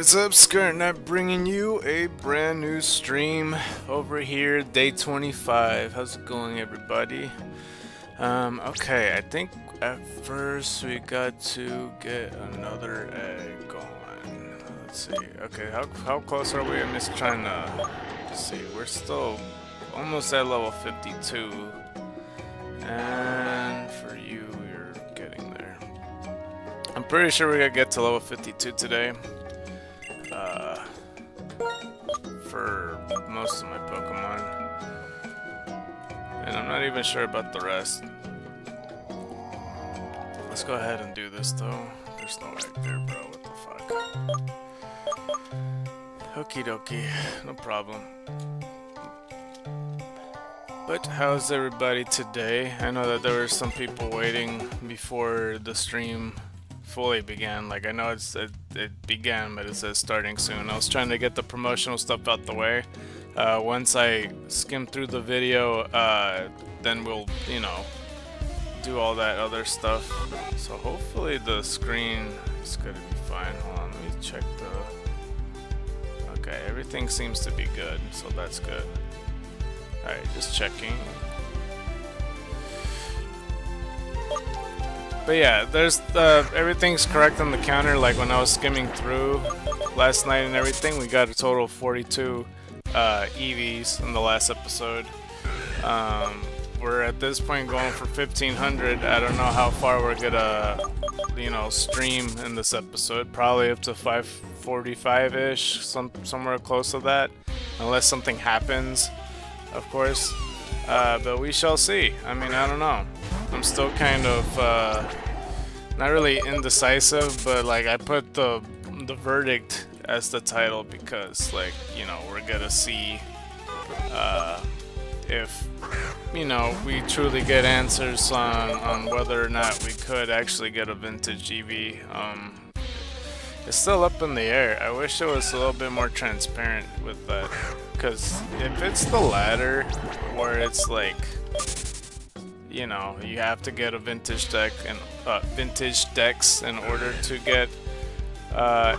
What's up, ScarKnight, bringing you a brand new stream over here, day 25. How's it going, everybody? Okay, I think at first we got to get another egg going. Let's see. Okay, how close are we? I'm just trying to see. We're still almost at level 52, and for you, you're getting there. I'm pretty sure we're gonna get to level 52 today. For most of my Pokemon, and I'm not even sure about the rest. Let's go ahead and do this though. There's no egg there, bro. What the fuck? Okie dokie, no problem. But how's everybody today? I know that there were some people waiting before the stream fully began. Like, I know it began, but it says starting soon. I was trying to get the promotional stuff out the way. Once I skim through the video, then we'll, you know, do all that other stuff. So hopefully the screen is gonna be fine. Hold on, let me check the... Okay, everything seems to be good, so that's good. Alright, just checking. But yeah, there's everything's correct on the counter. Like when I was skimming through last night and everything, we got a total of 42 Eevees in the last episode. We're at this point going for 1500. I don't know how far we're gonna, you know, stream in this episode. Probably up to 545-ish, somewhere close to that, unless something happens, of course. But we shall see. I mean, I don't know. I'm still kind of not really indecisive, but like I put the verdict as the title because, like, you know, we're gonna see if, you know, we truly get answers on whether or not we could actually get a vintage Eevee. It's still up in the air. I wish it was a little bit more transparent with that, because if it's the latter where it's like, you know, you have to get a vintage deck and vintage decks in order to get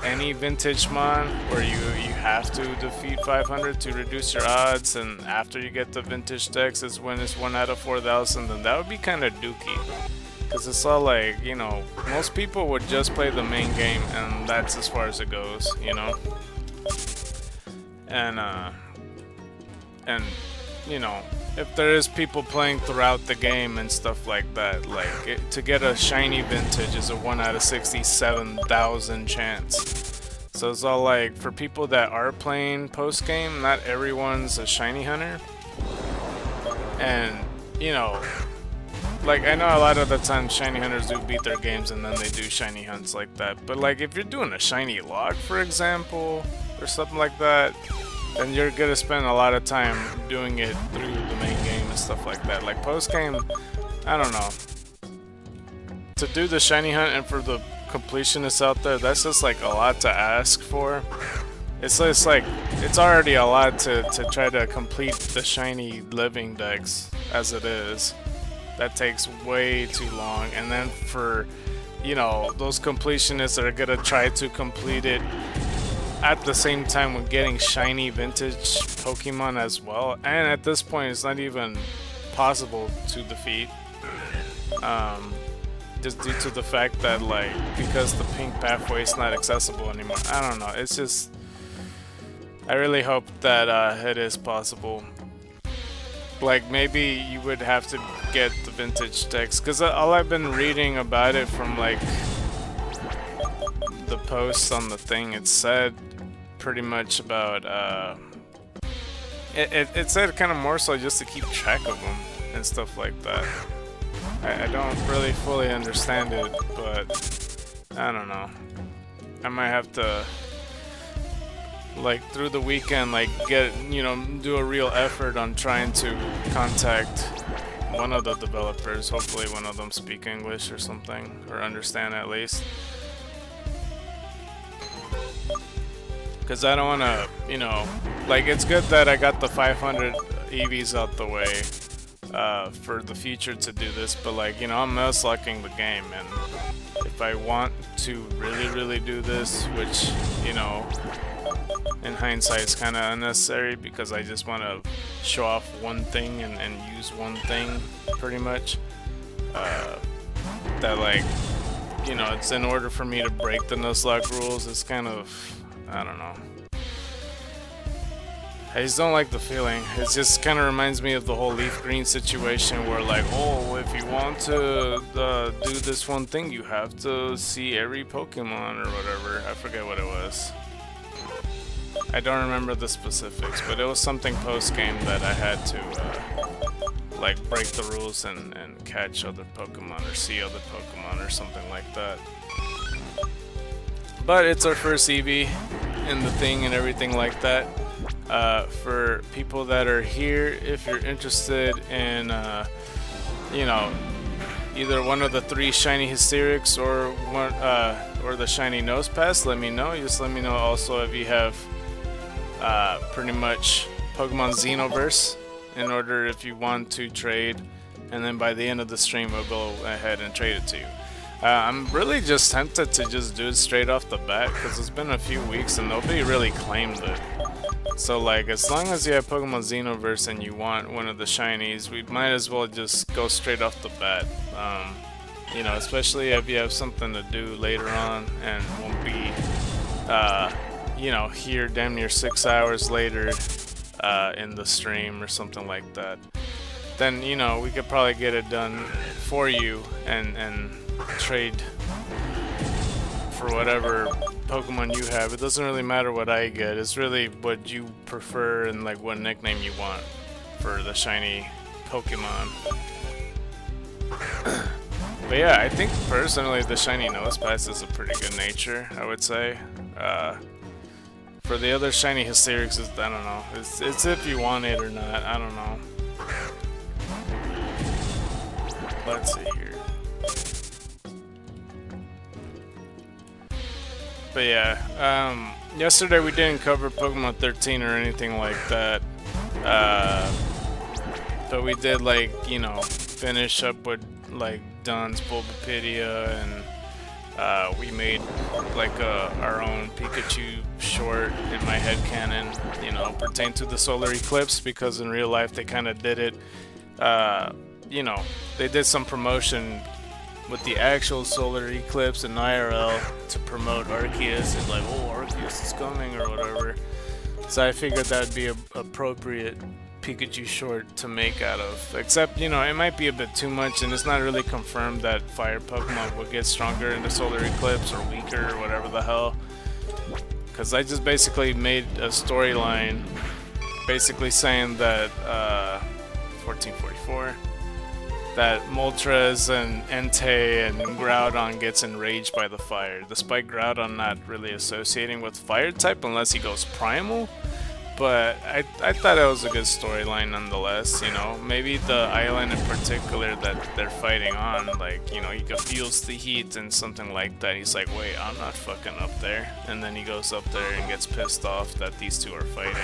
any vintage mon, where you have to defeat 500 to reduce your odds, and after you get the vintage decks is when it's 1 out of 4,000, then that would be kind of dookie. Because it's all like, you know, most people would just play the main game and that's as far as it goes, you know? And you know, if there is people playing throughout the game and stuff like that, like, to get a shiny vintage is a 1 out of 67,000 chance. So it's all like, for people that are playing post-game, not everyone's a shiny hunter. And, you know, like, I know a lot of the time shiny hunters do beat their games and then they do shiny hunts like that. But like, if you're doing a shiny log, for example, or something like that, then you're gonna spend a lot of time doing it through the main game and stuff like that. Like post game, I don't know. To do the shiny hunt and for the completionists out there, that's just like a lot to ask for. It's like, it's already a lot to try to complete the shiny living decks as it is. That takes way too long. And then for, you know, those completionists that are gonna try to complete it at the same time with getting shiny vintage Pokemon as well, and at this point it's not even possible to defeat, just due to the fact that, like, because the pink pathway is not accessible anymore. I don't know, it's just, I really hope that it is possible. Like, maybe you would have to get the vintage decks, because all I've been reading about it from, like, the posts on the thing, it said pretty much about, it said kind of more so just to keep track of them and stuff like that. I don't really fully understand it, but I don't know. I might have to, like, through the weekend, like, get, you know, do a real effort on trying to contact one of the developers. Hopefully one of them speak English or something, or understand at least. Because I don't want to, you know, like, it's good that I got the 500 Eevees out the way for the future to do this, but, like, you know, I'm mouse-locking the game, and if I want to really do this, which, you know, in hindsight it's kind of unnecessary because I just want to show off one thing and use one thing pretty much, that, like, you know, it's in order for me to break the Nuzlocke rules. It's kind of, I don't know, I just don't like the feeling. It just kind of reminds me of the whole leaf green situation where, like, oh, if you want to do this one thing, you have to see every Pokemon or whatever. I forget what it was. I don't remember the specifics, but it was something post-game that I had to, like, break the rules and catch other Pokemon or see other Pokemon or something like that. But it's our first Eevee in the thing and everything like that. For people that are here, if you're interested in, you know, either one of the 3 shiny Hysterics or one, or the shiny Nosepass, let me know. Just let me know also if you have pretty much Pokemon Xenoverse in order if you want to trade, and then by the end of the stream we'll go ahead and trade it to you. I'm really just tempted to just do it straight off the bat because it's been a few weeks and nobody really claimed it. So, like, as long as you have Pokemon Xenoverse and you want one of the shinies, we might as well just go straight off the bat. You know, especially if you have something to do later on and won't be, you know, here damn near 6 hours later in the stream or something like that. Then, you know, we could probably get it done for you and trade for whatever Pokemon you have. It doesn't really matter what I get. It's really what you prefer and, like, what nickname you want for the shiny Pokemon. But yeah, I think personally the shiny Nosepass is a pretty good nature, I would say. For the other shiny Hysterics, I don't know. It's if you want it or not. I don't know. Let's see here. But yeah, yesterday we didn't cover Pokemon 13 or anything like that. But we did, like, you know, finish up with, like, Don's Bulbapedia, and we made, like, our own Pikachu short in my headcanon, you know, pertain to the solar eclipse, because in real life they kind of did it, you know, they did some promotion with the actual solar eclipse in IRL to promote Arceus, and like, oh, Arceus is coming or whatever. So I figured that'd be a appropriate Pikachu short to make out of. Except, you know, it might be a bit too much, and it's not really confirmed that fire Pokemon would get stronger in the solar eclipse or weaker or whatever the hell. Because I just basically made a storyline basically saying that 1444 that Moltres and Entei and Groudon gets enraged by the fire, despite Groudon not really associating with fire type unless he goes primal. But I thought it was a good storyline nonetheless, you know. Maybe the island in particular that they're fighting on, like, you know, he feels the heat and something like that. He's like, wait, I'm not fucking up there. And then he goes up there and gets pissed off that these two are fighting.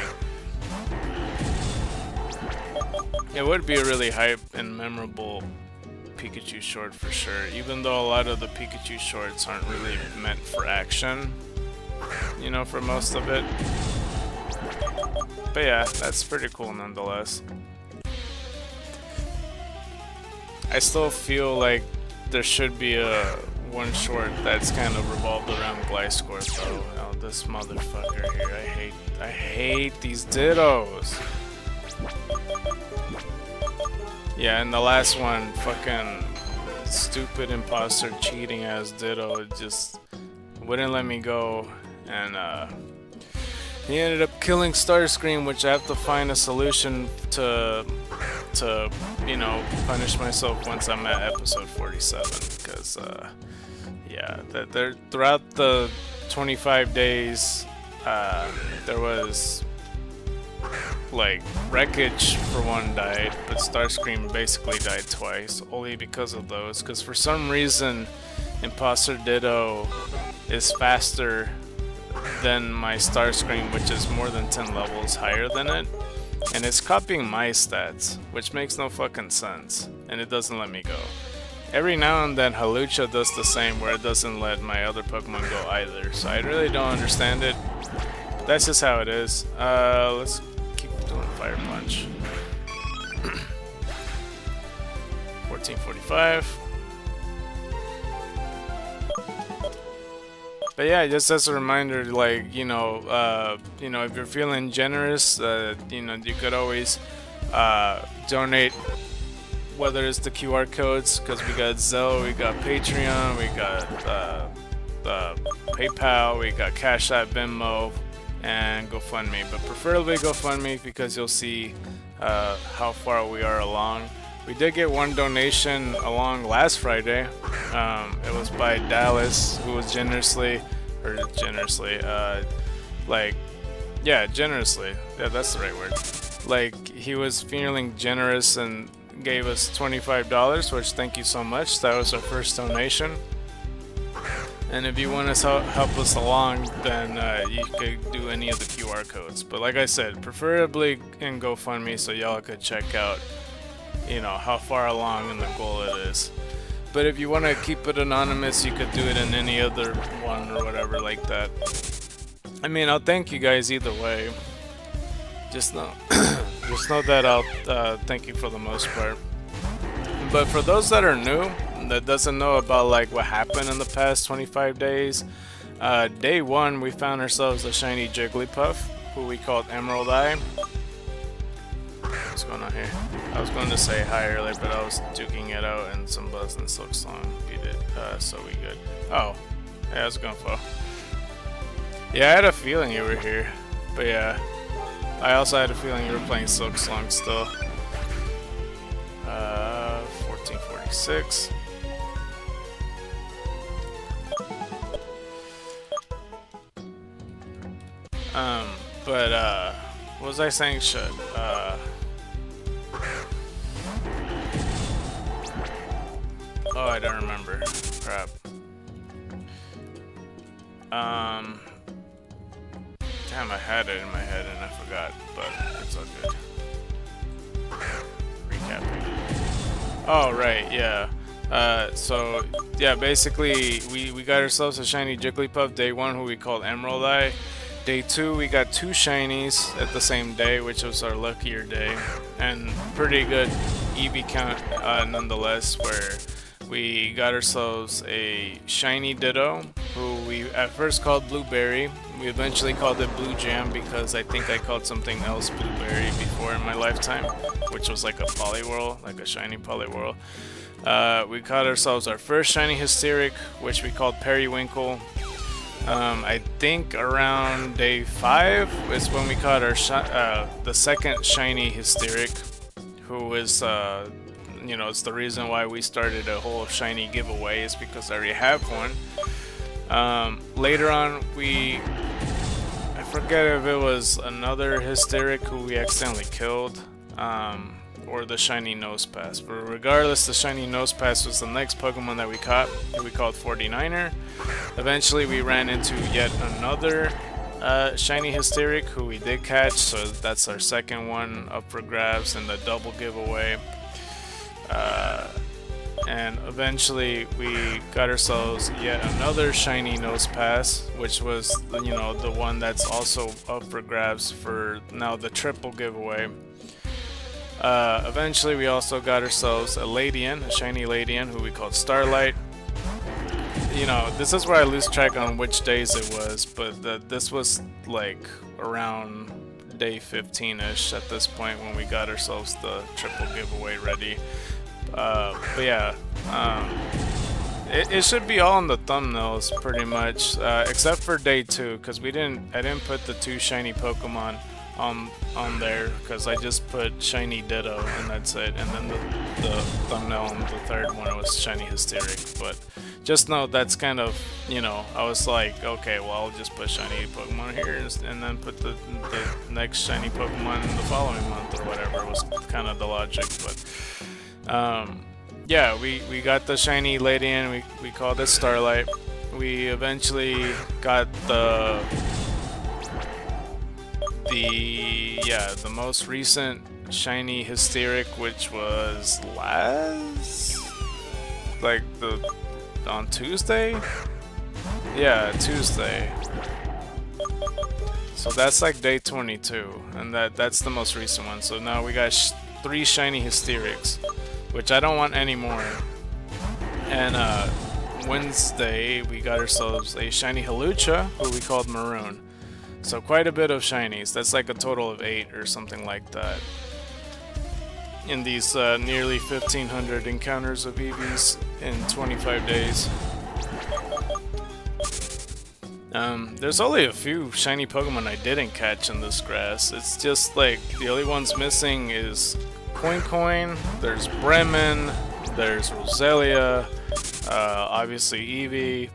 It would be a really hype and memorable Pikachu short for sure, even though a lot of the Pikachu shorts aren't really meant for action, you know, for most of it. But yeah, that's pretty cool nonetheless. I still feel like there should be a one short that's kind of revolved around Gliscor though. Oh, this motherfucker here, I hate these Dittos. Yeah, and the last one, fucking stupid imposter cheating ass Ditto, it just wouldn't let me go, and he ended up killing Starscream, which I have to find a solution to you know, punish myself once I'm at episode 47, because yeah, throughout the 25 days there was, like, Wreckage for one died, but Starscream basically died twice, only because of those, because for some reason Imposter Ditto is faster than my Starscream, which is more than 10 levels higher than it, and it's copying my stats, which makes no fucking sense, and it doesn't let me go. Every now and then Halucha does the same, where it doesn't let my other Pokemon go either. So I really don't understand it. That's just how it is. Let's keep doing Fire Punch. 1445. But yeah, just as a reminder, like, if you're feeling generous, you could always donate, whether it's the QR codes, because we got Zelle, we got Patreon, we got PayPal, we got Cash App, Venmo, and GoFundMe. But preferably GoFundMe, because you'll see how far we are along. We did get one donation along last Friday. It was by Dallas, who was generously, yeah, that's the right word. Like, he was feeling generous and gave us $25, which, thank you so much. That was our first donation. And if you want to help us along, then you could do any of the QR codes. But like I said, preferably in GoFundMe, so y'all could check out how far along in the goal it is. But if you want to keep it anonymous, you could do it in any other one or whatever like that. I mean, I'll thank you guys either way. Just know that I'll thank you for the most part. But for those that are new, that doesn't know about like what happened in the past 25 days, day 1 we found ourselves a shiny Jigglypuff, who we called Emerald Eye. What's going on here? I was going to say hi earlier, but I was duking it out, and some Buzz and Silk Song beat it, so we good. Oh, yeah, how's it going, Fo? Yeah, I had a feeling you were here, but yeah, I also had a feeling you were playing Silk Song still. 1446. What was I saying? Oh, I don't remember. Crap. Damn, I had it in my head and I forgot, but it's all good. Recapping. Oh, right, yeah. So, yeah, basically, we got ourselves a shiny Jigglypuff day 1, who we called Emerald Eye. Day 2, we got 2 shinies at the same day, which was our luckier day. And pretty good Eevee count, nonetheless, where we got ourselves a shiny Ditto, who we at first called Blueberry. We eventually called it Blue Jam, because I think I called something else Blueberry before in my lifetime, which was like a Poliwhirl, like a shiny Poliwhirl. We caught ourselves our first shiny Hysteric, which we called Periwinkle. I think around day 5 is when we caught our the second shiny Hysteric, who is it's the reason why we started a whole shiny giveaway, is because I already have one. Later on, I forget if it was another Hysteric who we accidentally killed, or the shiny Nosepass. But regardless, the shiny Nosepass was the next Pokemon that we caught, who we called 49er. Eventually, we ran into yet another shiny Hysteric, who we did catch, so that's our second one up for grabs in the double giveaway. And eventually we got ourselves yet another shiny Nosepass, which was the one that's also up for grabs for now the triple giveaway. Eventually we also got ourselves a Ladian, a shiny Ladian, who we called Starlight. This is where I lose track on which days it was, but this was like around day 15ish at this point when we got ourselves the triple giveaway ready. But yeah, it should be all in the thumbnails pretty much, except for day 2, because I didn't put the 2 shiny Pokemon on there, because I just put shiny Ditto and that's it, and then the thumbnail on the third one was shiny Hysteric. But just know that's kind of, I was like, okay, well, I'll just put shiny Pokemon here and then put the next shiny Pokemon in the following month or whatever. It was kind of the logic. But yeah, we got the shiny Ladian, we called it Starlight. We eventually got the most recent shiny Hysteric, which was like on Tuesday. Yeah, Tuesday. So that's like day 22, and that's the most recent one. So now we got 3 shiny Hysterics, which I don't want anymore. And Wednesday we got ourselves a shiny Halucha, who we called Maroon. So quite a bit of shinies. That's like a total of 8 or something like that. In these nearly 1,500 encounters of Eevees in 25 days. There's only a few shiny Pokemon I didn't catch in this grass. It's just like the only ones missing is Coin, there's Bremen, there's Roselia, obviously Eevee.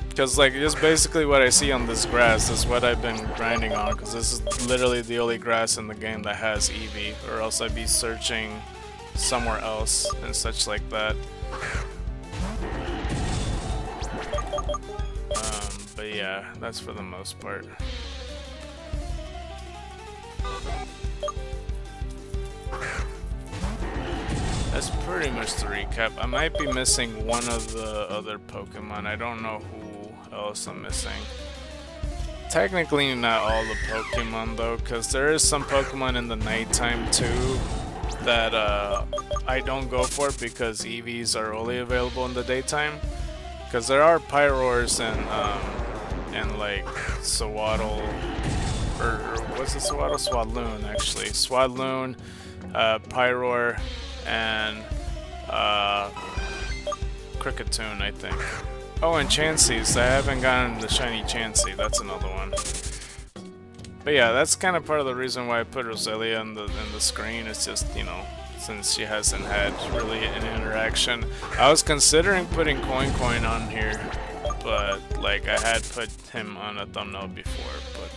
Because like just basically what I see on this grass is what I've been grinding on, because this is literally the only grass in the game that has Eevee, or else I'd be searching somewhere else and such like that. But yeah, that's for the most part. That's pretty much the recap. I might be missing one of the other Pokemon. I don't know who else I'm missing. Technically not all the Pokemon though, because there is some Pokemon in the nighttime too that I don't go for because EVs are only available in the daytime. Because there are Pyroars and like Swaddle, or what's it, Swaddle? Swadloon actually. Swadloon, Pyroar, and Cricketune, I think. Oh, and Chanseys. I haven't gotten the shiny Chansey. That's another one. But yeah, that's kind of part of the reason why I put Roselia in the screen. It's just, you know, since she hasn't had really an interaction. I was considering putting Coin on here, but like I had put him on a thumbnail before, but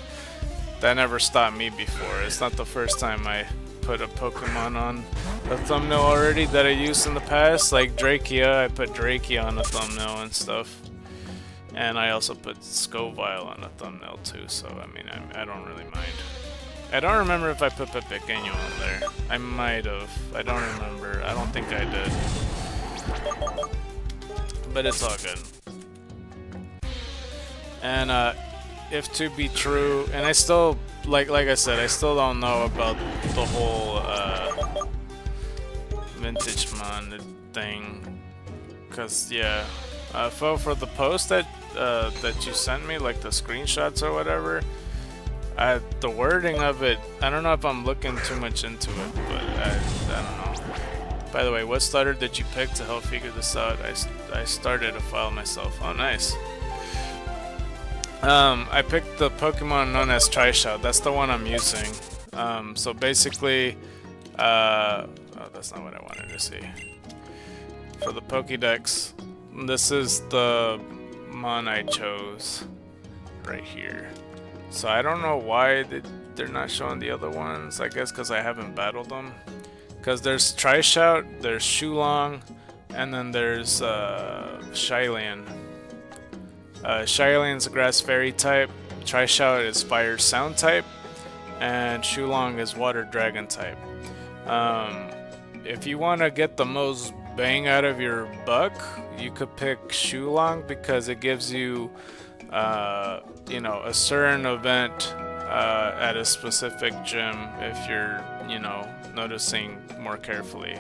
that never stopped me before. It's not the first time I put a Pokemon on a thumbnail already that I used in the past. Like Drakia, I put Drakia on a thumbnail and stuff. And I also put Scoville on a thumbnail too, so I mean, I don't really mind. I don't remember if I put Pepequeño on there. I might have. I don't remember. I don't think I did. But it's all good. And if to be true, and I still, like I said, I still don't know about the whole Vintage Mon thing. Cause yeah, for the post that you sent me, like the screenshots or whatever, the wording of it, I don't know if I'm looking too much into it, but I don't know. By the way, what starter did you pick to help figure this out? I started a file myself. Oh, nice. I picked the Pokemon known as Trishout. That's the one I'm using. So basically, oh, that's not what I wanted to see. For the Pokédex, this is the Mon I chose right here. So I don't know why they're not showing the other ones. I guess because I haven't battled them. Because there's Trishout, there's Shulong, and then there's Shylian. Shylian's a Grass Fairy type, Trishout is Fire Sound type, and Shulong is Water Dragon type. If you want to get the most bang out of your buck, you could pick Shulong because it gives you you know, a certain event at a specific gym if you're, you know, noticing more carefully.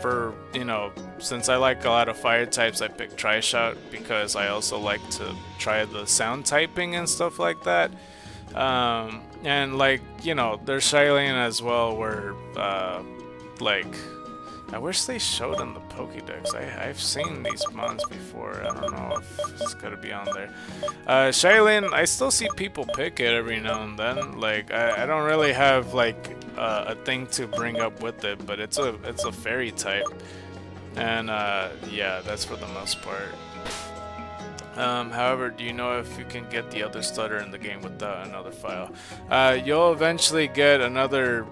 For, you know, since I like a lot of fire types, I picked Trishout because I also like to try the sound typing and stuff like that. And like, you know, there's Shylian as well where like, I wish they showed in the Pokédex. I've seen these mons before. I don't know if it's gotta be on there. Shylian, I still see people pick it every now and then. Like, I don't really have like a thing to bring up with it, but it's a fairy type, and yeah, that's for the most part. However, do you know if you can get the other starter in the game without another file? You'll eventually get another,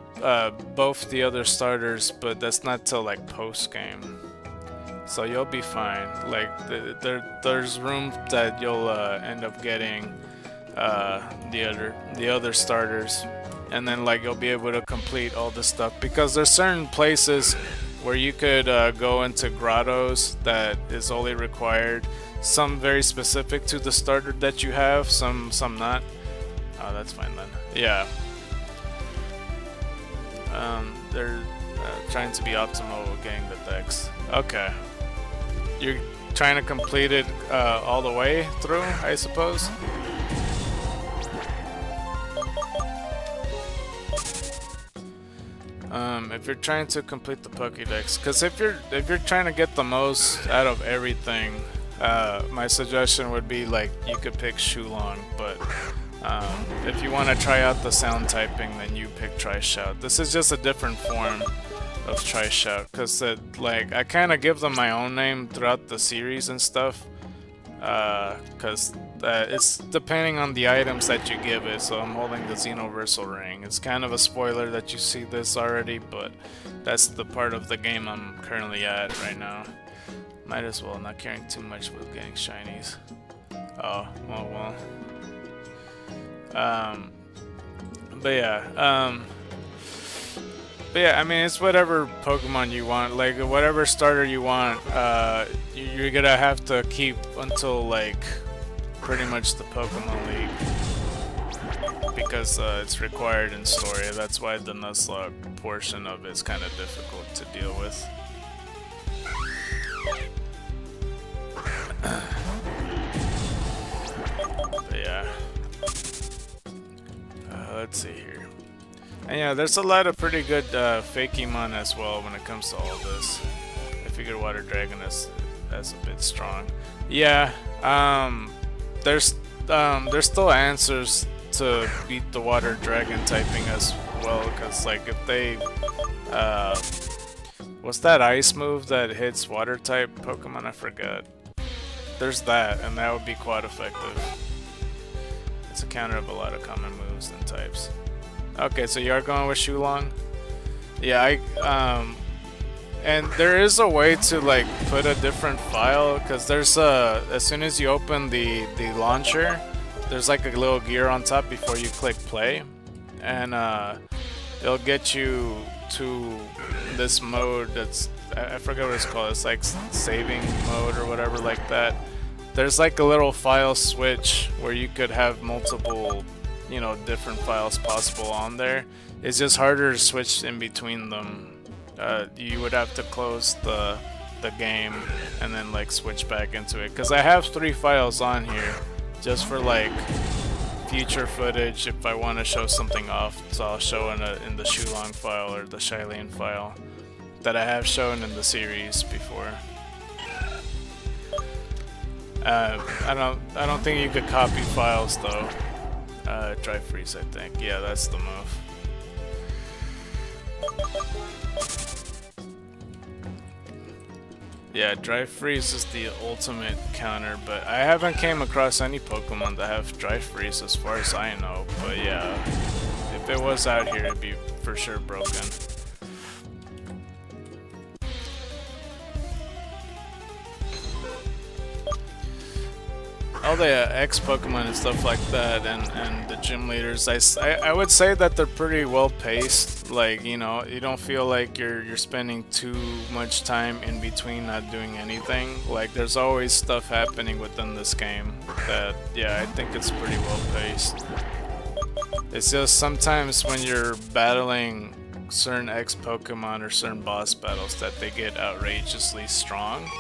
both the other starters, but that's not till like post game. So you'll be fine. Like there's room that you'll end up getting the other starters, and then like you'll be able to complete all the stuff, because there's certain places where you could go into grottos that is only required, some very specific to the starter that you have, some not. Oh, that's fine then. Yeah. They're trying to be optimal with getting the decks. Okay. You're trying to complete it all the way through, I suppose? If you're trying to complete the Pokédex, because if you're trying to get the most out of everything, my suggestion would be like you could pick Shulong, but if you want to try out the sound typing, then you pick Tri-Shout. This is just a different form of Tri-Shout, because like I kind of give them my own name throughout the series and stuff, because it's depending on the items that you give it. So I'm holding the Xenoversal Ring. It's kind of a spoiler that you see this already, but that's the part of the game I'm currently at right now. Might as well not caring too much with getting shinies. Oh, well. But yeah, I mean, it's whatever Pokemon you want, like whatever starter you want. You're gonna have to keep until like pretty much the Pokemon League, because it's required in story. That's why the Nuzlocke portion of it's kind of difficult to deal with. But yeah. Let's see here. And yeah, there's a lot of pretty good Fakemon as well when it comes to all this. I figured Water Dragon is a bit strong. Yeah, there's still answers to beat the Water Dragon typing as well, because like if they what's that ice move that hits water type Pokemon? I forgot. There's that, and that would be quite effective. It's a counter of a lot of common moves and types. Okay, so you are going with Shulong? Yeah, and there is a way to like put a different file, because there's as soon as you open the launcher, there's like a little gear on top before you click play, and it'll get you to this mode that's, I forget what it's called, it's like saving mode or whatever like that. There's like a little file switch where you could have multiple, you know, different files possible on there. It's just harder to switch in between them. You would have to close the game and then like switch back into it, because I have 3 files on here just for like future footage if I want to show something off. So I'll show in the Shulong file or the Shylane file that I have shown in the series before. I don't think you could copy files though. Dry freeze, I think. Yeah, that's the move. Yeah, dry freeze is the ultimate counter, but I haven't came across any Pokemon that have dry freeze as far as I know. But yeah, if it was out here, it'd be for sure broken. All the X Pokemon and stuff like that, and the gym leaders, I would say that they're pretty well paced. Like, you know, you don't feel like you're spending too much time in between not doing anything. Like, there's always stuff happening within this game that, yeah, I think it's pretty well paced. It's just sometimes when you're battling certain X Pokemon or certain boss battles that they get outrageously strong.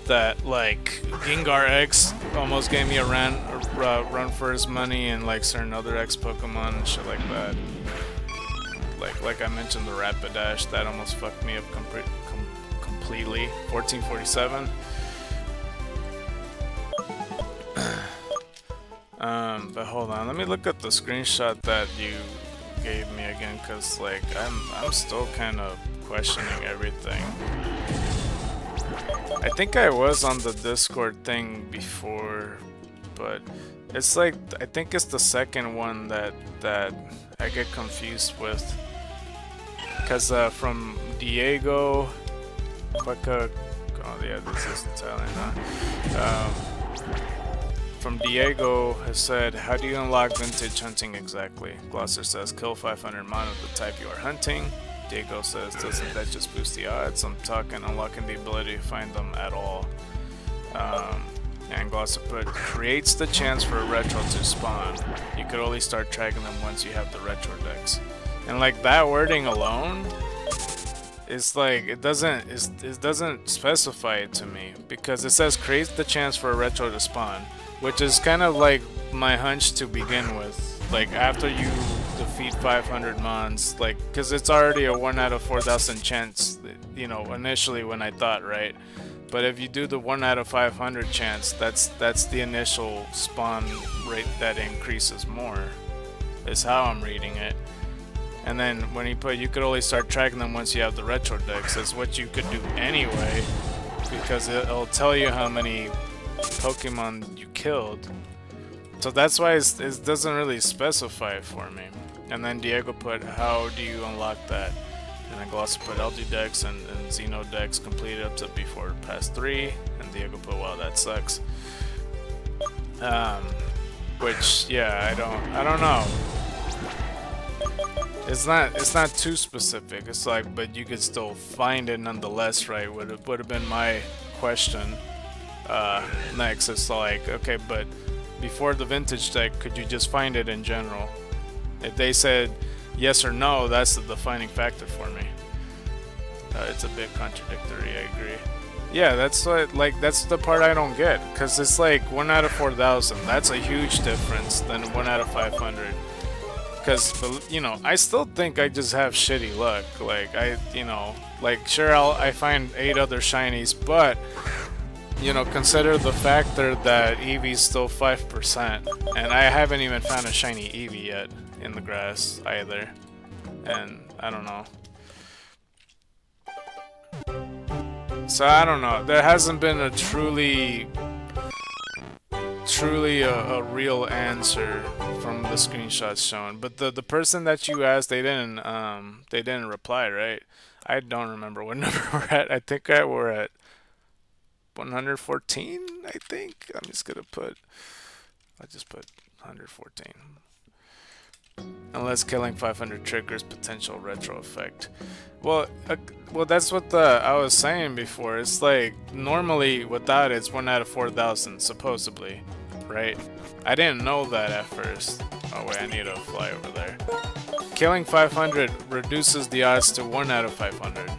That like Gengar X almost gave me a run for his money, and like certain other X Pokemon and shit like that. Like I mentioned, the Rapidash, that almost fucked me up completely. 1447. But hold on, let me look at the screenshot that you gave me again, cause like I'm still kind of questioning everything. I think I was on the Discord thing before, but it's like, I think it's the second one that I get confused with. Cause from Diego, oh yeah, this is Italian, huh? from Diego has said, how do you unlock vintage hunting exactly? Glosser says, kill 500 mon of the type you are hunting. Diego says, doesn't that just boost the odds? I'm talking unlocking the ability to find them at all. And Glosser put, creates the chance for a retro to spawn. You could only start tracking them once you have the retro decks. And like that wording alone, it's like it doesn't specify it to me, because it says create the chance for a retro to spawn, which is kind of like my hunch to begin with. Like after you defeat 500 mons, like, because it's already a 1 out of 4,000 chance, you know, initially when I thought, right? But if you do the 1 out of 500 chance, that's the initial spawn rate that increases more, is how I'm reading it. And then when he put, you could only start tracking them once you have the retro decks, that's what you could do anyway, because it'll tell you how many Pokemon you killed. So that's why it doesn't really specify it for me. And then Diego put, how do you unlock that? And then Glosser put LG decks and Xeno decks completed up to before past 3. And Diego put, wow, that sucks. Which, yeah, I don't know. It's not too specific. It's like, but you could still find it nonetheless, right? Would have been my question. Next, it's like, okay, but before the vintage deck, could you just find it in general? If they said yes or no, that's the defining factor for me. It's a bit contradictory, I agree. Yeah, that's what, like, that's the part I don't get, because it's like 1 out of 4,000. That's a huge difference than 1 out of 500. Because, you know, I still think I just have shitty luck. Like, you know, like, sure, I find 8 other shinies, but, you know, consider the factor that Eevee's still 5%, and I haven't even found a shiny Eevee yet in the grass either, and I don't know. So I don't know. There hasn't been a truly a real answer from the screenshots shown. But the person that you asked, they didn't reply, right? I don't remember what number we're at. I think we're at 114, I think. I just put 114. Unless killing 500 triggers potential retro effect. Well, that's what I was saying before. It's like, normally without it, it's 1 out of 4,000, supposedly, right? I didn't know that at first. Oh wait, I need to fly over there. Killing 500 reduces the odds to 1 out of 500.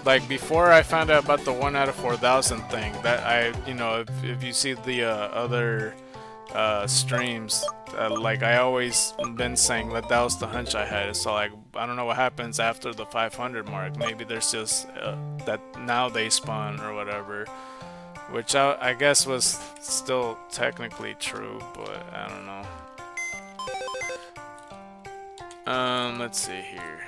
Like, before I found out about the 1 out of 4,000 thing, that you know, if you see the other streams, like, I always been saying that was the hunch I had. So like, I don't know what happens after the 500 mark. Maybe there's just that now they spawn or whatever, which I guess was still technically true, but I don't know. Let's see here.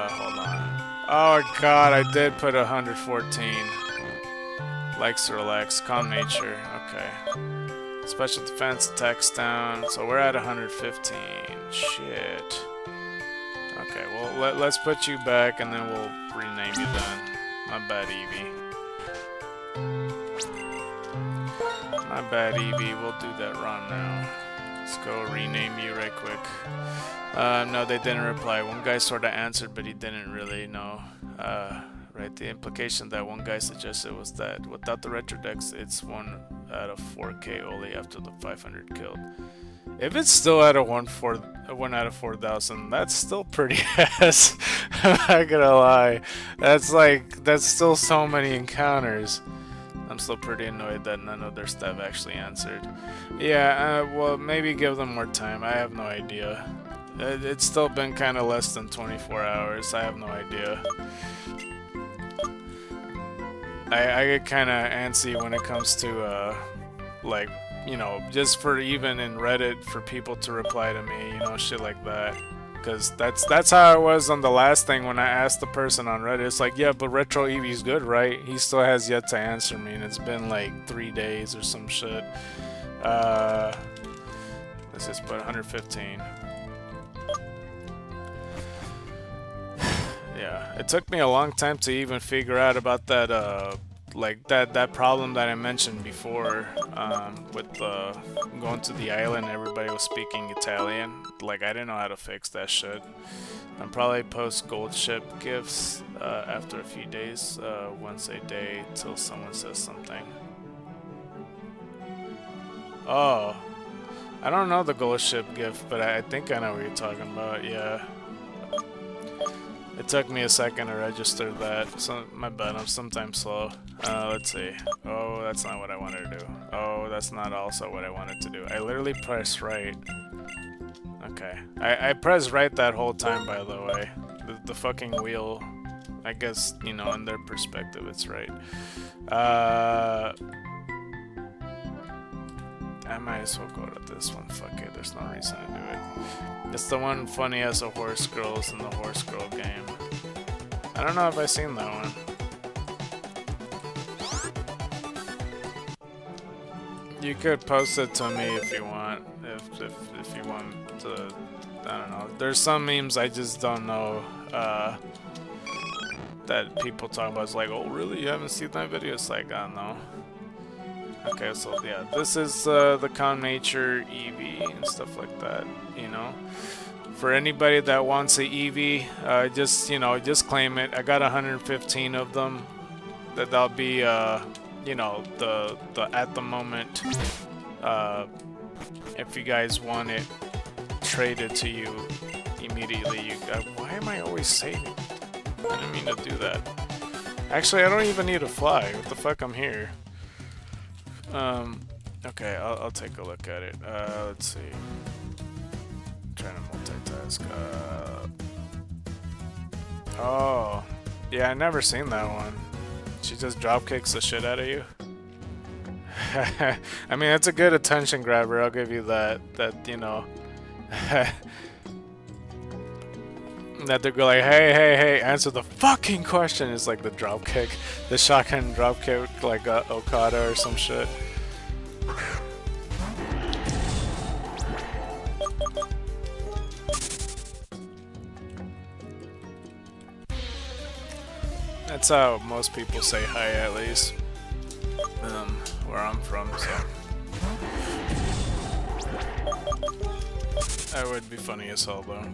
Hold on. Oh god, I did put 114. Likes to relax, calm nature. Okay. Special defense attacks down. So we're at 115. Shit. Okay, well let's put you back and then we'll rename you then. My bad, Eevee. My bad, Eevee. We'll do that run now. Let's go rename you right quick. No, they didn't reply. One guy sort of answered, but he didn't really know. Right, the implication that one guy suggested was that without the retro decks, it's 1 out of 4K only after the 500 killed. If it's still at a 1 out of 4,000, that's still pretty ass. I'm not gonna lie. That's still so many encounters. I'm still pretty annoyed that none of their staff actually answered. Yeah, well, maybe give them more time. I have no idea. It's still been kind of less than 24 hours. I have no idea. I get kind of antsy when it comes to, like, you know, just for even in Reddit for people to reply to me, you know, shit like that. Because that's how it was on the last thing when I asked the person on Reddit. It's like, yeah, but Retro Eevee's good, right? He still has yet to answer me, and it's been like 3 days or some shit. Let's just put 115. Yeah, it took me a long time to even figure out about that like that problem that I mentioned before, with going to the island, everybody was speaking Italian. Like, I didn't know how to fix that shit. I'll probably post gold ship gifts after a few days, once a day, till someone says something. Oh, I don't know the gold ship gift, but I think I know what you're talking about. Yeah. It took me a second to register that. So, my bad, I'm sometimes slow. Let's see. Oh, that's not what I wanted to do. Oh, that's not also what I wanted to do. I literally pressed right. Okay. I pressed right that whole time, by the way. The fucking wheel, I guess, you know, in their perspective, it's right. I might as well go to this one. Fuck it, there's no reason to do it. It's the one funny as a horse girls in the horse girl game. I don't know if I've seen that one. You could post it to me if you want. If you want to, I don't know. There's some memes I just don't know that people talk about. It's like, oh really? You haven't seen that video? It's like, I don't know. Okay, so yeah, this is the Calm Nature Eevee and stuff like that, you know. For anybody that wants a Eevee, just, you know, just claim it. I got 115 of them. That'll be, you know, the at the moment, if you guys want it traded to you immediately. You why am I always saving? I didn't mean to do that. Actually, I don't even need to fly. What the fuck, I'm here. Okay, I'll take a look at it. Let's see. I'm trying to multitask. Oh, yeah, I never seen that one. She just drop kicks the shit out of you. I mean, it's a good attention grabber. I'll give you that. That, you know, that they're like, hey, answer the fucking question. It's like the drop kick, the shotgun drop kick, like Okada or some shit. That's how most people say hi, at least, where I'm from, so. That would be funny as hell, though.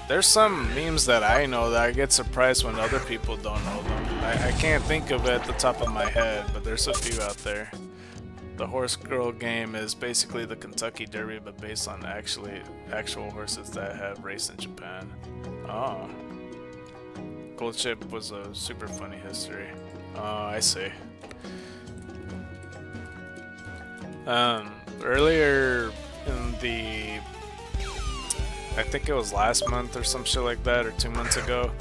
There's some memes that I know that I get surprised when other people don't know them. I can't think of it at the top of my head, but there's a few out there. The horse girl game is basically the Kentucky Derby, but based on actual horses that have raced in Japan. Oh. Gold Ship was a super funny history. Oh, I see. Earlier in the, I think it was last month or some shit like that, or 2 months ago,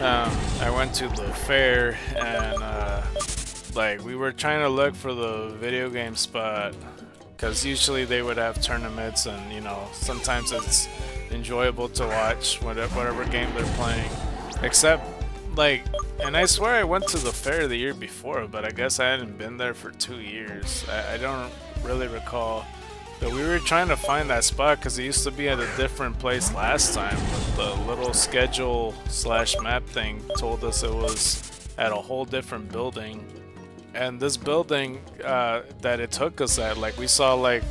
I went to the fair and like we were trying to look for the video game spot, because usually they would have tournaments, and you know, sometimes it's enjoyable to watch whatever game they're playing. Except, like, and I swear I went to the fair the year before, but I guess I hadn't been there for 2 years. I don't really recall. But we were trying to find that spot because it used to be at a different place last time, but the little schedule / map thing told us it was at a whole different building. And this building that it took us at, like, we saw, like,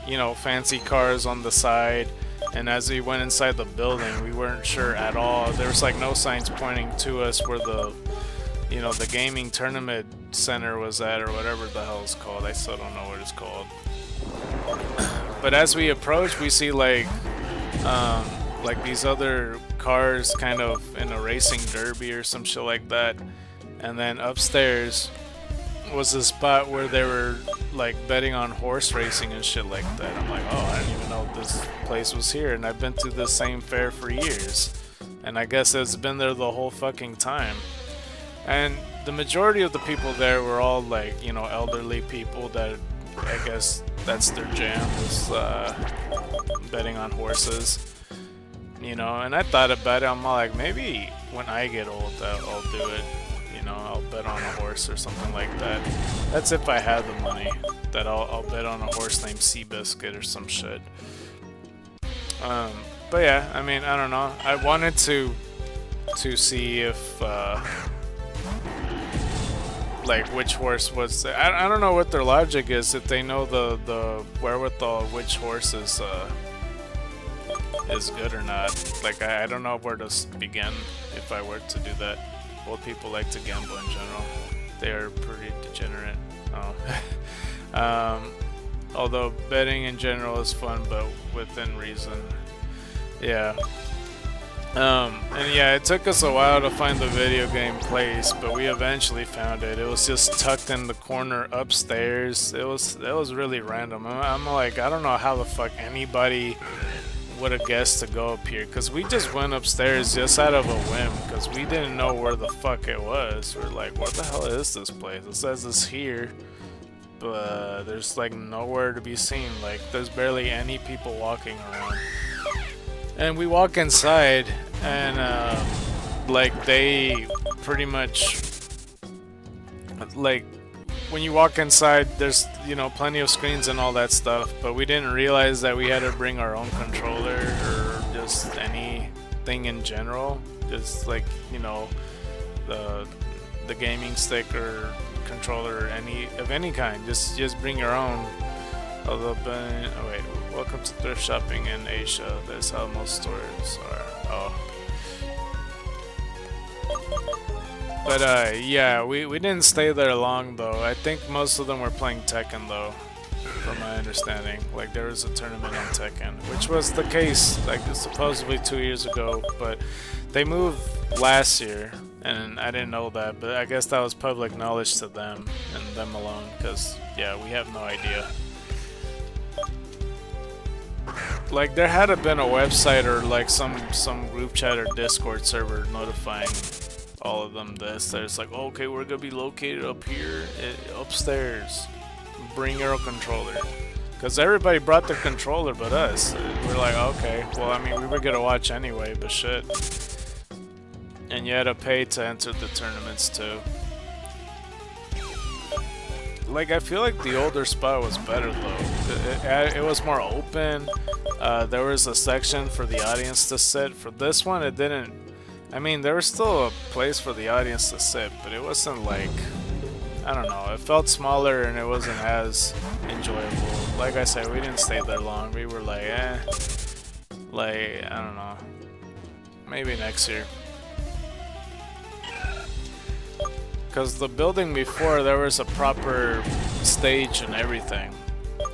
you know, fancy cars on the side, and as we went inside the building, we weren't sure at all. There was like no signs pointing to us where the, you know, the gaming tournament center was at, or whatever the hell it's called. I still don't know what it's called. But as we approach, we see like these other cars kind of in a racing derby or some shit like that. And then upstairs was a spot where they were like betting on horse racing and shit like that. I'm like, oh, I didn't even know this place was here, and I've been to the same fair for years, and I guess it's been there the whole fucking time. And the majority of the people there were all like, you know, elderly people that I guess that's their jam, is betting on horses, you know. And I thought about it, I'm like, maybe when I get old I'll do it. You know, I'll bet on a horse or something like that. That's if I have the money. That I'll bet on a horse named Seabiscuit or some shit. But yeah, I mean, I don't know. I wanted to see if like which horse was. I don't know what their logic is, if they know the wherewithal of which horse is good or not. Like I don't know where to begin if I were to do that. Old people like to gamble in general. They are pretty degenerate. Oh. Although betting in general is fun, but within reason. Yeah. And yeah, it took us a while to find the video game place, but we eventually found it. It was just tucked in the corner upstairs. It was really random. I'm like, I don't know how the fuck anybody would have guessed to go up here, because we just went upstairs just out of a whim, because we didn't know where the fuck it was. We're like, what the hell is this place? It says it's here, but there's like nowhere to be seen. Like there's barely any people walking around. And we walk inside, and like they pretty much, like when you walk inside, there's, you know, plenty of screens and all that stuff, but we didn't realize that we had to bring our own controller or just anything in general. Just like, you know, the gaming stick or controller, of any kind. Just bring your own. Although, oh wait, welcome to thrift shopping in Asia. That's how most stores are. Oh. But yeah, we didn't stay there long though. I think most of them were playing Tekken though, from my understanding. Like there was a tournament on Tekken, which was the case like supposedly 2 years ago, but they moved last year, and I didn't know that. But I guess that was public knowledge to them and them alone, because yeah, we have no idea. Like there had to been a website or like some group chat or Discord server notifying all of them this. There's like, oh, okay, we're gonna be located up here, upstairs. Bring your controller, because everybody brought their controller but us. We're like, okay, well, I mean, we were gonna watch anyway, but shit. And you had to pay to enter the tournaments too. Like I feel like the older spot was better though. It was more open. There was a section for the audience to sit. For this one, it didn't. I mean, there was still a place for the audience to sit, but it wasn't like, I don't know, it felt smaller and it wasn't as enjoyable. Like I said, we didn't stay there long. We were like, like, I don't know, maybe next year. Because the building before, there was a proper stage and everything.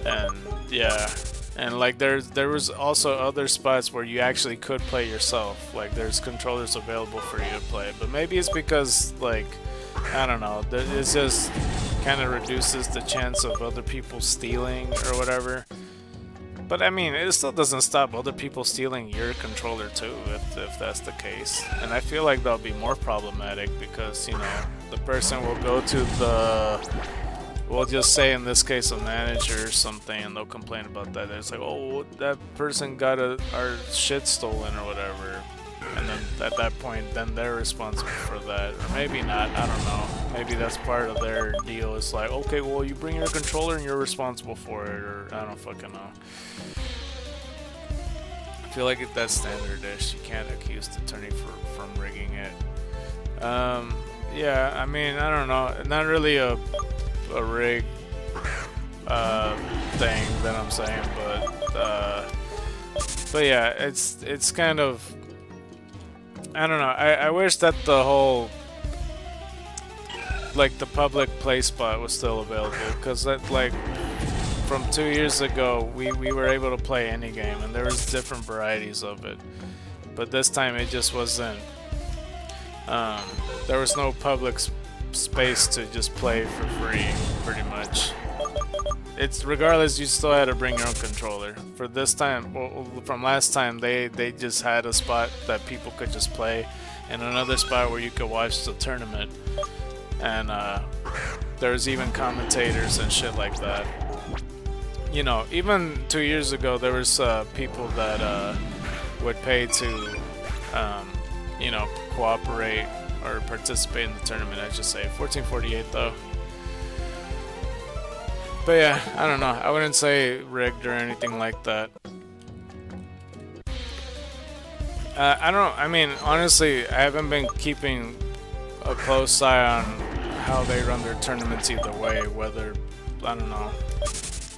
And yeah. And like there was also other spots where you actually could play yourself. Like there's controllers available for you to play. But maybe it's because, like, I don't know, it just kind of reduces the chance of other people stealing or whatever. But I mean, it still doesn't stop other people stealing your controller too, if that's the case. And I feel like that'll be more problematic because, you know, the person will go to the, we'll just say in this case a manager or something, and they'll complain about that. It's like, oh, that person got our shit stolen or whatever. And then at that point, then they're responsible for that. Or maybe not, I don't know. Maybe that's part of their deal. It's like, okay, well, you bring your controller and you're responsible for it, or I don't fucking know. I feel like that's standard-ish. You can't accuse the attorney from rigging it. Yeah, I mean, I don't know. Not really a rig thing that I'm saying, but yeah, it's kind of, I don't know. I wish that the whole, like, the public play spot was still available, because that, like, from 2 years ago, we were able to play any game, and there was different varieties of it. But this time it just wasn't. There was no public space to just play for free, pretty much. It's regardless, you still had to bring your own controller. For this time, well, from last time, they just had a spot that people could just play, and another spot where you could watch the tournament. And there's even commentators and shit like that. You know, even 2 years ago, there was people that would pay to, you know, cooperate or participate in the tournament, I should say. 1448 though. But yeah, I don't know. I wouldn't say rigged or anything like that. I mean, honestly, I haven't been keeping a close eye on how they run their tournaments either way, whether, I don't know,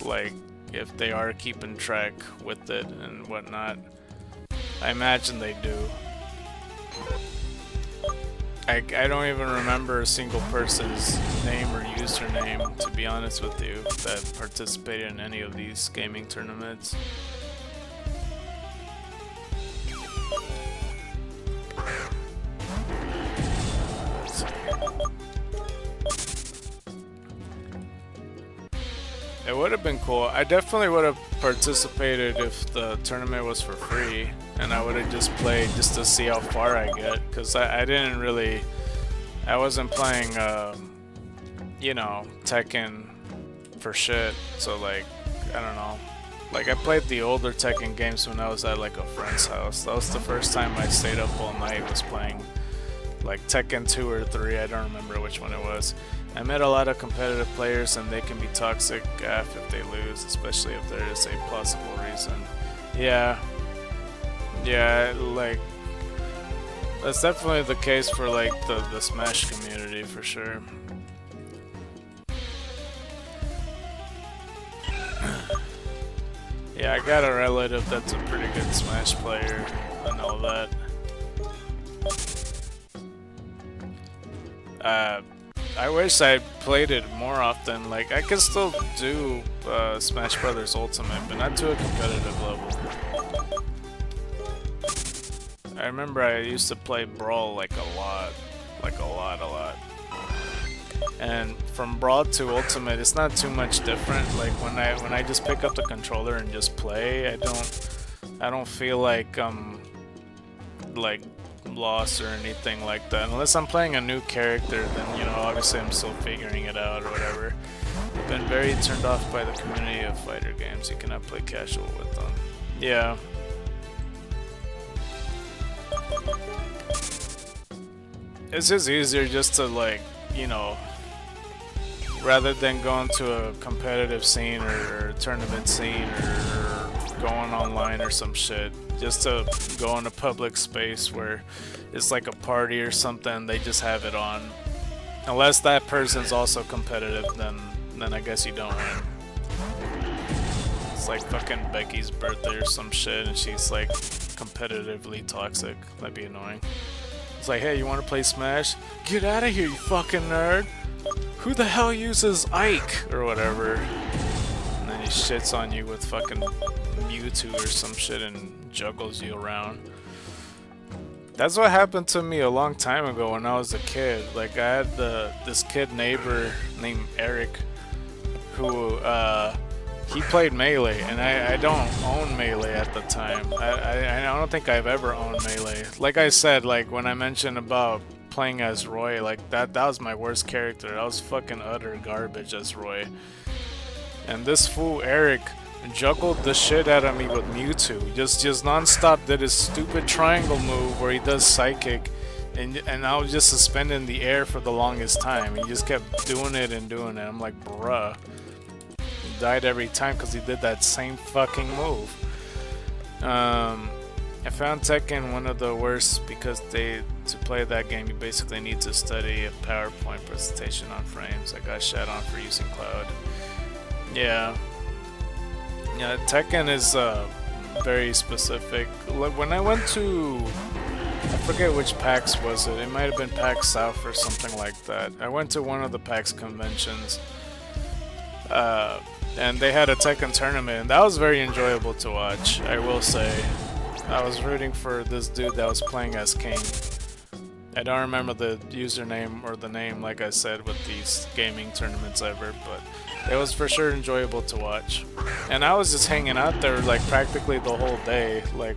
like, if they are keeping track with it and whatnot. I imagine they do. I don't even remember a single person's name or username, to be honest with you, that participated in any of these gaming tournaments. It would have been cool. I definitely would have participated if the tournament was for free, and I would have just played just to see how far I get, because I didn't really... I wasn't playing, you know, Tekken for shit, so like, I don't know. Like, I played the older Tekken games when I was at like a friend's house. That was the first time I stayed up all night, was playing like Tekken 2 or 3, I don't remember which one it was. I met a lot of competitive players, and they can be toxic AF if they lose, especially if there is a plausible reason. Yeah, like, that's definitely the case for like the Smash community for sure. Yeah, I got a relative that's a pretty good Smash player and all that. I wish I played it more often. Like, I can still do Smash Brothers Ultimate, but not to a competitive level. I remember I used to play Brawl like a lot. Like a lot. And from Brawl to Ultimate, it's not too much different. Like, when I just pick up the controller and just play, I don't feel like like lost or anything like that, unless I'm playing a new character. Then, you know, obviously I'm still figuring it out or whatever. I've been very turned off by the community of fighter games. You cannot play casual with them. Yeah. It's just easier just to, like, you know, rather than going to a competitive scene or a tournament scene or going online or some shit, just to go in a public space where it's like a party or something, they just have it on. Unless that person's also competitive, then I guess you don't win. It's like fucking Becky's birthday or some shit, and she's like competitively toxic. That'd be annoying. It's like, hey, you want to play Smash? Get out of here, you fucking nerd! Who the hell uses Ike? Or whatever. And then he shits on you with fucking Mewtwo or some shit and juggles you around. That's what happened to me a long time ago when I was a kid. Like, I had this kid neighbor named Eric who, he played Melee, and I don't own Melee at the time. I don't think I've ever owned Melee. Like I said, like when I mentioned about playing as Roy, like that was my worst character. I was fucking utter garbage as Roy. And this fool Eric juggled the shit out of me with Mewtwo. Just non-stop did his stupid triangle move where he does psychic, and I was just suspended in the air for the longest time. He just kept doing it and doing it. I'm like, bruh. He died every time because he did that same fucking move. I found Tekken one of the worst because to play that game you basically need to study a PowerPoint presentation on frames. I got shat on for using Cloud. Yeah, Tekken is very specific. Like when I went to, I forget which PAX was it. It might have been PAX South or something like that. I went to one of the PAX conventions, and they had a Tekken tournament, and that was very enjoyable to watch, I will say. I was rooting for this dude that was playing as King. I don't remember the username or the name, like I said, with these gaming tournaments ever, but it was for sure enjoyable to watch. And I was just hanging out there like practically the whole day. Like,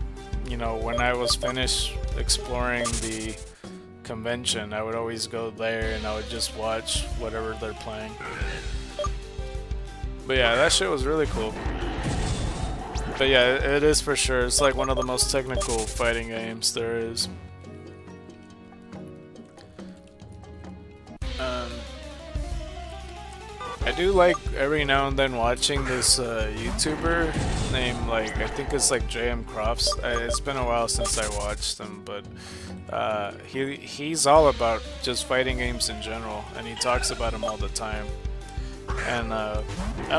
you know, when I was finished exploring the convention, I would always go there and I would just watch whatever they're playing. But yeah, that shit was really cool. But yeah, it is for sure. It's like one of the most technical fighting games there is. I do like every now and then watching this YouTuber named, like, I think it's like JM Crofts. It's been a while since I watched him, but he's all about just fighting games in general, and he talks about them all the time. And I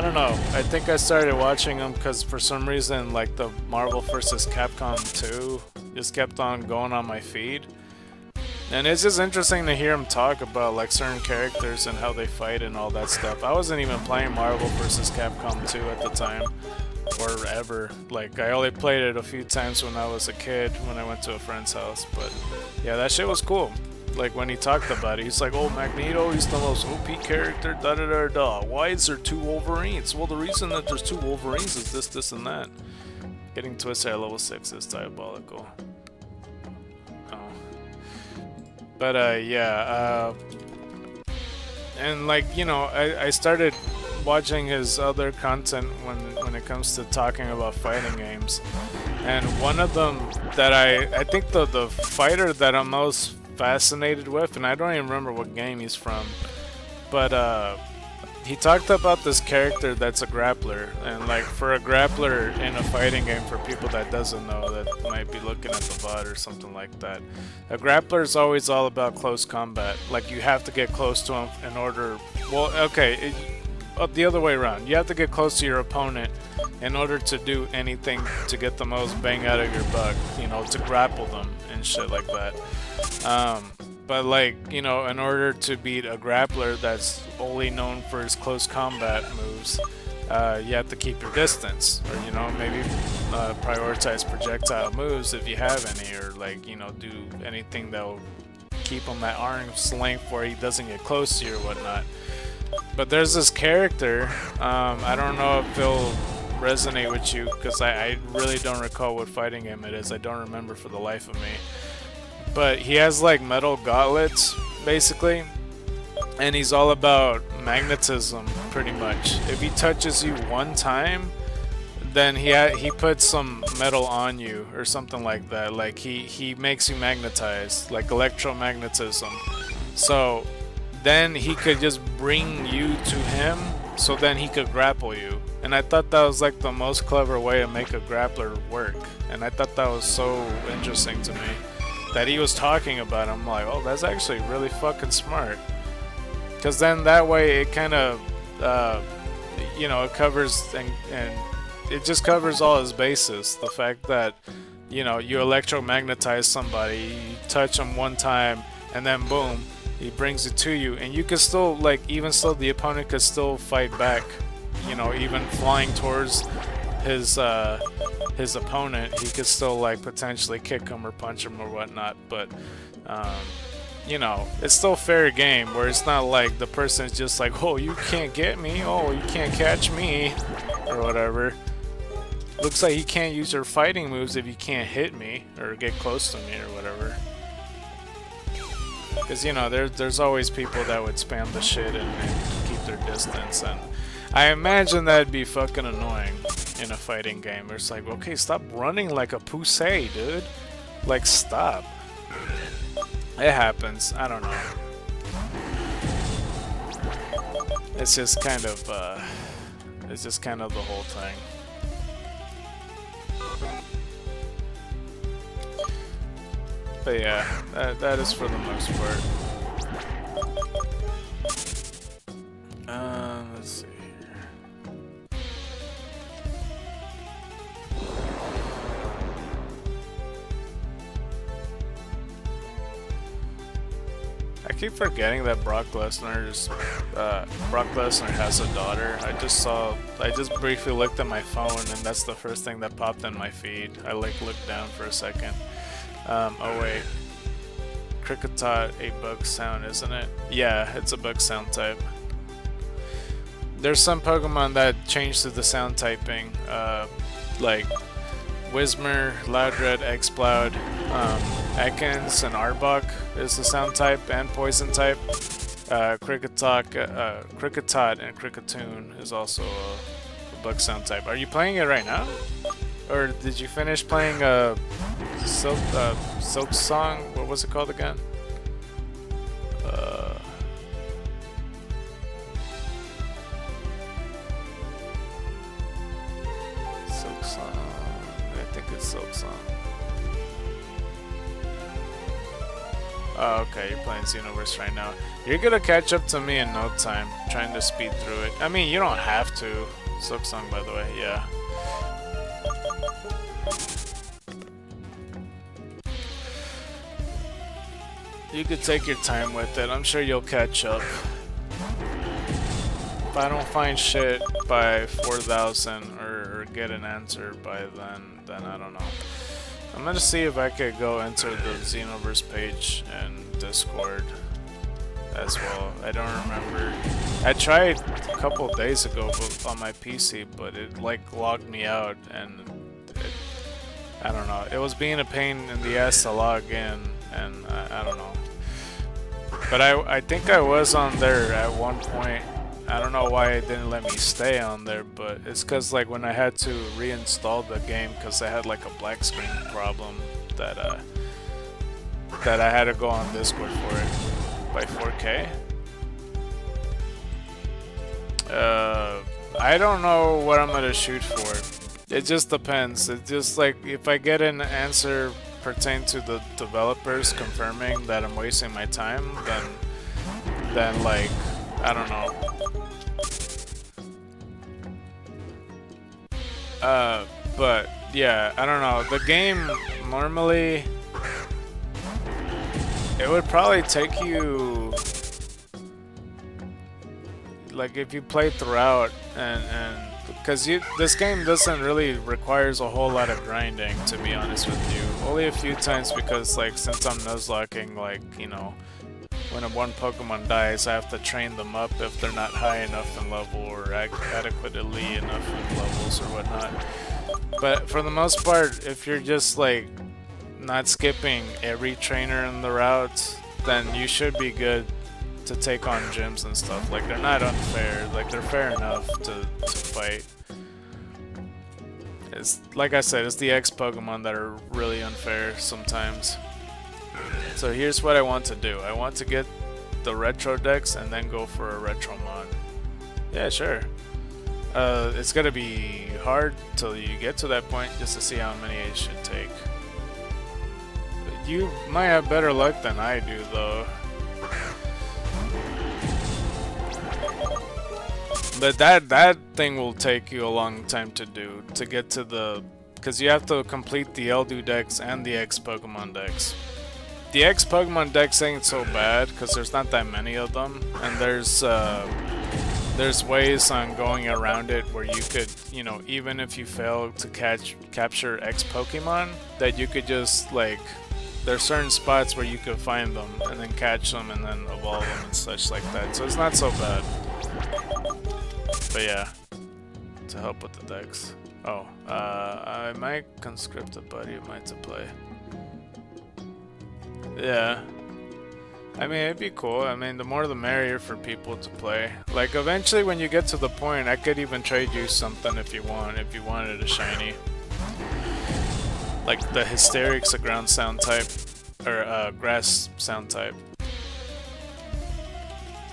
don't know, I think I started watching him because for some reason, like, the Marvel vs. Capcom 2 just kept on going on my feed. And it's just interesting to hear him talk about, like, certain characters and how they fight and all that stuff. I wasn't even playing Marvel vs. Capcom 2 at the time, or ever. Like, I only played it a few times when I was a kid, when I went to a friend's house. But yeah, that shit was cool. Like, when he talked about it, he's like, oh, Magneto, he's the most OP character, da-da-da-da. Why is there 2 Wolverines? Well, the reason that there's 2 Wolverines is this, this, and that. Getting twisted at level 6 is diabolical. But yeah, and like, you know, I started watching his other content when it comes to talking about fighting games, and one of them that I think the fighter that I'm most fascinated with, and I don't even remember what game he's from, but he talked about this character that's a grappler, and like, for a grappler in a fighting game, for people that doesn't know, that might be looking at the VOD or something like that, a grappler is always all about close combat. Like, you have to get close to him in order, well, okay, the other way around, you have to get close to your opponent in order to do anything to get the most bang out of your buck, you know, to grapple them and shit like that. But like, you know, in order to beat a grappler that's only known for his close combat moves, you have to keep your distance, or, you know, maybe prioritize projectile moves if you have any, or, like, you know, do anything that will keep him at arm's length where he doesn't get close to you or whatnot. But there's this character, I don't know if it'll resonate with you, because I really don't recall what fighting game it is. I don't remember for the life of me. But he has like metal gauntlets, basically, and he's all about magnetism, pretty much. If he touches you one time, then he puts some metal on you or something like that. Like, he makes you magnetized, like electromagnetism. So then he could just bring you to him, so then he could grapple you. And I thought that was like the most clever way to make a grappler work, and I thought that was so interesting to me that he was talking about. I'm like, oh, that's actually really fucking smart, because then that way it kind of you know, it covers and it just covers all his bases. The fact that, you know, you electromagnetize somebody, you touch him one time, and then boom, he brings it to you, and you can still, like, even so, the opponent could still fight back, you know, even flying towards his opponent, he could still, like, potentially kick him or punch him or whatnot. But you know, it's still fair game, where it's not like the person's just like, oh, you can't get me, oh, you can't catch me, or whatever. Looks like you can't use your fighting moves if you can't hit me or get close to me or whatever. Because, you know, there's always people that would spam the shit and keep their distance, and I imagine that'd be fucking annoying in a fighting game. It's like, okay, stop running like a pussy, dude. Like, stop. It happens. I don't know. It's just kind of the whole thing. But yeah, that is for the most part. Let's see here. I keep forgetting that Brock Lesnar has a daughter. I just briefly looked at my phone, and that's the first thing that popped in my feed. I like looked down for a second. Oh wait, Kricketot, a bug sound, isn't it? Yeah, it's a bug sound type. There's some Pokemon that change to the sound typing, like Whismur, Loudred, Exploud, Ekans, and Arbok is the sound type and poison type. Kricketot and Kricketune is also a bug sound type. Are you playing it right now? Or did you finish playing Silk Song? What was it called again? Oh, okay, you're playing Xenoverse right now. You're gonna catch up to me in no time, trying to speed through it. I mean, you don't have to. Silksong, by the way, yeah. You could take your time with it. I'm sure you'll catch up. If I don't find shit by 4,000 or get an answer by then I don't know. I'm gonna see if I could go enter the Xenoverse page in Discord as well. I don't remember. I tried a couple days ago on my PC, but it like logged me out, and I don't know. It was being a pain in the ass to log in, and I don't know. But I think I was on there at one point. I don't know why it didn't let me stay on there, but it's because like when I had to reinstall the game because I had like a black screen problem that I had to go on Discord for it by 4K. I don't know what I'm gonna shoot for. It just depends. It's just like if I get an answer pertaining to the developers confirming that I'm wasting my time, then like I don't know. But yeah, I don't know. The game normally it would probably take you like if you play throughout and because this game doesn't really requires a whole lot of grinding, to be honest with you. Only a few times because like since I'm nuzlocking, like you know, when one Pokemon dies, I have to train them up if they're not high enough in level or adequately enough in levels or whatnot. But for the most part, if you're just like not skipping every trainer in the route, then you should be good to take on gyms and stuff. Like they're not unfair, like they're fair enough to fight. It's like I said, it's the X Pokemon that are really unfair sometimes. So here's what I want to do. I want to get the retro decks and then go for a retro mon. Yeah, sure. It's gonna be hard till you get to that point just to see how many it should take. You might have better luck than I do though. But that thing will take you a long time to do, to get to the... because you have to complete the Eldu decks and the X Pokemon decks. The X Pokemon decks ain't so bad because there's not that many of them, and there's ways on going around it where you could, you know, even if you fail to capture X Pokemon, that you could just like, there's certain spots where you could find them and then catch them and then evolve them and such like that. So it's not so bad. But yeah, to help with the decks. Oh, I might conscript a buddy of mine to play. Yeah. I mean, it'd be cool. I mean, the more the merrier for people to play. Like, eventually when you get to the point, I could even trade you something if you wanted a shiny. Like the Hysteric's a ground sound type, or grass sound type.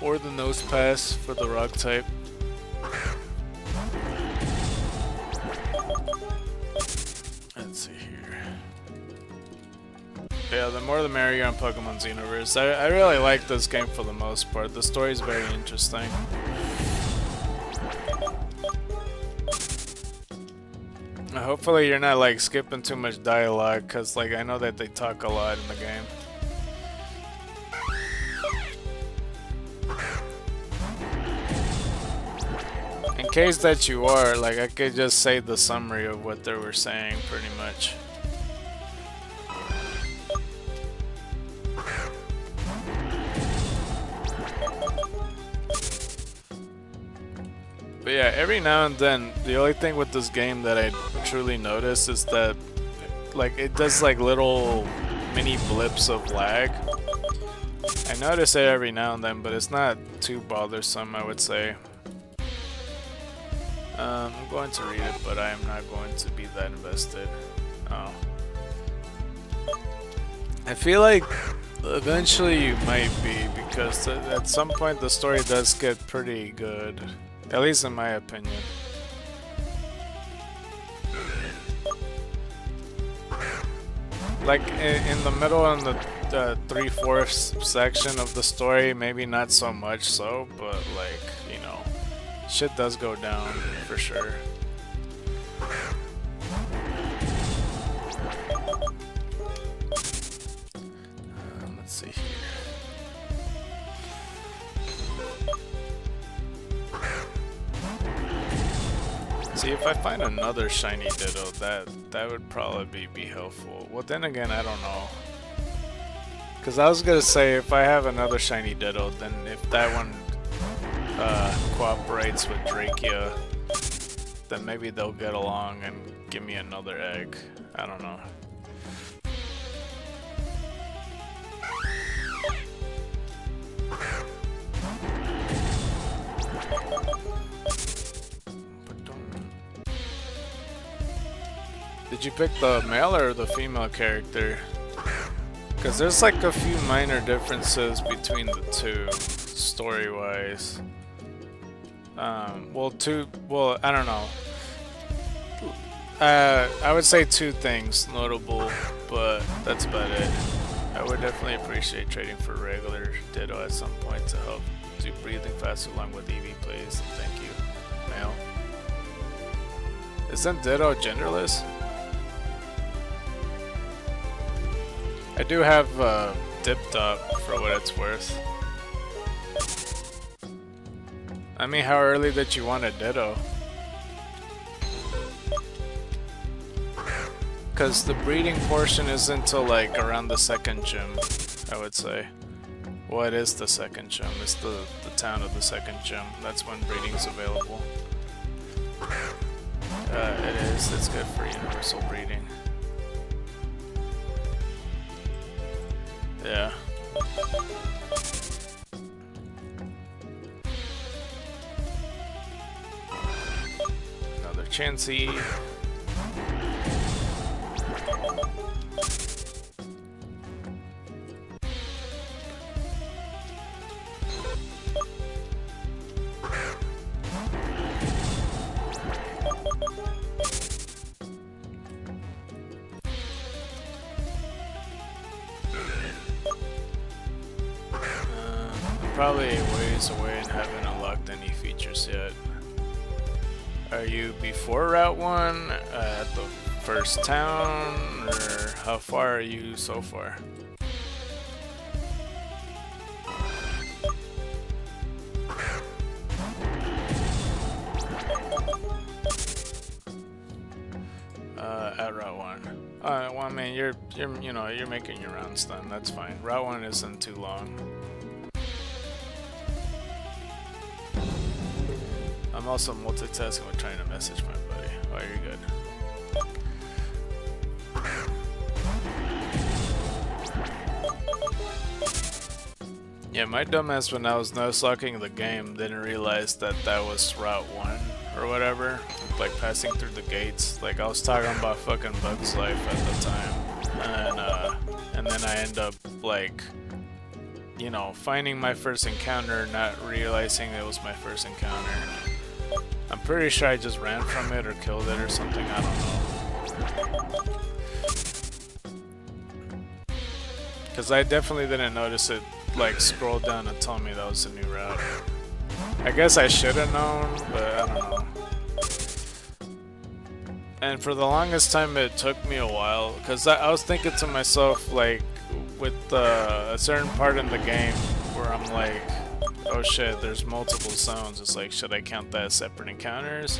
Or the Nose Pass for the rock type. Let's see here. Yeah, the more the merrier on Pokemon Xenoverse. I really like this game for the most part. The story is very interesting. Hopefully you're not like skipping too much dialogue, cause like I know that they talk a lot in the game. In case that you are, like I could just say the summary of what they were saying pretty much. But yeah, every now and then, the only thing with this game that I truly notice is that like it does like little mini blips of lag. I notice it every now and then, but it's not too bothersome, I would say. I'm going to read it, but I am not going to be that invested. Oh. I feel like eventually you might be, because at some point the story does get pretty good. At least in my opinion. Like in the middle and the 3/4 section of the story, maybe not so much so, but like, you know, shit does go down for sure. Let's see here. See, if I find another shiny Ditto, that would probably be helpful. Well, then again, I don't know. Because I was gonna say, if I have another shiny Ditto, then if that one cooperates with Drakia, then maybe they'll get along and give me another egg. I don't know. Did you pick the male or the female character? Because there's like a few minor differences between the two, story-wise. Well, I don't know. I would say two things notable, but that's about it. I would definitely appreciate trading for regular Ditto at some point to help do breathing faster along with Eevee, please. Thank you. Male. Isn't Ditto genderless? I do have dipped up for what it's worth. I mean, how early did you want a Ditto? Because the breeding portion is until like around the second gym, I would say. Well, it is the second gym. It's the town of the second gym. That's when breeding is available. It is. It's good for universal breeding. Yeah. Another Chansey. Probably a ways away and haven't unlocked any features yet. Are you before Route 1, at the first town, or how far are you so far? At Route 1. Well, I mean, you're making your rounds then. That's fine. Route 1 isn't too long. I'm also multitasking with trying to message my buddy. Oh, you're good. Yeah, my dumbass when I was no-slocking the game didn't realize that that was Route 1 or whatever. Like passing through the gates. Like I was talking about fucking Bug's Life at the time. And then I end up like, you know, finding my first encounter, not realizing it was my first encounter. I'm pretty sure I just ran from it or killed it or something, I don't know. Because I definitely didn't notice it, like, scroll down and tell me that was a new route. I guess I should have known, but I don't know. And for the longest time it took me a while, because I was thinking to myself, like, with a certain part in the game where I'm like, oh shit, there's multiple zones. It's like, should I count that as separate encounters?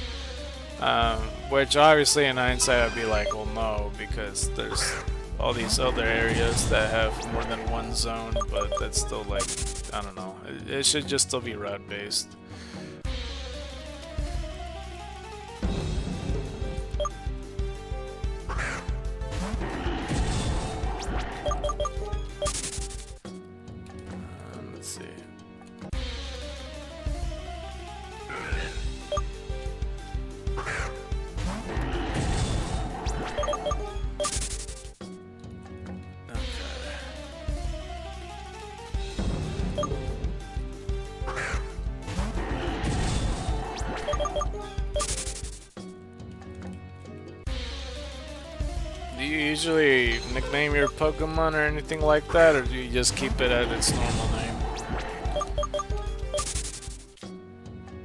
Which obviously in hindsight I'd be like, well no, because there's all these other areas that have more than one zone, but that's still like, I don't know. It should just still be route based. Let's see. usually nickname your Pokemon or anything like that, or do you just keep it at its normal name?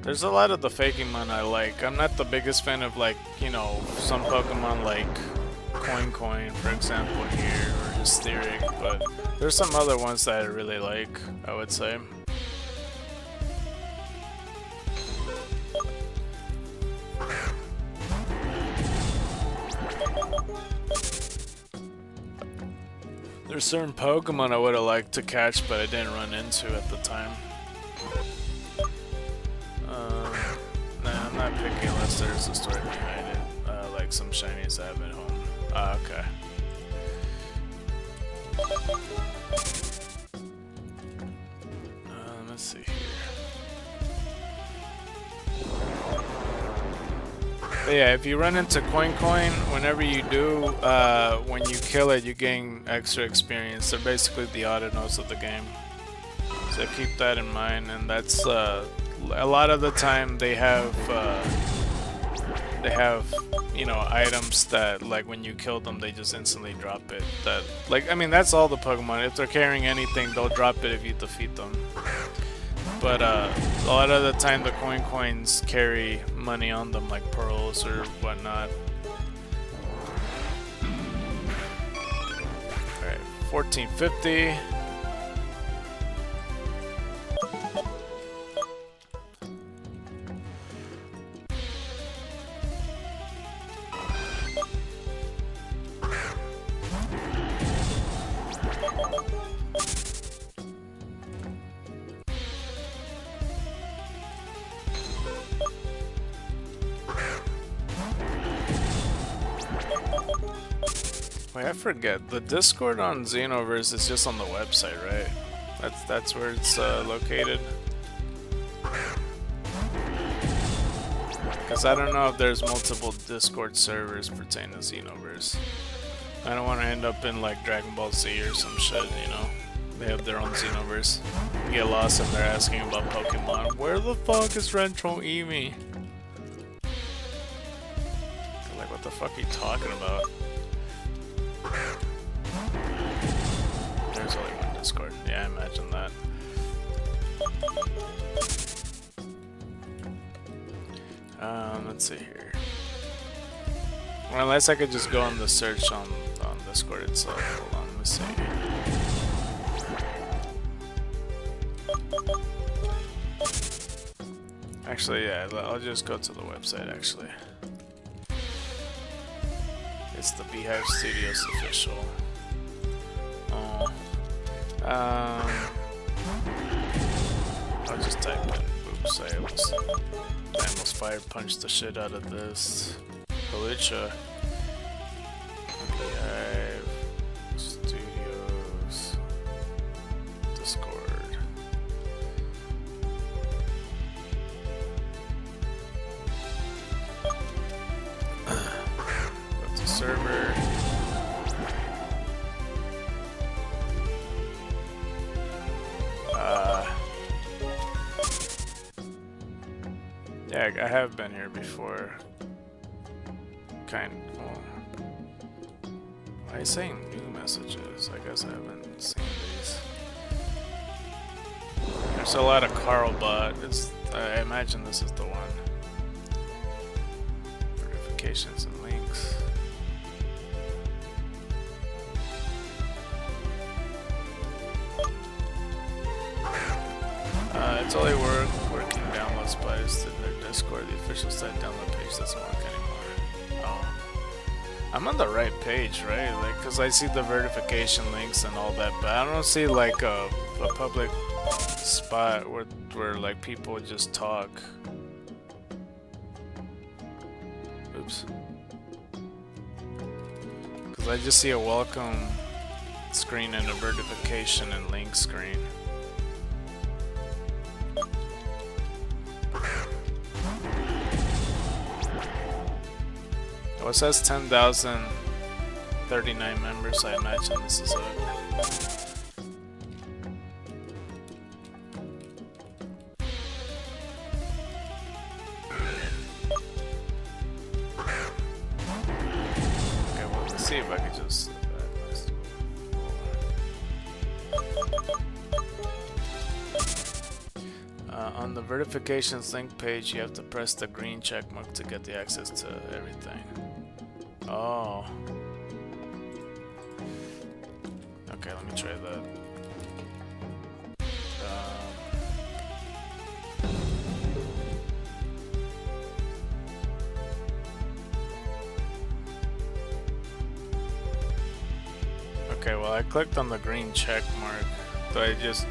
There's a lot of the Fakemon I like. I'm not the biggest fan of, like, you know, some Pokemon like Coin, for example, here, or Hysteric, but there's some other ones that I really like, I would say. There's certain Pokemon I would have liked to catch, but I didn't run into at the time. Nah, I'm not picking unless there's a story behind it, like some shinies I have at home. Okay. Let's see here. But yeah, if you run into Coin, whenever you do, when you kill it, you gain extra experience. They're basically the Autonos of the game. So keep that in mind, and that's a lot of the time they have you know, items that, like, when you kill them they just instantly drop it. That, like, I mean, that's all the Pokemon. If they're carrying anything, they'll drop it if you defeat them. But a lot of the time the coins carry money on them, like pearls or whatnot. Alright, 1450. Wait, I forget. The Discord on Xenoverse is just on the website, right? That's where it's located. Because I don't know if there's multiple Discord servers pertaining to Xenoverse. I don't want to end up in like Dragon Ball Z or some shit, you know? They have their own Xenoverse. You get lost and they're asking about Pokemon. Where the fuck is Retro Eevee? Like, what the fuck are you talking about? There's only one Discord. Yeah, I imagine that. Let's see here. Well, unless I could just go on the search on Discord itself. Hold on, let me see. Actually, yeah, I'll just go to the website, actually. It's the Beehive Studios official. I'll just type in. Oops, I almost fire punched the shit out of this. Halicha. Beehive Studios Discord. Go to server. Yeah, I have been here before. Well, why are you saying new messages? I guess I haven't seen these. There's a lot of Carlbot. I imagine this is the one. Verifications and links. It's only working download spies to their Discord. The official site download page doesn't work anymore. Oh. I'm on the right page, right? Like, cause I see the verification links and all that, but I don't see like a public spot where like people just talk. Oops. Cause I just see a welcome screen and a verification and link screen. Oh, it says 10,039 members, I imagine this is it. Okay, well, let's see if I can just On the verifications link page, you have to press the green check mark to get the access to everything. Oh. Okay, let me try that. Okay, well I clicked on the green check mark, so I just...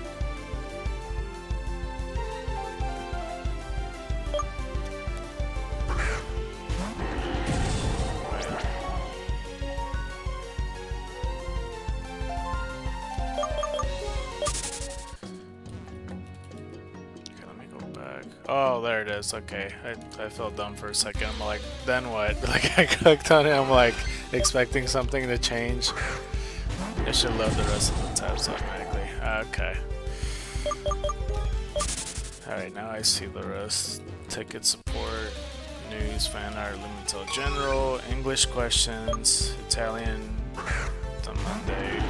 Oh, there it is. Okay, I felt dumb for a second. I'm like, then what? Like, I clicked on it. I'm like, expecting something to change. I should load the rest of the tabs automatically. Okay. Alright, now I see the rest. Ticket support, news, fan art, Lumentel general, English questions, Italian on Monday.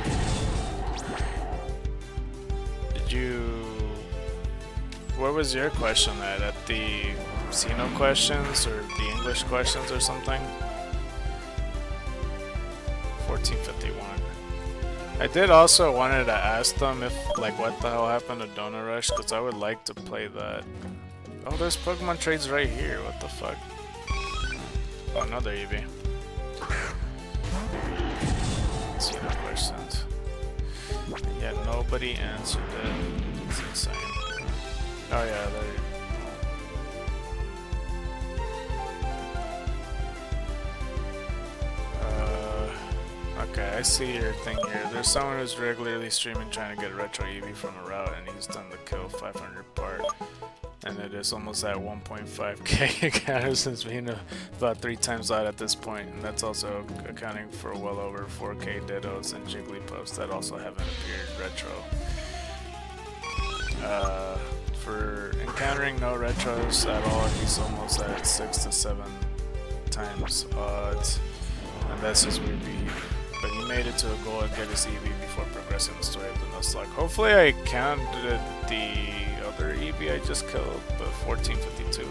Did you... Where was your question at the Xeno questions or the English questions or something? 1451. I did also wanted to ask them if, like, what the hell happened to Donut Rush, because I would like to play that. Oh, there's Pokemon trades right here. What the fuck? Oh, another Eevee. Xeno questions. And yet nobody answered it. It's insane. Oh yeah, there. Okay, I see your thing here. There's someone who's regularly streaming trying to get Retro Eevee from a route, and he's done the kill 500 part. And it is almost at 1.5k encounters since being about 3 times out at this point, and that's also accounting for well over 4k Dittos and Jigglypuffs that also haven't appeared retro. For encountering no retros at all, he's almost at 6 to 7 times odds, and that's just repeat. But he made it to a goal and get his Eevee before progressing the story of the Nuzlocke. Hopefully I counted the other Eevee I just killed, but 1452.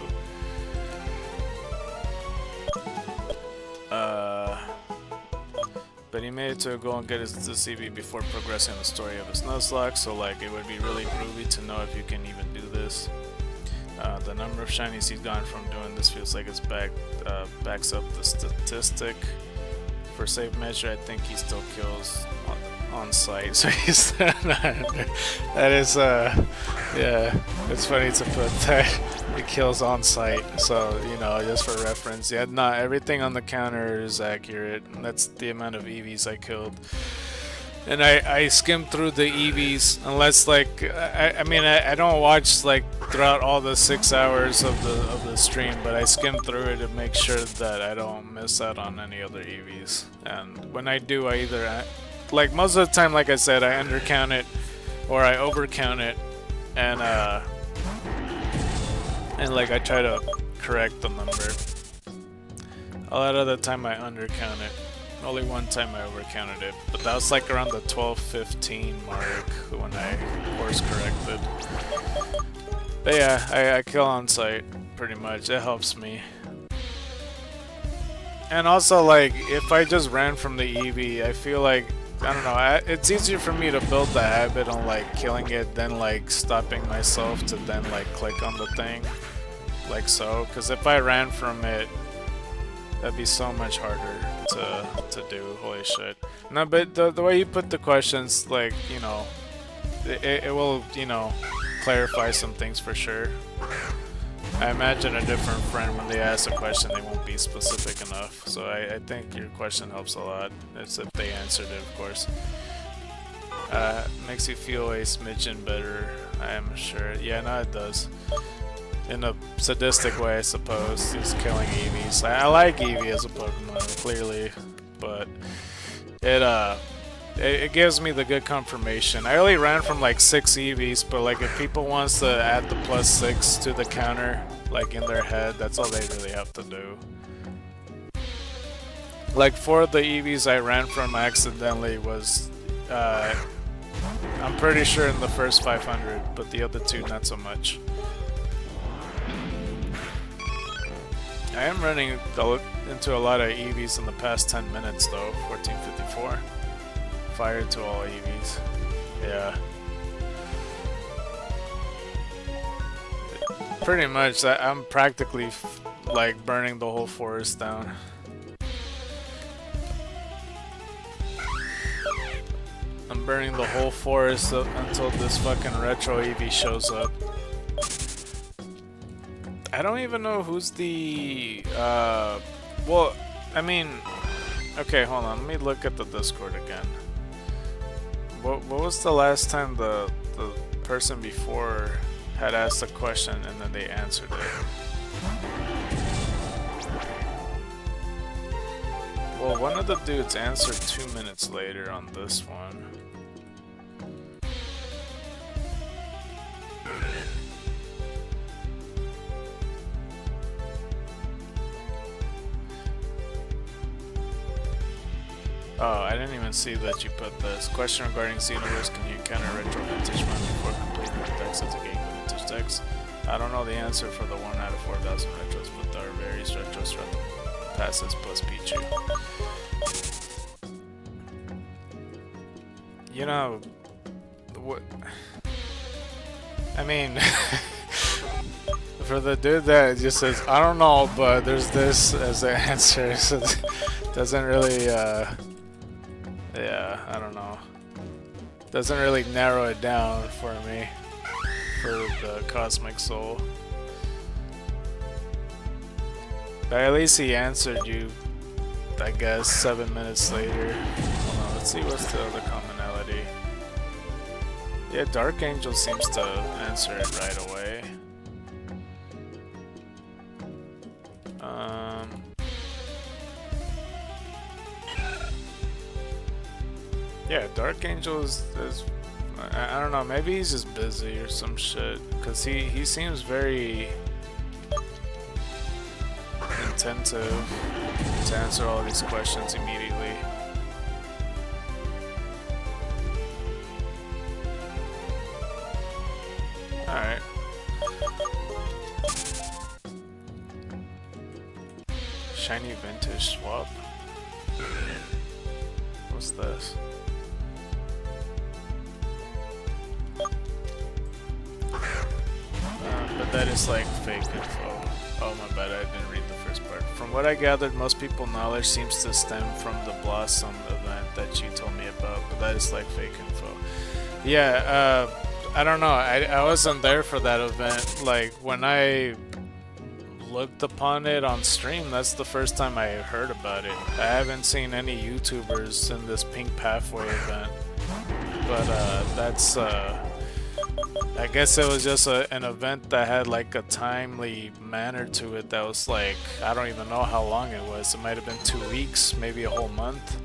But he made it to a goal and get his Eevee before progressing the story of his Nuzlocke, so like it would be really groovy to know if you can even do this. The number of shinies he's gotten from doing this feels like it's backs up the statistic. For safe measure, I think he still kills on site, so he's that is yeah, it's funny to put that he kills on site, so you know, just for reference. Yeah, not everything on the counter is accurate, and that's the amount of Eevees I killed. And I skimmed through the Eevees, unless like I mean I don't watch like throughout all the 6 hours of the stream, but I skimmed through it to make sure that I don't miss out on any other Eevees. And when I do, I either like most of the time, like I said, I undercount it or I overcount it, and like I try to correct the number. A lot of the time I undercount it. Only one time I overcounted it, but that was like around the 12-15 mark when I course corrected. But yeah, I kill on site pretty much. It helps me. And also, like, if I just ran from the Eevee, I feel like, I don't know, it's easier for me to build the habit on like killing it than like stopping myself to then like click on the thing, like so. Because if I ran from it, that'd be so much harder to do. Holy shit. No, but the way you put the questions, like, you know, it will, you know, clarify some things for sure. I imagine a different friend, when they ask a question, they won't be specific enough. So I think your question helps a lot. It's if they answered it, of course. Makes you feel a smidgen better, I am sure. Yeah, no, it does. In a sadistic way, I suppose, is killing Eevees. I like Eevee as a Pokemon, clearly, but it gives me the good confirmation. I only ran from like 6 Eevees, but like if people wants to add the +6 to the counter, like in their head, that's all they really have to do. Like 4 of the Eevees I ran from accidentally was, I'm pretty sure in the first 500, but the other 2 not so much. I am running into a lot of Eevees in the past 10 minutes though. 1454. Fire to all Eevees. Yeah. Pretty much, I'm practically like burning the whole forest down. I'm burning the whole forest up until this fucking retro Eevee shows up. I don't even know who's the well, I mean, okay, hold on, let me look at the Discord again. What was the last time the person before had asked a question and then they answered it? Well, one of the dudes answered 2 minutes later on this one. Oh, I didn't even see that you put this. Question regarding Xenoverse, can you encounter retro vintage run before completing the decks of the game with vintage decks? I don't know the answer for the 1 out of 4,000 retros, but there are various retros from passes plus Pichu. You know, what? I mean, for the dude that just says, I don't know, but there's this as the answer, so it doesn't really, yeah, I don't know. Doesn't really narrow it down for me, for the Cosmic Soul. But at least he answered you, I guess, 7 minutes later. Hold on, let's see what's the other commonality. Yeah, Dark Angel seems to answer it right away. Yeah, Dark Angel is I don't know, maybe he's just busy or some shit, because he seems very attentive to answer all these questions immediately. Alright. Shiny vintage swap. What's this? But that is like fake info. Oh my bad, I didn't read the first part. From what I gathered, most people's knowledge seems to stem from the Blossom event that you told me about, but that is like fake info. Yeah, I don't know, I wasn't there for that event. Like, when I looked upon it on stream, that's the first time I heard about it. I haven't seen any YouTubers in this Pink Pathway event, but that's I guess it was just an event that had like a timely manner to it that was like, I don't even know how long it was. It might have been 2 weeks, maybe a whole month.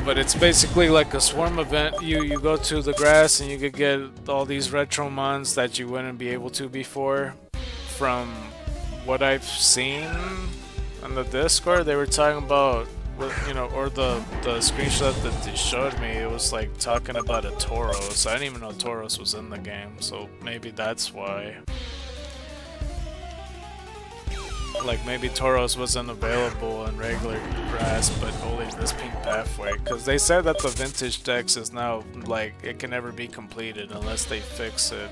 But it's basically like a swarm event. You go to the grass and you could get all these retro mons that you wouldn't be able to before. From what I've seen on the Discord, they were talking about, you know, or the screenshot that they showed me, it was like talking about a Tauros. I didn't even know Tauros was in the game, so maybe that's why. Like, maybe Tauros wasn't available in regular grass, but only this Pink Pathway. Because they said that the vintage decks is now, like, it can never be completed unless they fix it.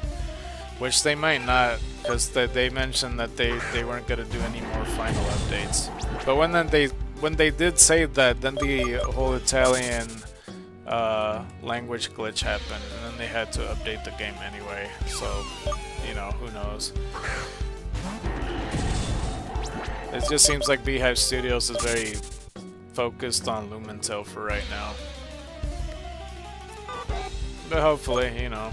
Which they might not, because they mentioned that they weren't going to do any more final updates. But when they did say that, then the whole Italian language glitch happened, and then they had to update the game anyway. So, you know, who knows. It just seems like Beehive Studios is very focused on Lumentel for right now. But hopefully, you know.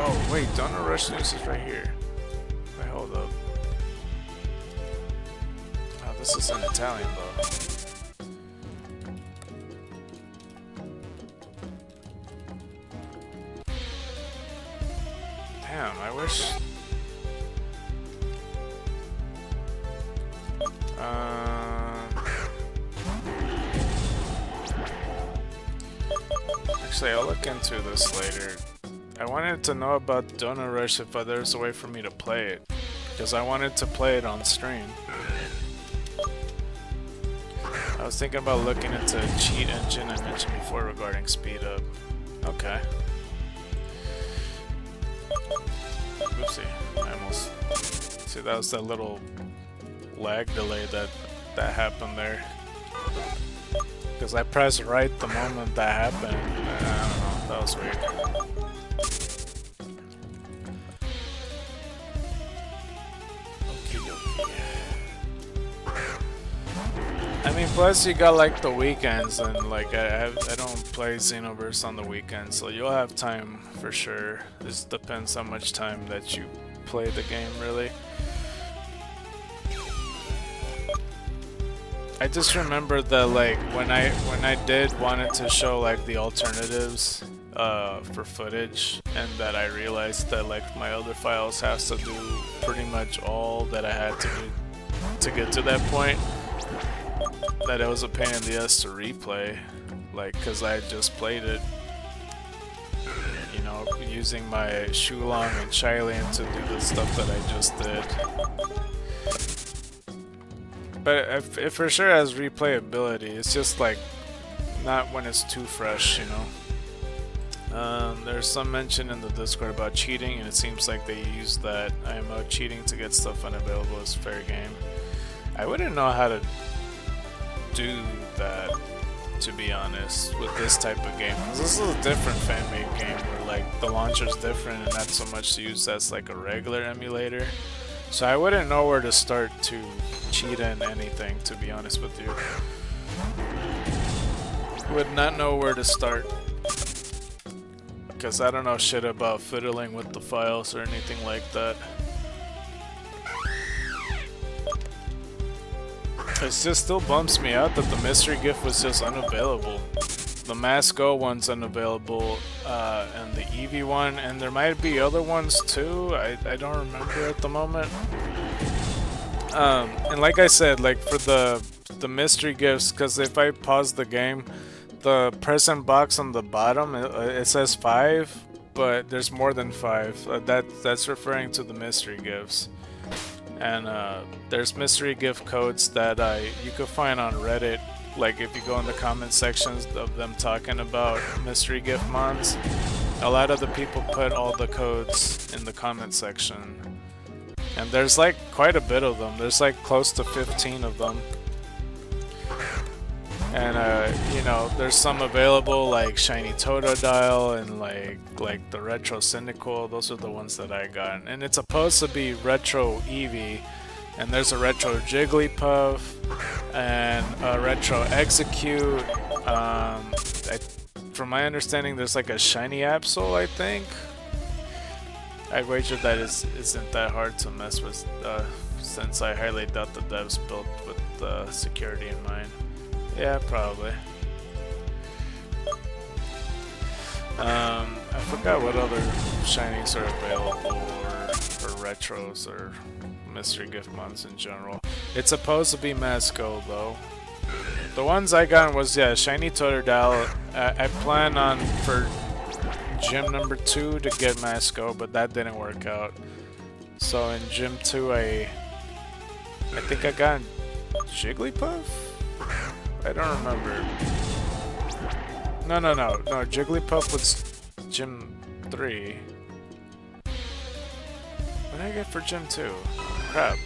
Oh wait, Donor Rush News is right here. Wait, hold up. Oh, this is in Italian though. Damn, I wish... Actually, I'll look into this later. I wanted to know about Donut Rush if there's a way for me to play it, because I wanted to play it on stream. I was thinking about looking into cheat engine I mentioned before regarding speed up. Okay. Oopsie, I almost... See, that was that little lag delay that happened there. Because I pressed right the moment that happened. I don't know, that was weird. I mean, plus you got like the weekends, and like I don't play Xenoverse on the weekends, so you'll have time for sure. Just depends how much time that you play the game, really. I just remember that like when I did wanted to show like the alternatives for footage, and that I realized that like my other files has to do pretty much all that I had to do to get to that point. That it was a pain in the ass to replay, like, cause I had just played it, you know, using my Shulong and Shylane to do the stuff that I just did. But it for sure has replayability. It's just like not when it's too fresh, you know. There's some mention in the Discord about cheating, and it seems like they use that IMO cheating to get stuff unavailable as fair game. I wouldn't know how to do that, to be honest, with this type of game. This is a different fan-made game where like the launcher's different and not so much used as like a regular emulator. So I wouldn't know where to start to cheat in anything, to be honest with you. Would not know where to start, because I don't know shit about fiddling with the files or anything like that. It just still bumps me out that the mystery gift was just unavailable. The Mask Go one's unavailable, and the Eevee one, and there might be other ones too. I don't remember at the moment. And like I said, like for the mystery gifts, because if I pause the game, the present box on the bottom it says 5, but there's more than 5. That's referring to the mystery gifts. And there's mystery gift codes that you could find on Reddit. Like if you go in the comment sections of them talking about mystery gift mons, a lot of the people put all the codes in the comment section. And there's like quite a bit of them. There's like close to 15 of them. And you know, there's some available like Shiny Totodile and like the Retro Cynical. Those are the ones that I got. And it's supposed to be Retro Eevee. And there's a Retro Jigglypuff and a Retro Execute. From my understanding, there's like a Shiny Absol, I think. I wager that isn't that hard to mess with, since I highly doubt the devs built with security in mind. Yeah, probably. I forgot what other shinies are available, or retros, or mystery gift mons in general. It's supposed to be Mask Go though. The ones I got was, yeah, Shiny Totodile. I plan on for Gym number 2 to get Mask Go, but that didn't work out. So in Gym 2 I think I got Jigglypuff? I don't remember. No, Jigglypuff was Gym 3. What did I get for Gym 2? Crap.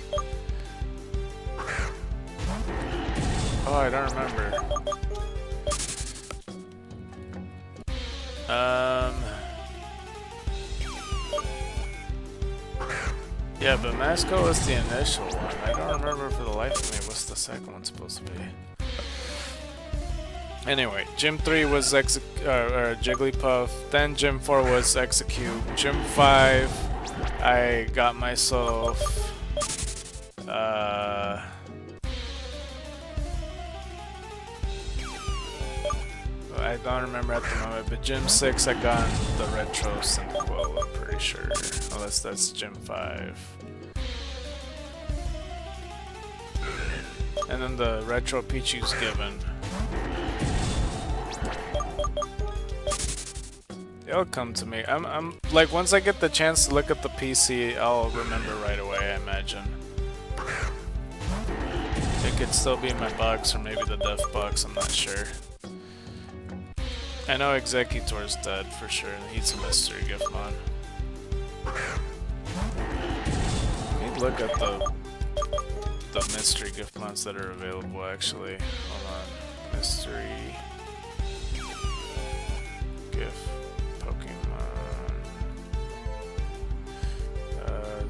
Oh, I don't remember. Yeah, but Mask Go was the initial one. I don't remember for the life of me what's the second one supposed to be. Anyway, Gym 3 was Jigglypuff, then Gym 4 was Execute, Gym 5 I got myself I don't remember at the moment, but Gym 6 I got the Retro Cynical, I'm pretty sure, unless that's Gym 5. And then the Retro Pichu's given. It'll come to me. I'm like, once I get the chance to look at the PC, I'll remember right away, I imagine. It could still be in my box, or maybe the dev box, I'm not sure. I know Executor's dead for sure. He's a mystery gift mod. Let me look at the mystery gift mods that are available actually. Hold on. Mystery gift Pokemon.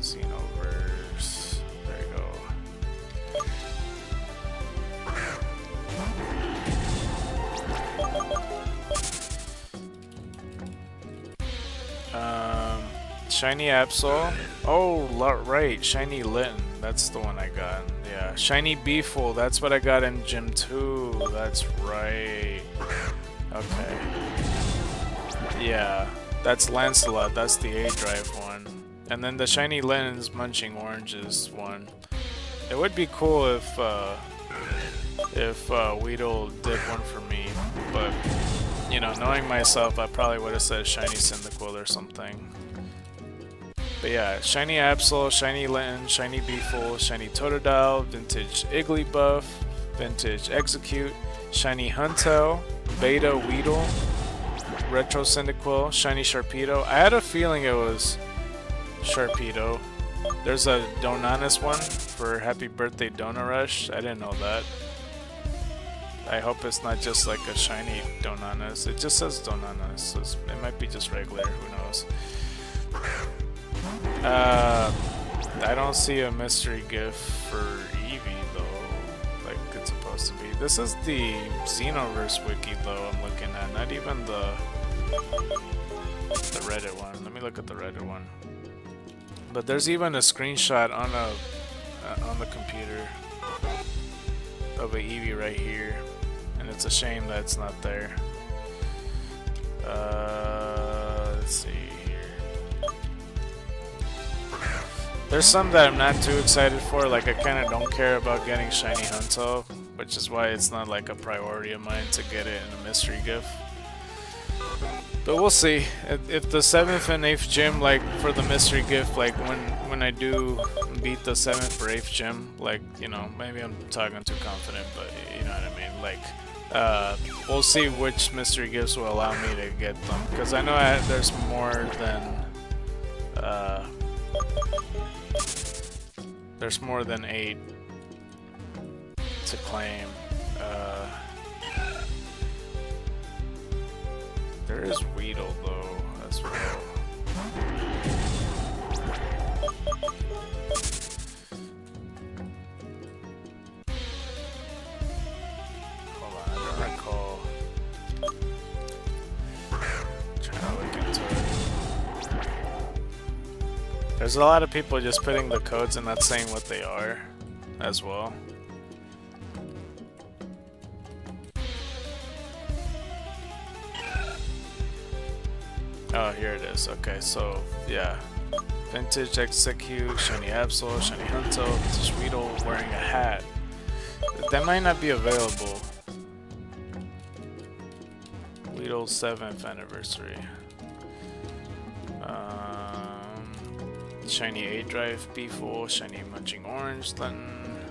Xenoverse. There you go. Shiny Absol. Oh, right. Shiny Litten. That's the one I got. Yeah. Shiny Beeful. That's what I got in Gym 2. That's right. Okay. Yeah. That's Lancelot. That's the A-Drive one. And then the Shiny Litten's Munching Oranges one. It would be cool if Weedle did one for me, but you know, knowing myself, I probably would have said Shiny Cyndaquil or something. But yeah, Shiny Absol, Shiny Litten, Shiny Beeful, Shiny Totodile, Vintage Igglybuff, Vintage Execute, Shiny Huntail, Beta Weedle, Retro Cyndaquil, Shiny Sharpedo. I had a feeling it was Sharpedo. There's a Donanis one for Happy Birthday Donut Rush. I didn't know that. I hope it's not just like a shiny Donanis. It just says Donanis, so it might be just regular, who knows. I don't see a mystery gift for Eevee though, like it's supposed to be. This is the Xenoverse wiki though I'm looking at, not even the Reddit one. Let me look at the Reddit one. But there's even a screenshot on the computer of a Eevee right here, and it's a shame that it's not there. Let's see here. There's some that I'm not too excited for, like I kind of don't care about getting Shiny Huntail, which is why it's not like a priority of mine to get it in a mystery gift. But we'll see. If the 7th and 8th gym, like for the mystery gift, like when I do beat the 7th or 8th gym, like, you know, maybe I'm talking too confident, but you know what I mean, like, we'll see which mystery gifts will allow me to get them, because I know there's more than 8 to claim. There is Weedle though, as well. Hold on, I don't recall. Trying to look into it. There's a lot of people just putting the codes and not saying what they are, as well. Oh, here it is. Okay, so yeah, Vintage Execute, Shiny Absol, Shiny Huntail, Vintage Weedle wearing a hat. That might not be available. Weedle's 7th anniversary. Shiny A-Drive Beeful, Shiny Munching Orange, Litten.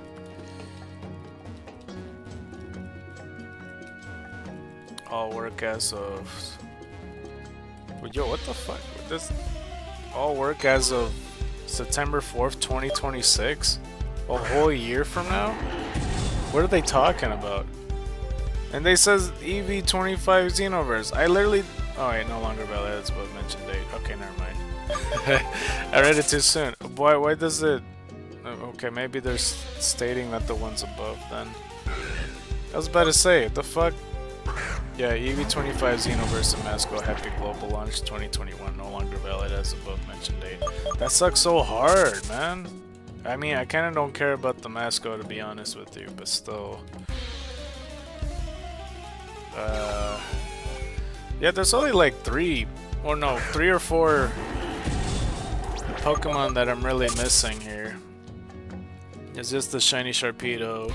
All work as of. Yo, what the fuck? This all work as of September 4th, 2026? A whole year from now? What are they talking about? And they says Eevee 25 Xenoverse. I literally... Oh wait, no longer valid. It's above mentioned date. Okay, never mind. I read it too soon. Why does it... Okay, maybe they're stating that the one's above then. I was about to say, the fuck? Yeah, Eevee 25 Xenoverse and Masco Happy Global Launch 2021, no longer valid as above mentioned date. That sucks so hard, man. I mean, I kinda don't care about the Masco to be honest with you, but still. Yeah, there's only like 3 or 4 Pokemon that I'm really missing here. It's just the Shiny Sharpedo,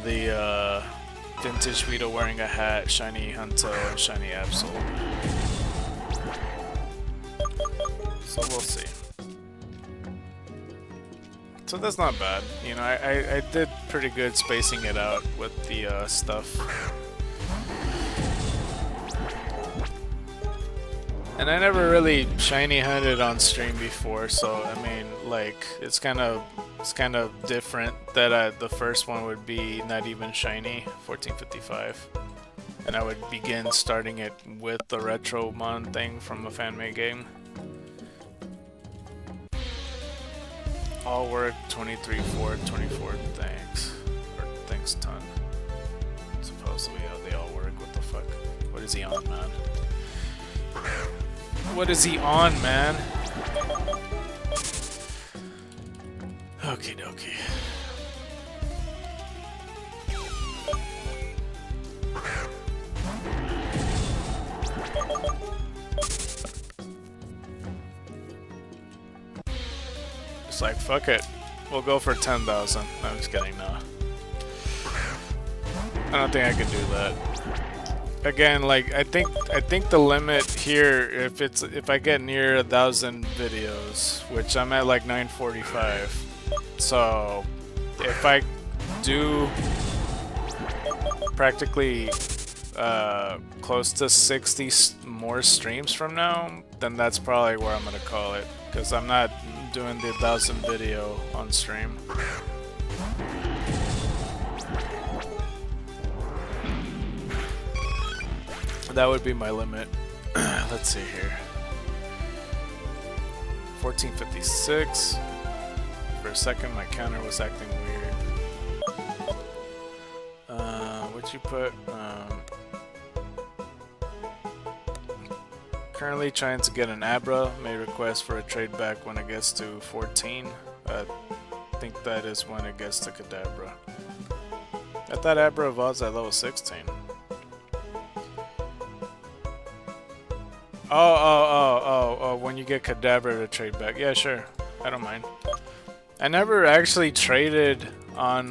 the Vintage Weedle wearing a hat, Shiny Huntail, and Shiny Absol. So we'll see. So that's not bad. You know, I did pretty good spacing it out with the stuff. And I never really shiny hunted on stream before, so I mean, like, it's kind of different that the first one would be not even shiny, 1455, and I would begin starting it with the retro mon thing from a fan-made game. All work 23-4, 24. Thanks, or thanks ton. Supposedly, they all work. What the fuck? What is he on, man? What is he on, man? Okie dokie. It's like, fuck it. We'll go for 10,000. I'm just kidding, no. I don't think I could do that. Again, like, I think the limit here, if I get near 1,000 videos, which I'm at like 945, so if I do practically close to 60 more streams from now, then that's probably where I'm gonna call it, because I'm not doing the 1,000 video on stream. That would be my limit. Let's see here. 1456. For a second, my counter was acting weird. What'd you put? Currently trying to get an Abra. May request for a trade back when it gets to 14. I think that is when it gets to Kadabra. I thought Abra evolves at level 16. Oh, when you get Kadabra to trade back. Yeah, sure. I don't mind. I never actually traded on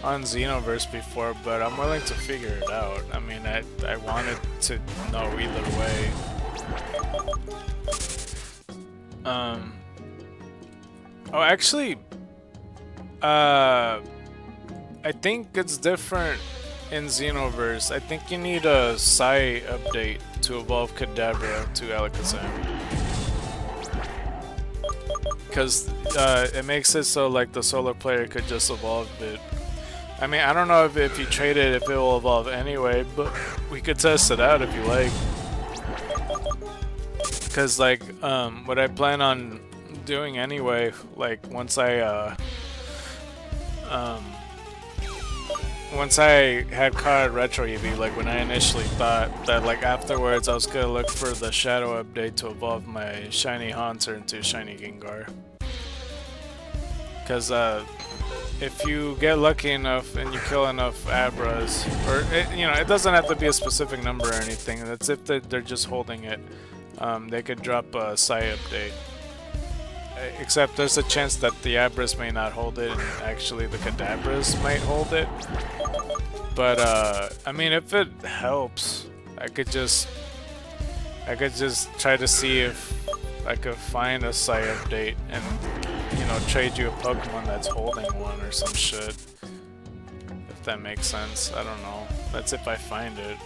Xenoverse before, but I'm willing to figure it out. I mean, I wanted to know either way. Oh, actually, I think it's different in Xenoverse. I think you need a Psi update to evolve Kadabra to Alakazam. Because it makes it so like the solar player could just evolve it. I mean, I don't know if you trade it, if it will evolve anyway, but we could test it out if you like. Because like, what I plan on doing anyway, like once I had caught Retro Eevee, like when I initially thought that like afterwards I was gonna look for the Shadow update to evolve my Shiny Haunter into Shiny Gengar. Because if you get lucky enough and you kill enough Abras, or you know, it doesn't have to be a specific number or anything. That's if they're just holding it. They could drop a Psi update. Except there's a chance that the Abras may not hold it, and actually the Kadabras might hold it. But I mean, if it helps, I could just try to see if I could find a Psi update and, you know, trade you a Pokemon that's holding one or some shit. If that makes sense, I don't know. That's if I find it.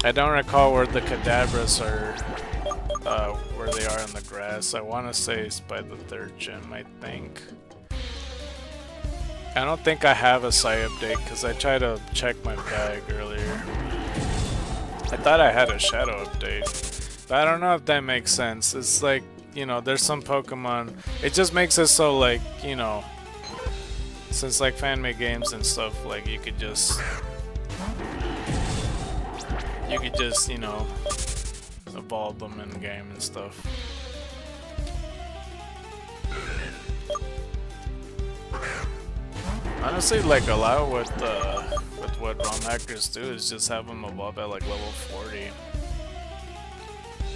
I don't recall where the Kadabras are. Where they are in the grass. I want to say it's by the 3rd gym, I think. I don't think I have a Psi update because I tried to check my bag earlier. I thought I had a Shadow update, but I don't know if that makes sense. It's like, you know, there's some Pokemon. It just makes it so, like, you know, since like fan-made games and stuff, like you could just, you know, evolve them in the game and stuff. Honestly, like allow with what ROM hackers do is just have them evolve at like level 40.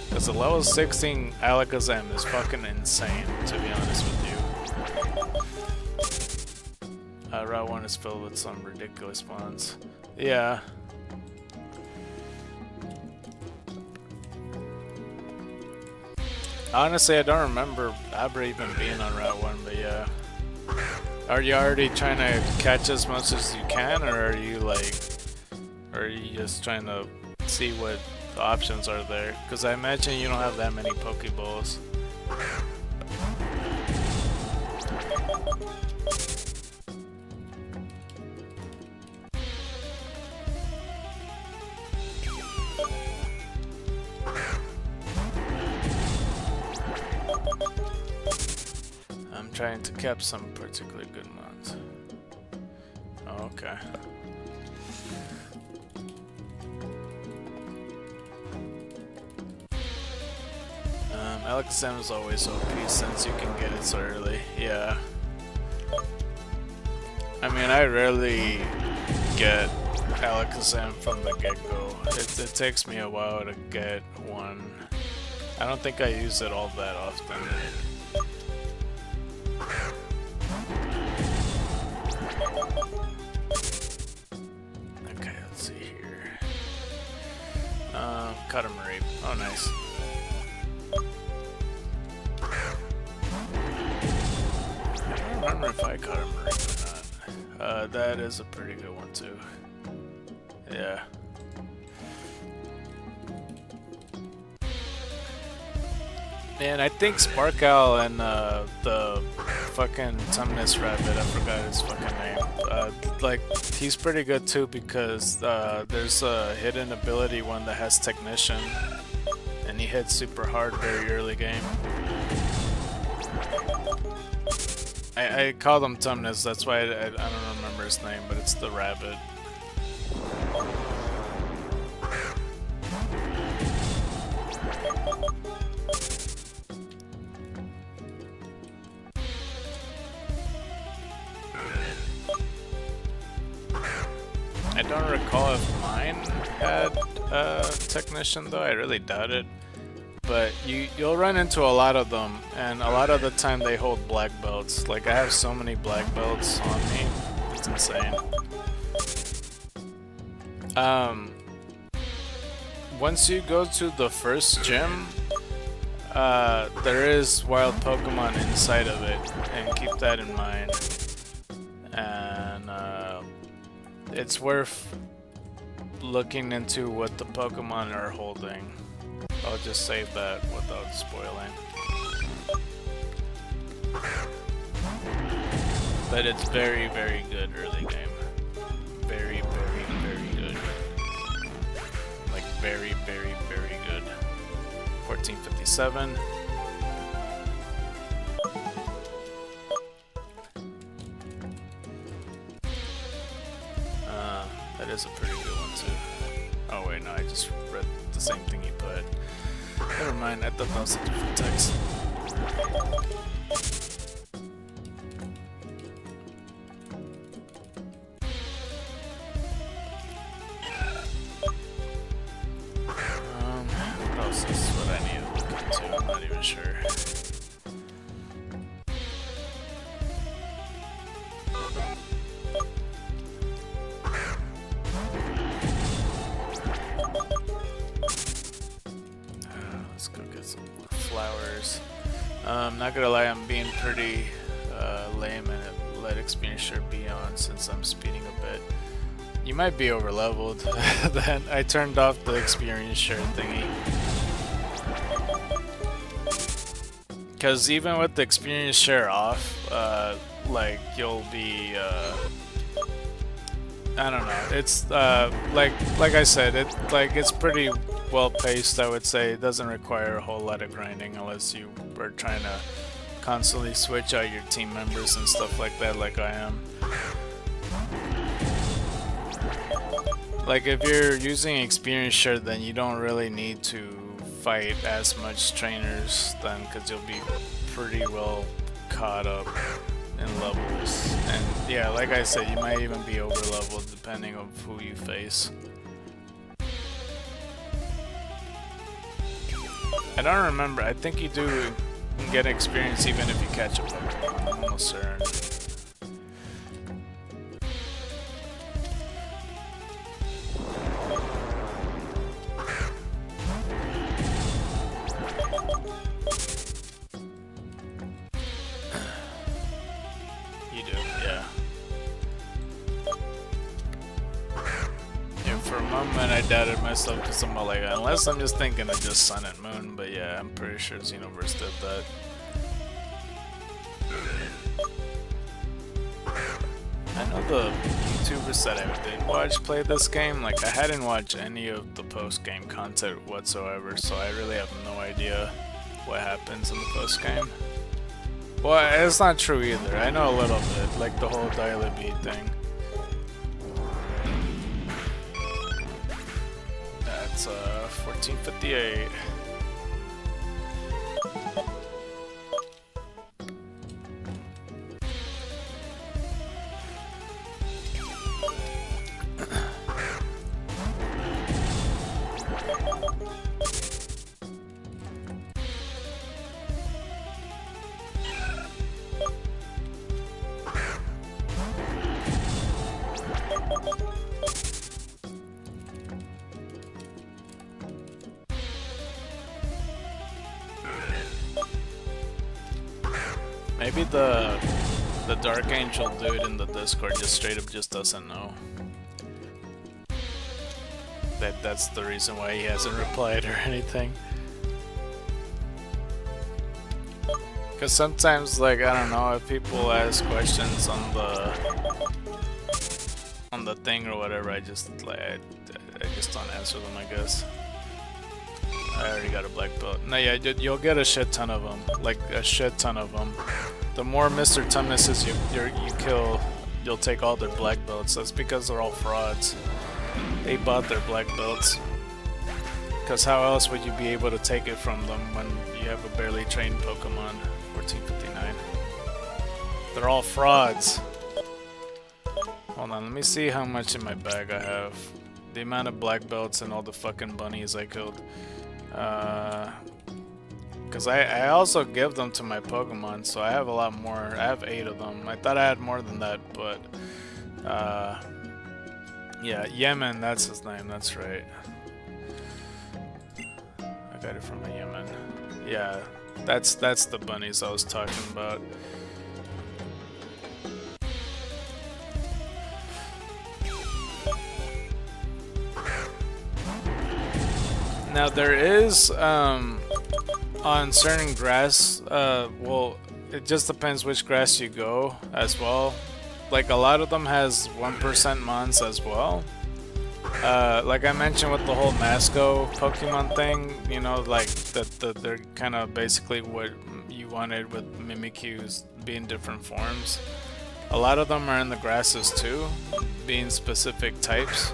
Because the level 16 Alakazam is fucking insane, to be honest with you. Route 1 is filled with some ridiculous spawns. Yeah. Honestly, I don't remember Abra even being on Route 1, but yeah. Are you already trying to catch as much as you can, or are you like... Or are you just trying to see what the options are there? Because I imagine you don't have that many Pokeballs. I'm trying to cap some particularly good ones. Oh, okay. Alakazam is always OP since you can get it so early. Yeah. I mean, I rarely get Alakazam from the get-go. It takes me a while to get one. I don't think I use it all that often. Okay, let's see here. Katamari. Oh, nice. I don't remember if I caught a Mareep or not. That is a pretty good one too. Yeah. And I think Sparkle and the fucking Tumnus Rabbit, I forgot his fucking name. Like, he's pretty good too because there's a hidden ability one that has Technician. And he hits super hard very early game. I call him Tumnus, that's why I don't remember his name, but it's the rabbit. I don't recall if mine had a Technician though, I really doubt it. But you'll run into a lot of them, and a lot of the time they hold black belts. Like, I have so many black belts on me, it's insane. Once you go to the first gym, there is wild Pokemon inside of it, and keep that in mind. And it's worth looking into what the Pokemon are holding. I'll just save that without spoiling. But it's very, very good early game. Very, very, very good. Like, very, very, very good. 1457. That is a pretty good one too. Oh wait, no, I just read the same thing he put. Never mind, I thought that was a different text. What else is what I need to look into? I'm not even sure. Let's go get some more flowers. Not gonna lie, I'm being pretty lame and let experience shirt be on since I'm speeding a bit. You might be over leveled. Then I turned off the experience shirt thingy. Cause even with the experience share off, like you'll be I don't know. It's like I said, it's pretty well paced. I would say it doesn't require a whole lot of grinding unless you are trying to constantly switch out your team members and stuff like that, like I am. Like if you're using experience share, then you don't really need to fight as much trainers then, because you'll be pretty well caught up in levels. And yeah, like I said, you might even be over leveled depending on who you face. I don't remember, I think you do get experience even if you catch a Pokemon, I'm almost certain. for a moment I doubted myself because I'm all like, unless I'm just thinking of just Sun and Moon, but yeah, I'm pretty sure Xenoverse did that. I know the YouTubers that I did watch play this game, like I hadn't watched any of the post-game content whatsoever, so I really have no idea what happens in the post-game. Well, it's not true either. I know a little bit, like the whole Dial Beat thing. That's 1458. Maybe the Dark Angel dude in the Discord just straight up just doesn't know. That's the reason why he hasn't replied or anything. Because sometimes, like, I don't know, if people ask questions on the thing or whatever, I just like I just don't answer them, I guess. I already got a black belt. No, yeah, you'll get a shit ton of them, like a shit ton of them. The more Mr. Tumnesses you kill, you'll take all their black belts. That's because they're all frauds. They bought their black belts. Because how else would you be able to take it from them when you have a barely trained Pokemon? 1459. They're all frauds. Hold on, let me see how much in my bag I have. The amount of black belts and all the fucking bunnies I killed. Because I also give them to my Pokemon, so I have a lot more. I have 8 of them. I thought I had more than that, but yeah, Yemen, that's his name, that's right. I got it from a Yemen. Yeah, that's the bunnies I was talking about. Now there is on certain grass, well, it just depends which grass you go as well. Like a lot of them has 1% mons as well. Like I mentioned with the whole Masco Pokemon thing, you know, like they're kind of basically what you wanted with Mimikyu's being different forms. A lot of them are in the grasses too, being specific types.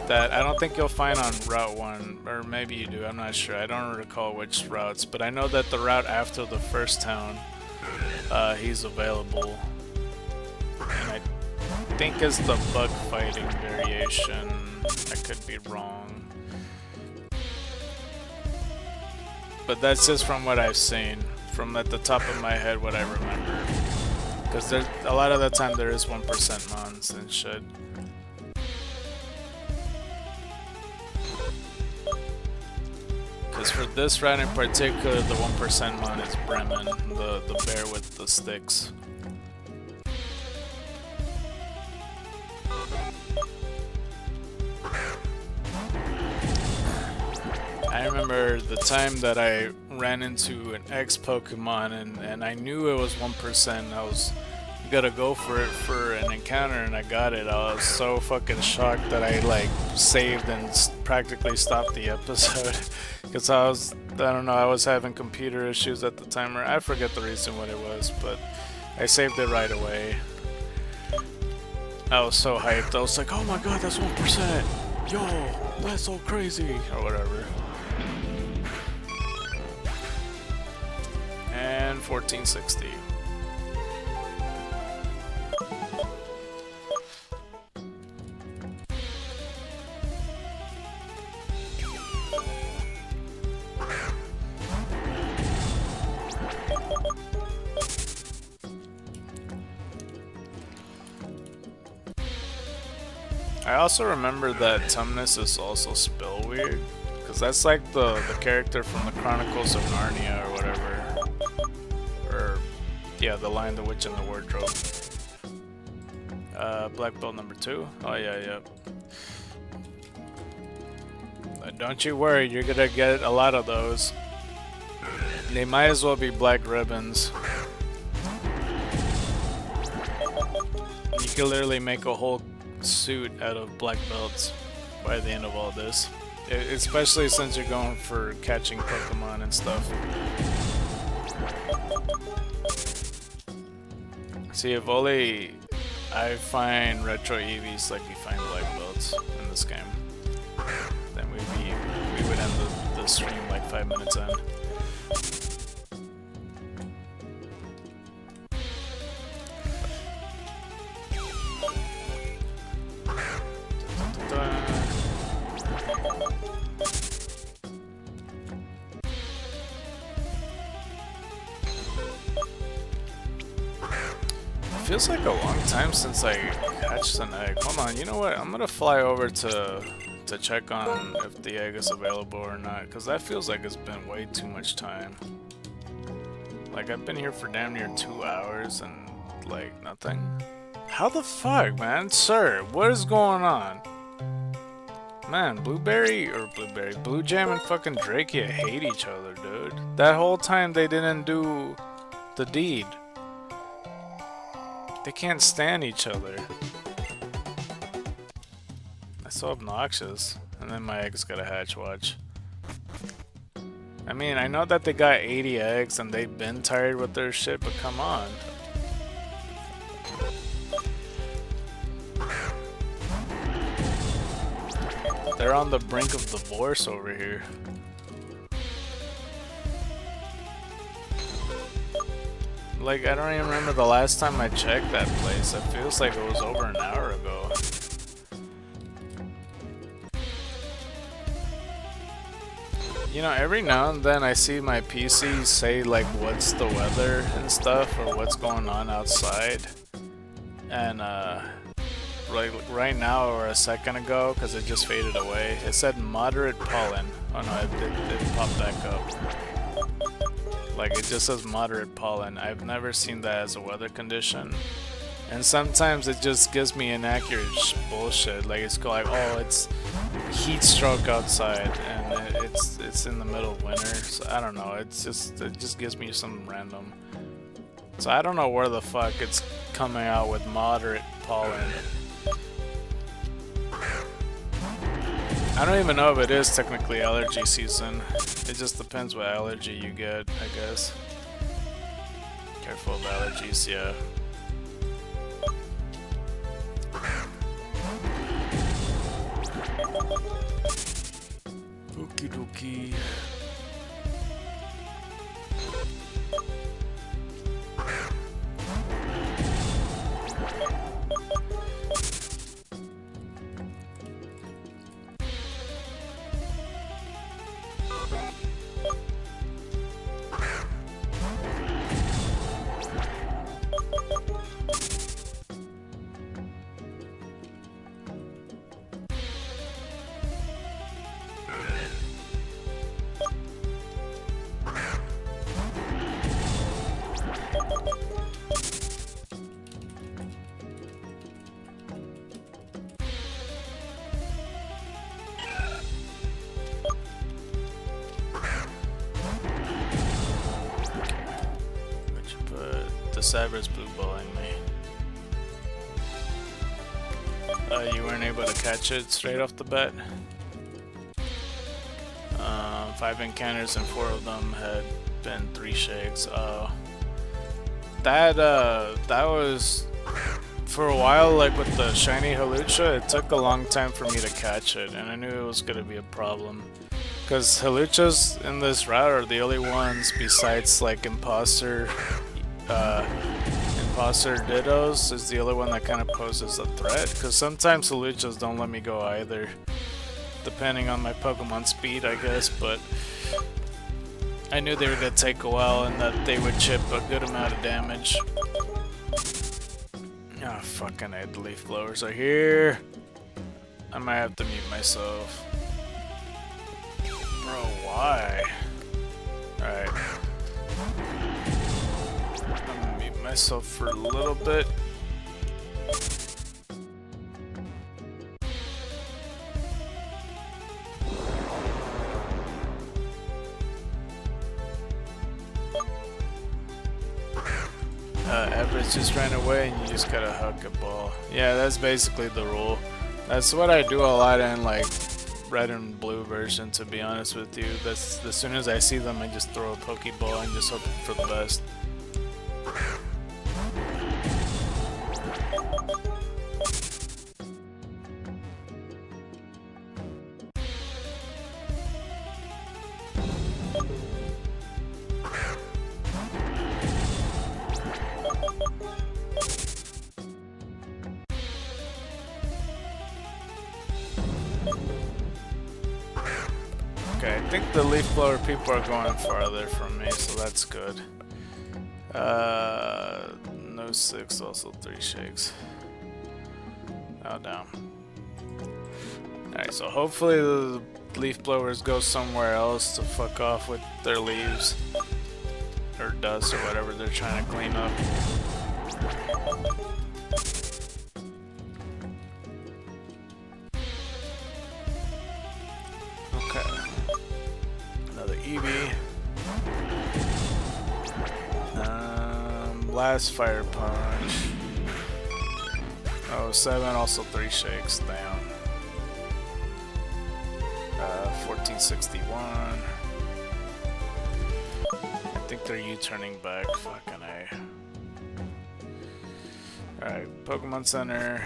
That I don't think you'll find on Route 1, or maybe you do, I'm not sure. I don't recall which routes, but I know that the route after the first town, he's available. And I think it's the bug fighting variation. I could be wrong. But that's just from what I've seen, from at the top of my head what I remember. Because a lot of the time there is 1% mons and shit. Because for this route in particular, the 1% mon is Bremen, the bear with the sticks. I remember the time that I ran into an X Pokemon and I knew it was 1%. I was gonna go for it for an encounter and I got it. I was so fucking shocked that I like saved and practically stopped the episode. Because I don't know, I was having computer issues at the time, or I forget the reason what it was, but I saved it right away. I was so hyped, I was like, oh my god, that's 1%! Yo, that's so crazy! Or whatever. And 1460. I also remember that Tumnus is also spell weird, because that's like the character from the Chronicles of Narnia or whatever. Or, yeah, The Lion, the Witch, and the Wardrobe. Black belt number 2. Oh yeah, yeah. Don't you worry, you're gonna get a lot of those. They might as well be black ribbons. You can literally make a whole suit out of black belts by the end of all this. Especially since you're going for catching Pokemon and stuff. See, if only I find retro Eevees like you find black belts in this game, then we would end the stream like 5 minutes in. Feels like a long time since I hatched an egg. Hold on, you know what? I'm gonna fly over to check on if the egg is available or not, because that feels like it's been way too much time. Like, I've been here for damn near 2 hours and, like, nothing. How the fuck, man? Sir, what is going on? Man, Blue Jam and fucking Drakia hate each other, dude. That whole time they didn't do the deed. They can't stand each other. That's so obnoxious. And then my eggs got a hatch, watch. I mean, I know that they got 80 eggs and they've been tired with their shit, but come on. They're on the brink of divorce over here. Like, I don't even remember the last time I checked that place. It feels like it was over an hour ago. You know, every now and then I see my PC say, like, what's the weather and stuff, or what's going on outside. And, like, right now, or a second ago, because it just faded away, it said moderate pollen. Oh no, it popped back up. Like, it just says moderate pollen. I've never seen that as a weather condition. And sometimes it just gives me inaccurate bullshit. Like, it's like, oh, it's heat stroke outside, and it's in the middle of winter. So I don't know. It just gives me some random. So I don't know where the fuck it's coming out with moderate pollen. I don't even know if it is technically allergy season. It just depends what allergy you get, I guess. Careful of allergies, yeah. Okie dokie. Cyber's blue balling me. You weren't able to catch it straight off the bat. 5 encounters and 4 of them had been 3 shakes. That was for a while, like with the shiny Hawlucha. It took a long time for me to catch it, and I knew it was gonna be a problem. Because Hawluchas in this route are the only ones besides like Imposter Dittos is the other one that kind of poses a threat, because sometimes Hawluchas don't let me go either, depending on my Pokemon speed, I guess, but I knew they were going to take a while and that they would chip a good amount of damage. Oh, fucking A, the leaf blowers are here. I might have to mute myself. Bro, why? Alright. I'm gonna mute myself for a little bit. Creepers just ran away and you just gotta huck a ball. Yeah, that's basically the rule. That's what I do a lot in like red and blue version, to be honest with you. That's as soon as I see them, I just throw a Pokeball and just hope for the best. Okay, I think the leaf blower people are going farther from me, so that's good. No 6, also 3 shakes. Oh, down. Alright, so hopefully the leaf blowers go somewhere else to fuck off with their leaves. Or dust or whatever they're trying to clean up. Eevee. Last fire punch. Oh, 7, also 3 shakes. Damn. 1461. I think they're U-turning back. Fucking A. Alright, Pokemon Center.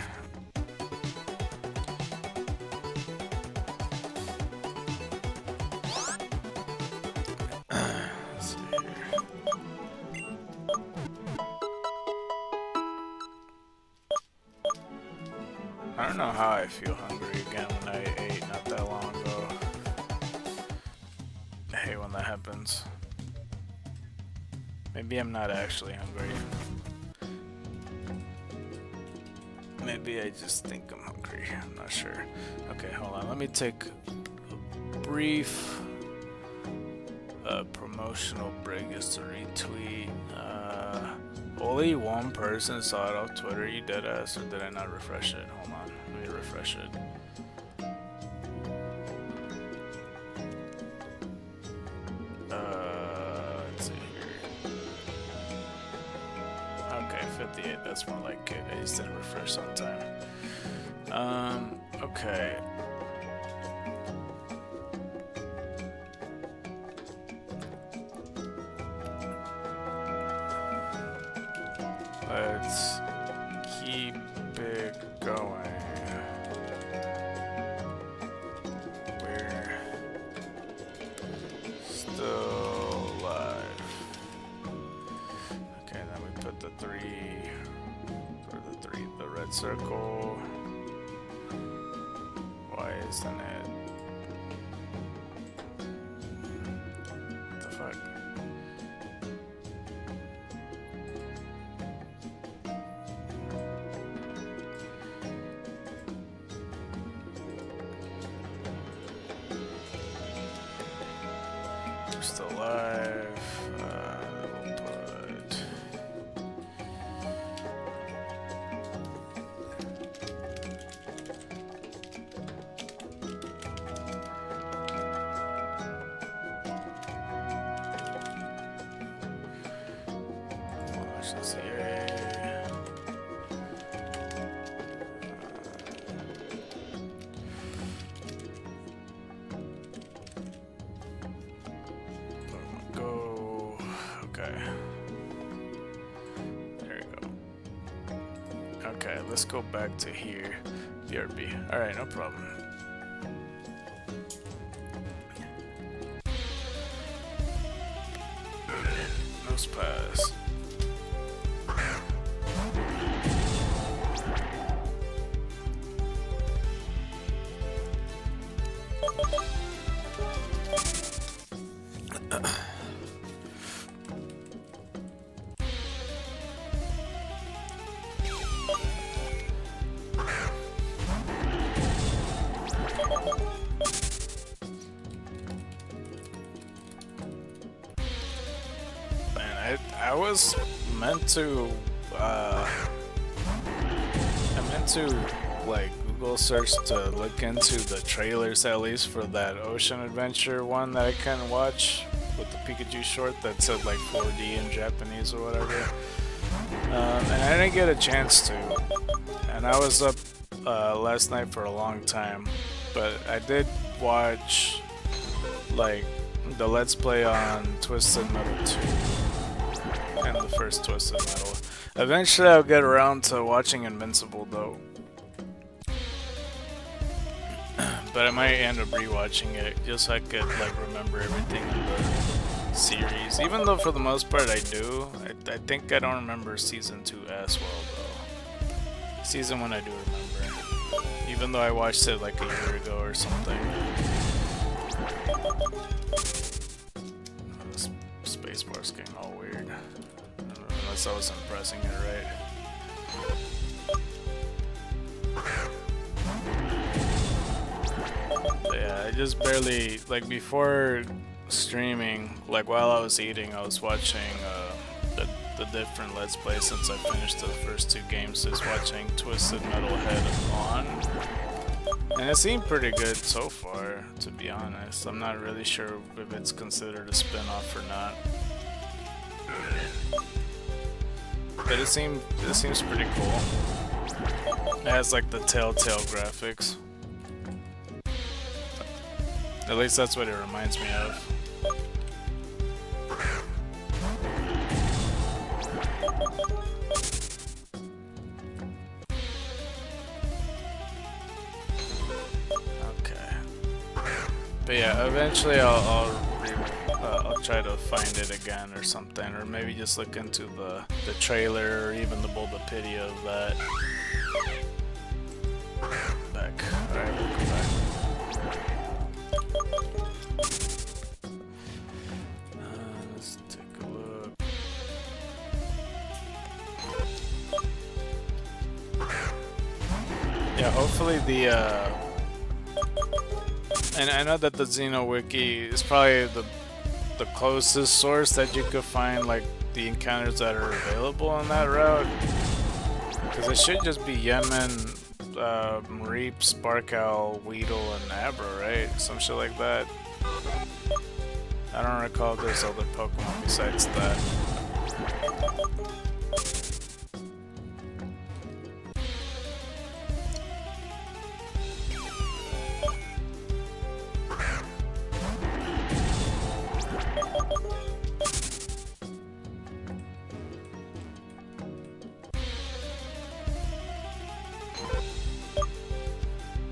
I don't know how I feel hungry again when I ate not that long ago. I hate when that happens. Maybe I'm not actually hungry. Maybe I just think I'm hungry. I'm not sure. Okay, hold on. Let me take a brief promotional break just to retweet. Only one person saw it off Twitter. You deadass, or did I not refresh it? Hold on, let me refresh it. Let's see here. Okay, 58. That's more like it. I just didn't refresh on time. Okay. Let's keep it going. We're still alive. Okay, then we put the 3, or the red circle. Why isn't it? What the fuck? Still alive. We'll put go. Okay. There we go. Okay, let's go back to here. BRB. Alright, no problem. Nose pass. I was meant to, like Google search to look into the trailers at least for that Ocean Adventure one that I couldn't watch with the Pikachu short that said like 4D in Japanese or whatever. And I didn't get a chance to. And I was up last night for a long time, but I did watch like the Let's Play on Twisted Metal 2 and the first Twisted Metal. Eventually I'll get around to watching Invincible though. But I might end up rewatching it just so I could like remember everything in the series. Even though for the most part I do, I think I don't remember Season 2 as well though. Season 1 I do remember. Even though I watched it like a year ago or something. This spacebar's getting all weird. Unless I wasn't pressing it right. But yeah, I just barely, like before streaming, like while I was eating, I was watching the different Let's Plays since I finished the first 2 games, just watching Twisted Metal head on. And it seemed pretty good so far, to be honest. I'm not really sure if it's considered a spin-off or not. But it seems pretty cool. It has like the Telltale graphics. At least that's what it reminds me of. Okay. But yeah, eventually I'll try to find it again or something, or maybe just look into the trailer or even the Bulbapedia of that. Back. Alright, we'll go back. Let's take a look. Yeah, hopefully the and I know that the Xeno Wiki is probably the closest source that you could find like the encounters that are available on that route, because it should just be Yemen, Reap, Sparkowl, Weedle, and Abra, right? Some shit like that. I don't recall if there's other Pokemon besides that.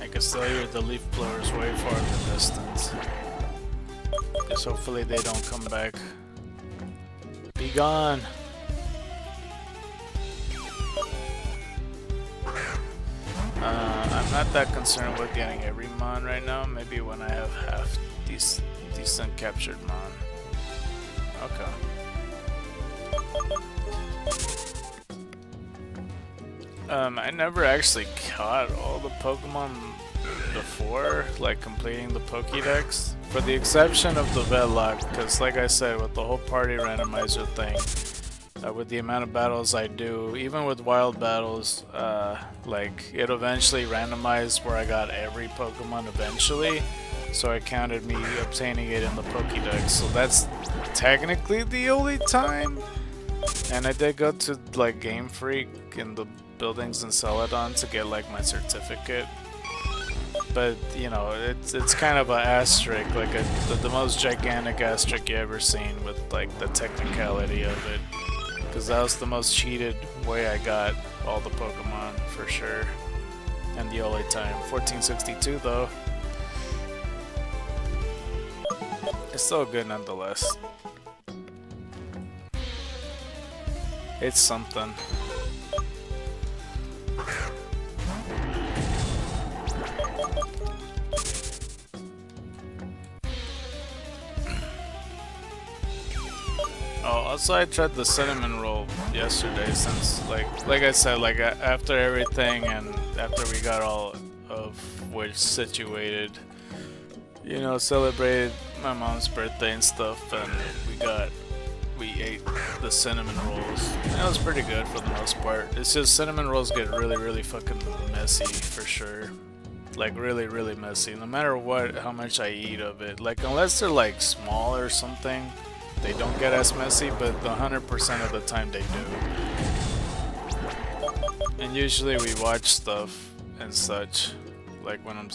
I can still hear the leaf blowers way far in the distance. Just hopefully they don't come back. Be gone! I'm not that concerned with getting every Mon right now. Maybe when I have half decent captured Mon. Okay. I never actually caught all the Pokemon before, like completing the Pokédex, for the exception of the Vedlock, because like I said, with the whole party randomizer thing, with the amount of battles I do, even with wild battles, like it eventually randomized where I got every Pokemon eventually, so it counted me obtaining it in the Pokédex, so that's technically the only time. And I did go to like Game Freak in the buildings in Celadon to get like my certificate, but you know, it's kind of an asterisk, like the most gigantic asterisk you ever seen with like the technicality of it, because that was the most cheated way I got all the Pokemon for sure, and the only time. 1462 though, it's still good nonetheless. It's something. Oh, also I tried the cinnamon roll yesterday, since like I said, like after everything and after we got all of which situated, you know, celebrated my mom's birthday and stuff, and we ate the cinnamon rolls. And it was pretty good for the most part. It's just cinnamon rolls get really fucking messy for sure. Like really messy. No matter how much I eat of it. Like unless they're like small or something, they don't get as messy, but 100% of the time they do. And usually we watch stuff and such, like when I'm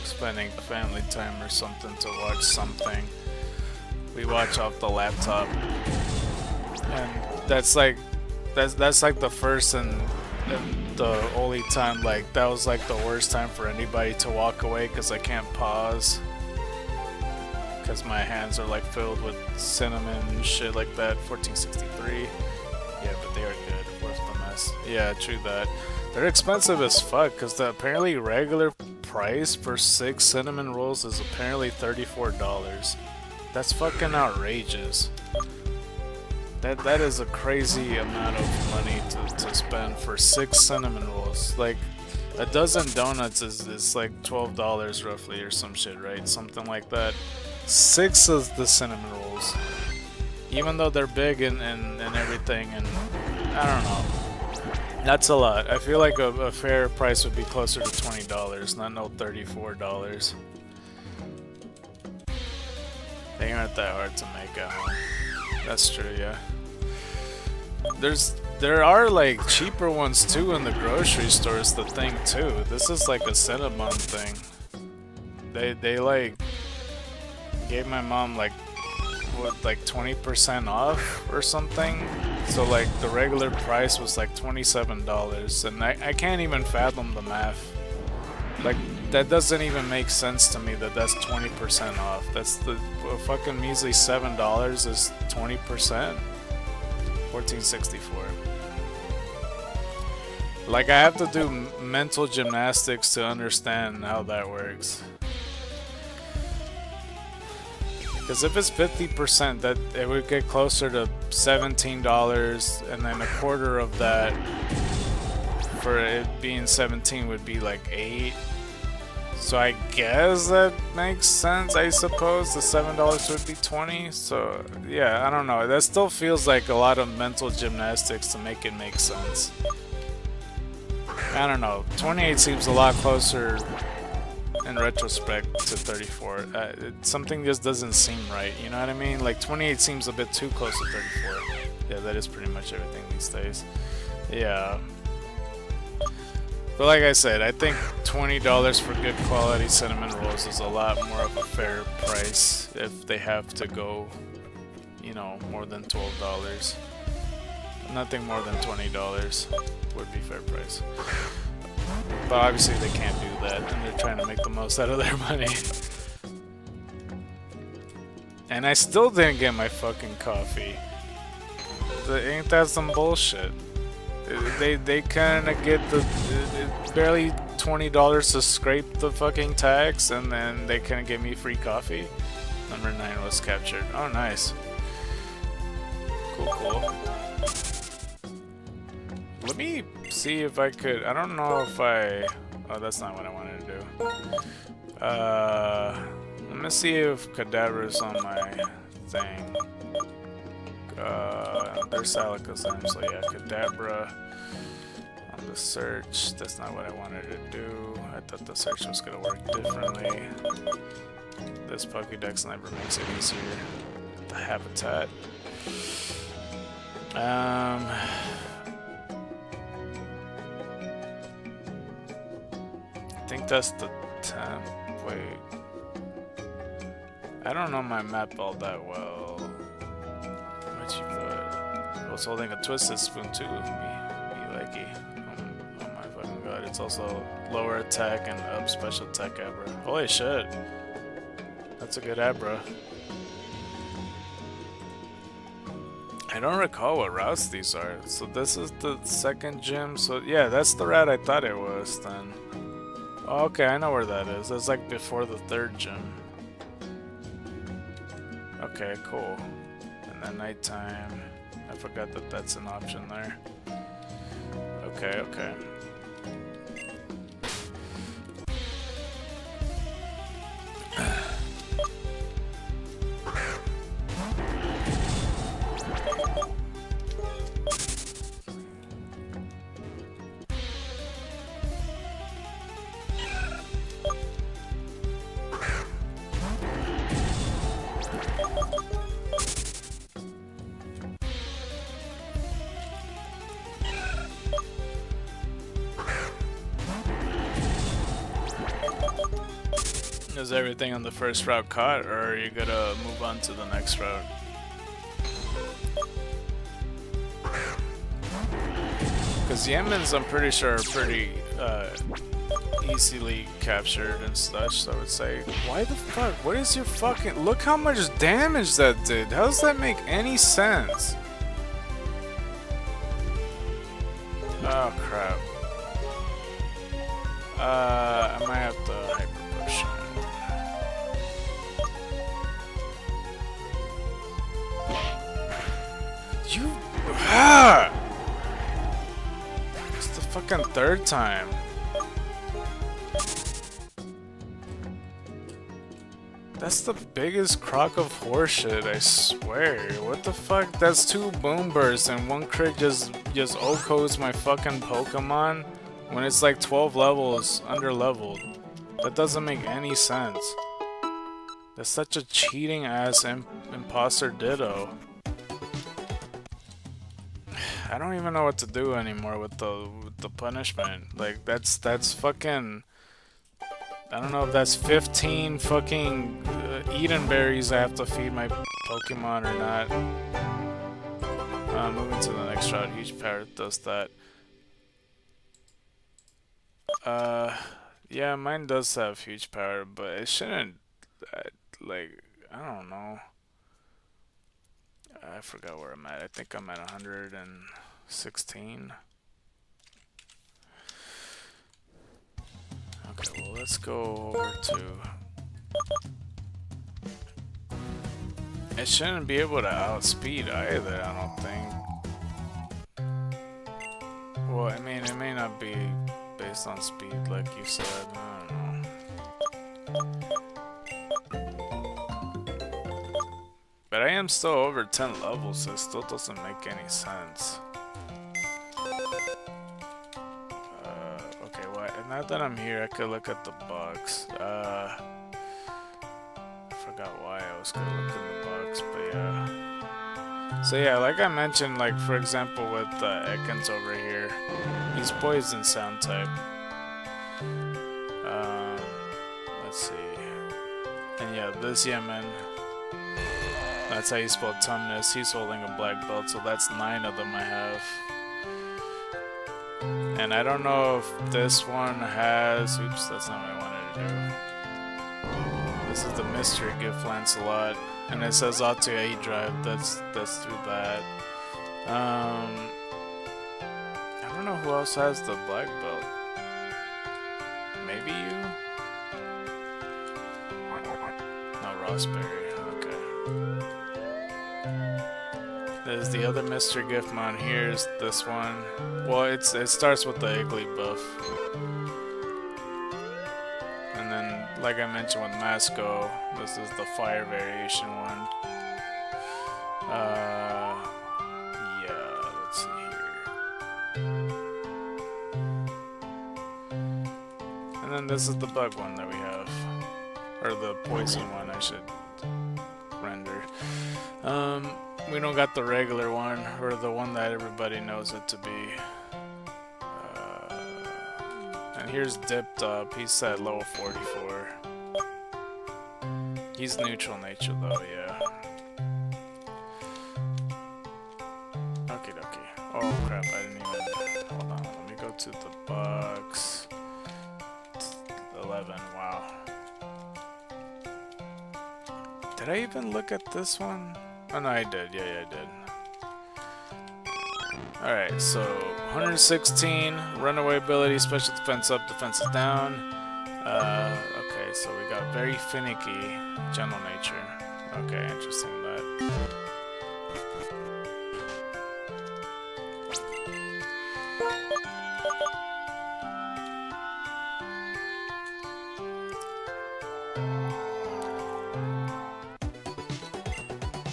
spending family time or something to watch something. We watch off the laptop, and that's like the first and the only time, like that was like the worst time for anybody to walk away because I can't pause because my hands are like filled with cinnamon and shit like that. 1463. Yeah, but they are good. Worth the mess. Yeah, true that. They're expensive as fuck because the apparently regular price for 6 cinnamon rolls is apparently $34. That's fucking outrageous. That is a crazy amount of money to spend for 6 cinnamon rolls. Like a dozen donuts is like $12 roughly or some shit, right? Something like that. 6 of the cinnamon rolls. Even though they're big and everything, and I don't know. That's a lot. I feel like a fair price would be closer to $20, not no $34. They aren't that hard to make at home. That's true, yeah. There are like cheaper ones too in the grocery stores. The thing too. This is like a Cinnabon thing. They like gave my mom like what, like 20% off or something. So like the regular price was like $27, and I can't even fathom the math. Like that doesn't even make sense to me that that's 20% off. That's the fucking measly $7 is 20%. 1464. Like I have to do mental gymnastics to understand how that works. Because if it's 50%, that it would get closer to $17, and then a quarter of that for it being 17 would be like 8. So I guess that makes sense. I suppose the $7 would be 20. So yeah, I don't know. That still feels like a lot of mental gymnastics to make it make sense. I don't know. 28 seems a lot closer in retrospect to 34. Something just doesn't seem right. You know what I mean? Like 28 seems a bit too close to 34. Yeah, that is pretty much everything these days. Yeah. But like I said, I think $20 for good quality cinnamon rolls is a lot more of a fair price if they have to go, you know, more than $12. Nothing more than $20 would be fair price. But obviously they can't do that, and they're trying to make the most out of their money. And I still didn't get my fucking coffee. Ain't that some bullshit? They kind of get the barely $20 to scrape the fucking tax, and then they couldn't get me free coffee. Number 9 was captured. Oh, nice. Cool, cool. Let me see if I could. I don't know if I. Oh, that's not what I wanted to do. Let me see if Cadaver's on my thing. There's Salicosm, so yeah, Kadabra on the search. That's not what I wanted to do. I thought the search was gonna work differently. This Pokédex never makes it easier. The habitat. I think that's the temp. Wait. I don't know my map all that well. What'd you put? I was holding a twisted spoon too. Me likey. Oh my fucking god. It's also lower attack and up special attack Abra. Holy shit. That's a good Abra. I don't recall what routes these are. So this is the second gym. So yeah, that's the route I thought it was then. Oh, okay, I know where that is. That's like before the third gym. Okay, cool. And then nighttime. I forgot that that's an option there. Okay, okay. Is everything on the first route caught, or are you gonna move on to the next route? Because Yemens, I'm pretty sure, are pretty easily captured and such, so I would say. Why the fuck? What is your fucking... Look how much damage that did. How does that make any sense? Oh, crap. I might have to hyper push. You... Ah! It's the fucking third time. That's the biggest crock of horseshit, I swear. What the fuck? That's 2 boom bursts and 1 crit just OHKOs my fucking Pokemon when it's like 12 levels under leveled. That doesn't make any sense. That's such a cheating ass imposter ditto. I don't even know what to do anymore with the punishment. Like that's fucking... I don't know if that's 15 fucking Eden berries I have to feed my Pokemon or not. Moving to the next route. Huge Parrot does that. Yeah, mine does have huge power, but it shouldn't. Like, I don't know. I forgot where I'm at. I think I'm at 116. Okay, well, let's go over to... It shouldn't be able to outspeed either, I don't think. Well, I mean, it may not be based on speed, like you said. I don't know. But I am still over 10 levels, so it still doesn't make any sense. Okay, well, now that I'm here, I could look at the box. I forgot why I was gonna look in the box, but yeah. So yeah, like I mentioned, like for example with Ekans over here, he's poison sound type. Let's see. And yeah, this Yemen, that's how you spell Tumnus. He's holding a black belt, so that's 9 of them I have. And I don't know if this one has... Oops, that's not what I wanted to do. This is the mystery gift Lancelot, and it says Auto A drive. That's through that. I don't know who else has the black belt. Maybe you? No, Rossberry. Okay. There's the other mystery gift mon. Here's this one. Well, it starts with the Iggly buff. And then, like I mentioned with Masco, this is the fire variation one. Yeah, let's see here. And then this is the bug one that we have. Or the poison one, I should render. We don't got the regular one, or the one that everybody knows it to be. And here's Dipped Up, he's at level 44. He's neutral nature though, yeah. Okay, okay. Oh crap, I didn't even... Hold on, let me go to the box. 11, wow. Did I even look at this one? Oh no, I did. Yeah, I did. Alright, so 116, runaway ability, special defense up, defense is down. Okay, so we got very finicky, general nature. Okay, interesting that.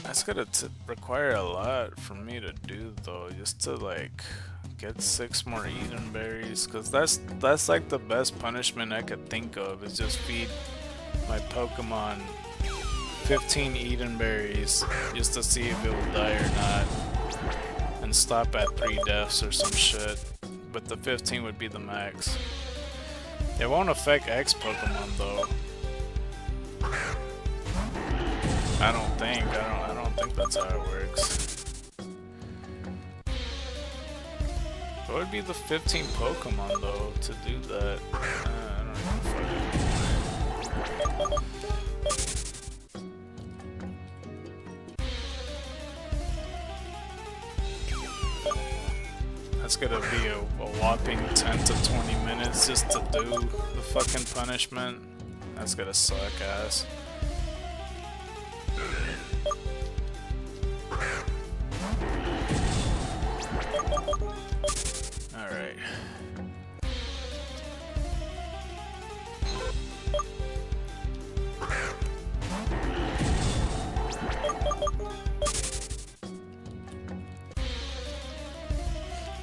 That's gonna require a lot for me to do though, just to like get 6 more Eden berries, because that's like the best punishment I could think of, is just feed my Pokemon 15 Eden berries just to see if it will die or not, and stop at 3 deaths or some shit. But the 15 would be the max. It won't affect X Pokemon though. I don't think that's how it works. What would be the 15 Pokemon though to do that? I don't even fucking know. That's gonna be a whopping 10 to 20 minutes just to do the fucking punishment. That's gonna suck ass. Alright.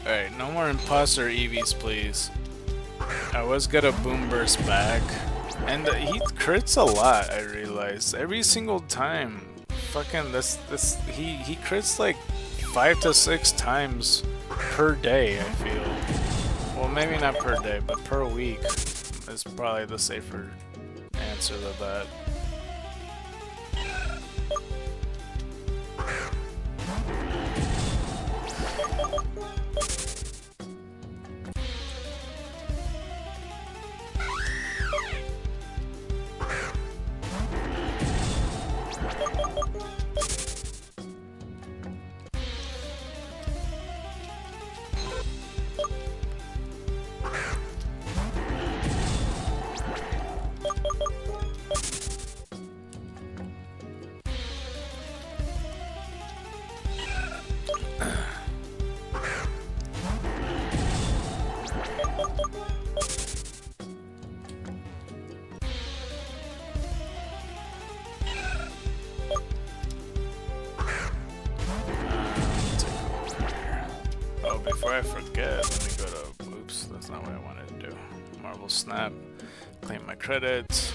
Alright, no more imposter Eevees, please. I was gonna boom burst back. And he crits a lot, I realized. Every single time. Fucking he crits like 5 to 6 times per day, I feel. Well, maybe not per day, but per week is probably the safer answer to that. Before I forget, let me go to, oops, that's not what I wanted to do. Marble Snap, claim my credits.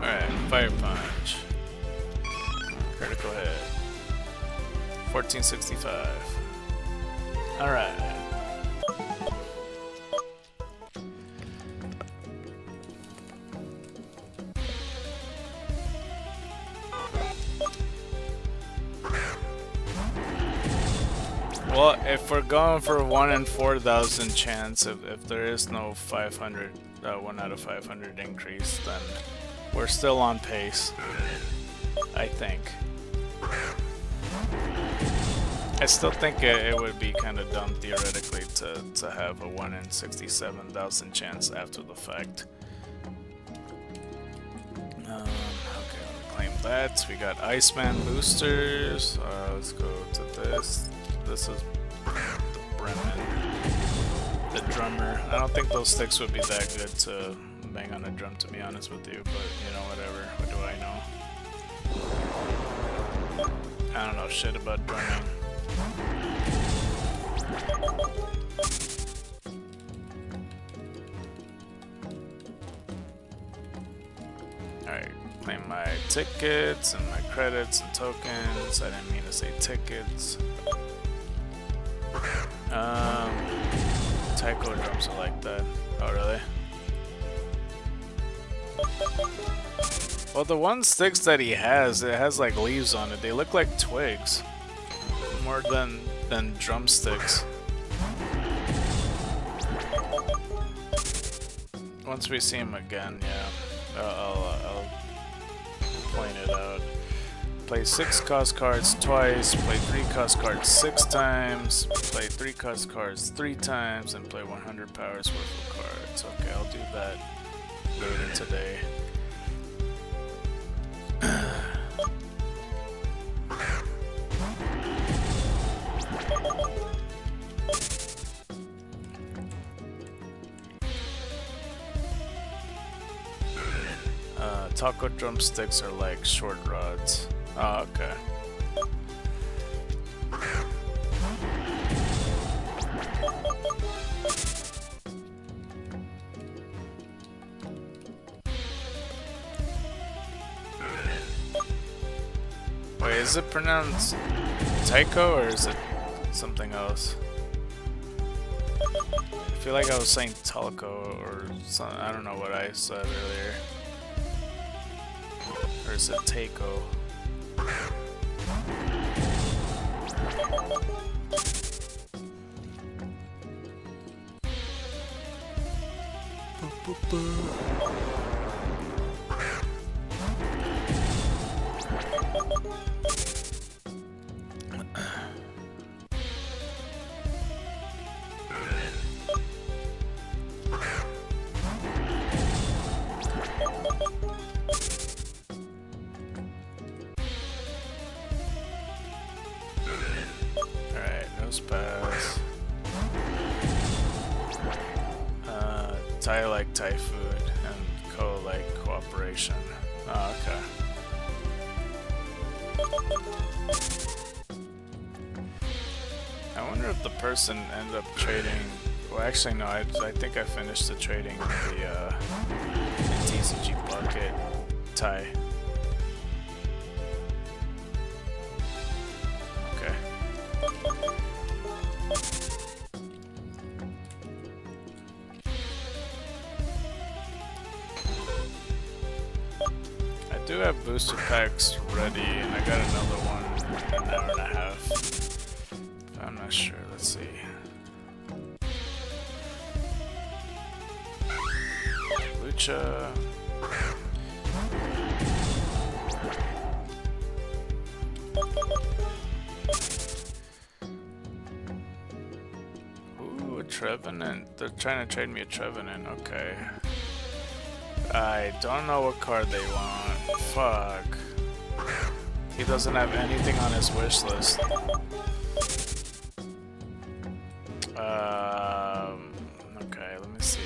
Alright, Fire Punch. Critical hit. 1465. Alright. Well, if we're going for 1 in 4,000 chance, if there is no 500, 1 out of 500 increase, then we're still on pace, I think. I still think it would be kind of dumb theoretically to have a 1 in 67,000 chance after the fact. Okay, let me claim that. We got Iceman boosters. Let's go to this. This is the Bremen, the drummer. I don't think those sticks would be that good to bang on a drum, to be honest with you, but you know, whatever. What do I know? I don't know shit about drumming. Alright, claim my tickets and my credits and tokens. I didn't mean to say tickets. Taiko drums are like that. Oh, really? Well, the one sticks that he has, it has like leaves on it. They look like twigs. More than drumsticks. Once we see him again, yeah, I'll point it out. Play 6 cost cards twice, play 3 cost cards 6 times, play 3 cost cards 3 times, and play 100 powers worth of cards. Okay, I'll do that later today. Taco drumsticks are like short rods. Oh, okay. is it pronounced Taiko or is it something else? I feel like I was saying Talco or something. I don't know what I said earlier. Or is it Taiko? Alright, nose pass. Thai like Thai food and Co like cooperation. Oh, okay. I wonder if the person ended up trading. Well, actually, no. I think I finished the trading in the TCG bucket. Thai. Okay. I do have booster packs ready, and I got another one in an hour and a half. I'm not sure. Let's see. Lucha. Ooh, a Trevenant. They're trying to trade me a Trevenant. Okay. I don't know what card they want. Fuck. He doesn't have anything on his wish list. Okay, let me see.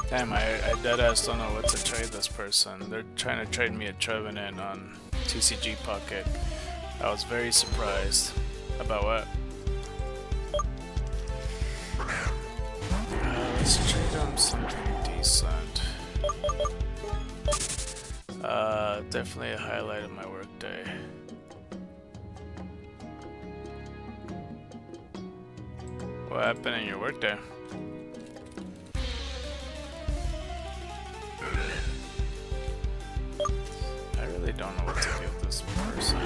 Damn, I deadass don't know what to trade this person. They're trying to trade me a Trevenant on TCG Pocket. I was very surprised. About what? Let's trade him something decent. Definitely a highlight of my workday. What happened in your workday? I really don't know what to give this person.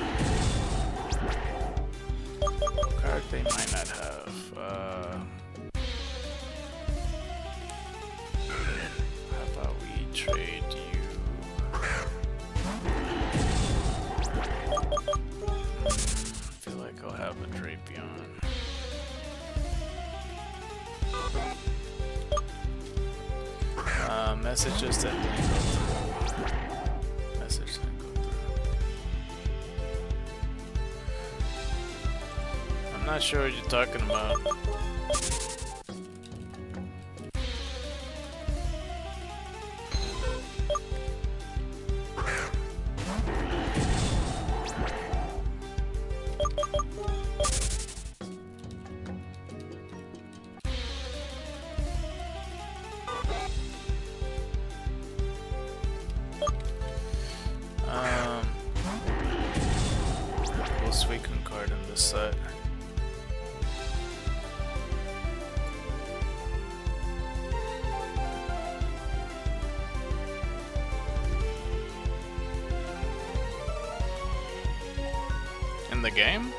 What card they might not have. How about we trade you? I feel like I'll have a Drapion. Messages that didn't go through. Message didn't go through. I'm not sure what you're talking about. Suicune card in this set. In the game?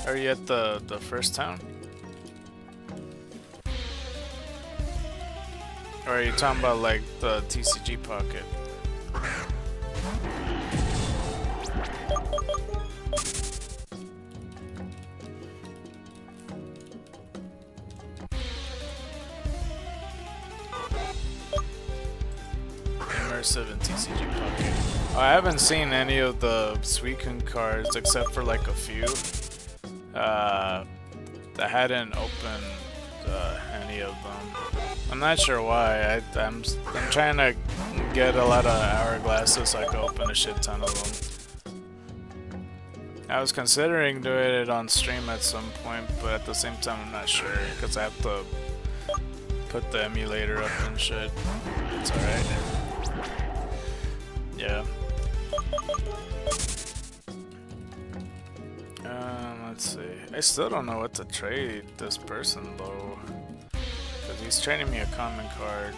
Are you at the first town? Or are you talking about like the TCG Pocket? immersive in TCG Pocket. Oh, I haven't seen any of the Suicune cards except for like a few. I hadn't opened any of them. I'm not sure why. I'm trying to get a lot of hourglasses so I can open a shit ton of them. I was considering doing it on stream at some point, but at the same time I'm not sure because I have to put the emulator up and shit. It's alright. Yeah. Let's see. I still don't know what to trade this person though. Because he's trading me a common card.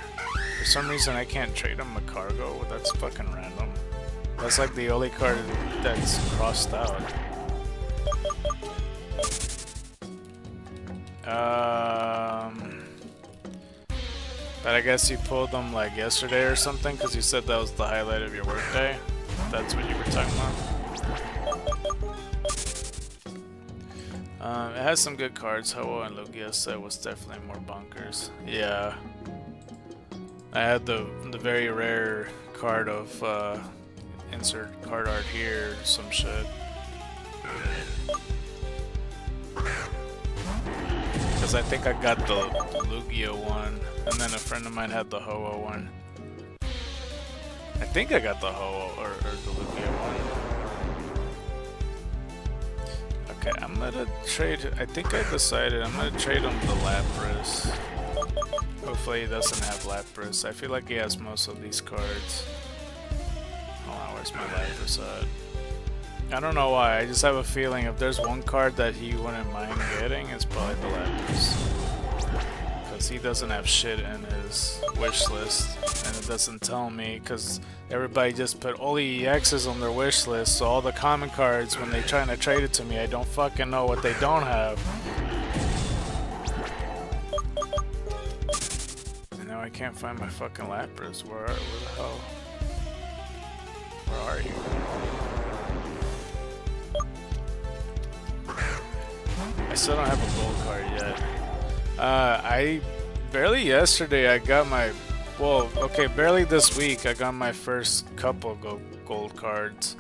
For some reason I can't trade him a cargo. That's fucking random. That's like the only card that's crossed out. But I guess you pulled them like yesterday or something because you said that was the highlight of your workday. That's what you were talking about. It has some good cards. Ho-Oh and Lugia set was definitely more bonkers. Yeah. I had the very rare card of insert card art here, some shit. Because I think I got the Lugia one, and then a friend of mine had the Ho-Oh one. I think I got the Ho-Oh or the Lugia one. Okay, I'm gonna trade. I think I decided I'm gonna trade him the Lapras. Hopefully he doesn't have Lapras. I feel like he has most of these cards. Hold on, where's my Lapras at? I don't know why, I just have a feeling if there's one card that he wouldn't mind getting, it's probably the Lapras. Because he doesn't have shit in his wish list, and it doesn't tell me, because everybody just put all the EXs on their wish list, so all the common cards, when they trying to trade it to me, I don't fucking know what they don't have. And now I can't find my fucking Lapras. Where the hell? Where are you? I still don't have a gold card yet. I barely yesterday I got my, well, okay, barely this week I got my first couple gold cards.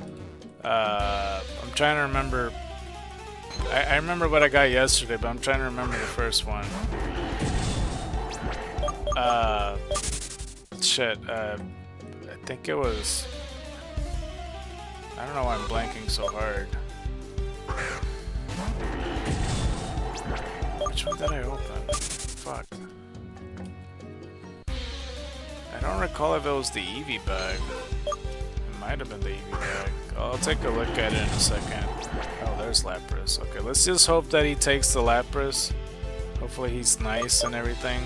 I'm trying to remember. I remember what I got yesterday, but I'm trying to remember the first one. Shit. I think it was. I don't know why I'm blanking so hard. Which one did I open? Fuck. I don't recall if it was the Eevee bag. It might have been the Eevee bag. I'll take a look at it in a second. Oh, there's Lapras. Okay, let's just hope that he takes the Lapras. Hopefully he's nice and everything.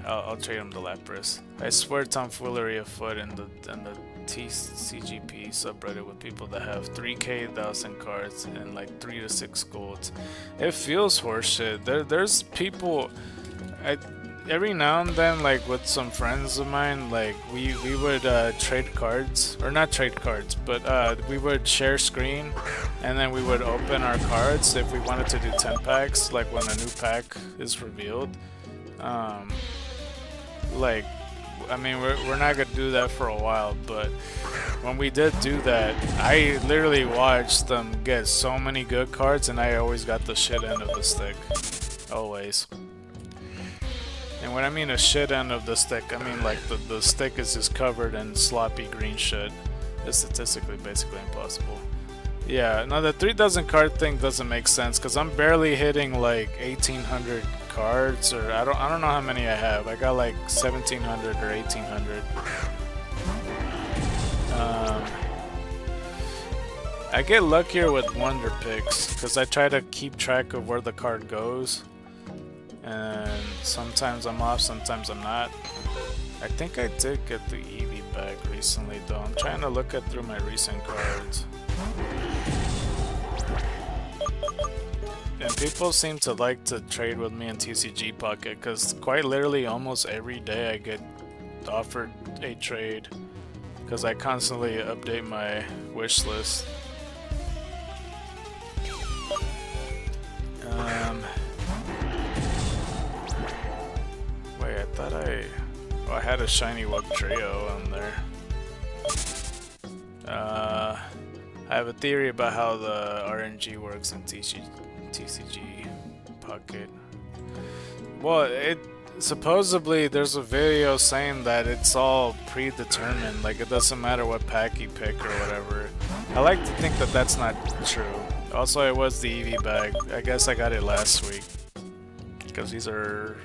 I'll trade him the Lapras. I swear tomfoolery afoot in the TCGP subreddit with people that have 3k 1,000 cards and like 3 to 6 golds. It feels horseshit. There's people. Every now and then, like with some friends of mine, like we would trade cards, or not trade cards, but we would share screen, and then we would open our cards if we wanted to do 10 packs, like when a new pack is revealed. Like, I mean, we're not gonna do that for a while, but when we did do that, I literally watched them get so many good cards, and I always got the shit end of the stick, always. And when I mean a shit end of the stick, I mean like the stick is just covered in sloppy green shit. It's statistically basically impossible. Yeah, no, the 3 dozen card thing doesn't make sense because I'm barely hitting like 1,800 cards, or I don't know how many I have. I got like 1,700 or 1,800. I get luckier with wonder picks because I try to keep track of where the card goes. And sometimes I'm off, sometimes I'm not. I think I did get the Eevee bag recently though. I'm trying to look at through my recent cards. And people seem to like to trade with me in TCG Pocket because quite literally almost every day I get offered a trade because I constantly update my wish list. Wait, I thought I... I had a shiny Wug trio on there. I have a theory about how the RNG works in TCG Pocket. Well, supposedly there's a video saying that it's all predetermined, like it doesn't matter what pack you pick or whatever. I like to think that that's not true. Also, it was the Eevee bag. I guess I got it last week because these are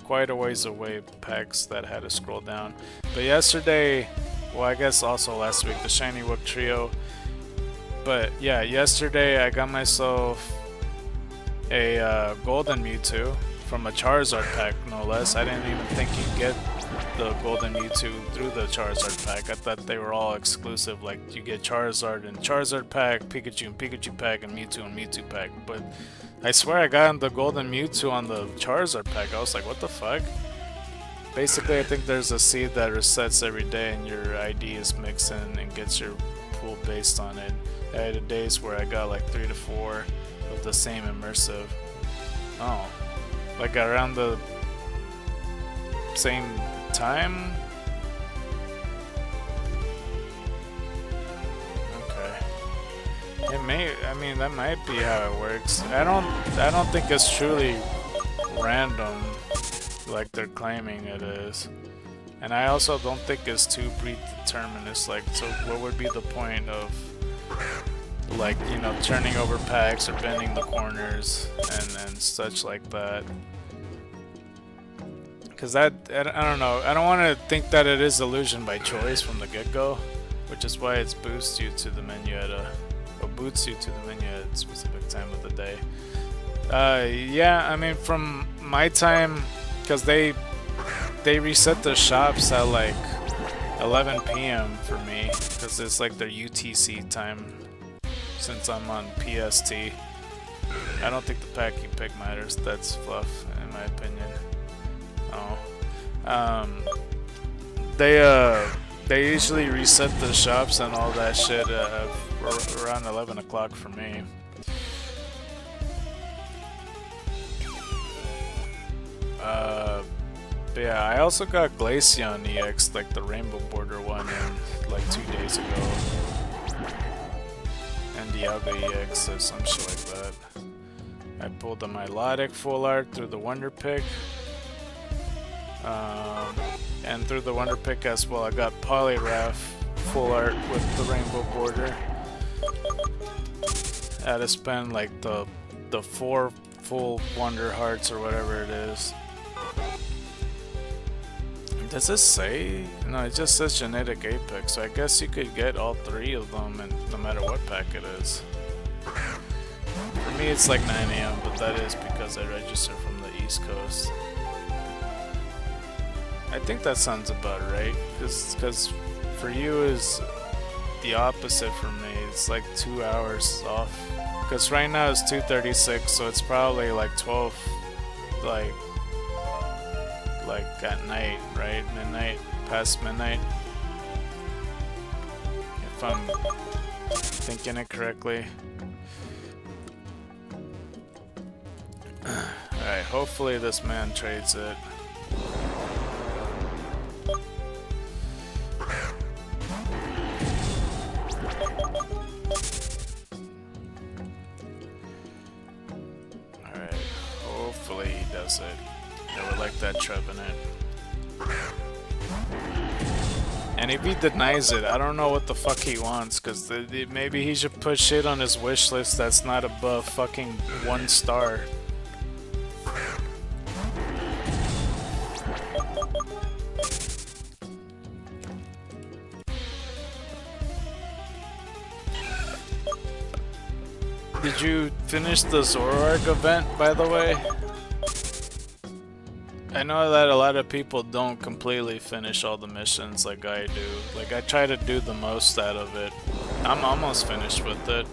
quite a ways away packs that had to scroll down. But yesterday, well, I guess also last week, the shiny Wug trio. But yeah, yesterday I got myself a golden Mewtwo from a Charizard pack, no less. I didn't even think you'd get the golden Mewtwo through the Charizard pack. I thought they were all exclusive, like you get Charizard and Charizard pack, Pikachu and Pikachu pack, and Mewtwo pack. But I swear I got the golden Mewtwo on the Charizard pack. I was like, what the fuck? Basically, I think there's a seed that resets every day and your ID is mixing and gets your pool based on it. I had days where I got like 3 to 4 of the same immersive. Oh. Like around the same time? Okay. It may, I mean, that might be how it works. I don't think it's truly random like they're claiming it is. And I also don't think it's too predetermined. It's like, so what would be the point of, like, you know, turning over packs or bending the corners and such like that? Because that, I don't know, I don't want to think that it is illusion by choice from the get-go, which is why it boosts you to the menu at a specific time of the day. Yeah, I mean, from my time, because they reset the shops at like 11 p.m. for me, because it's like their UTC time since I'm on PST. I don't think the pack you pick matters. That's fluff, in my opinion. Oh. They usually reset the shops and all that shit around 11 o'clock for me. But yeah, I also got Glaceon EX, like the rainbow border one, like 2 days ago. And Dialga EX or some shit like that. I pulled the Milotic full art through the Wonder Pick. And through the Wonder Pick as well, I got Poliwrath full art with the rainbow border. I had to spend like the 4 full Wonder Hearts or whatever it is. Does this say? No, it just says Genetic Apex, so I guess you could get all 3 of them and no matter what pack it is. For me it's like 9 AM, but that is because I register from the East Coast. I think that sounds about right, because for you is the opposite for me. It's like 2 hours off. Because right now it's 2:36, so it's probably like 12, like at night, right? Midnight, past midnight. If I'm thinking it correctly. Alright, hopefully this man trades it. Alright, hopefully he does it. I would like that Trevenant. And if he denies it, I don't know what the fuck he wants, because maybe he should put shit on his wish list that's not above fucking 1 star. Did you finish the Zoroark event, by the way? I know that a lot of people don't completely finish all the missions like I do. Like, I try to do the most out of it. I'm almost finished with it.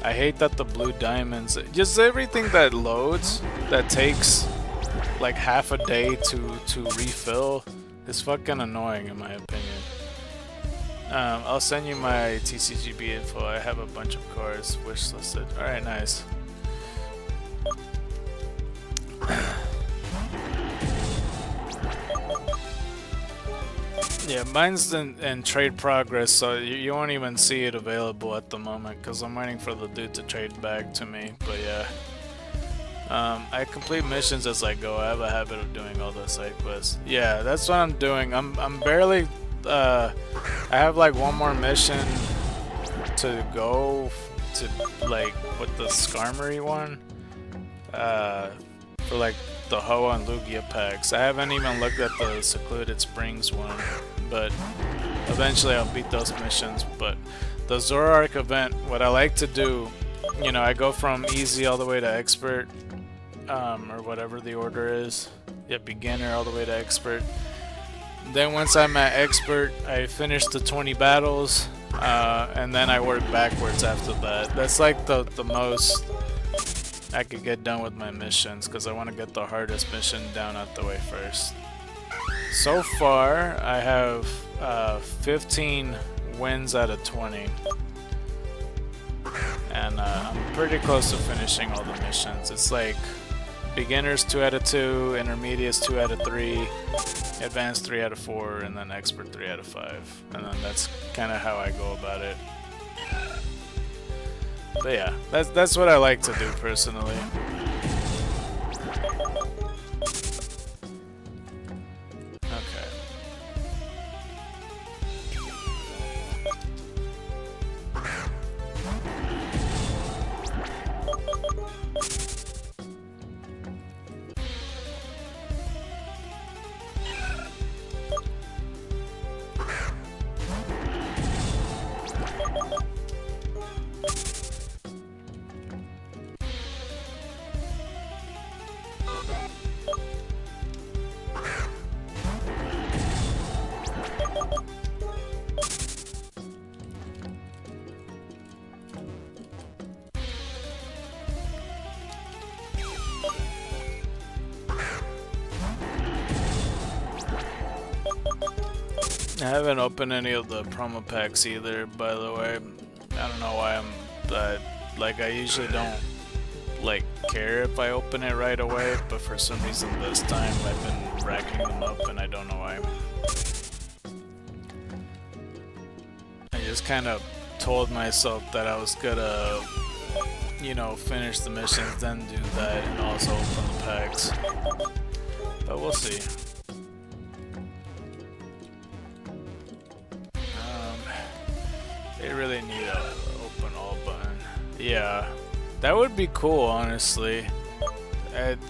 I hate that the blue diamonds, just everything that loads, that takes like half a day to refill, is fucking annoying in my opinion. I'll send you my TCGB info. I have a bunch of cards wishlisted. Alright, nice. Yeah, mine's in trade progress, so you won't even see it available at the moment because I'm waiting for the dude to trade back to me. But yeah, I complete missions as I go. I have a habit of doing all the side quests. Yeah, that's what I'm doing. I'm barely. I have like one more mission to go to like with the ScarKnight one. For like the Hoa and Lugia packs. I haven't even looked at the Secluded Springs one, but eventually I'll beat those missions. But the Zoroark event, what I like to do, you know, I go from easy all the way to expert, or whatever the order is. Yeah, beginner all the way to expert. Then once I'm at expert, I finish the 20 battles, and then I work backwards after that. That's like the most I could get done with my missions, because I want to get the hardest mission down out the way first. So far, I have 15 wins out of 20. And I'm pretty close to finishing all the missions. It's like beginners 2 out of 2, intermediates 2 out of 3, advanced 3 out of 4, and then expert 3 out of 5. And then that's kind of how I go about it. But yeah, that's what I like to do personally. Okay. I haven't opened any of the promo packs either, by the way. I don't know why like I usually don't like care if I open it right away, but for some reason this time I've been racking them up and I don't know why. I just kind of told myself that I was gonna, you know, finish the missions, then do that, and also open the packs. But we'll see. They really need a open all button. Yeah, that would be cool, honestly.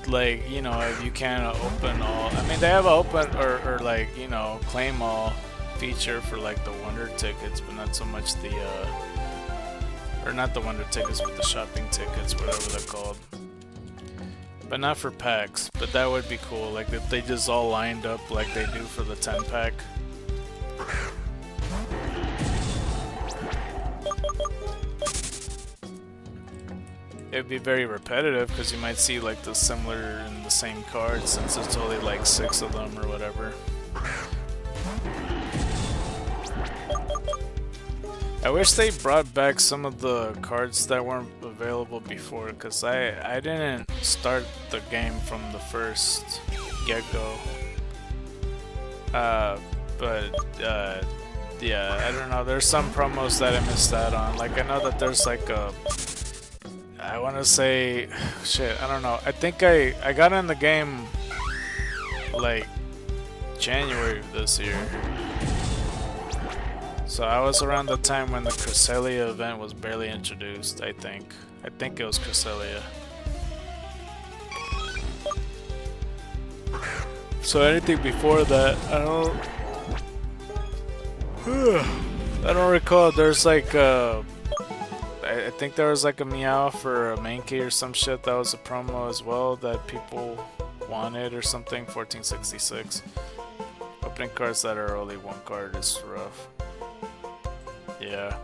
Like, you know, if you can open all. I mean, they have an open or like, you know, claim all feature for like the wonder tickets, but not so much the or not the wonder tickets, but the shopping tickets, whatever they're called. But not for packs. But that would be cool. Like if they just all lined up like they do for the 10 pack. It'd be very repetitive because you might see like the similar and the same cards since there's only like 6 of them or whatever. I wish they brought back some of the cards that weren't available before, because I didn't start the game from the first get-go. Yeah, I don't know, there's some promos that I missed out on. Like, I know that there's like a... I want to say... Shit, I don't know. I think I got in the game like January of this year. So I was around the time when the Cresselia event was barely introduced, I think. I think it was Cresselia. So anything before that, I don't recall. There's like I think there was like a Meowth or a Mankey or some shit that was a promo as well that people wanted or something. 1466. Opening cards that are only one card is rough. Yeah.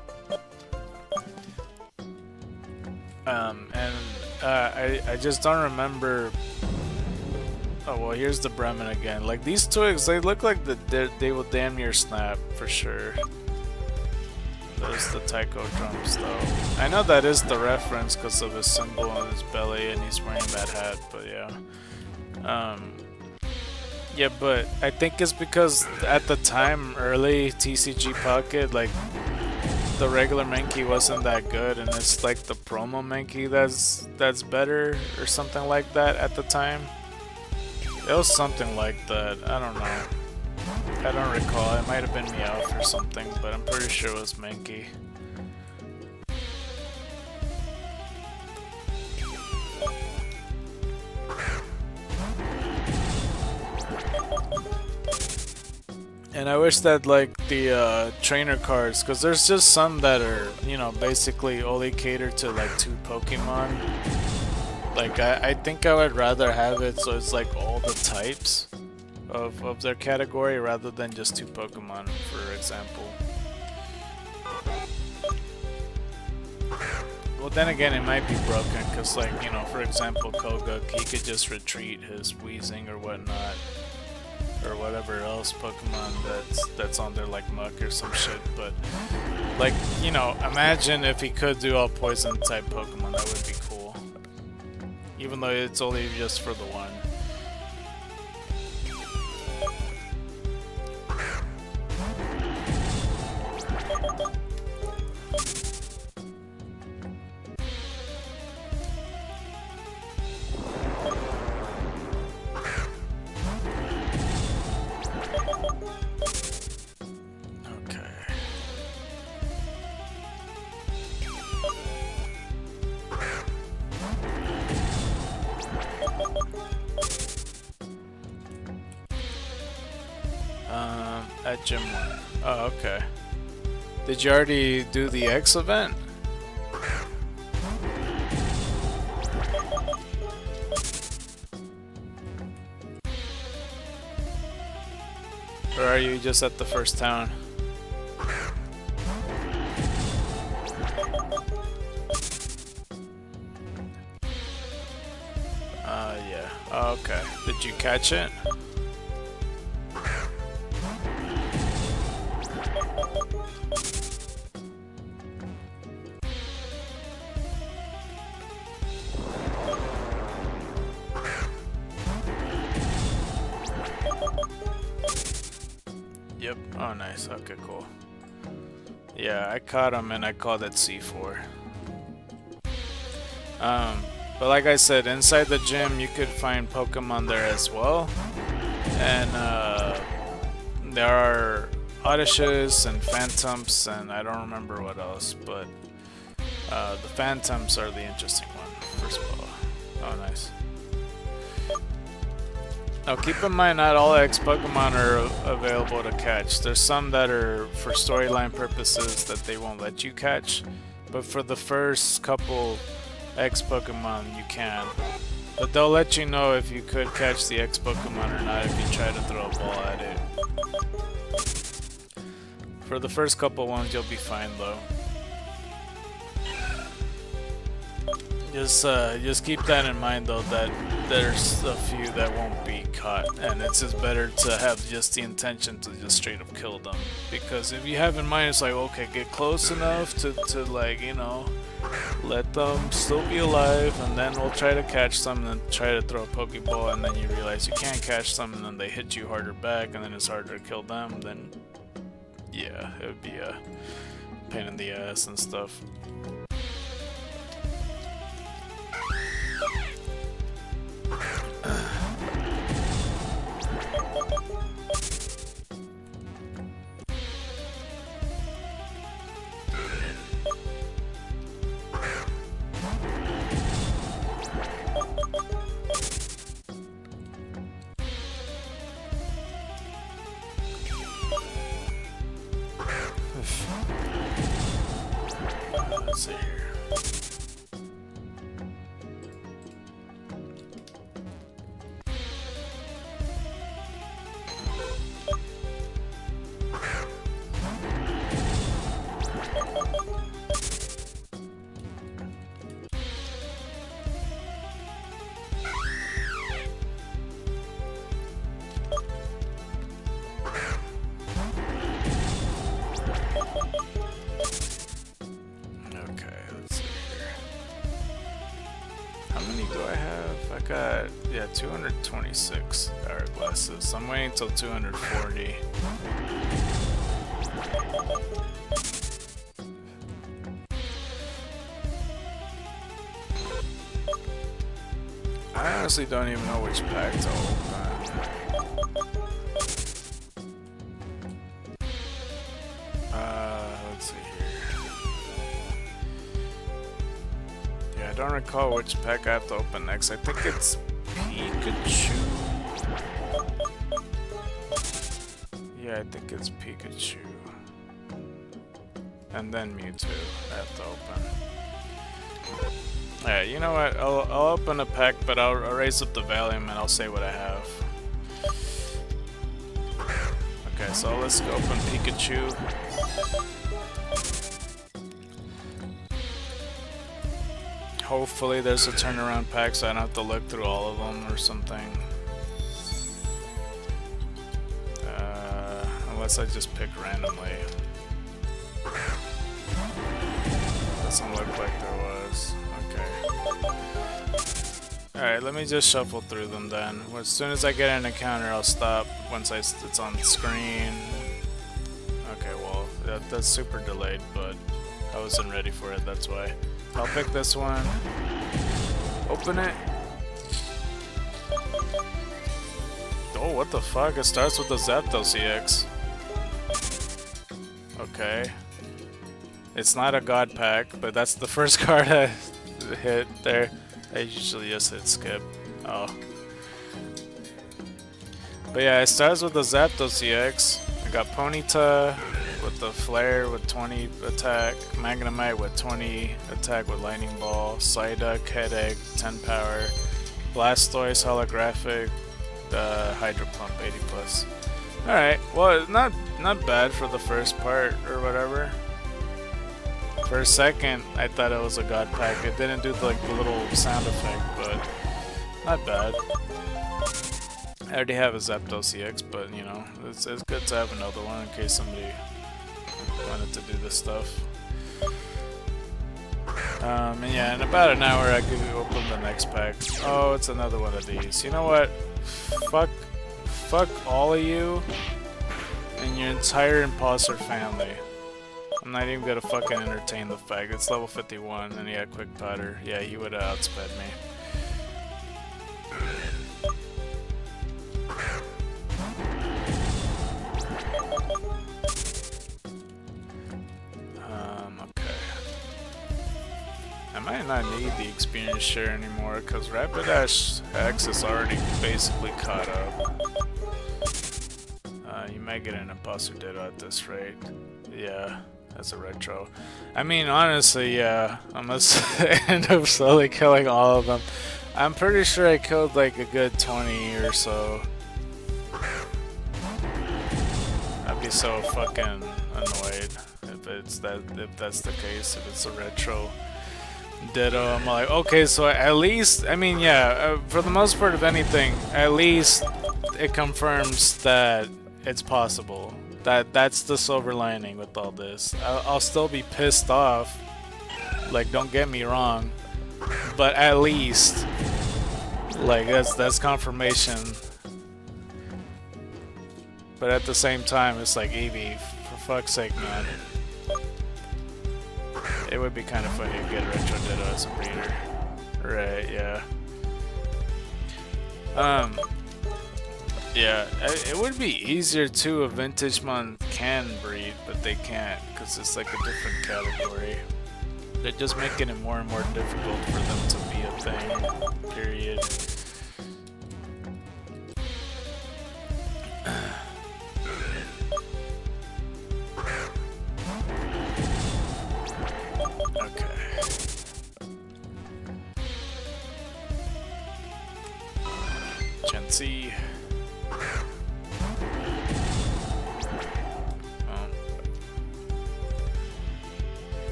I just don't remember. Oh well, here's the Bremen again. Like these twigs, they look like they will damn near snap for sure. There's the Taiko drums though. I know that is the reference because of his symbol on his belly and he's wearing that hat, but yeah. Yeah, but I think it's because at the time, early TCG Pocket, like the regular Mankey wasn't that good, and it's like the promo Mankey that's better or something like that at the time. It was something like that. I don't know. I don't recall. It might have been Meowth or something, but I'm pretty sure it was Mankey. And I wish that like the trainer cards, because there's just some that are, you know, basically only cater to like 2 Pokemon. Like I think I would rather have it so it's like all the types of their category rather than just 2 Pokemon, for example. Well, then again, it might be broken because, like, you know, for example, Koguk, he could just retreat his Weezing or whatnot. Or whatever else Pokemon that's on there, like Muck or some shit, but like, you know, imagine if he could do all poison type Pokemon, that would be cool. Even though it's only just for the one. At Gym 1. Oh, okay. Did you already do the X event? Or are you just at the first town? Yeah. Oh, okay. Did you catch it? Yep. Oh, nice. Okay, cool. Yeah, I caught him and I called it C4. But like I said, inside the gym you could find Pokemon there as well. And there are Odysseus and Phantoms and I don't remember what else, but the Phantoms are the interesting one, first of all. Oh, nice. Now keep in mind, not all X Pokemon are available to catch. There's some that are for storyline purposes that they won't let you catch, but for the first couple X Pokemon you can. But they'll let you know if you could catch the X Pokemon or not if you try to throw a ball at it. For the first couple ones you'll be fine though. Just keep that in mind though, that there's a few that won't be caught, and it's just better to have just the intention to just straight up kill them. Because if you have in mind, it's like, okay, get close enough to like, you know, let them still be alive, and then we'll try to catch them, and then try to throw a Pokeball, and then you realize you can't catch them, and then they hit you harder back, and then it's harder to kill them, then yeah, it would be a pain in the ass and stuff. Let's see. got, yeah, 226 hourglasses. So I'm waiting until 240. I honestly don't even know which pack to open. Let's see here. Yeah, I don't recall which pack I have to open next. I think it's Pikachu. Yeah, I think it's Pikachu. And then Mewtwo I have to open. Yeah, you know what? I'll open a pack, but I'll raise up the volume and I'll say what I have. Okay, so let's go open Pikachu. Hopefully there's a turnaround pack so I don't have to look through all of them or something. Unless I just pick randomly. Doesn't look like there was. Okay. Alright, let me just shuffle through them then. As soon as I get an encounter, I'll stop once it's on screen. Okay, well, that's super delayed, but I wasn't ready for it, that's why. I'll pick this one. Open it. Oh, what the fuck? It starts with the Zapdos EX. Okay. It's not a god pack, but that's the first card I hit there. I usually just hit skip. Oh. But yeah, it starts with the Zapdos EX. I got Ponyta with the Flare with 20 attack, Magnemite with 20 attack with Lightning Ball, Psyduck, Head Egg, 10 power, Blastoise holographic, Hydro Pump 80 plus. Alright, well, not bad for the first part or whatever. For a second, I thought it was a god pack. It didn't do like the little sound effect, but not bad. I already have a Zapdos EX, but you know, it's good to have another one in case somebody wanted to do this stuff. And yeah, in about an hour I could open the next pack. Oh, it's another one of these. You know what? Fuck all of you and your entire imposter family. I'm not even gonna fucking entertain the fact it's level 51 and he had quick powder. Yeah, he would have outsped me. Okay. I might not need the experience share anymore because Rapidash X is already basically caught up. You might get an imposter ditto at this rate. Yeah. As a retro. I mean, honestly, yeah, I must end up slowly killing all of them. I'm pretty sure I killed like a good 20 or so. I'd be so fucking annoyed if that's the case, if it's a retro ditto. I'm like, okay, so at least, I mean, yeah, for the most part of anything, at least it confirms that it's possible. That's the silver lining with all this. I'll still be pissed off, like, don't get me wrong, but at least, like, that's confirmation. But at the same time, it's like, Eevee, for fuck's sake, man. It would be kind of funny to get a retro ditto as a breeder. Right, yeah. Yeah, it would be easier too if Vintage Mon can breed, but they can't because it's like a different category. They're just making it more and more difficult for them to be a thing, period. Okay. Chansey.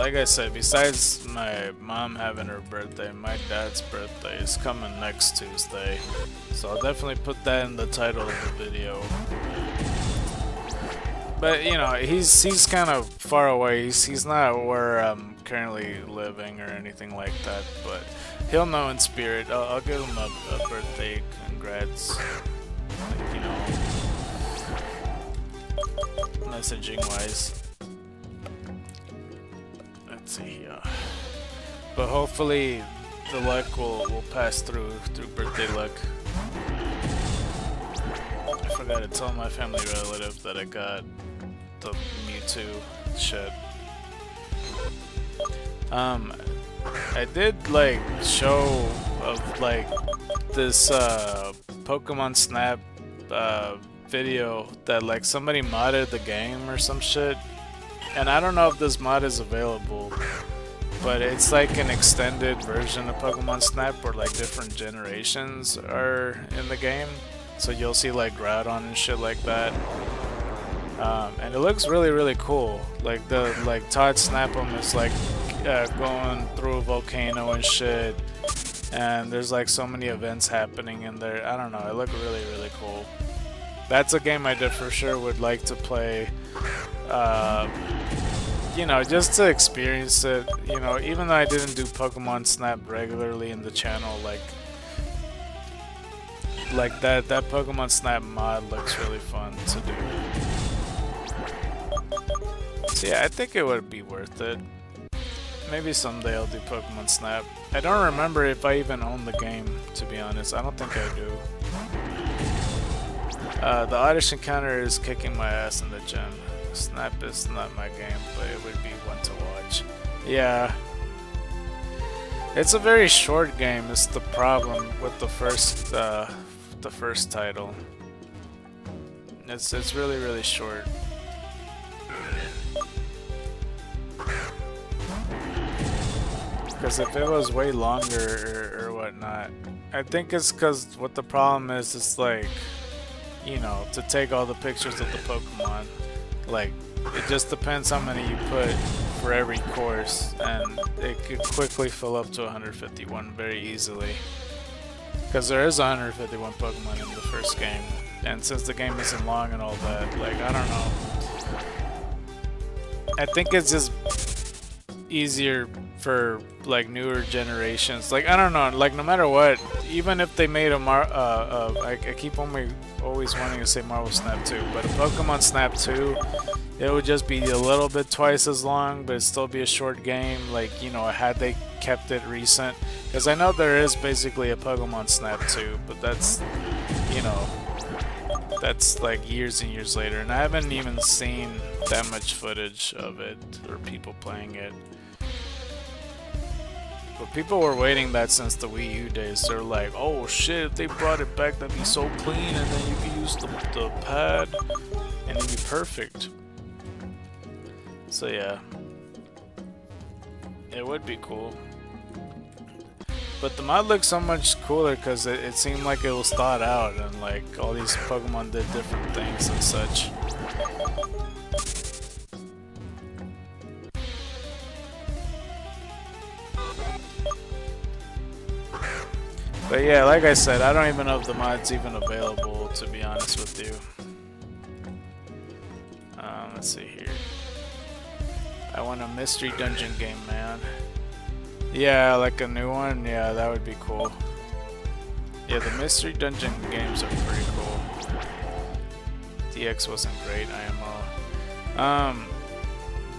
like I said, besides my mom having her birthday, my dad's birthday is coming next Tuesday. So I'll definitely put that in the title of the video. But you know, he's kind of far away. He's not where I'm currently living or anything like that. But he'll know in spirit. I'll give him a birthday congrats. Like, you know, messaging wise. Let's see here. But hopefully the luck will pass through birthday luck. I forgot to tell my family relative that I got the Mewtwo shit. I did like show of like this Pokemon Snap video that like somebody modded the game or some shit, and I don't know if this mod is available, but it's like an extended version of Pokemon Snap where like different generations are in the game, so you'll see like Groudon and shit like that. And it looks really cool. Like the Todd Snap'em is like going through a volcano and shit, and there's like so many events happening in there. I don't know, it looked really cool. That's a game I did for sure would like to play. You know, just to experience it. You know, even though I didn't do Pokemon Snap regularly in the channel, like that Pokemon Snap mod looks really fun to do. So yeah, I think it would be worth it. Maybe someday I'll do Pokemon Snap. I don't remember if I even own the game, to be honest. I don't think I do. The Oddish Encounter is kicking my ass in the gym. Snap is not my game, but it would be one to watch. Yeah. It's a very short game, it's the problem with the first title. It's really short. Because if it was way longer or whatnot, I think it's because what the problem is, it's like, you know, to take all the pictures of the Pokemon, like, it just depends how many you put for every course, and it could quickly fill up to 151 very easily. Because there is 151 Pokemon in the first game, and since the game isn't long and all that, like, I don't know. I think it's just easier for like newer generations. Like, I don't know, like no matter what, even if they made a I keep always wanting to say Marvel Snap 2, but a Pokemon Snap 2, it would just be a little bit twice as long, but it'd still be a short game. Like, you know, had they kept it recent, because I know there is basically a Pokemon Snap 2, but that's, you know, that's like years and years later, and I haven't even seen that much footage of it or people playing it. But people were waiting that since the Wii U days. They're like, oh shit, if they brought it back, that'd be so clean, and then you could use the pad and it'd be perfect. So yeah, it would be cool. But the mod looks so much cooler because it seemed like it was thought out, and like all these Pokemon did different things and such. But yeah, like I said, I don't even know if the mod's even available, to be honest with you. Let's see here. I want a mystery dungeon game, man. Yeah, like a new one? Yeah, that would be cool. Yeah, the mystery dungeon games are pretty cool. DX wasn't great, IMO.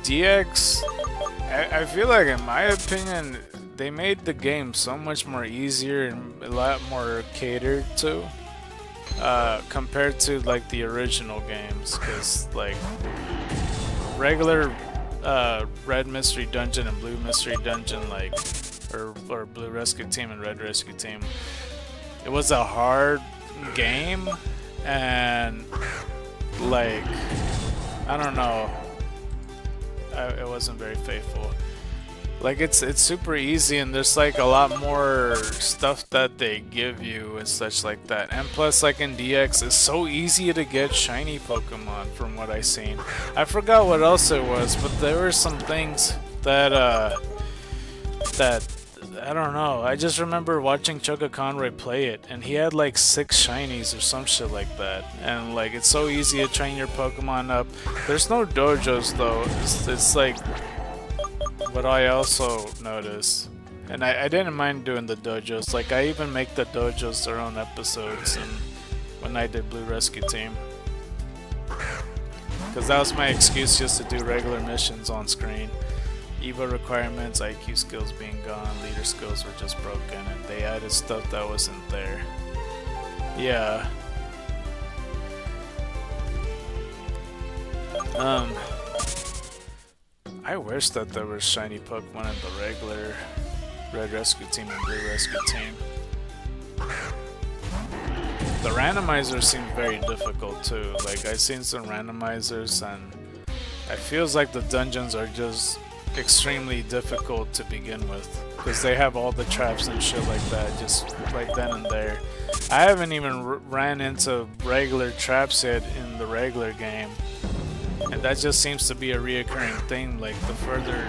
DX, I feel like, in my opinion, they made the game so much more easier and a lot more catered to compared to like the original games, because like regular Red Mystery Dungeon and Blue Mystery Dungeon, like or Blue Rescue Team and Red Rescue Team, it was a hard game, and like, I don't know, it wasn't very faithful. Like it's super easy, and there's like a lot more stuff that they give you and such like that. And plus, like in DX, it's so easy to get shiny Pokemon from what I seen. I forgot what else it was, but there were some things that that I don't know. I just remember watching Chugga Conroy play it, and he had like 6 shinies or some shit like that. And like it's so easy to train your Pokemon up. There's no dojos though. It's like what I also noticed, and I didn't mind doing the dojos. Like I even make the dojos their own episodes, and when I did Blue Rescue Team, because that was my excuse just to do regular missions on screen. Evo requirements, IQ skills being gone, leader skills were just broken, and they added stuff that wasn't there. Yeah. I wish that there was shiny Pokemon in the regular Red Rescue Team and Blue Rescue Team. The randomizers seem very difficult too. Like I've seen some randomizers, and it feels like the dungeons are just extremely difficult to begin with, because they have all the traps and shit like that just right then and there. I haven't even ran into regular traps yet in the regular game, and that just seems to be a reoccurring thing. Like the further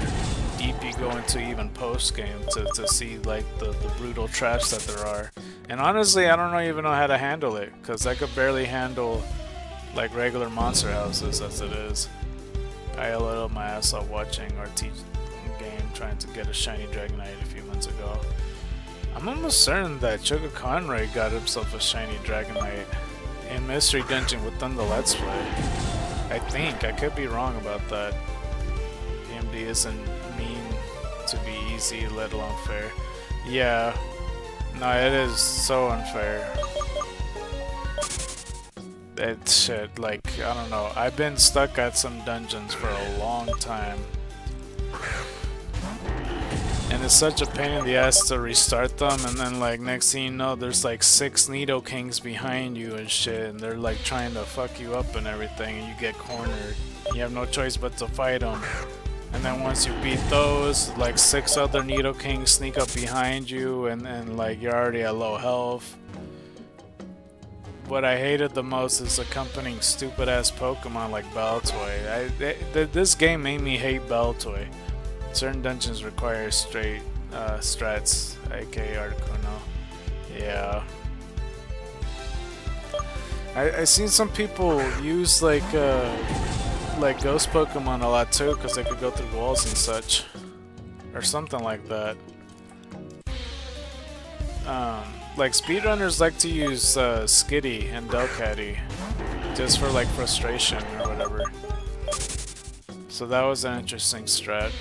deep you go into even post game to see like the brutal traps that there are. And honestly, I don't even know how to handle it, because I could barely handle like regular monster houses as it is. I LOL my ass off watching RT game trying to get a shiny Dragonite a few months ago. I'm almost certain that Chugga Conroy got himself a shiny Dragonite in Mystery Dungeon within the Let's Play. I think. I could be wrong about that. PMD isn't mean to be easy, let alone fair. Yeah. No, it is so unfair. That shit, like, I don't know. I've been stuck at some dungeons for a long time. And it's such a pain in the ass to restart them, and then like next thing you know, there's like 6 Nidokings behind you and shit, and they're like trying to fuck you up and everything, and you get cornered. You have no choice but to fight them. And then once you beat those, like 6 other Nidokings sneak up behind you, and like you're already at low health. What I hated the most is accompanying stupid ass Pokemon like Baltoy. This game made me hate Baltoy. Certain dungeons require straight strats, aka Articuno. Yeah. I seen some people use like ghost Pokemon a lot too, because they could go through walls and such, or something like that. Like speedrunners like to use Skitty and Delcatty just for like frustration or whatever. So that was an interesting strat.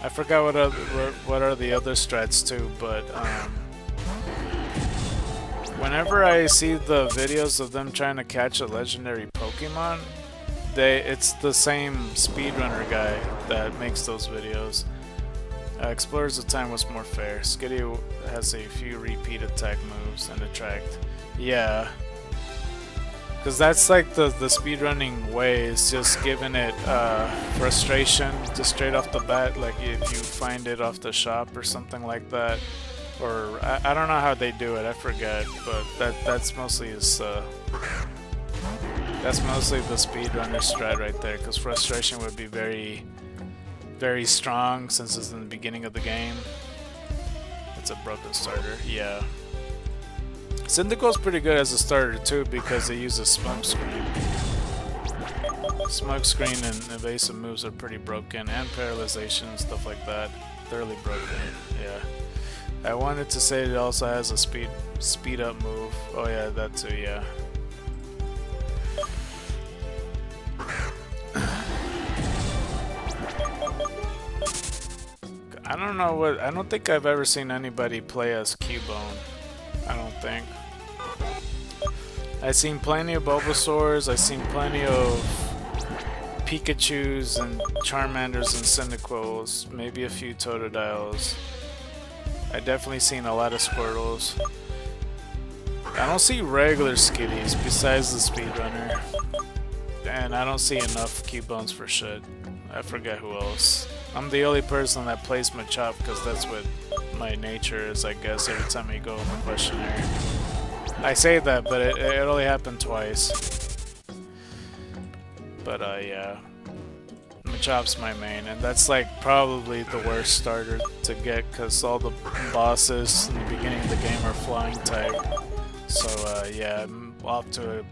I forgot what are the other strats too, but whenever I see the videos of them trying to catch a legendary Pokemon, it's the same speedrunner guy that makes those videos. Explorers of Time was more fair. Skitty has a few repeat attack moves and attract. Yeah. Because that's like the speedrunning way, is just giving it frustration just straight off the bat, like if you find it off the shop or something like that. Or I don't know how they do it, I forget, but that's mostly his that's mostly the speedrunner strat right there, because frustration would be very strong since it's in the beginning of the game. It's a broken starter, yeah. Syndico's pretty good as a starter too, because it uses Smokescreen. Smokescreen and evasive moves are pretty broken, and paralyzation, stuff like that. Thoroughly broken, yeah. I wanted to say it also has a speed up move. Oh yeah, that too, yeah. I don't know I don't think I've ever seen anybody play as Cubone. I don't think. I've seen plenty of Bulbasaurs, I've seen plenty of Pikachus and Charmanders and Cyndaquils, maybe a few Totodiles. I definitely seen a lot of Squirtles. I don't see regular Skitties besides the speedrunner. And I don't see enough Cubones for shit. I forget who else. I'm the only person that plays Machop because that's what my nature is, I guess, every time you go in the questionnaire. I say that, but it only happened twice. But yeah, Machop's my main, and that's like probably the worst starter to get because all the bosses in the beginning of the game are flying type. So yeah, I'm off to a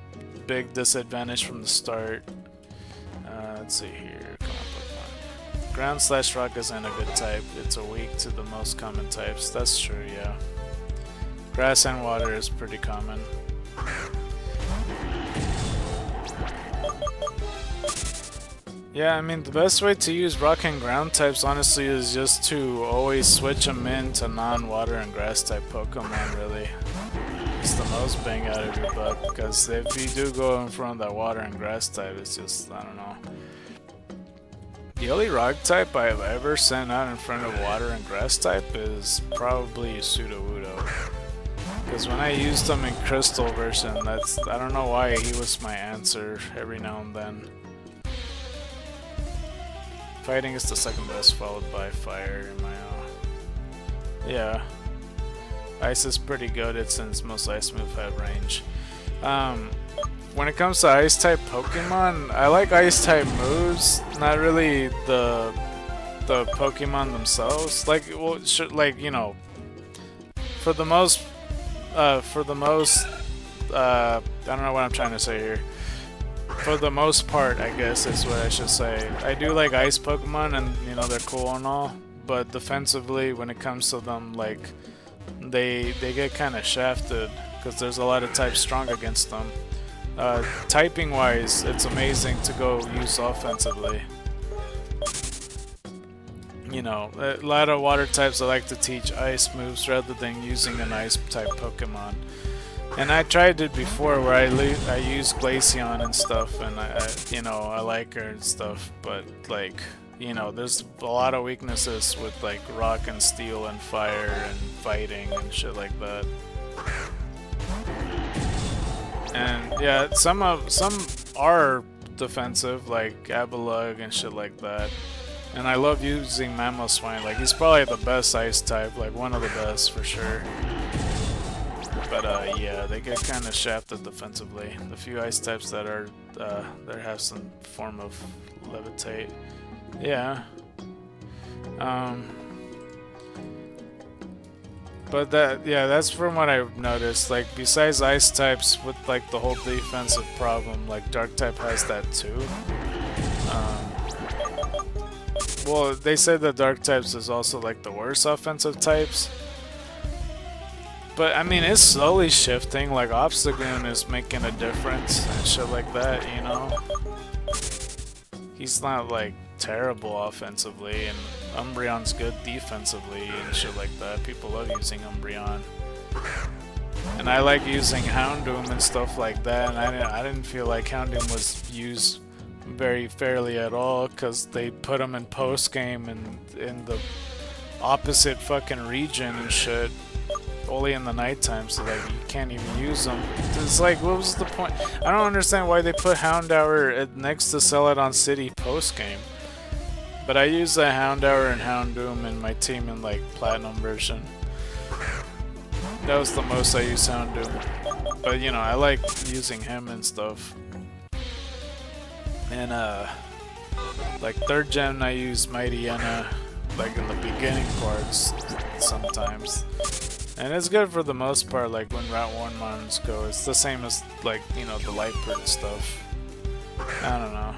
big disadvantage from the start. Let's see here. Come on, Pokemon. Ground/Rock isn't a good type. It's a weak to the most common types. That's true, yeah. Grass and water is pretty common. Yeah, I mean, the best way to use rock and ground types, honestly, is just to always switch them into non-water and grass type Pokemon, really. It's the most bang out of your buck, because if you do go in front of that water and grass type, it's just, I don't know. The only rock type I've ever sent out in front of water and grass type is probably Sudowoodo. Because when I used him in Crystal version, that's, I don't know why, he was my answer every now and then. Fighting is the second best, followed by fire in my yeah. Ice is pretty good since most ice moves have range. When it comes to ice type Pokemon, I like ice type moves, not really the Pokemon themselves. Like, well, like, you know, for the most I don't know what I'm trying to say here. For the most part, I guess is what I should say. I do like ice Pokemon, and you know, they're cool and all, but defensively, when it comes to them, like, they get kind of shafted because there's a lot of types strong against them. Typing wise, it's amazing to go use offensively. You know, a lot of water types I like to teach ice moves rather than using an ice type Pokemon. And I tried it before where I used Glaceon and stuff, and you know, I like her and stuff, but like, you know, there's a lot of weaknesses with like rock and steel and fire and fighting and shit like that. And yeah, some are defensive, like Abalug and shit like that. And I love using Mamoswine, like he's probably the best ice type, like one of the best for sure. But yeah, they get kind of shafted defensively. The few ice types that are that have some form of levitate. Yeah. But that's from what I've noticed. Like, besides ice types with like the whole defensive problem, like dark type has that too. Well, they said that dark types is also like the worst offensive types. But I mean, it's slowly shifting. Like Obstagoon is making a difference and shit like that, you know. He's not like terrible offensively, and Umbreon's good defensively and shit like that. People love using Umbreon, and I like using Houndoom and stuff like that. And I didn't feel like Houndoom was used very fairly at all because they put him in post game and in the opposite fucking region and shit. Only in the nighttime, so like you can't even use them. It's like, what was the point? I don't understand why they put Houndour next to Celadon City post game. But I use the Houndour and Houndoom in my team in like Platinum version. That was the most I used Houndoom. But you know, I like using him and stuff. And like 3rd gen, I use Mightyena, like in the beginning parts sometimes. And it's good for the most part, like when Route 1 mons go. It's the same as, like, you know, the Lightbird stuff. I don't know.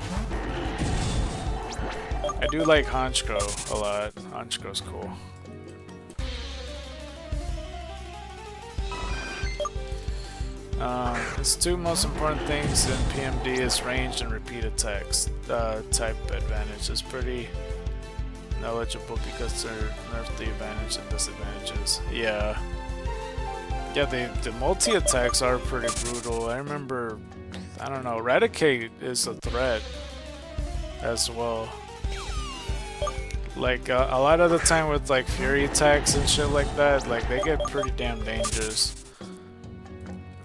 I do like Honchkrow a lot. Honchkrow's cool. Its two most important things in PMD is range and repeat attacks. Type advantage is pretty knowledgeable because they're nerfed the advantage and disadvantages. Yeah, the multi-attacks are pretty brutal. I remember, I don't know, Eradicate is a threat as well. Like, a lot of the time with like Fury attacks and shit like that, like they get pretty damn dangerous.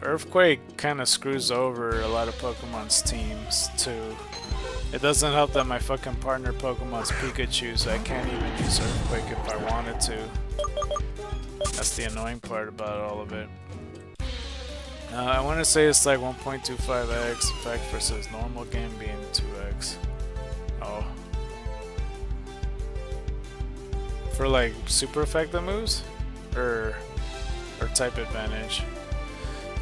Earthquake kind of screws over a lot of Pokemon's teams too. It doesn't help that my fucking partner Pokemon's Pikachu, so I can't even use Earthquake if I wanted to. That's the annoying part about all of it. I want to say it's like 1.25x effect versus normal game being 2x. Oh. For like super effective moves? Or type advantage?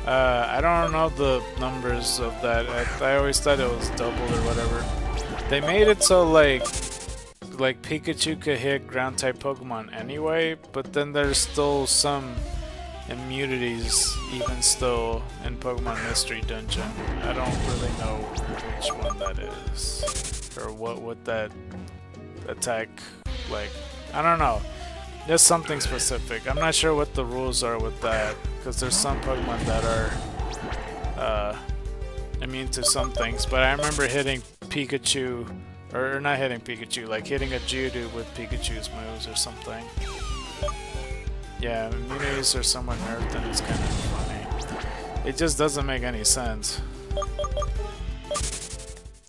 I don't know the numbers of that. I always thought it was double or whatever. They made it so like Pikachu could hit ground type Pokemon anyway, but then there's still some immunities even still in Pokemon Mystery Dungeon. I don't really know which one that is or what that attack like. I don't know. There's something specific. I'm not sure what the rules are with that because there's some Pokemon that are immune to some things, but I remember hitting Pikachu, or not hitting Pikachu, like hitting a Geodude with Pikachu's moves or something. Yeah, immunities are somewhat nerfed and it's kind of funny. It just doesn't make any sense.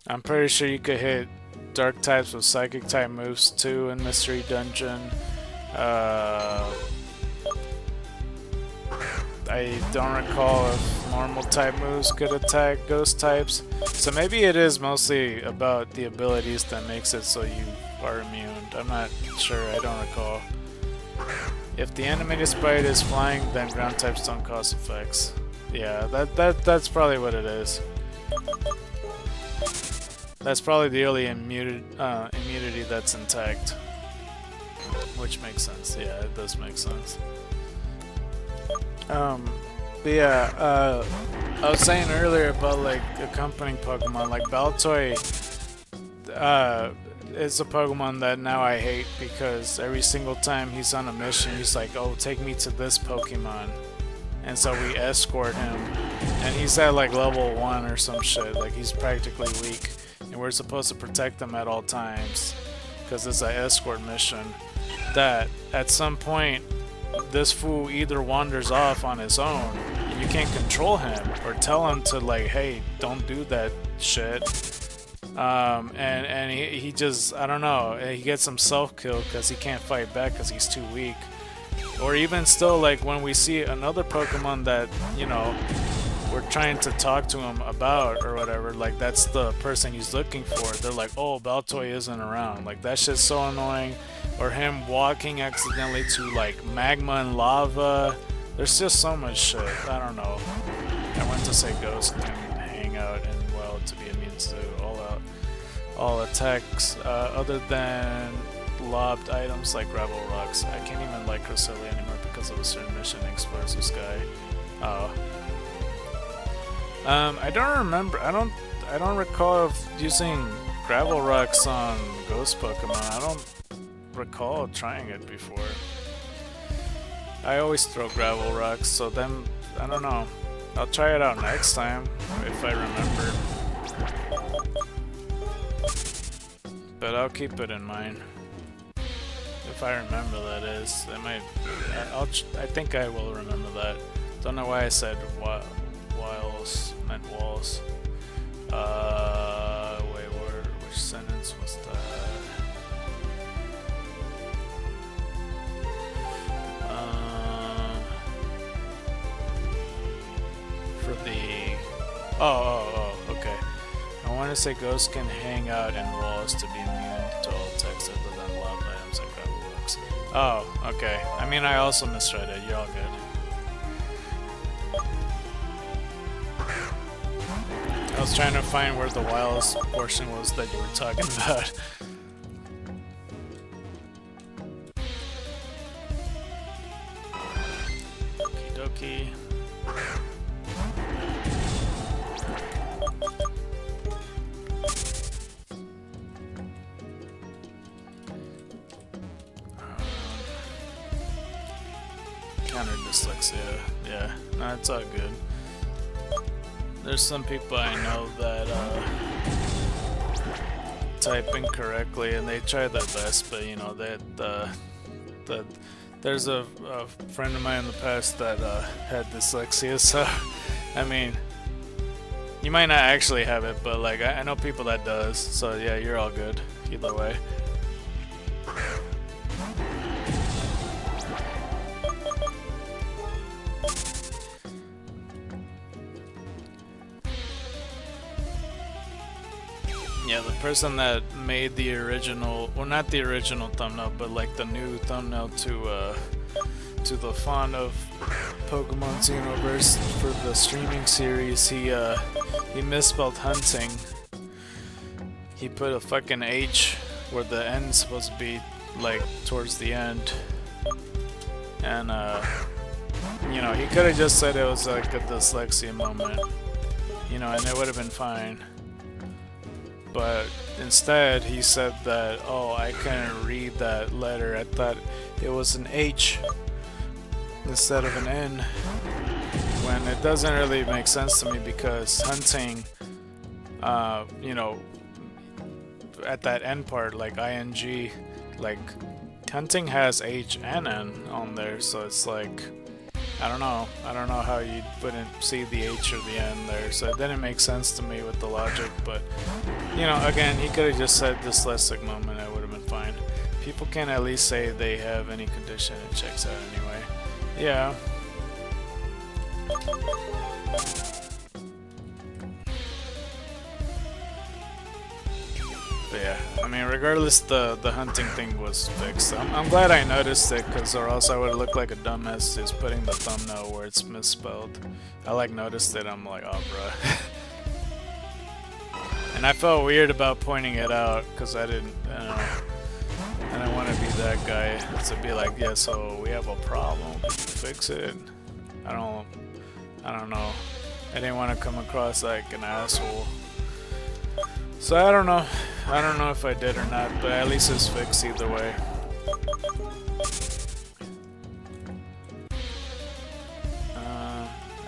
I'm pretty sure you could hit dark types with psychic type moves too in Mystery Dungeon. I don't recall if normal type moves could attack ghost types. So maybe it is mostly about the abilities that makes it so you are immune. I'm not sure, I don't recall. If the animated sprite is flying, then ground types don't cause effects. Yeah, that's probably what it is. That's probably the only immunity that's intact. Which makes sense. Yeah, it does make sense. But yeah, I was saying earlier about like accompanying Pokemon, like Baltoy is a Pokemon that now I hate because every single time he's on a mission, he's like, oh, take me to this Pokemon. And so we escort him, and he's at like level 1 or some shit, like he's practically weak. And we're supposed to protect him at all times because it's an escort mission. That at some point this fool either wanders off on his own and you can't control him or tell him to like, hey, don't do that shit, and he just, I don't know, he gets himself killed because he can't fight back because he's too weak. Or even still, like when we see another Pokemon that, you know, we're trying to talk to him about or whatever, like that's the person he's looking for, they're like, oh, Baltoy isn't around. Like that shit's so annoying. Or him walking accidentally to like magma and lava. There's just so much shit. I don't know. I went to say Ghost can hang out and well to be immune to all attacks other than lobbed items like gravel rocks. I can't even like Cresselia anymore because of a certain mission in Explosive Sky. Oh. I don't remember. I don't recall of using gravel rocks on ghost Pokemon. I don't recall trying it before. I always throw gravel rocks, so then I don't know. I'll try it out next time if I remember. But I'll keep it in mind. If I remember, that is. I might. I think I will remember that. Don't know why I said wiles meant walls. Wait, which sentence was that? For the okay. I want to say ghosts can hang out in walls to be immune to all attacks other than loud items like gravel rocks. Oh, okay. I mean, I also misread it. You're all good. I was trying to find where the wiles portion was that you were talking about. Okie dokie. Counter dyslexia. Yeah, no, it's all good. There's some people I know that type incorrectly and they try their best, but you know there's a friend of mine in the past that had dyslexia, so I mean You might not actually have it, but like I know people that does. So yeah, you're all good either way. Yeah, the person that made the original, well, not the original thumbnail, but like the new thumbnail to the font of Pokemon Xenoverse for the streaming series, he misspelled hunting. He put a fucking H where the N is supposed to be, like towards the end, and you know, he could have just said it was like a dyslexia moment, you know, and it would have been fine. But instead, he said that, oh, I couldn't read that letter. I thought it was an H instead of an N. When it doesn't really make sense to me because hunting, you know, at that end part, like ing, like hunting has H and N on there, so it's like, I don't know how you wouldn't see the H or the N there, so it didn't make sense to me with the logic. But you know, again, he could have just said dyslexic moment, it would have been fine. People can at least say they have any condition, it checks out anyway. Yeah. But yeah, I mean, regardless, the hunting thing was fixed. I'm glad I noticed it, because or else I would have looked like a dumbass just putting the thumbnail where it's misspelled. I like noticed it, I'm like, oh bruh. And I felt weird about pointing it out, because I didn't want to be that guy to be like, yeah, so we have a problem, fix it. I don't know. I didn't want to come across like an asshole. So I don't know if I did or not, but at least it's fixed either way.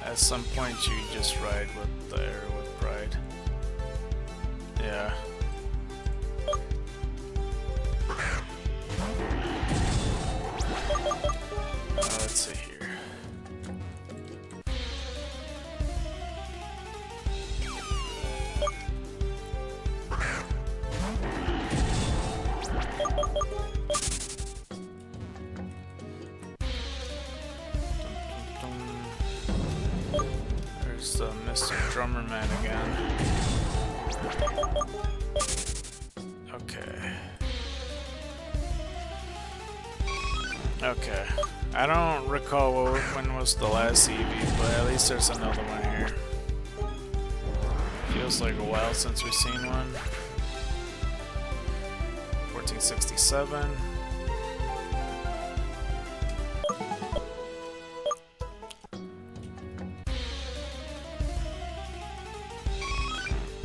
At some point you just ride with the air with pride. Yeah. Let's see here. There's Mr. Drummerman again. Okay. I don't recall when was the last Eevee, but at least there's another one here. Feels like a while since we've seen one. 1467.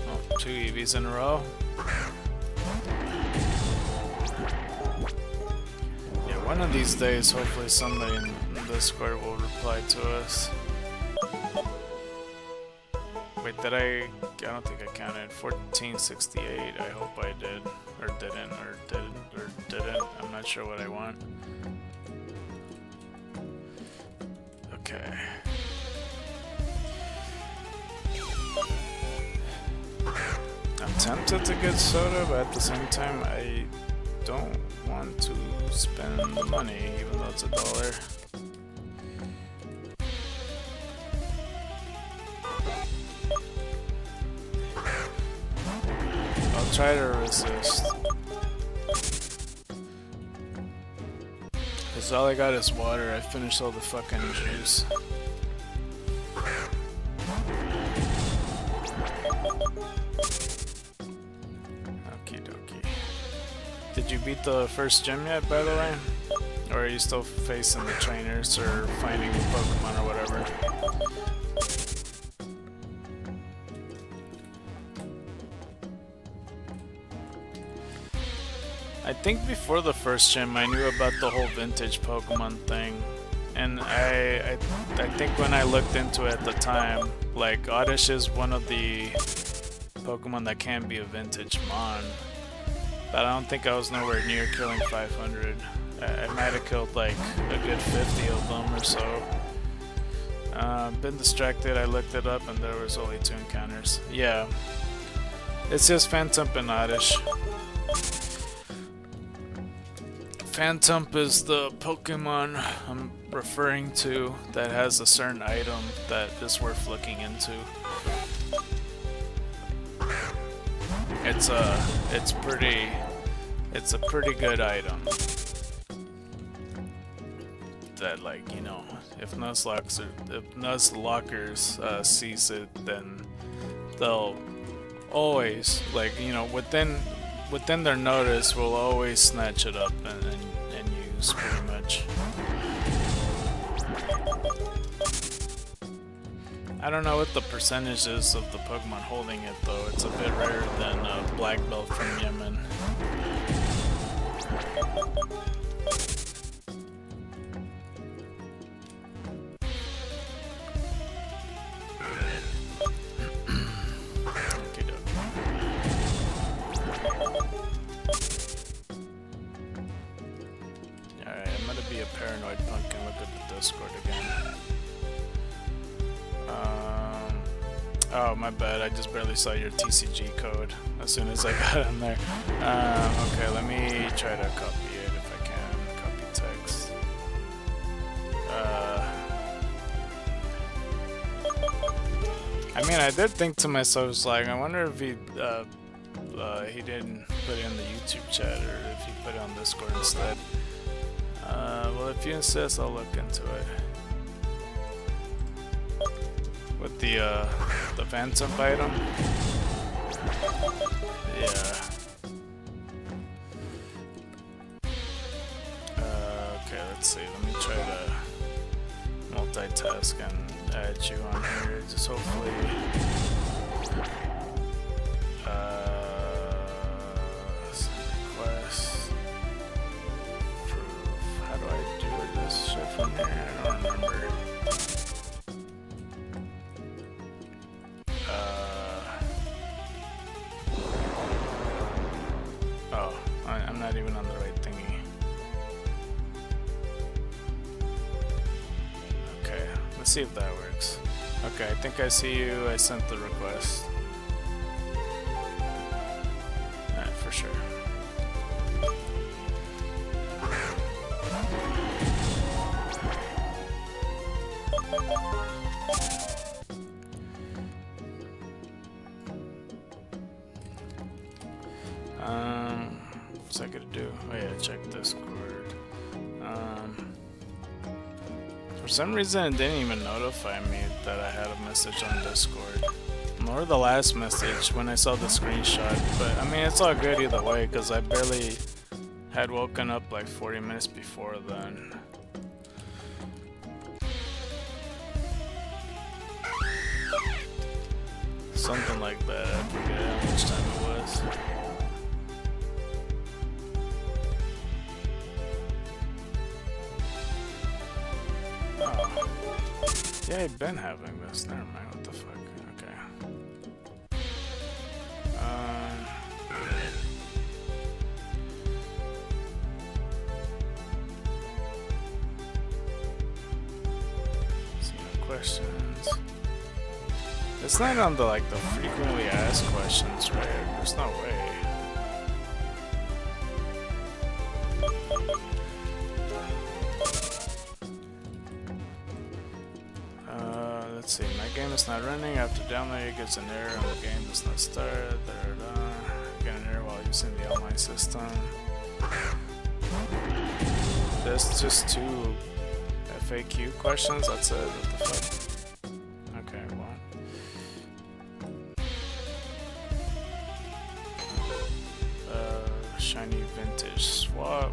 Oh, 2 Eevees in a row. One of these days, hopefully somebody in Discord will reply to us. Wait, did I don't think I counted. 1468, I hope I did. Or didn't, or didn't. I'm not sure what I want. Okay. I'm tempted to get soda, but at the same time, I don't want to spend the money, even though it's $1. I'll try to resist. Cause all I got is water. I finished all the fucking juice. Did you beat the first gym yet, by the way? Or are you still facing the trainers or finding the Pokemon or whatever? I think before the first gym I knew about the whole vintage Pokemon thing. And I think when I looked into it at the time, like Oddish is one of the Pokemon that can be a vintage Mon. But I don't think I was nowhere near killing 500. I might have killed like a good 50 of them or so. Been distracted, I looked it up and there was only 2 encounters. Yeah. It's just Phantump and Oddish. Phantump is the Pokemon I'm referring to that has a certain item that is worth looking into. It's a pretty good item. That, like, you know, if Nuzlockers sees it, then they'll always, like, you know, within their notice, will always snatch it up and use pretty much. I don't know what the percentage is of the Pokemon holding it though. It's a bit rarer than Black Belt from Yemen. Paranoid Pumpkin, look at the Discord again. Oh, my bad, I just barely saw your TCG code as soon as I got in there. Okay, let me try to copy it if I can. Copy text. I mean, I did think to myself, like, I wonder if he didn't put it in the YouTube chat or if he put it on Discord instead. Well, if you insist, I'll look into it. With the Phantump item? Yeah. Okay, let's see. Let me try to multitask and add you on here. Just hopefully... request. How do I do this shit from here? I don't remember. Oh, I'm not even on the right thingy. Okay, let's see if that works. Okay, I think I see you. I sent the request. Alright, for sure. What's I gonna do? Oh yeah, check Discord. For some reason it didn't even notify me that I had a message on Discord. Nor the last message when I saw the screenshot. But I mean, it's all good either way because I barely had woken up like 40 minutes before then. Something like that, I forget how much time it was. Oh. Yeah, I've been having this, never mind, what the fuck, okay. See no questions. It's not on the, like, the frequently asked questions, right? There's no way. Let's see, my game is not running. After downloading, it gets an error and the game does not start. Get an error while using the online system. There's just 2 FAQ questions, that's it. What the fuck? Okay, well. Shiny vintage swap.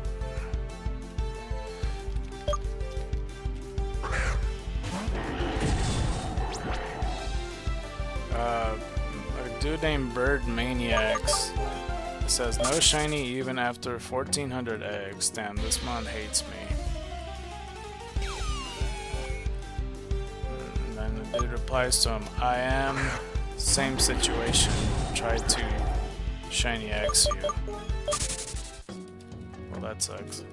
A dude named Bird Maniacs says no shiny even after 1400 eggs. Damn, this mon hates me. And then the dude replies to him, I am, same situation, tried to shiny X you. Well, that sucks.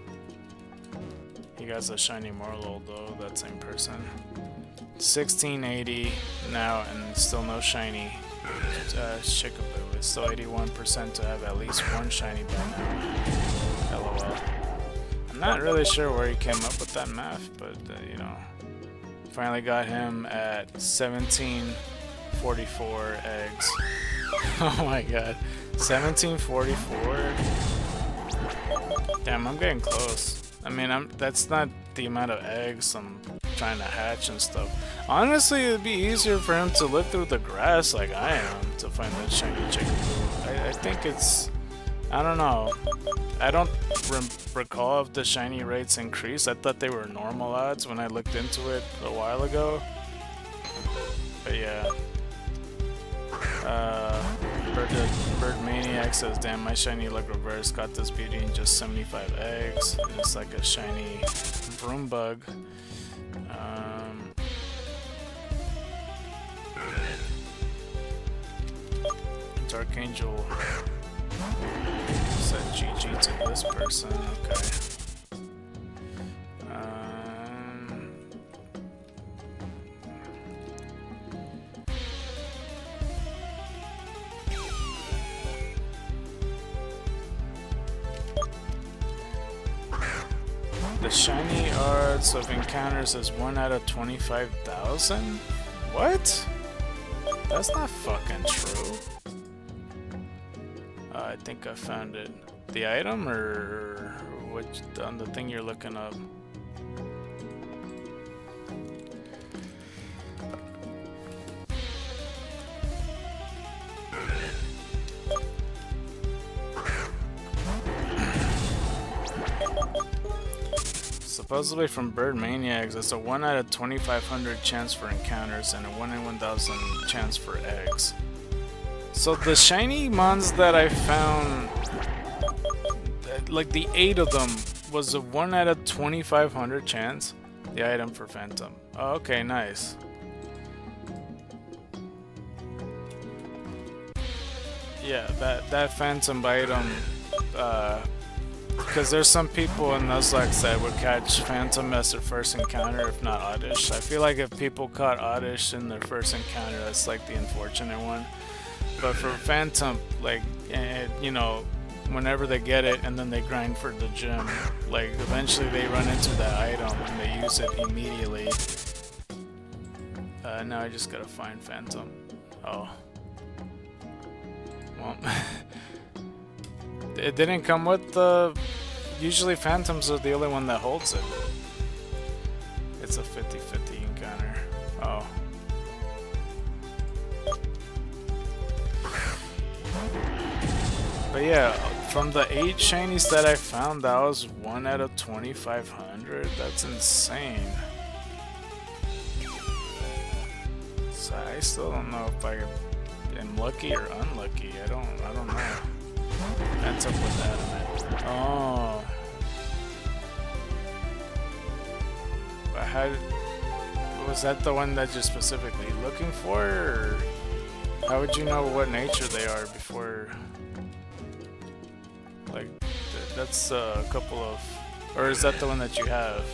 He got a shiny Marlow though, that same person. 1680 now, and still no shiny. Chickaboo. It's still 81% to have at least one shiny by now. LOL. I'm not really sure where he came up with that math, but you know, finally got him at 1744 eggs. Oh my god, 1744. Damn, I'm getting close. I mean, that's not the amount of eggs I'm trying to hatch and stuff. Honestly, it'd be easier for him to look through the grass like I am to find that shiny chickaboo. I think it's... I don't know. I don't recall if the shiny rates increased. I thought they were normal odds when I looked into it a while ago. But yeah. Bird Maniac says, damn, my shiny luck reverse got this beauty in just 75 eggs. It's like a shiny broom bug. Archangel said GG to this person, okay. The shiny odds of encounters is 1 out of 25,000? What? That's not fucking true. I think I found it. The item or which on the thing you're looking up? Supposedly from Bird Maniacs, it's a 1 out of 2,500 chance for encounters and a 1 in 1,000 chance for eggs. So the shiny mons that I found, like the 8 of them, was a 1 out of 2,500 chance. The item for Phantom. Oh, okay, nice. Yeah, that Phantom item, because there's some in Nuzlocke that would catch Phantom as their first encounter, if not Oddish. I feel like if people caught Oddish in their first encounter, that's like the unfortunate one. But for Phantom, like, you know, whenever they get it and then they grind for the gym, like, eventually they run into that item and they use it immediately. Now I just gotta find Phantom. Oh. Well, it didn't come with the... Usually Phantoms are the only one that holds it. It's a 50-50 encounter. Oh. But yeah, from the 8 shinies that I found, that was 1 out of 2,500. That's insane. So I still don't know if I am lucky or unlucky. I don't know. That's up with Adamant. Oh. But was that the one that you're specifically looking for, or how would you know what nature they are before? Like, that's a couple of... Or is that the one that you have?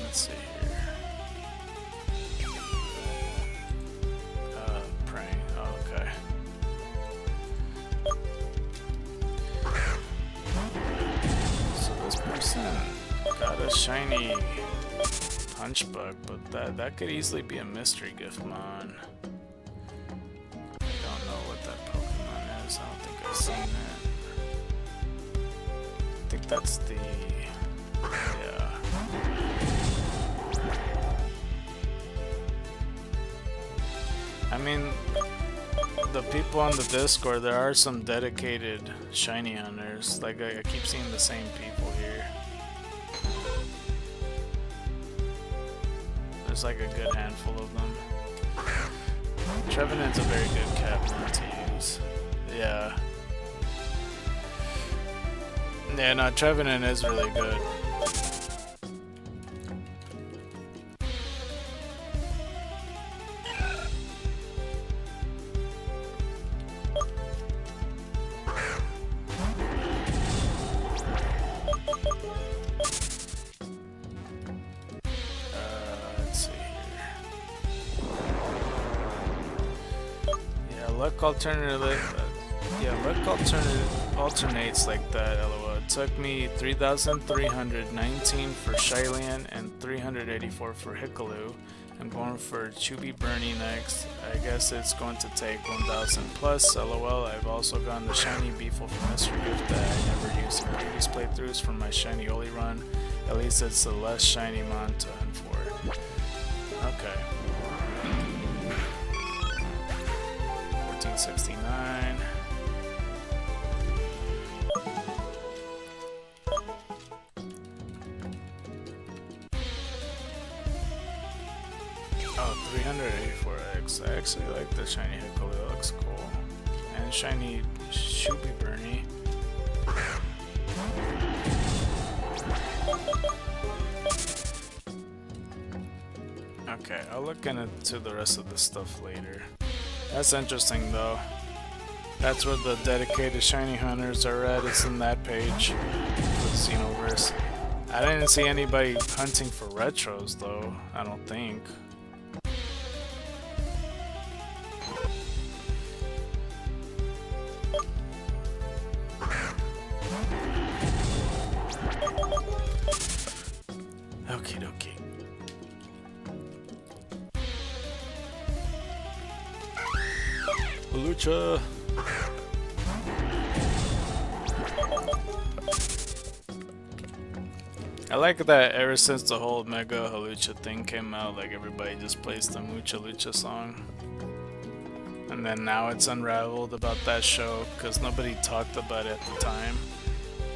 Let's see here. Praying. Oh, okay. So this person got a shiny punch bug, but that could easily be a mystery gift mon. I don't know what that Pokemon is. I don't think I've seen it. I think that's the... yeah. I mean, the people on the Discord, there are some dedicated shiny hunters. Like, I keep seeing the same people here. There's like a good handful of them. Trevenant's a very good Catmon to use. Yeah. Yeah, no, Trevenant is really good. luck alternates like that. LOL. It took me 3,319 for Hylian and 384 for Hikalu. I'm going for Chubby Bernie next. I guess it's going to take 1,000 plus. LOL. I've also gotten the shiny Beefle from Mystery Gift that I never used in previous playthroughs for my shiny Oli run. At least it's the less shiny mon to hunt for. Okay. 1469. Oh, 384X. I actually like the shiny Hikalu. That looks cool. And shiny Chubby Bernie. Okay, I'll look into the rest of the stuff later. That's interesting though. That's where the dedicated shiny hunters are at. It's in that page for the Xenoverse. I didn't see anybody hunting for retros though, I don't think. Okie dokie. Lucha. I like that ever since the whole Mega Halucha thing came out, like everybody just plays the Mucha Lucha song. And then now it's unraveled about that show because nobody talked about it at the time.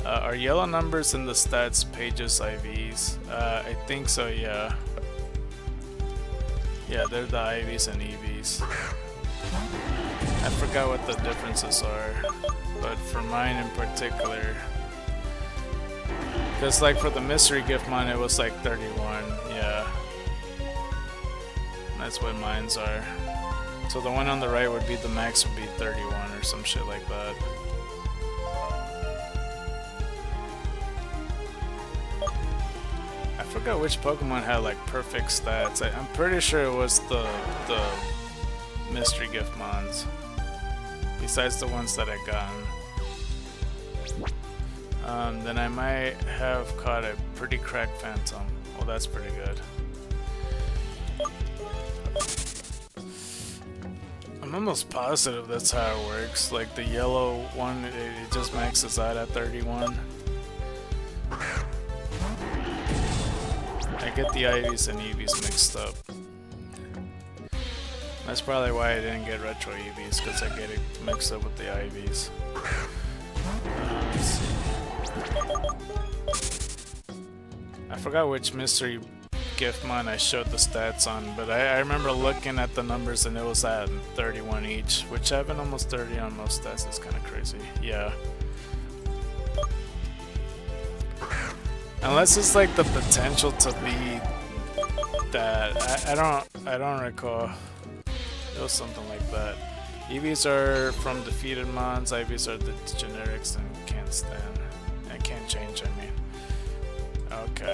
Are yellow numbers in the stats pages IVs? I think so, yeah. Yeah, they're the IVs and EVs. I forgot what the differences are, but for mine in particular, because like for the mystery gift mine it was like 31, yeah. That's what mines are. So the one on the right would be the max would be 31 or some shit like that. I forgot which Pokemon had like perfect stats. I'm pretty sure it was the mystery gift mons. Besides the ones that I gotten. Then I might have caught a pretty cracked Phantom. Well, that's pretty good. I'm almost positive that's how it works. Like the yellow one, it just maxes out at 31. I get the IVs and EVs mixed up. That's probably why I didn't get retro EVs, because I get it mixed up with the IVs. Let's see. I forgot which mystery gift mon I showed the stats on, but I remember looking at the numbers and it was at 31 each, which having almost 30 on most stats is kind of crazy. Yeah. Unless it's like the potential to be that. I don't recall. It was something like that. EVs are from defeated mons, IVs are the generics and can't stand. And can't change, I mean. Okay.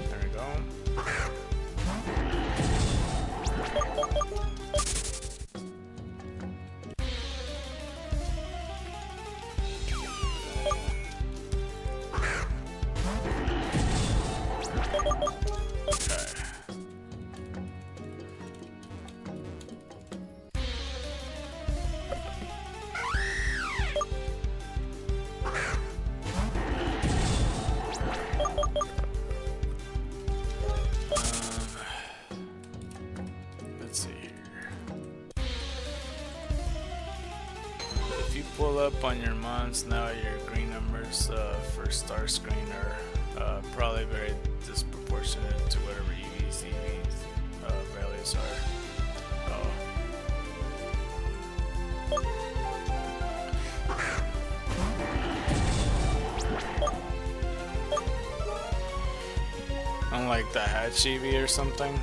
There we go. Pull up on your mons now, your green numbers for star screen are probably very disproportionate to whatever EVs values are. Unlike the hatch EV or something.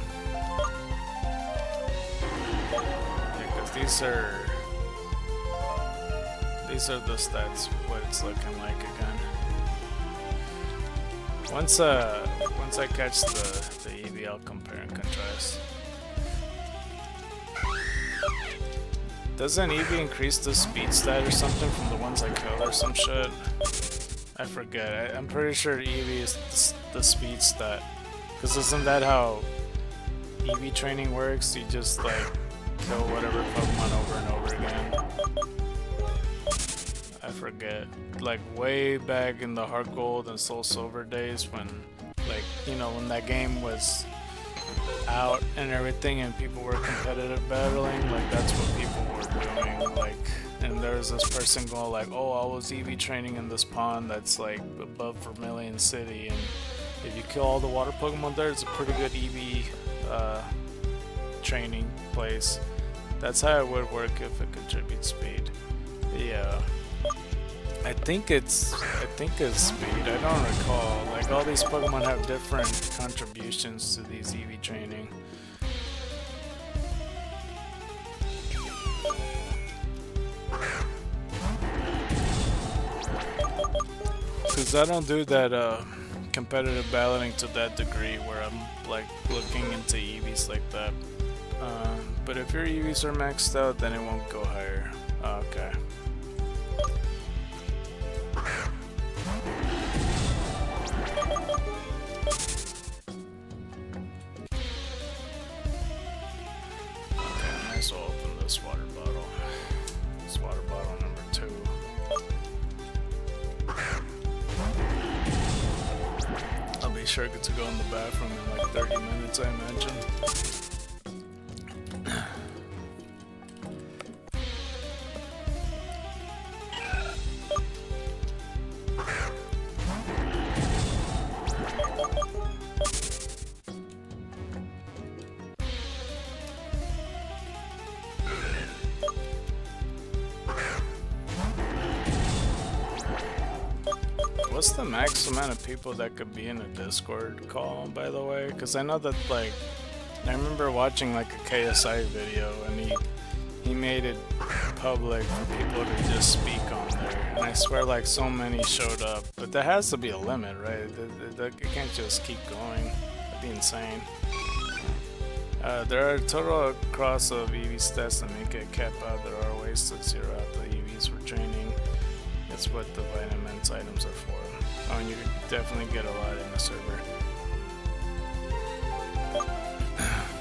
Yeah, because these are these are the stats, what it's looking like again. Once I catch the Eevee, I'll compare and contrast. Doesn't Eevee increase the speed stat or something from the ones I kill or some shit? I forget. I'm pretty sure Eevee is the speed stat. Cause isn't that how Eevee training works? You just like kill whatever Pokemon over and over again. I forget. Like way back in the Heart Gold and Soul Silver days when, like, you know, when that game was out and everything and people were competitive battling, like that's what people were doing. Like, and there was this person going like, oh, I was Eevee training in this pond that's like above Vermilion City, and if you kill all the water Pokemon there, it's a pretty good Eevee training place. That's how it would work if it contributes speed. Yeah. I think it's speed. I don't recall. Like all these Pokemon have different contributions to these Eevee training. Cause I don't do that competitive battling to that degree where I'm like looking into Eevees like that. But if your Eevees are maxed out, then it won't go higher. Okay. Might as well open this water bottle. This water bottle number 2. I'll be sure to go in the bathroom in like 30 minutes, I imagine. What's the max amount of people that could be in a Discord call, by the way? Because I know that, like, I remember watching like a KSI video and he made it public for people to just speak on there, and I swear like so many showed up, but there has to be a limit, right? It can't just keep going. That'd be insane. There are a total across of Eevee stats that make it cap out. There are ways to zero out the Eevees for training. It's what the vitamins items are for. Oh, and you can definitely get a lot in the server.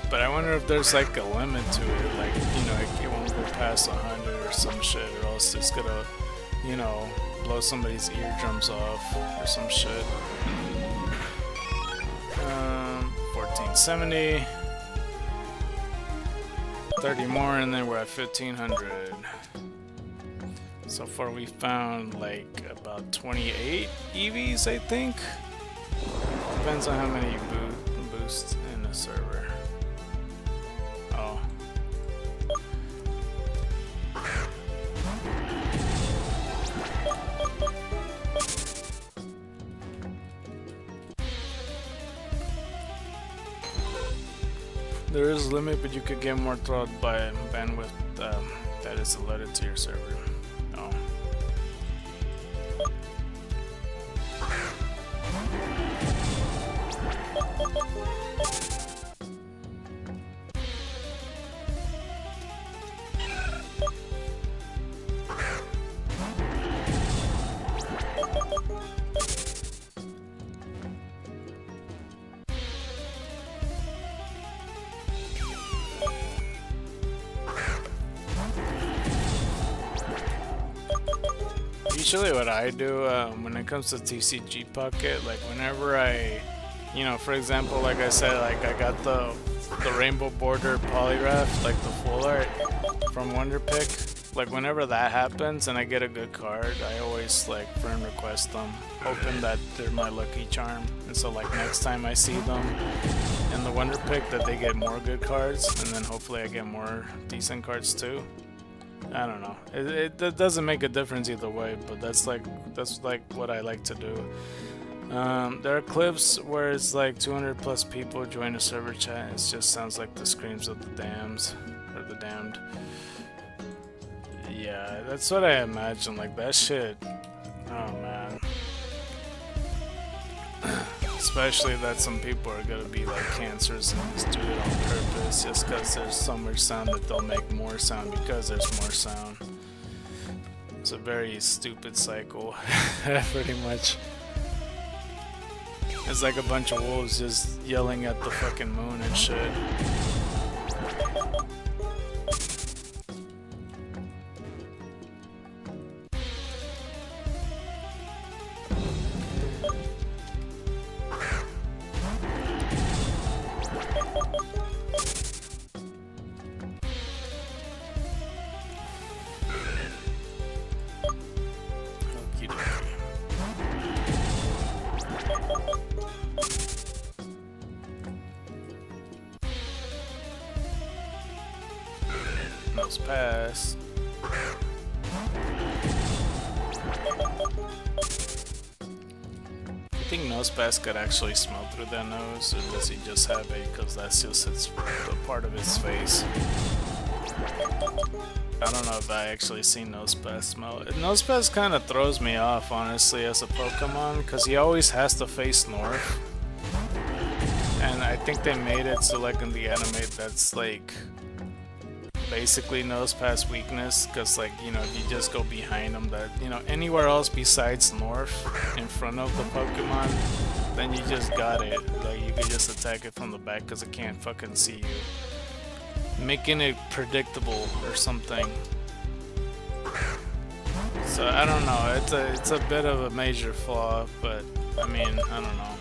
But I wonder if there's like a limit to it, like, you know, it won't go past 100 or some shit, or else it's gonna, you know, blow somebody's eardrums off or some shit. 1470. 30 more and then we're at 1500. So far we found like about 28 Eevees, I think. Depends on how many you boost in the server. Oh. There is a limit, but you could get more throttled by bandwidth that is allotted to your server. Oh. Usually what I do when it comes to TCG Pocket, like whenever I, you know, for example, like I said, like I got the rainbow border polygraph, like the full art from Wonder Pick. Like whenever that happens and I get a good card, I always like friend request them, hoping that they're my lucky charm. And so like next time I see them in the Wonder Pick, that they get more good cards, and then hopefully I get more decent cards too. I don't know. It doesn't make a difference either way, but that's like what I like to do. There are clips where it's like 200 plus people join a server chat. It just sounds like the screams of the damned. Yeah, that's what I imagine. Like that shit. Oh man. Especially that some people are gonna be like cancers and just do it on purpose just because there's so much sound that they'll make more sound because there's more sound. It's a very stupid cycle, pretty much. It's like a bunch of wolves just yelling at the fucking moon and shit. Nose pass. I think nose pass could actually smell through that nose, or does he just have it because that's just the part of his face? I don't know if I actually seen nose pass smell. Nose pass kind of throws me off, honestly, as a Pokemon, because he always has to face north. And I think they made it so, like, in the anime, that's like basically nose pass weakness, because, like, you know, you just go behind them. That, you know, anywhere else besides north in front of the Pokemon, then you just got it. Like, you can just attack it from the back because it can't fucking see you, making it predictable or something. So I don't know, it's a bit of a major flaw, but I mean, I don't know.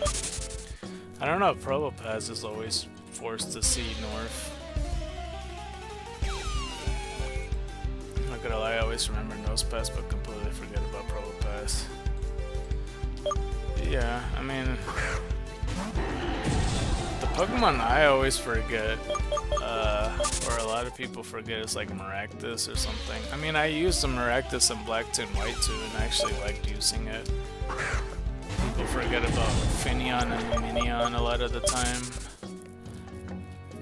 I don't know if Probopass is always forced to see north. I'm not gonna lie, I always remember Nosepass but completely forget about Probopass. Yeah, I mean, the Pokemon I always forget, or a lot of people forget, is like Maractus or something. I mean, I used the Maractus in Black 2 and White 2 and I actually liked using it. People forget about Finneon and Lumineon a lot of the time.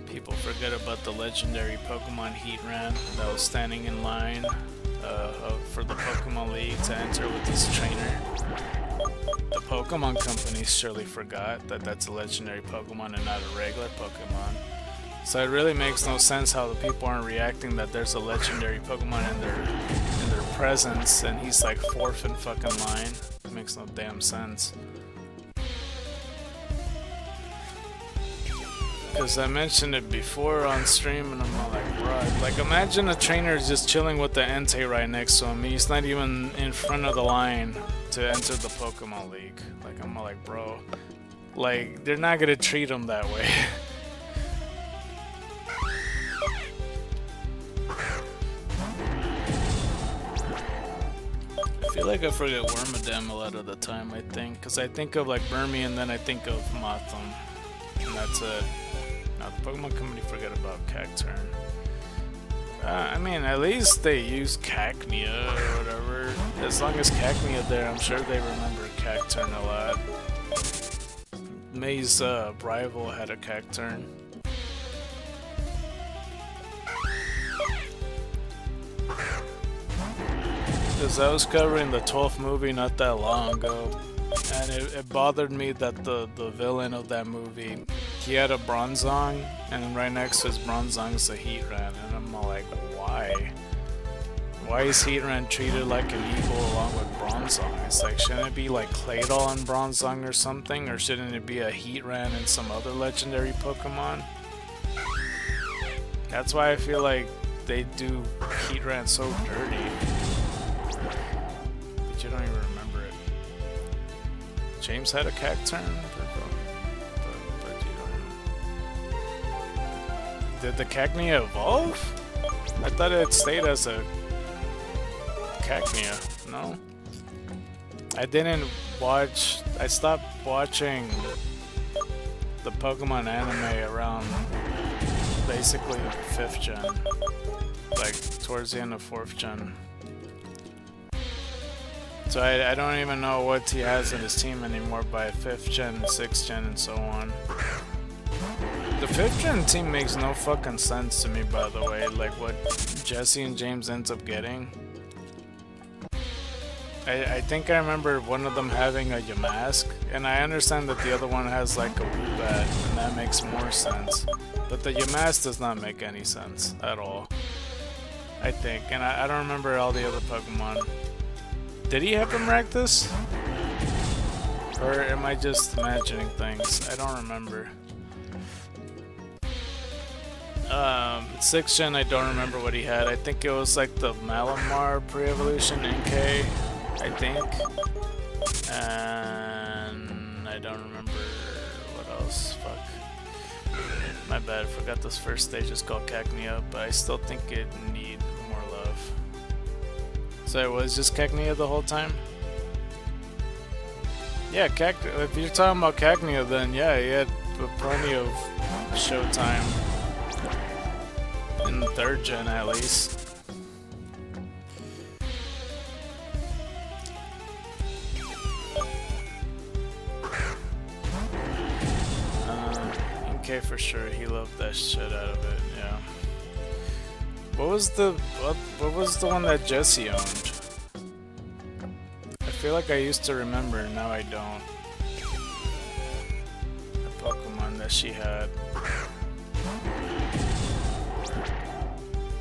People forget about the legendary Pokemon Heatran that was standing in line for the Pokemon League to enter with this trainer. The Pokemon company surely forgot that that's a legendary Pokemon and not a regular Pokemon. So it really makes no sense how the people aren't reacting that there's a legendary Pokemon in their presence and he's like fourth in fucking line. It makes no damn sense. Because I mentioned it before on stream and I'm all like, bro, like imagine a trainer just chilling with the Entei right next to him. He's not even in front of the line to enter the Pokemon League. Like, I'm all like, bro, like, they're not gonna treat him that way. I feel like I forget Wormadam a lot of the time, I think. Because I think of like Burmy and then I think of Mothim. And that's it. Now the Pokemon company forget about Cacturn. I mean, at least they use Cacnea or whatever. As long as Cacnea there, I'm sure they remember Cacturn a lot. May's rival had a Cacturn. Because I was covering the 12th movie not that long ago, and it bothered me that the villain of that movie, he had a Bronzong, and then right next to his Bronzong is a Heatran, and I'm all like, why? Why is Heatran treated like an equal along with Bronzong? It's like, shouldn't it be like Claydol and Bronzong or something, or shouldn't it be a Heatran and some other legendary Pokemon? That's why I feel like they do Heatran so dirty. But you don't even remember it. James had a Cacturn? But you don't. Did the Cacnea evolve? I thought it stayed as a Cacnea, no? I didn't watch, I stopped watching the Pokemon anime around basically 5th gen, like towards the end of 4th gen. So I don't even know what he has in his team anymore by 5th gen, 6th gen, and so on. The 5th gen team makes no fucking sense to me, by the way, like what Jesse and James ends up getting. I think I remember one of them having a Yamask, and I understand that the other one has like a Woobat, and that makes more sense. But the Yamask does not make any sense at all, I think, and I don't remember all the other Pokemon. Did he have him rack this? Or am I just imagining things? I don't remember. 6th gen, I don't remember what he had. I think it was like the Malamar pre-evolution NK, I think. And I don't remember what else. Fuck. My bad, forgot this first stage is called Cacnea, but I still think it need more love. So it was just Cacnea the whole time? Yeah, if you're talking about Cacnea, then yeah, he had plenty of showtime. In the 3rd gen, at least. NK for sure, he loved that shit out of it. Yeah. What was the one that Jesse owned? I feel like I used to remember, now I don't. The Pokemon that she had.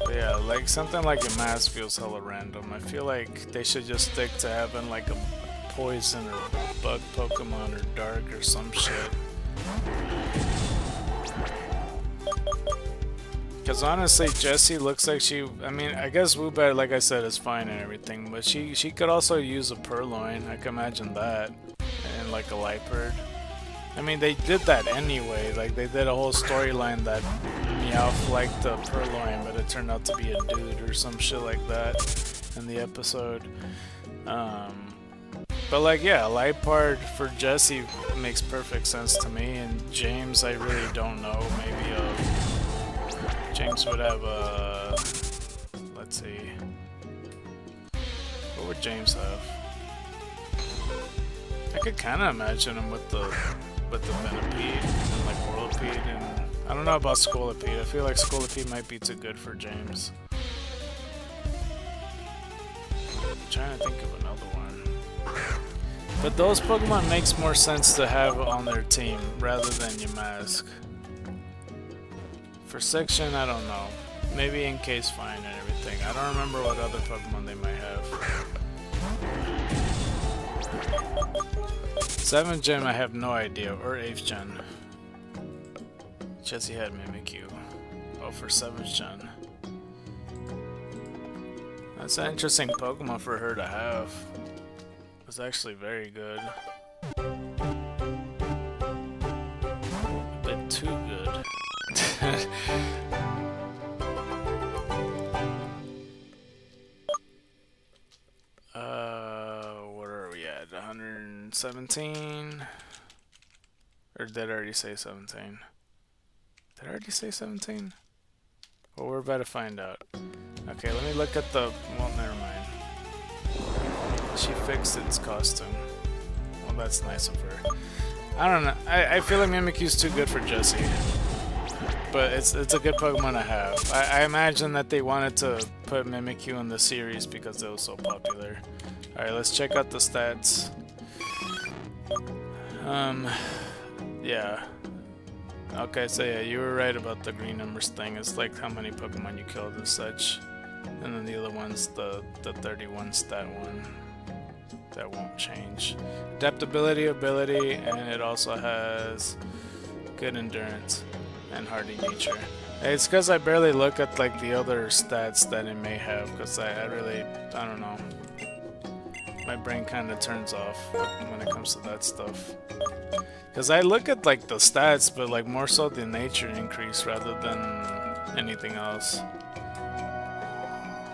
But yeah, like something like a mask feels hella random. I feel like they should just stick to having like a poison or bug Pokemon or dark or some shit. Because honestly, Jessie looks like she... I mean, I guess Woobat, like I said, is fine and everything, but she could also use a Purloin. I can imagine that. And like a Liepard. I mean, they did that anyway. Like, they did a whole storyline that Meowth liked the Purloin, but it turned out to be a dude or some shit like that in the episode. But like, yeah, Liepard for Jessie makes perfect sense to me, and James, I really don't know. Maybe James would have a... Let's see. What would James have? I could kind of imagine him with the Venipede and like Whirlipede, and I don't know about Scolipede. I feel like Scolipede might be too good for James. I'm trying to think of another one. But those Pokemon makes more sense to have on their team rather than Yamask. For 6th gen, I don't know. Maybe NK's fine and everything. I don't remember what other Pokemon they might have. 7th gen, I have no idea. Or 8th gen. Jessie had Mimikyu. Oh, for 7th gen. That's an interesting Pokemon for her to have. It's actually very good. A bit too good. What are we at? 117? Or did I already say 17? Did I already say 17? Well, we're about to find out. Okay, let me look at the... Well, never mind. She fixed its costume. Well, that's nice of her. I don't know. I feel like Mimikyu's too good for Jessie. But it's a good Pokemon to have. I imagine that they wanted to put Mimikyu in the series because it was so popular. Alright, let's check out the stats. Yeah. Okay, so yeah, you were right about the green numbers thing. It's like how many Pokemon you killed and such. And then the other one's the 31 stat one. That won't change. Adaptability ability, and it also has good endurance and hardy nature. It's because I barely look at like the other stats that it may have, because I don't know. My brain kind of turns off when it comes to that stuff. Because I look at like the stats, but like more so the nature increase rather than anything else.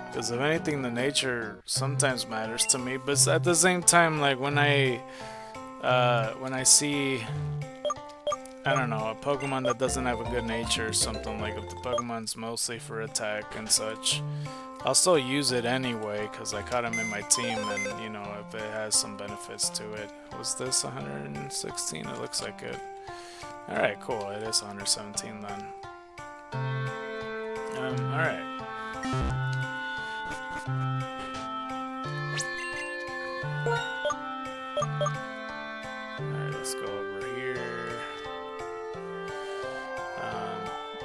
Because if anything, the nature sometimes matters to me, but at the same time, like when I see, I don't know, a Pokemon that doesn't have a good nature or something, like if the Pokemon's mostly for attack and such, I'll still use it anyway because I caught him in my team, and you know, if it has some benefits to it. Was this 116? It looks like it. Alright, cool. It is 117 then. Alright. Alright, let's go over here.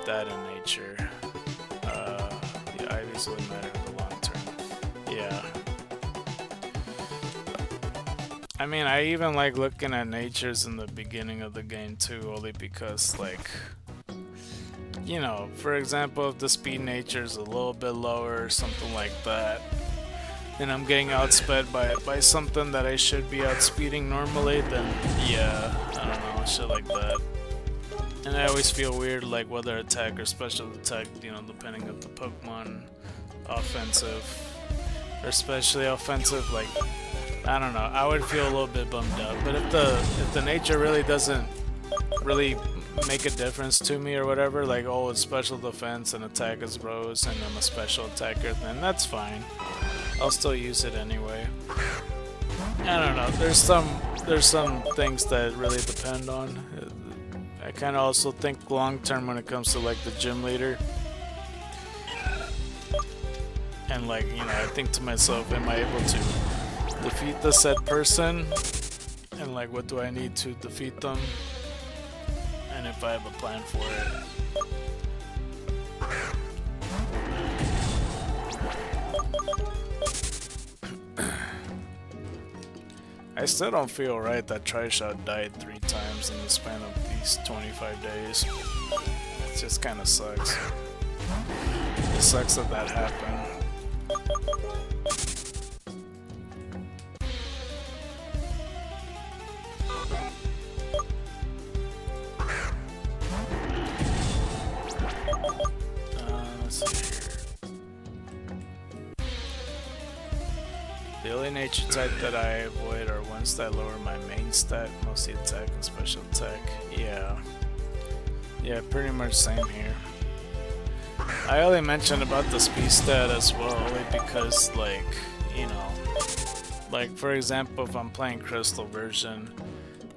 That in nature. The Ivies really matter in the long term. Yeah. I mean, I even like looking at natures in the beginning of the game too, only because, like, you know, for example, if the speed nature is a little bit lower or something like that, and I'm getting outsped by something that I should be outspeeding normally, then yeah, I don't know, shit like that. And I always feel weird, like whether attack or special attack, you know, depending on the Pokemon, offensive, or especially offensive, like, I don't know, I would feel a little bit bummed out. But if the nature really doesn't really make a difference to me or whatever, like, oh, it's special defense and attack is rose and I'm a special attacker, then that's fine. I'll still use it anyway. I don't know, there's some things that really depend on. I kind of also think long term when it comes to like the gym leader. And like, you know, I think to myself, am I able to defeat the said person? And like, what do I need to defeat them? And if I have a plan for it. I still don't feel right that Trishout died 3 times in the span of these 25 days. It just kind of sucks. It sucks that that happened. Let's see here. The only nature type that I avoid are ones that lower my main stat, mostly attack and special attack. Yeah. Yeah, pretty much same here. I only mentioned about the speed stat as well, only because, like, you know, like for example, if I'm playing Crystal version,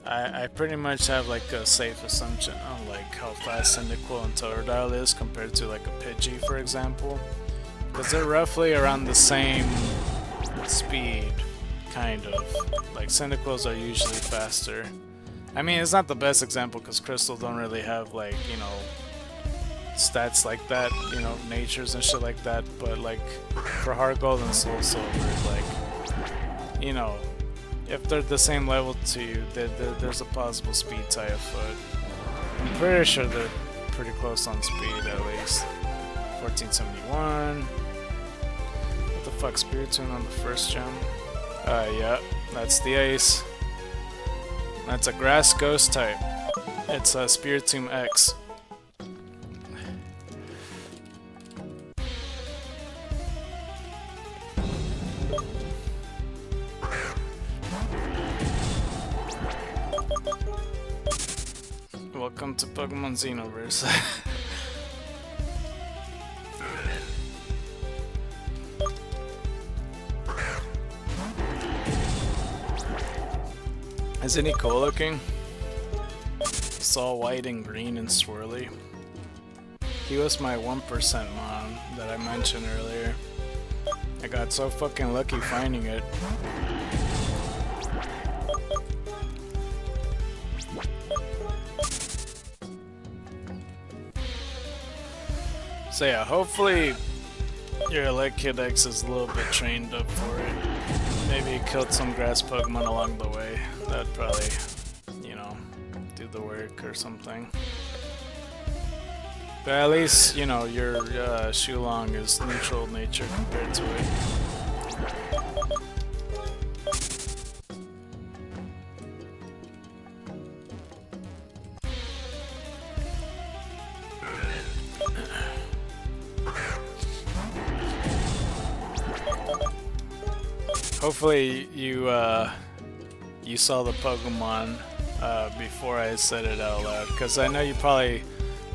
I pretty much have like a safe assumption on like how fast Cyndaquil and Totodile is compared to like a Pidgey, for example, because they're roughly around the same speed, kind of. Like Cyndaquils are usually faster. I mean, it's not the best example because Crystal don't really have like, you know, stats like that, you know, natures and shit like that, but like for Heart Gold and Soul Silver, like, you know, if they're the same level to you, there's a possible speed tie afoot. I'm pretty sure they're pretty close on speed at least. 1471. What the fuck, Spiritomb on the first gem? Yeah, that's the ace. That's a grass ghost type. It's a Spiritomb X. Welcome to Pokemon Xenoverse. Isn't he cool looking? It's all white and green and swirly. He was my 1% mon that I mentioned earlier. I got so fucking lucky finding it. So yeah, hopefully your Electrodex is a little bit trained up for it. Maybe you killed some grass Pokemon along the way. That'd probably, you know, do the work or something. But at least, you know, your Shulong is neutral nature compared to it. Hopefully you saw the Pokemon before I said it out loud, because I know you probably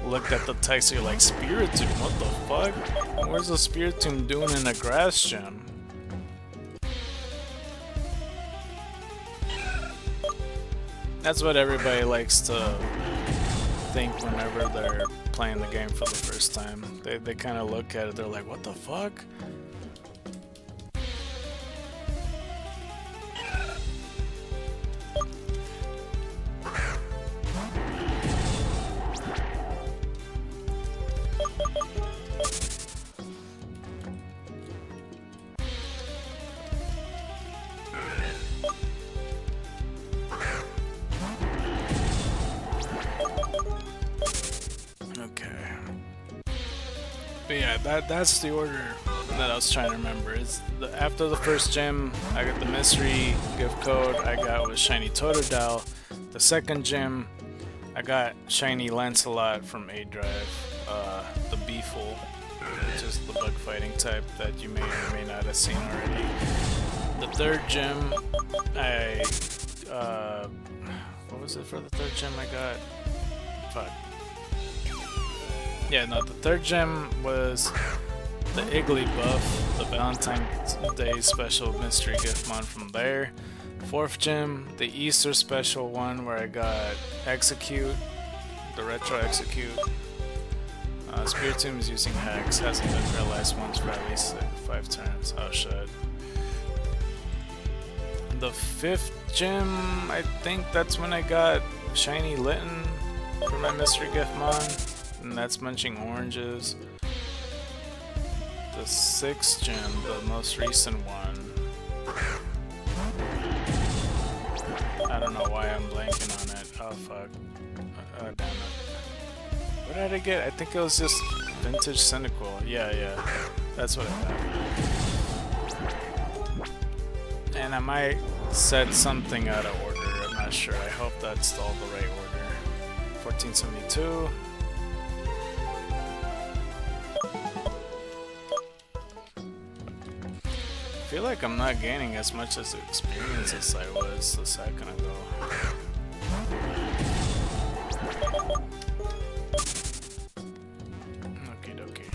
looked at the text and you're like, Spiritomb, what the fuck? Where's the Spiritomb doing in a grass gym? That's what everybody likes to think whenever they're playing the game for the first time. They kind of look at it, they're like, what the fuck? But yeah, that's the order that I was trying to remember. Is after the first gym, I got the mystery gift code I got with Shiny Totodile. The second gym, I got Shiny Lancelot from A Drive, the Beeful, which is the bug fighting type that you may or may not have seen already. The third gym, what was it for the third gym I got? Fuck. Yeah, no, the third gem was the Eevee buff, the Valentine's Day special mystery gift mon from there. Fourth gem, the Easter special one where I got Execute, the Retro Execute. Spiritomb is using Hex, hasn't been paralyzed once for at least 5 turns. Oh shit. The fifth gem, I think that's when I got Shiny Litten for my mystery gift mon. And that's Munching Oranges. The sixth gem, the most recent one. I don't know why I'm blanking on it. Oh fuck. Damn it. What did I get? I think it was just Vintage Cynical. Yeah. That's what I got. And I might set something out of order. I'm not sure. I hope that's all the right order. 1472. I feel like I'm not gaining as much as experience as I was a second ago. Okie dokie.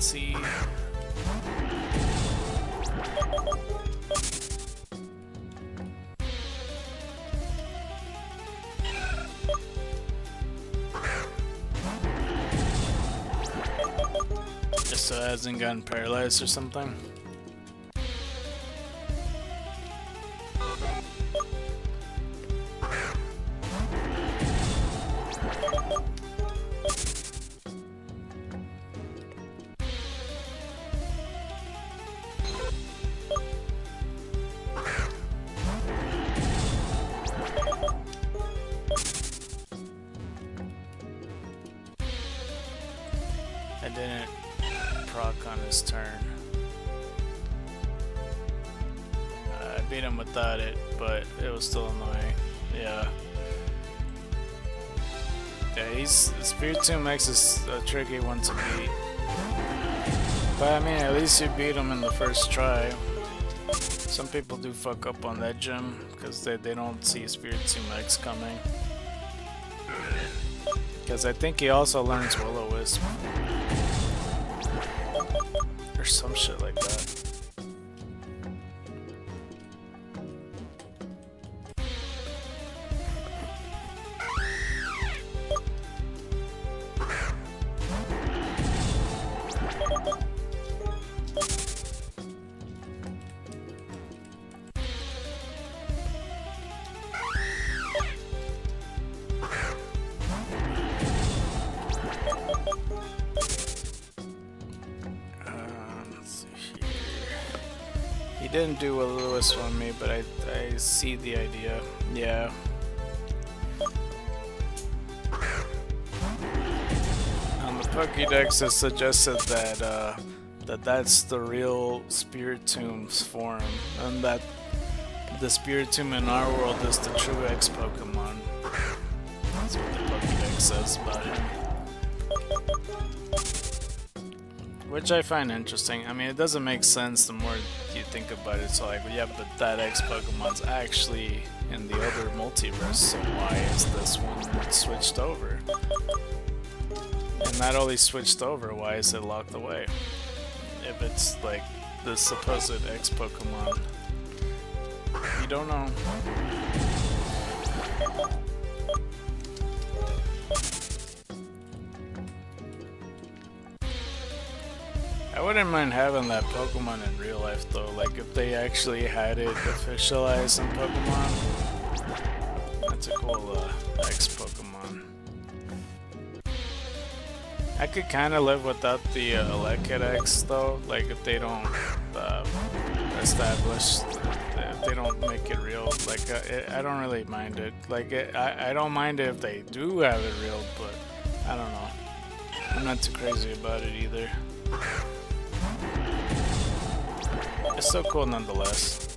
See. Just so it hasn't gotten paralyzed or something. I didn't proc on his turn. I beat him without it, but it was still annoying. Yeah. Yeah, Spiritomb X is a tricky one to beat. But I mean, at least you beat him in the first try. Some people do fuck up on that gym because they don't see Spiritomb X coming. Because I think he also learns Will-O-Wisp. Or some shit like that. He didn't do a Lewis on me, but I see the idea. Yeah. On the Pokédex, it suggested that that's the real Spiritomb's form, and that the Spiritomb in our world is the true X Pokemon. That's what the Pokédex says about him. Which I find interesting. I mean, it doesn't make sense the more you think about it. So like, yeah, but that X Pokemon's actually in the other multiverse, so why is this one switched over? And not only switched over, why is it locked away? If it's like the supposed X Pokemon. You don't know. I wouldn't mind having that Pokemon in real life though, like if they actually had it officialized in Pokemon. That's a cool X Pokemon. I could kind of live without the Elekid X though, like if they don't establish, if they don't make it real, like I don't really mind it. Like I don't mind it if they do have it real, but I don't know. I'm not too crazy about it either. It's so cool nonetheless.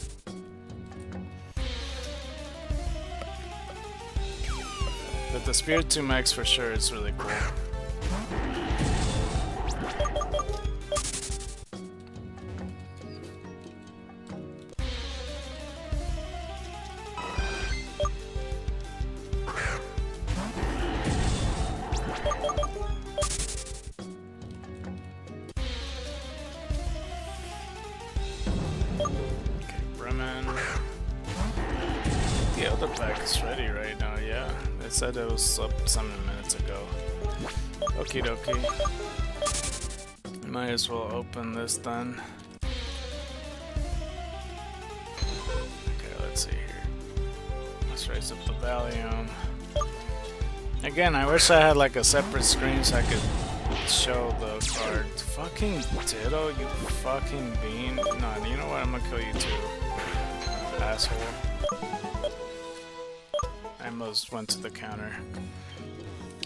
But the Spiritomb X for sure is really cool. The other pack is ready right now, yeah. They said it was up 7 minutes ago. Okie dokie. Might as well open this then. Okay, let's see here. Let's raise up the volume. Again, I wish I had like a separate screen so I could show the card. Fucking Ditto, you fucking bean. No, you know what? I'm gonna kill you too. Asshole. I almost went to the counter.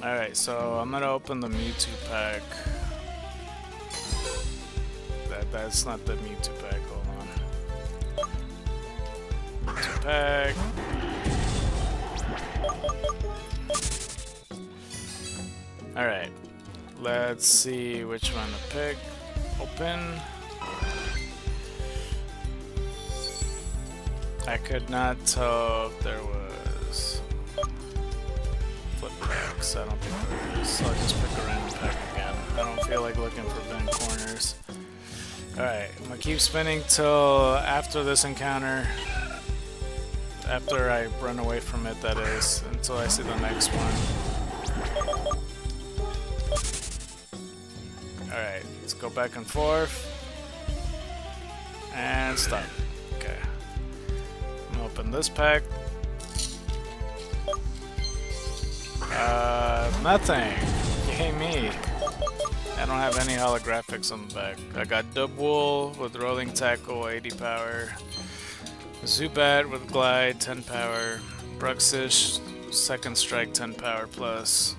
Alright, so I'm gonna open the Mewtwo pack. That's not the Mewtwo pack, hold on. Mewtwo pack. Alright. Let's see which one to pick. Open. I could not tell if there was flip packs. I don't think there is. So I'll just pick a random pack again. I don't feel like looking for bent corners. Alright, I'm gonna keep spinning till after this encounter. After I run away from it, that is. Until I see the next one. Alright, let's go back and forth. And stop. Okay. I'm gonna open this pack. Nothing. Yay me. I don't have any holographics on the back. I got Dubwool with Rolling Tackle, 80 power. Zubat with Glide, 10 power. Bruxish, Second Strike, 10 power plus.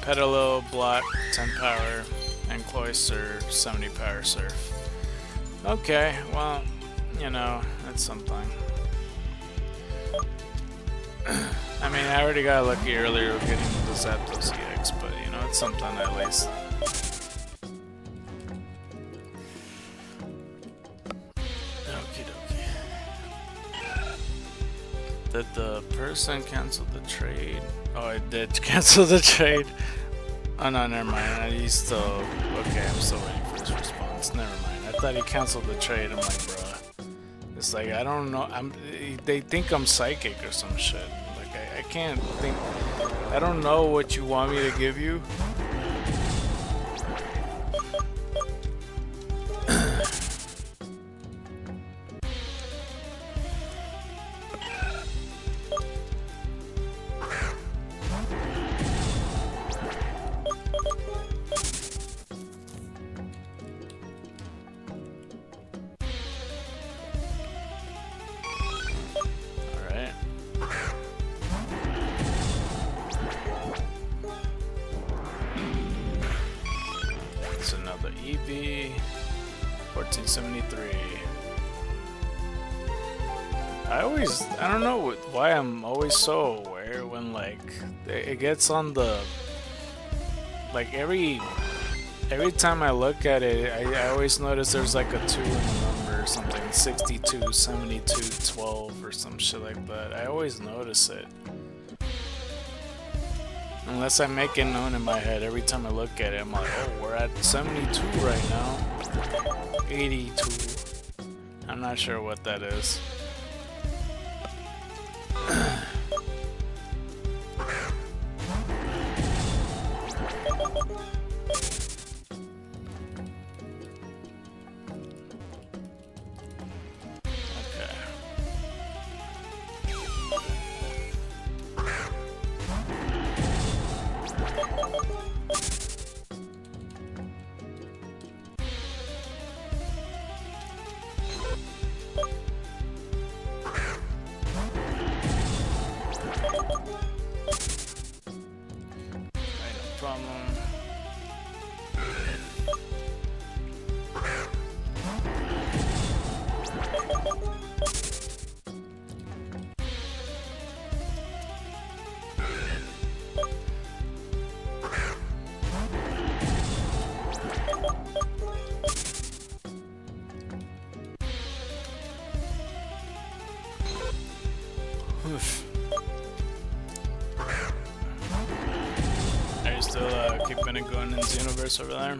Petalil, Block, 10 power. And Cloyster, 70 power Surf. Okay, well, you know, that's something. I mean, I already got lucky earlier with getting the Zapdos EX, but you know, it's something at least. Okie dokie. Did the person cancel the trade? Oh, I did cancel the trade. Oh no, never mind. He's still okay. I'm still waiting for his response. Never mind. I thought he canceled the trade. I'm like, bruh. It's like I don't know. They think I'm psychic or some shit. I can't think. I don't know what you want me to give you. Another Eevee, 1473. I don't know why I'm always so aware weird when like it gets on the like every time I look at it, I always notice there's like a 2 in the number or something, 62, 72, 12 or some shit like that. I always notice it. Unless I make it known in my head, every time I look at it, I'm like, oh, we're at 72 right now. 82. I'm not sure what that is. Are you still keeping it going in the universe over there?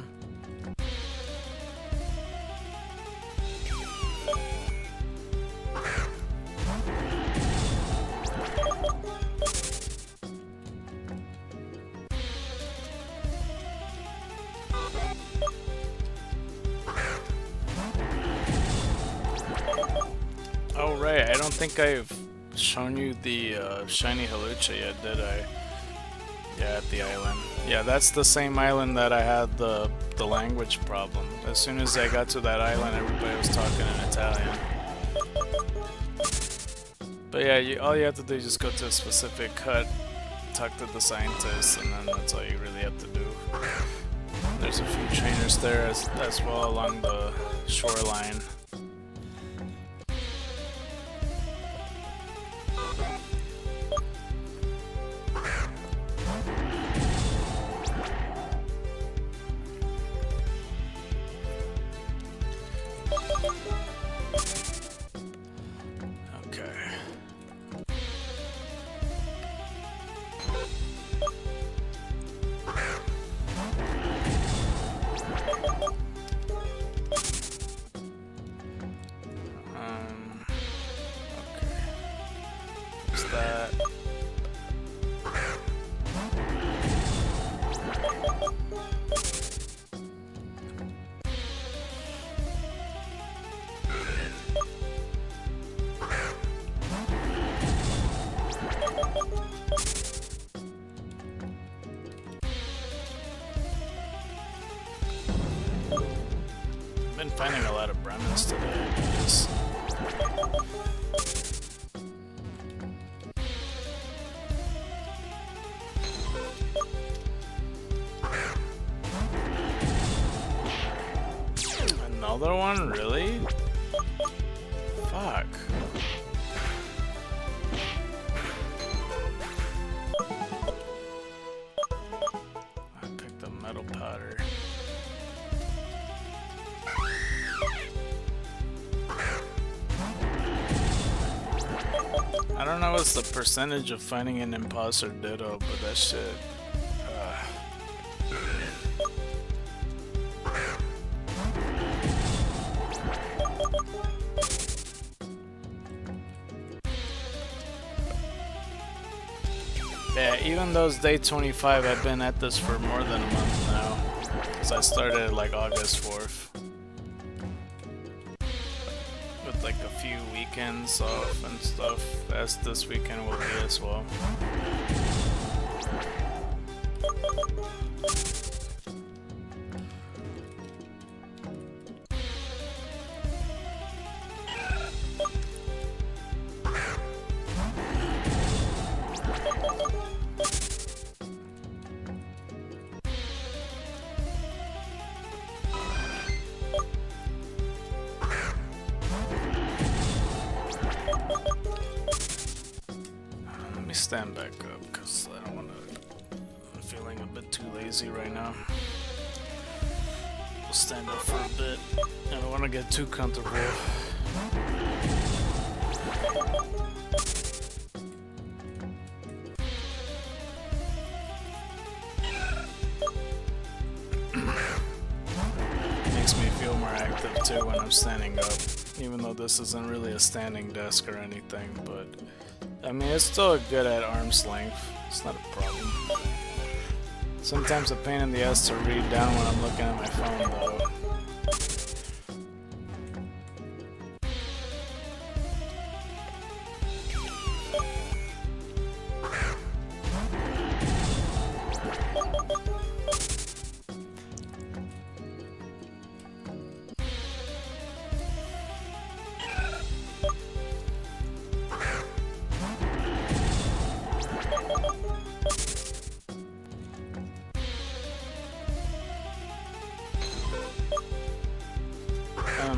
Oh right, I don't think I've shown you the shiny halucha yet, did I? Yeah, at the island. Yeah, that's the same island that I had the language problem. As soon as I got to that island, everybody was talking in Italian. But yeah, all you have to do is just go to a specific hut, talk to the scientists, and then that's all you really have to do. There's a few trainers there as well along the shoreline. Been finding a lot of Brahmins today, I notice. Another one? Really? Fuck. I picked up metal powder. I don't know what's the percentage of finding an imposter ditto, but that shit. Yeah, even though it's day 25, I've been at this for more than a month now. Because I started like August 4th. With like a few weekends off and stuff, as this weekend will be as well. Stand back up. feeling a bit too lazy right now. We'll stand up for a bit. I don't want to get too comfortable. Makes me feel more active too when I'm standing up, even though this isn't really a standing desk or anything, but I mean it's still good at arm's length. It's not a problem. Sometimes a pain in the ass to read down when I'm looking at my phone though.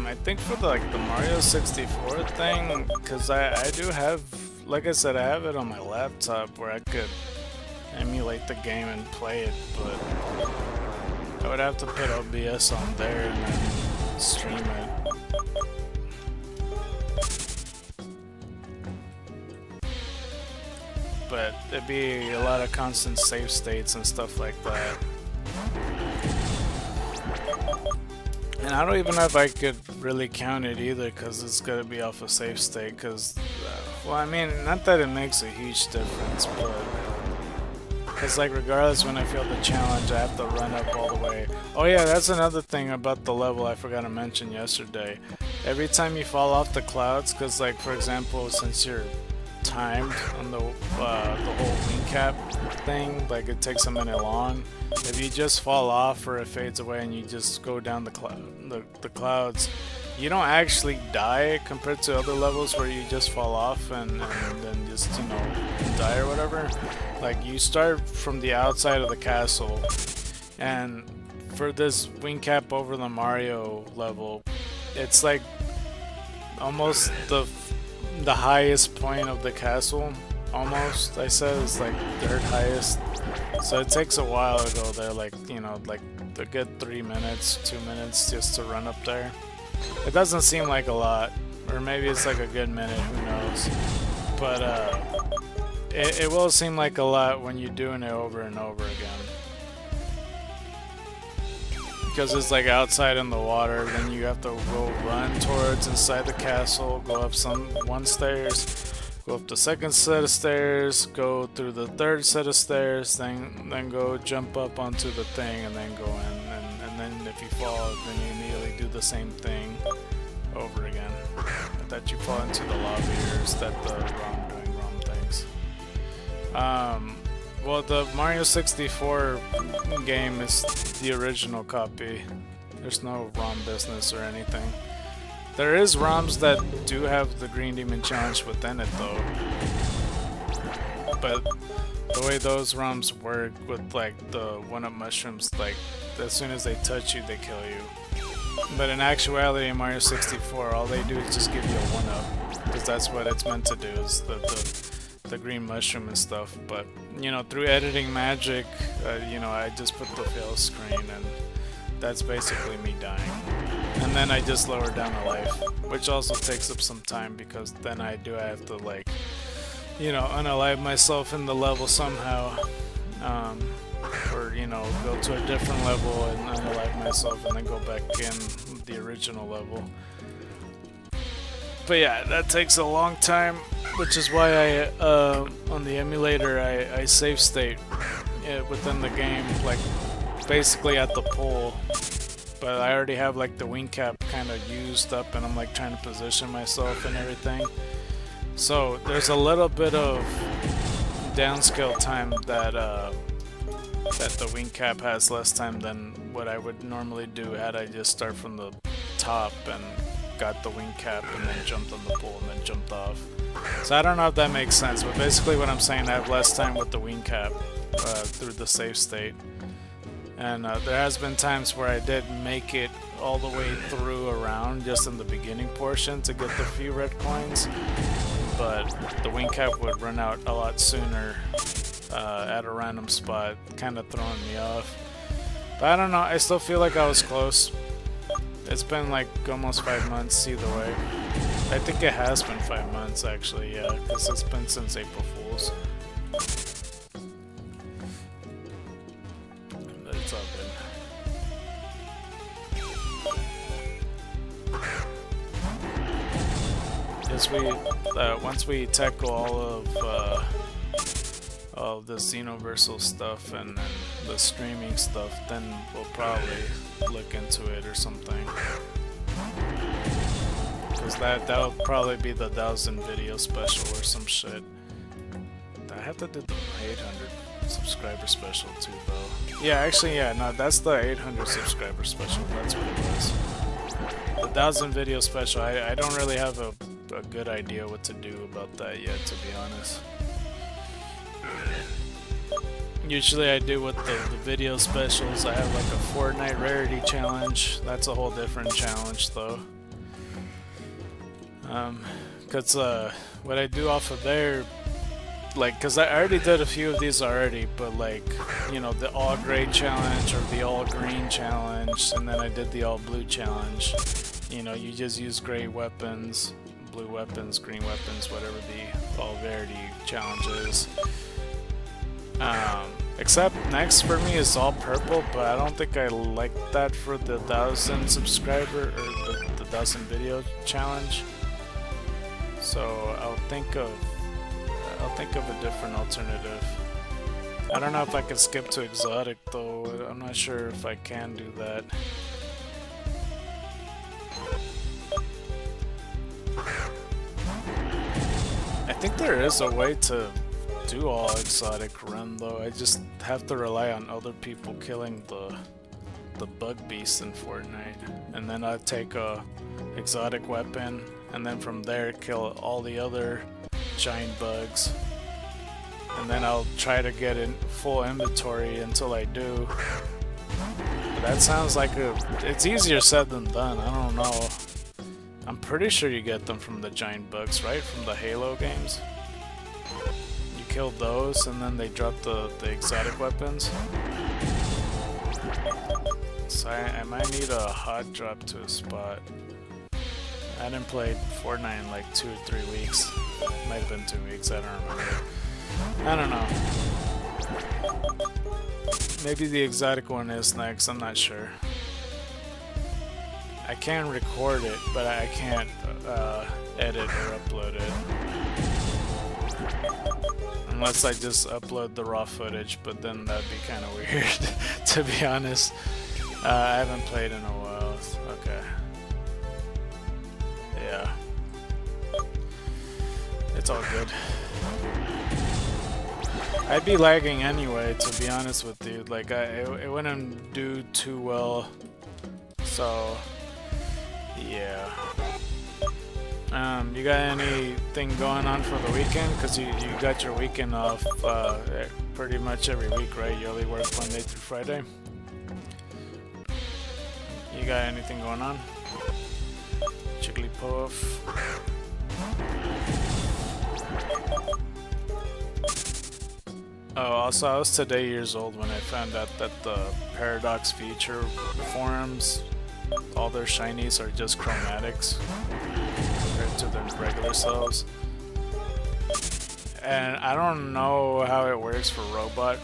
I think for the Mario 64 thing, because I do have, like I said, I have it on my laptop where I could emulate the game and play it, but I would have to put OBS on there and then stream it. But it'd be a lot of constant save states and stuff like that. And I don't even know if I could really count it either, because it's gonna be off a save state, because, well, I mean, not that it makes a huge difference, but, because, like, regardless when I feel the challenge, I have to run up all the way. Oh yeah, that's another thing about the level I forgot to mention yesterday. Every time you fall off the clouds, because, like, for example, since you're timed on the whole wing cap thing, like, it takes a minute long. If you just fall off or it fades away and you just go down the clouds, you don't actually die compared to other levels where you just fall off and then just, you know, die or whatever. Like, you start from the outside of the castle, and for this wing cap over the Mario level, it's like almost the highest point of the castle. Almost, I said, is like third highest. So it takes a while to go there, like, you know, like a good 3 minutes, 2 minutes just to run up there. It doesn't seem like a lot, or maybe it's like a good minute, who knows. But it will seem like a lot when you're doing it over and over again. Because it's like outside in the water, then you have to go run towards inside the castle, go up one stairs, go up the second set of stairs, go through the third set of stairs, then go jump up onto the thing and then go in, and then if you fall, then you immediately do the same thing over again. That you fall into the lobby, or is that the doing wrong things? Well, the Mario 64 game is the original copy. There's no ROM business or anything. There is ROMs that do have the Green Demon Challenge within it though. But the way those ROMs work with like the 1-up mushrooms, like as soon as they touch you, they kill you. But in actuality, in Mario 64, all they do is just give you a 1-up, because that's what it's meant to do, is the green mushroom and stuff. But you know, through editing magic, you know, I just put the fail screen, and that's basically me dying. And then I just lower down a life, which also takes up some time, because then I have to, like, you know, unalive myself in the level somehow, or, you know, go to a different level and unalive myself and then go back in the original level. But yeah, that takes a long time, which is why I, on the emulator, I save state within the game, like, basically at the pole. But I already have like the wing cap kind of used up, and I'm like trying to position myself and everything. So there's a little bit of downscale time that the wing cap has less time than what I would normally do had I just start from the top and got the wing cap and then jumped on the pole and then jumped off. So I don't know if that makes sense, but basically what I'm saying, I have less time with the wing cap through the save state. And there has been times where I did make it all the way through around just in the beginning portion to get the few red coins, but the wing cap would run out a lot sooner at a random spot, kind of throwing me off. But I don't know, I still feel like I was close. It's been like almost 5 months either way. I think it has been 5 months actually, yeah, because it's been since April Fool's. But it's all good. Once we tackle all of the Xenoversal stuff and the streaming stuff, then we'll probably look into it or something. Because that'll probably be the 1,000 video special or some shit. I have to do the 800 subscriber special too, though. Yeah, actually, yeah, no, that's the 800 subscriber special. That's what it was. The 1,000 video special, I don't really have a good idea what to do about that yet, to be honest. Usually I do with the video specials, I have like a Fortnite rarity challenge. That's a whole different challenge though. Cause what I do off of there, like, cause I already did a few of these already, but like, you know, the all gray challenge or the all green challenge, and then I did the all blue challenge. You know, you just use gray weapons, blue weapons, green weapons, whatever the all rarity challenge is. Except next for me is all purple, but I don't think I like that for the 1,000 subscriber or the 1,000 video challenge. So I'll think of a different alternative. I don't know if I can skip to exotic though. I'm not sure if I can do that. I think there is a way to do all exotic run though. I just have to rely on other people killing the bug beast in Fortnite, and then I take a exotic weapon, and then from there kill all the other giant bugs, and then I'll try to get in full inventory until I do. But that sounds like it's easier said than done. I don't know. I'm pretty sure you get them from the giant bugs, right? From the Halo games. You kill those and then they drop the exotic weapons. So I might need a hot drop to a spot. I didn't play Fortnite in like 2 or 3 weeks. Might have been 2 weeks, I don't remember. I don't know. Maybe the exotic one is next, I'm not sure. I can record it, but I can't edit or upload it. Unless I just upload the raw footage, but then that'd be kind of weird, to be honest. I haven't played in a while. Okay. Yeah. It's all good. I'd be lagging anyway, to be honest with you. Like, it wouldn't do too well. So, yeah. You got anything going on for the weekend? Because you got your weekend off pretty much every week, right? You only work Monday through Friday. You got anything going on? Jigglypuff. Oh, also, I was today years old when I found out that the Paradox Future forums, all their shinies are just chromatics compared to their regular selves. And I don't know how it works for robot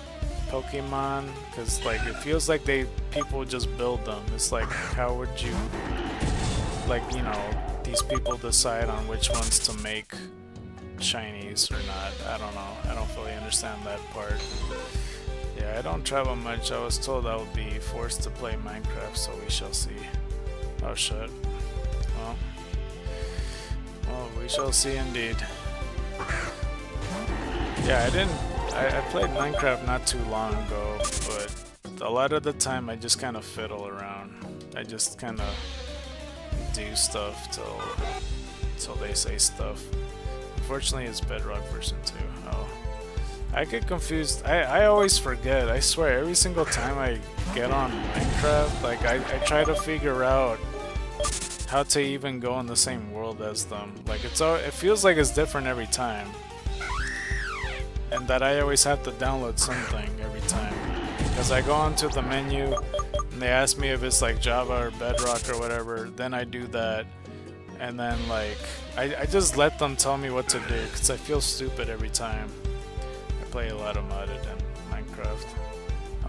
Pokemon, because like it feels like people just build them. It's like, how would you, like, you know, these people decide on which ones to make shinies or not? I don't know. I don't fully understand that part. Yeah, I don't travel much. I was told I would be forced to play Minecraft, so we shall see. Oh shit. Well, we shall see indeed. Yeah, I played Minecraft not too long ago, but a lot of the time I just kind of fiddle around. I just kind of do stuff till they say stuff. Unfortunately, it's Bedrock version 2. Oh. I get confused. I always forget. I swear, every single time I get on Minecraft, like I try to figure out how to even go in the same world as them. Like it feels like it's different every time. and that I always have to download something every time. Because I go onto the menu and they ask me if it's like Java or Bedrock or whatever, then I do that. And then like, I just let them tell me what to do because I feel stupid every time. I play a lot of modded in Minecraft.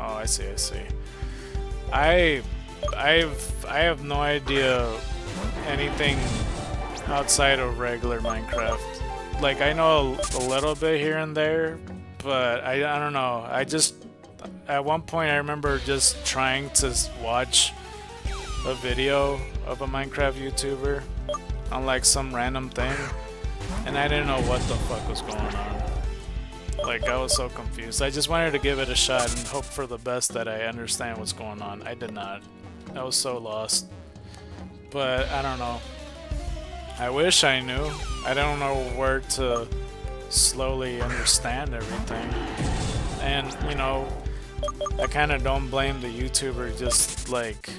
Oh, I see. I have no idea anything outside of regular Minecraft. Like, I know a little bit here and there, but I don't know. I just, at one point I remember just trying to watch a video of a Minecraft YouTuber on like some random thing, and I didn't know what the fuck was going on. Like, I was so confused. I just wanted to give it a shot and hope for the best that I understand what's going on. I did not. I was so lost. But I don't know. I wish I knew. I don't know where to slowly understand everything. And, you know, I kind of don't blame the YouTuber just like,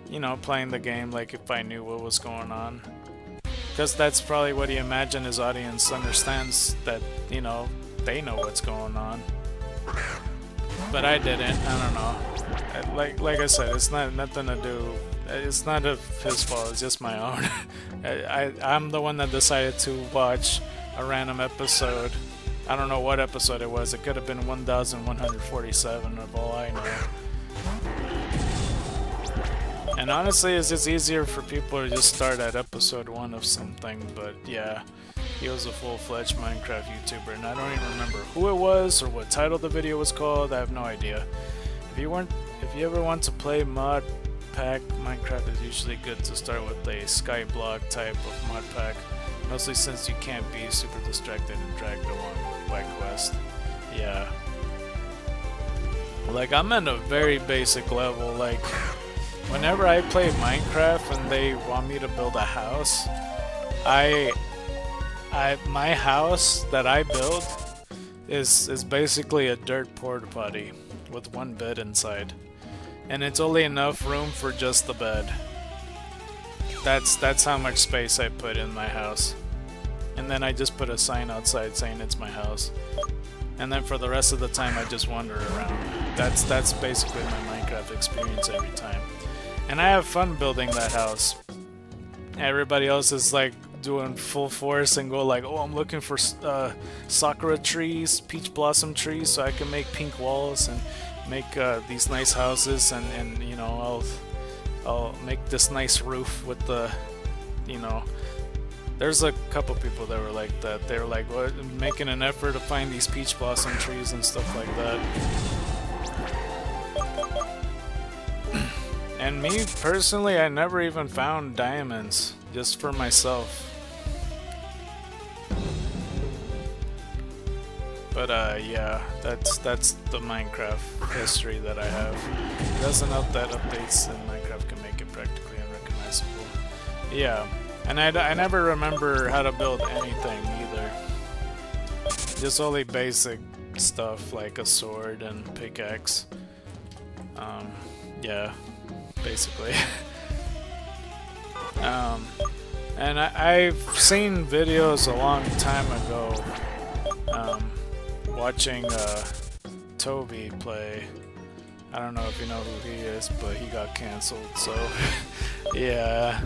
you know, playing the game like if I knew what was going on. Because that's probably what he imagined his audience understands, that, you know, they know what's going on. But I didn't. I don't know. Like I said, it's not nothing to do. It's not his fault. It's just my own. I'm the one that decided to watch a random episode. I don't know what episode it was. It could have been 1147 of all I know. And honestly, it's just easier for people to just start at episode 1 of something, but yeah, he was a full-fledged Minecraft YouTuber, and I don't even remember who it was or what title the video was called. I have no idea. If you ever want to play mod pack, Minecraft is usually good to start with a skyblock type of mod pack, mostly since you can't be super distracted and dragged along by quest. Yeah. Like, I'm at a very basic level. Like, whenever I play Minecraft and they want me to build a house, my house that I build is basically a dirt porta potty with one bed inside, and it's only enough room for just the bed. That's how much space I put in my house, and then I just put a sign outside saying it's my house, and then for the rest of the time I just wander around. That's basically my Minecraft experience every time. And I have fun building that house. Everybody else is like doing full force and go like, oh, I'm looking for sakura trees, peach blossom trees, so I can make pink walls and make these nice houses, and you know, I'll make this nice roof with the, you know, there's a couple people that were like that. They were like, what, making an effort to find these peach blossom trees and stuff like that. And me personally, I never even found diamonds, just for myself. But yeah, that's the Minecraft history that I have. It doesn't help that updates in Minecraft can make it practically unrecognizable. Yeah, and I never remember how to build anything either. Just only basic stuff like a sword and pickaxe. Yeah. Basically. And I've seen videos a long time ago watching Toby play. I don't know if you know who he is, but he got cancelled, so yeah.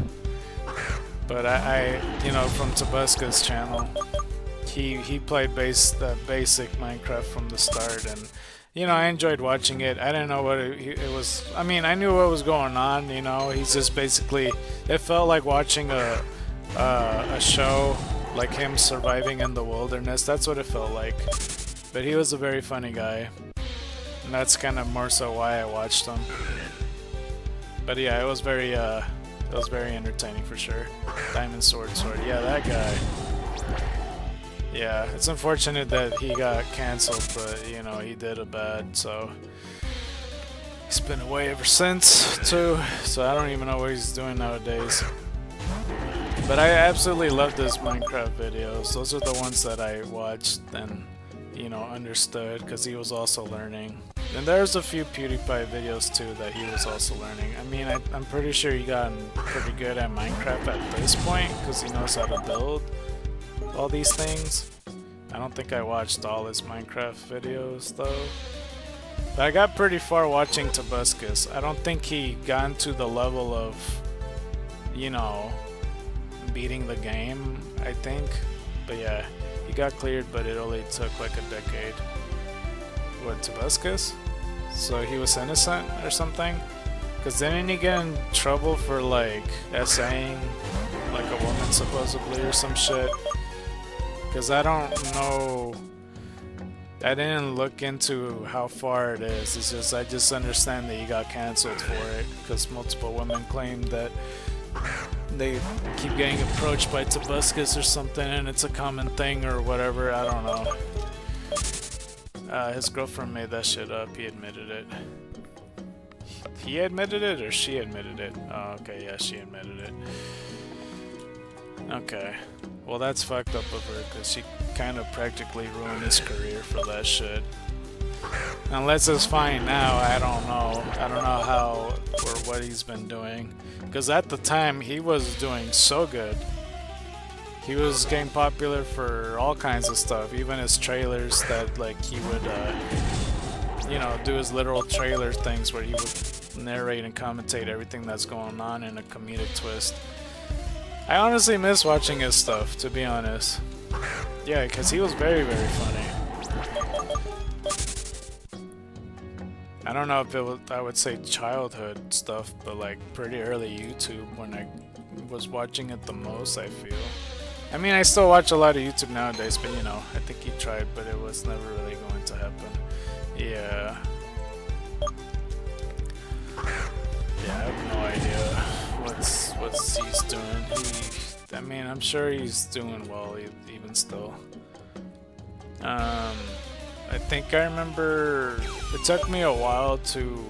But I you know, from Tabasca's channel, he played basic Minecraft from the start, and you know, I enjoyed watching it. I didn't know what it was. I mean, I knew what was going on, you know. He's just basically, it felt like watching a show, like him surviving in the wilderness. That's what it felt like. But he was a very funny guy, and that's kind of more so why I watched him. But yeah, it was very entertaining for sure. Diamond sword. Yeah, that guy. Yeah, it's unfortunate that he got cancelled, but you know, he did a bad, so he's been away ever since too, so I don't even know what he's doing nowadays. But I absolutely love his Minecraft videos. Those are the ones that I watched and, you know, understood, because he was also learning. And there's a few PewDiePie videos too that he was also learning. I mean, I'm pretty sure he gotten pretty good at Minecraft at this point, because he knows how to build all these things. I don't think I watched all his Minecraft videos though. But I got pretty far watching Tobuscus. I don't think he got into the level of, you know, beating the game, I think. But yeah, he got cleared, but it only took like a decade. What, Tobuscus? So he was innocent or something? Because didn't he get in trouble for like essaying like a woman supposedly or some shit? Because I don't know, I didn't look into how far it is. It's just, I just understand that he got cancelled for it because multiple women claimed that they keep getting approached by Tobuscus or something and it's a common thing or whatever, I don't know. His girlfriend made that shit up, he admitted it. He admitted it or she admitted it? Oh, okay, yeah, she admitted it. Okay. Well, that's fucked up of her because she kind of practically ruined his career for that shit. Unless it's fine now, I don't know. I don't know how or what he's been doing. Because at the time, he was doing so good. He was getting popular for all kinds of stuff. Even his trailers that, like, he would, you know, do his literal trailer things where he would narrate and commentate everything that's going on in a comedic twist. I honestly miss watching his stuff, to be honest. Yeah, because he was very, very funny. I don't know if it was, I would say childhood stuff, but like pretty early YouTube when I was watching it the most, I feel. I mean, I still watch a lot of YouTube nowadays, but you know, I think he tried, but it was never really going to happen. Yeah. Yeah, I have no idea what's he's doing. I mean, I'm sure he's doing well even still. I think I remember it took me a while to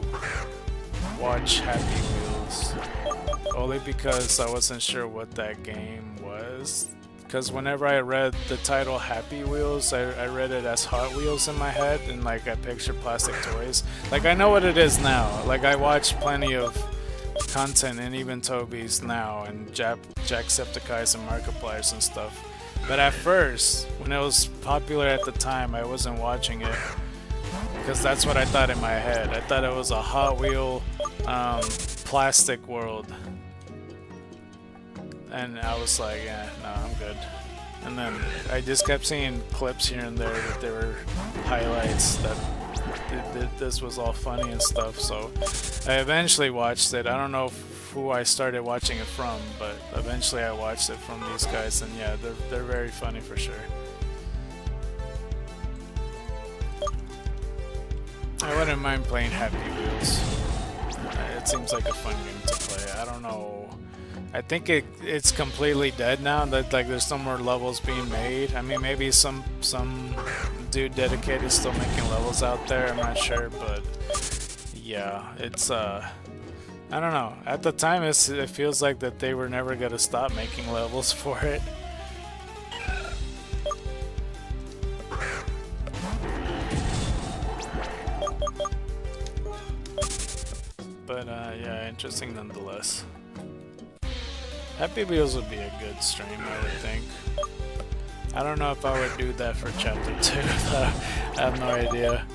watch Happy Wheels, only because I wasn't sure what that game was. Because whenever I read the title Happy Wheels, I read it as Hot Wheels in my head, and like I pictured plastic toys. Like I know what it is now. Like I watch plenty of content and even Toby's now and Jacksepticeye's and Markiplier's and stuff. But at first, when it was popular at the time, I wasn't watching it because that's what I thought in my head. I thought it was a Hot Wheel plastic world. And I was like, yeah, no, I'm good. And then I just kept seeing clips here and there that there were highlights that this was all funny and stuff, so I eventually watched it. I don't know who I started watching it from, but eventually I watched it from these guys, and yeah, they're very funny for sure. I wouldn't mind playing Happy Wheels. It seems like a fun game to play. I don't know. I think it's completely dead now. That like there's no more levels being made. I mean, maybe some dude dedicated still making levels out there. I'm not sure, but yeah, it's I don't know. At the time, it feels like that they were never gonna stop making levels for it. But yeah, interesting nonetheless. Happy Wheels would be a good stream, I would think. I don't know if I would do that for chapter 2, though. I have no idea.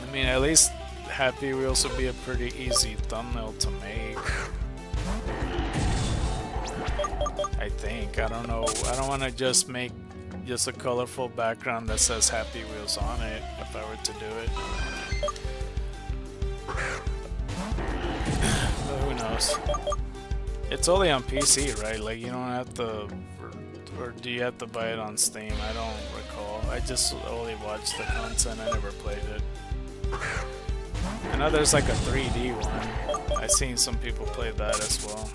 I mean, at least Happy Wheels would be a pretty easy thumbnail to make. I think. I don't know. I don't want to just make just a colorful background that says Happy Wheels on it if I were to do it. But who knows? It's only on PC, right? Like you don't have to, or do you have to buy it on Steam? I don't recall. I just only watched the content. I never played it. I know there's like a 3D one. I've seen some people play that as well.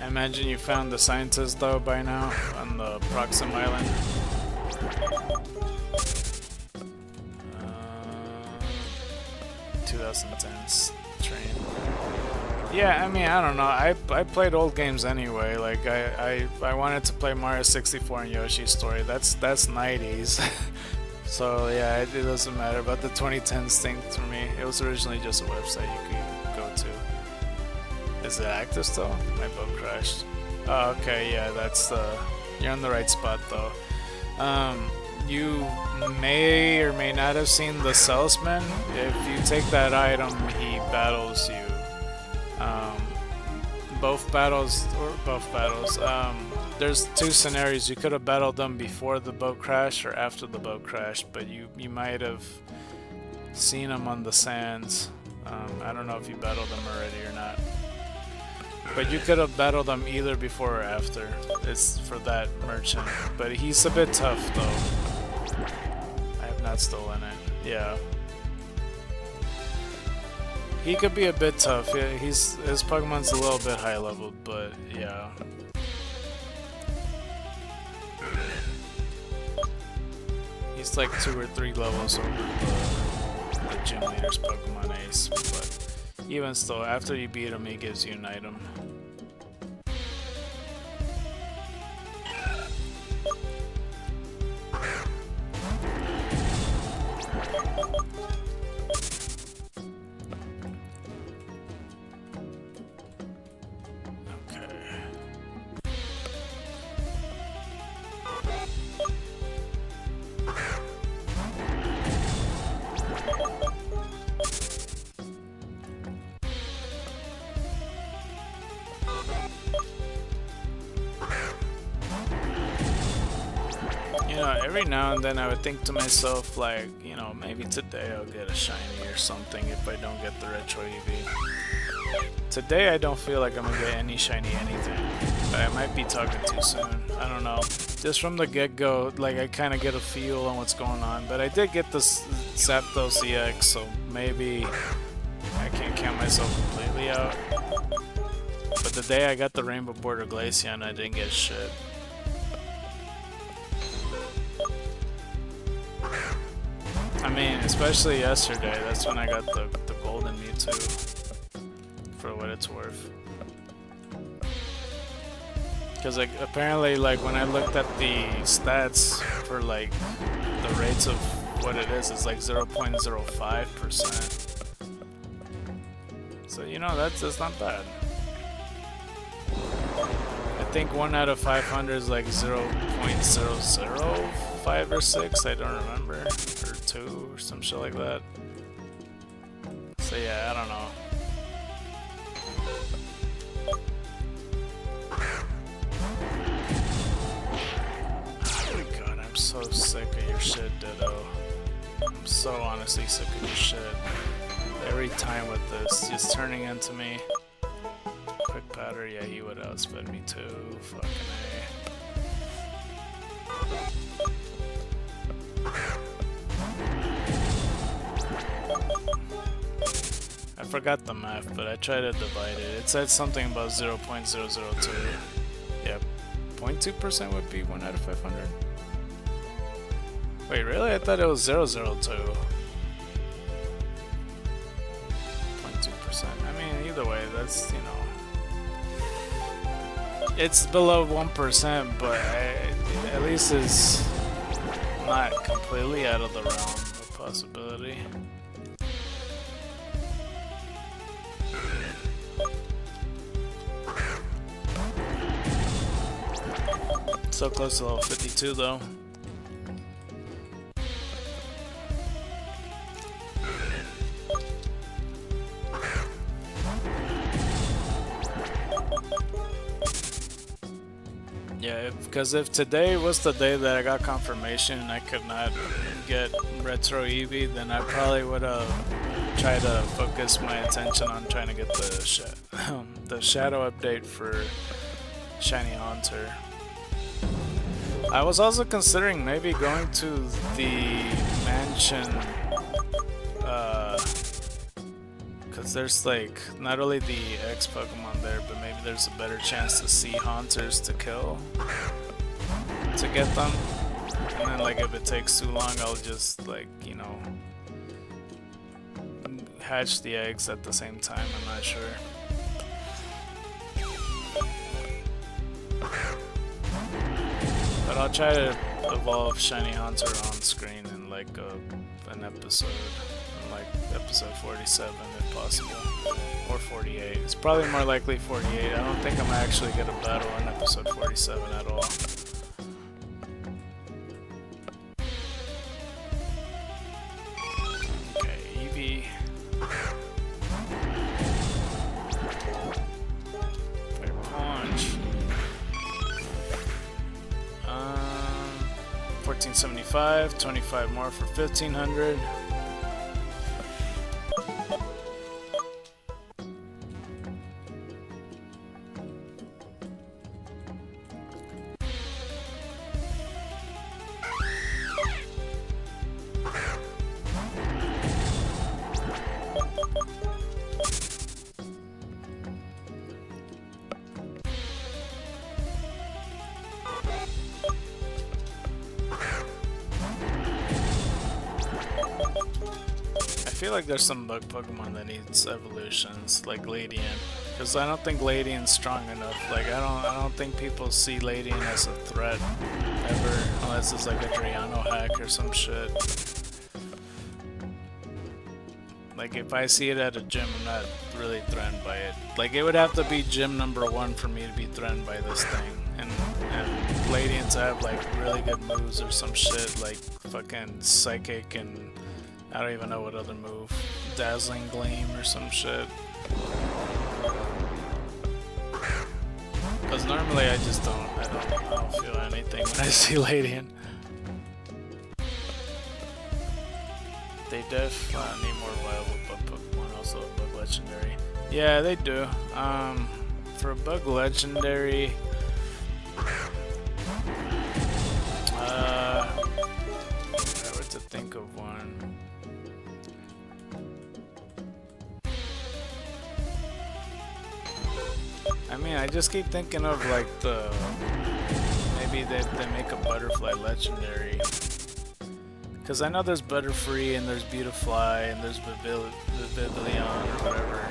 I imagine you found the scientist though by now on the Proxim Island. 2010s train. Yeah, I mean, I don't know. I played old games anyway. Like I wanted to play Mario 64 and Yoshi's Story. That's 90s. So yeah, it doesn't matter. But the 2010s thing for me, it was originally just a website you could go to. Is it active still? My boat crashed. Oh, okay, yeah, that's the. You're on the right spot though. You may or may not have seen the salesman. If you take that item, he battles you. Both battles. There's two scenarios. You could have battled them before the boat crash or after the boat crash, but you might have seen them on the sands. I don't know if you battled them already or not. But you could have battled them either before or after. It's for that merchant. But he's a bit tough though. I have not stolen it. Yeah. He could be a bit tough. Yeah, his Pokemon's a little bit high level, but yeah. He's like 2 or 3 levels over the gym leader's Pokemon Ace, but even still, after you beat him, he gives you an item. You know, every now and then I would think to myself, like, you know, maybe today I'll get a shiny or something if I don't get the retro Eevee. Today I don't feel like I'm gonna get any shiny anything, but I might be talking too soon. I don't know. Just from the get-go, like, I kind of get a feel on what's going on, but I did get this Zapdos EX, so maybe I can't count myself completely out. But the day I got the Rainbow Border Glaceon, I didn't get shit. I mean, especially yesterday, that's when I got the golden Mewtwo, for what it's worth. Because like, apparently, like, when I looked at the stats for like the rates of what it is, it's like 0.05%. So, you know, that's not bad. I think 1 out of 500 is like 0.005 or 6, I don't remember, or 2 or some shit like that. So yeah, I don't know. Oh my god, I'm so sick of your shit, Ditto. I'm so honestly sick of your shit. Every time with this, just turning into me. Quick powder, yeah, he would outspend me too. Fucking A. I forgot the math, but I tried to divide it. It said something about 0.002. Yeah, 0.2% would be 1 out of 500. Wait, really? I thought it was 0.02. 0.2%. I mean, either way, that's, you know. It's below 1%, but at least it's not completely out of the realm of possibility. So close to level 52 though. Yeah, because if today was the day that I got confirmation and I could not get Retro Eevee, then I probably would have tried to focus my attention on trying to get the Shadow update for Shiny Haunter. I was also considering maybe going to the mansion, because there's like not only the X Pokemon there, but maybe there's a better chance to see Haunters to kill to get them. And then like if it takes too long, I'll just like, you know, hatch the eggs at the same time. I'm not sure. But I'll try to evolve Shiny Haunter on screen in like an episode, in like episode 47 if possible, or 48. It's probably more likely 48. I don't think I'm gonna actually get a battle in episode 47 at all. Okay, Eevee. Fire Punch. 1475, 25 more for 1500. I feel like there's some bug Pokemon that needs evolutions, like Ladian, because I don't think Ladian's strong enough. Like I don't think people see Ladian as a threat ever, unless it's like a Driano hack or some shit. Like if I see it at a gym, I'm not really threatened by it. Like it would have to be gym number 1 for me to be threatened by this thing. And Ladians have like really good moves or some shit, like fucking Psychic and I don't even know what other move. Dazzling Gleam or some shit. Because normally I just don't feel anything when I see Ladian. They def need more viable bug Pokemon, also a bug legendary. Yeah, they do. For a bug legendary, if I were to think of one. I mean, I just keep thinking of like maybe they make a Butterfly legendary. Because I know there's Butterfree and there's Beautifly and there's Vivillon or whatever.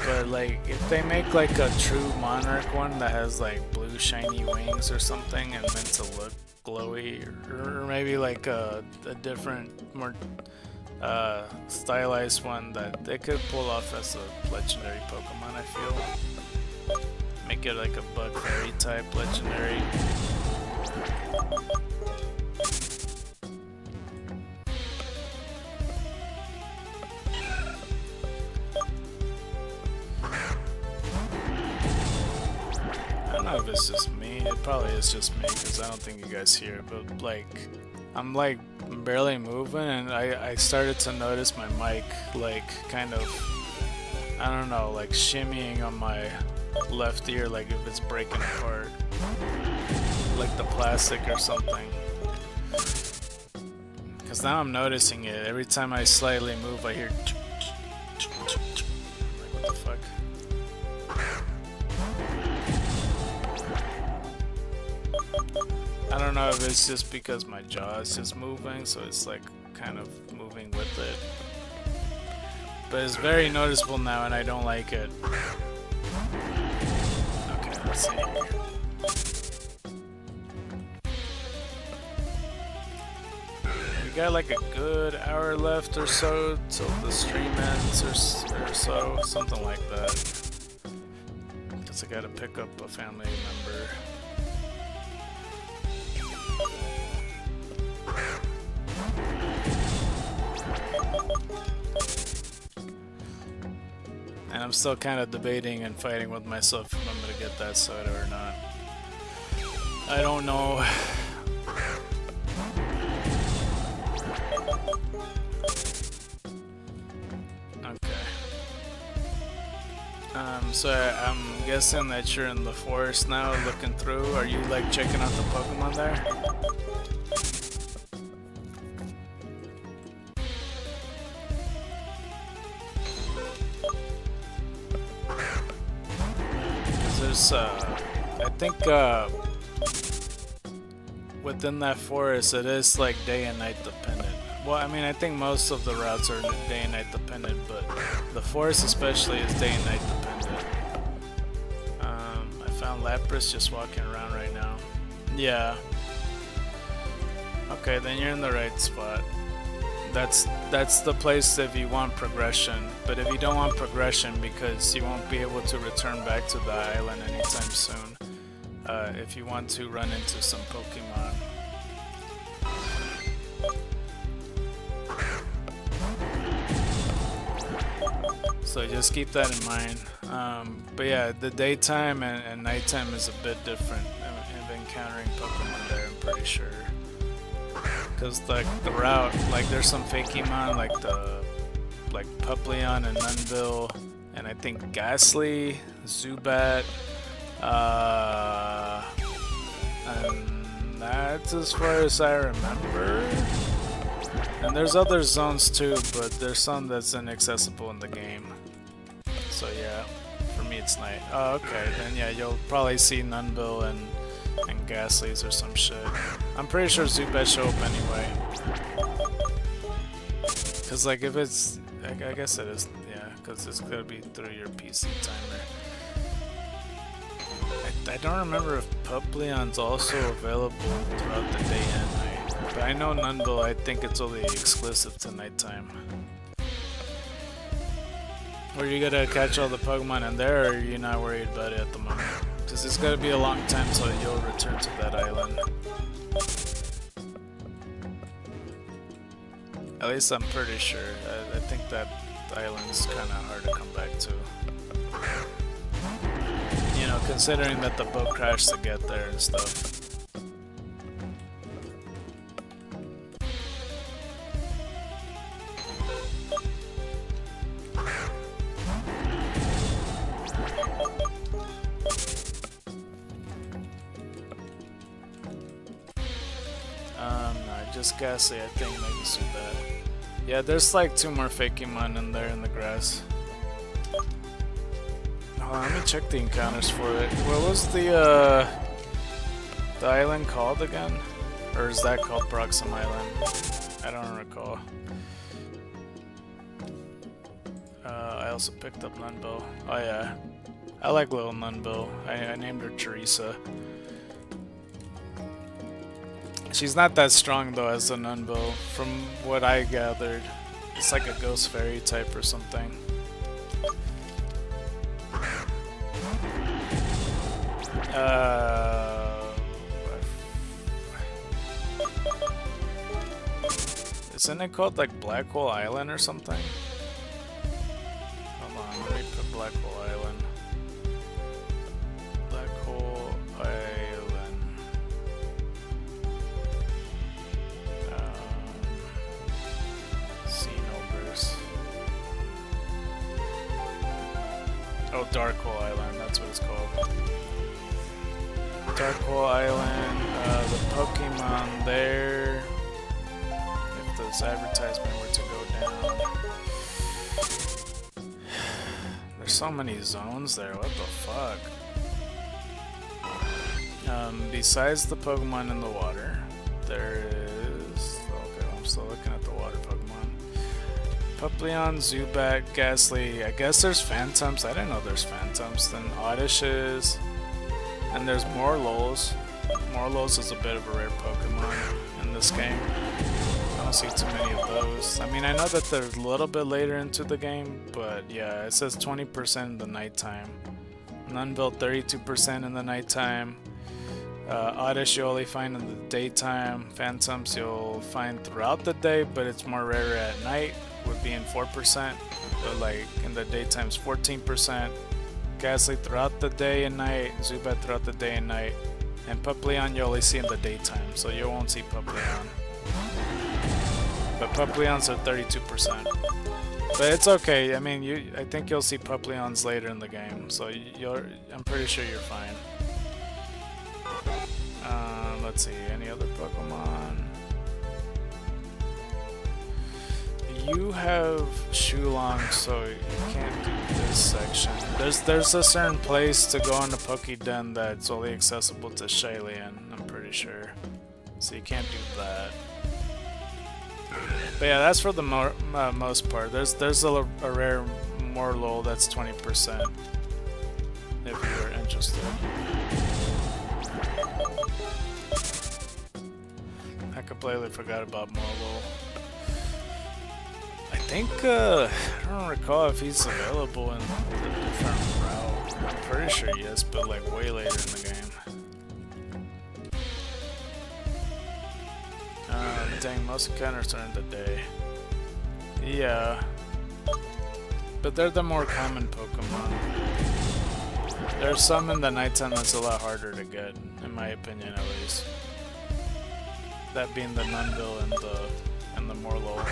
But like, if they make like a true Monarch one that has like blue shiny wings or something and meant to look glowy, or maybe like a different, more stylized one that they could pull off as a legendary Pokemon, I feel. Make it like a Bug Fairy type legendary. I don't know if it's just me. It probably is just me because I don't think you guys hear it, but like I'm like barely moving and I started to notice my mic like kind of, I don't know, like shimmying on my left ear, like if it's breaking apart, like the plastic or something. Because now I'm noticing it. Every time I slightly move, I hear like, what the fuck? I don't know if it's just because my jaw is just moving, so it's like kind of moving with it. But it's very noticeable now and I don't like it. Okay, let's see here. We got like a good hour left or so till the stream ends or so, something like that. Because I gotta pick up a family member. And I'm still kind of debating and fighting with myself if I'm gonna get that soda or not. I don't know. Okay. So I'm guessing that you're in the forest now looking through. Are you like checking out the Pokemon there? There's, I think, within that forest, it is like day and night dependent. Well, I mean, I think most of the routes are day and night dependent, but the forest especially is day and night dependent. I found Lapras just walking around right now. Yeah. Okay, then you're in the right spot. That's the place if you want progression. But if you don't want progression because you won't be able to return back to the island anytime soon, if you want to run into some Pokemon. So just keep that in mind. But yeah, the daytime and nighttime is a bit different of encountering Pokemon there, I'm pretty sure. Because like the route, like there's some Fakemon like Puplion and Nunville, and I think Ghastly, Zubat, and that's as far as I remember. And there's other zones too, but there's some that's inaccessible in the game. So yeah, for me it's night. Oh, okay, then yeah, you'll probably see Nunville and Ghastlies or some shit. I'm pretty sure Zubat show up anyway. Cause like if it's, I guess it is, yeah, cause it's gonna be through your PC timer. I don't remember if Puplion's also available throughout the day and night. But I know Nunville, I think it's only exclusive to nighttime. Or you gotta catch all the Pokemon in there, or you're not worried about it at the moment? Because it's gonna be a long time till you'll return to that island. At least I'm pretty sure. I think that island's kinda hard to come back to. You know, considering that the boat crashed to get there and stuff. No, just Ghastly, I think, maybe Zubat. Yeah, there's like 2 more Fakemon in there in the grass. Hold on, let me check the encounters for it. What was the island called again? Or is that called Proxim Island? I don't recall. I also picked up Nunville. Oh yeah, I like little Nunville. I named her Teresa. She's not that strong though as a Nunville, from what I gathered. It's like a ghost fairy type or something. Isn't it called like Black Hole Island or something? Hold on, let me put Black Hole Island. Black Hole Island. Xenoverse. Oh, Dark Hole Island, that's what it's called. Dark Hole Island, the Pokemon there. If this advertisement were to go down. There's so many zones there, what the fuck? Besides the Pokemon in the water, there is... Okay, I'm still looking at the water Pokemon. Puplion, Zubat, Ghastly. I guess there's Phantoms. I didn't know there's Phantoms. Then Oddishes. And there's Morlos. Morlos is a bit of a rare Pokemon in this game. I don't see too many of those. I mean, I know that they're a little bit later into the game, but yeah, it says 20% in the nighttime. Nunville 32% in the nighttime. Oddish you only find in the daytime. Phantoms you'll find throughout the day, but it's more rare at night, would be in 4%. But like in the daytime is 14%. Ghastly throughout the day and night. Zubat throughout the day and night. And Puplion you only see in the daytime, so you won't see Puplion. But Puplions are 32%. But it's okay. I mean, I think you'll see Puplions later in the game, so I'm pretty sure you're fine. Let's see, any other Pokemon? You have Shulong, so you can't do this section. There's a certain place to go in the Pokéden that's only accessible to Shaylian, I'm pretty sure. So you can't do that. But yeah, that's for the most part. There's a rare Morlul that's 20%. If you're interested. I completely forgot about Marlo. I think, I don't recall if he's available in a different route. I'm pretty sure he is, but like way later in the game. Dang, most encounters are in the day. Yeah. But they're the more common Pokemon. There's some in the nighttime that's a lot harder to get, in my opinion at least. That being the Nundle and the Morlo.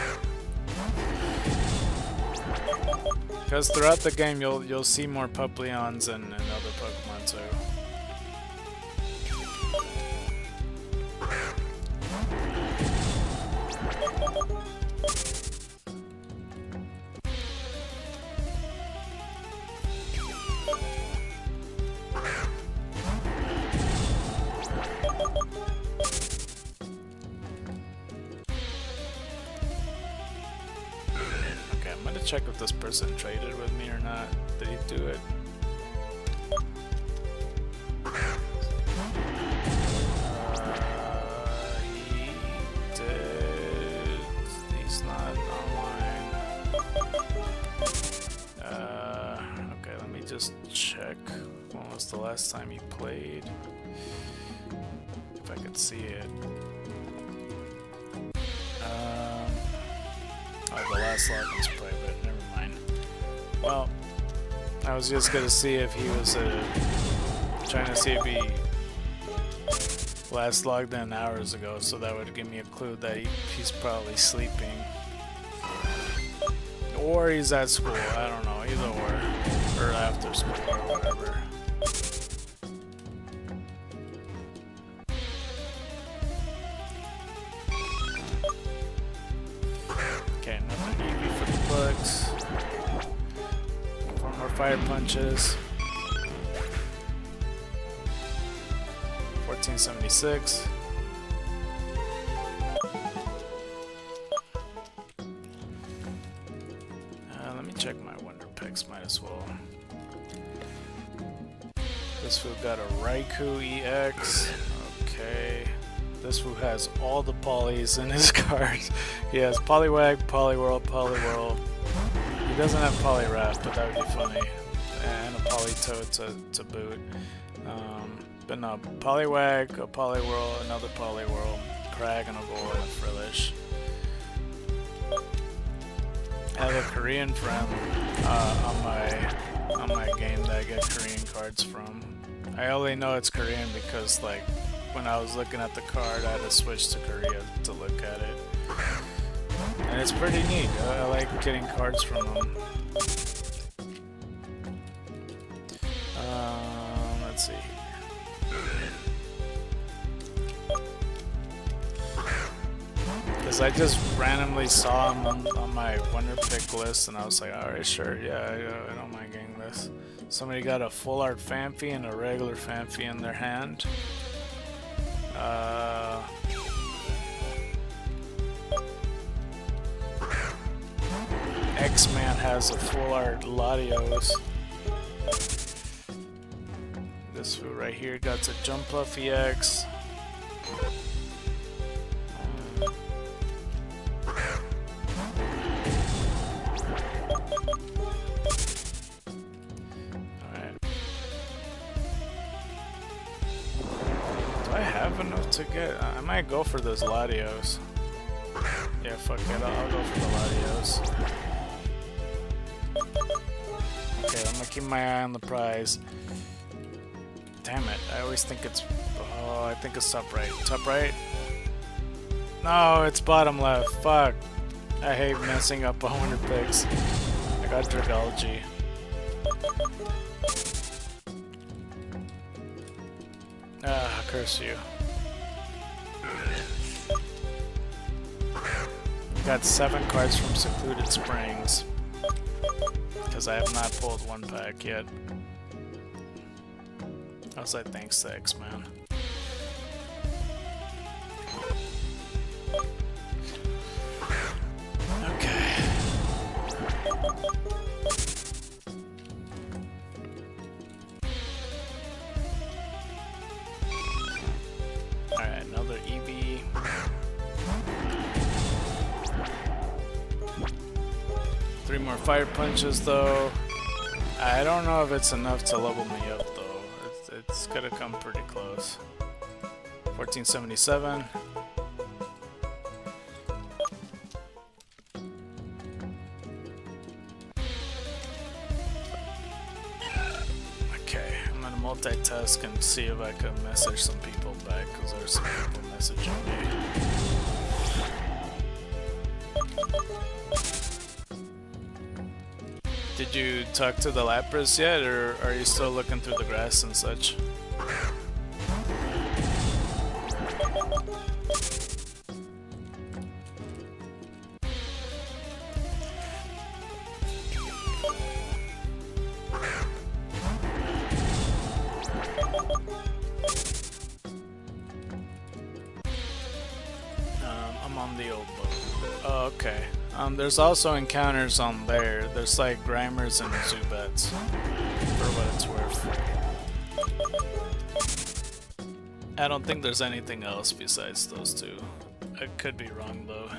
Because throughout the game you'll see more Pupleons and other Pokemon too. Check if this person traded with me or not. Did he do it? He did. He's not online. Okay, let me just check. When was the last time he played? If I could see it. Oh, the last login's private. Never mind. Well, I was just gonna see if he was trying to see if he last logged in hours ago, so that would give me a clue that he's probably sleeping. Or he's at school, I don't know, either or after school or whatever. Okay, another Eevee for the books. 4 more fire punches. 1476. Let me check my Wonder Picks, might as well. This fool got a Raikou EX. Okay. This fool has all the polys in his cards. He has Poliwag, Poliwhirl, Poliwhirl. He doesn't have Poliwrath, but that would be funny. And a Politoed to boot. But no, Poliwag, a Poliwhirl, another Poliwhirl, Crag, and a Goal, and a Frillish. I have a Korean friend on my game that I get Korean cards from. I only know it's Korean because, like, when I was looking at the card, I had to switch to Korea to look at it. And it's pretty neat. I like getting cards from them. Let's see. Because I just randomly saw him on my Wonder Pick list, and I was like, alright, sure, yeah, I don't mind getting this. Somebody got a full art Phanpy and a regular Phanpy in their hand. X-Man has a full art Latios. This fool right here got a Jumpluff EX. To get, I might go for those Latios. Yeah, fuck it, I'll go for the Latios. Okay, I'm gonna keep my eye on the prize. Damn it, I always think it's, oh, I think it's top right. Top right? No, it's bottom left, fuck. I hate messing up on Wonder Picks. I got Dragology. Ah, curse you. Got 7 cards from Secluded Springs, because I have not pulled 1 pack yet. I was like, thanks to X-Man. Okay. Alright, another Eevee. 3 more fire punches though. I don't know if it's enough to level me up though. It's gonna come pretty close. 1477. Okay, I'm gonna multitask and see if I can message some people back, because there's some people messaging me. Did you talk to the Lapras yet, or are you still looking through the grass and such? I'm on the old boat. Oh, okay. There's also encounters on there. There's like Grimers and Zubats, for what it's worth. I don't think there's anything else besides those two. I could be wrong though.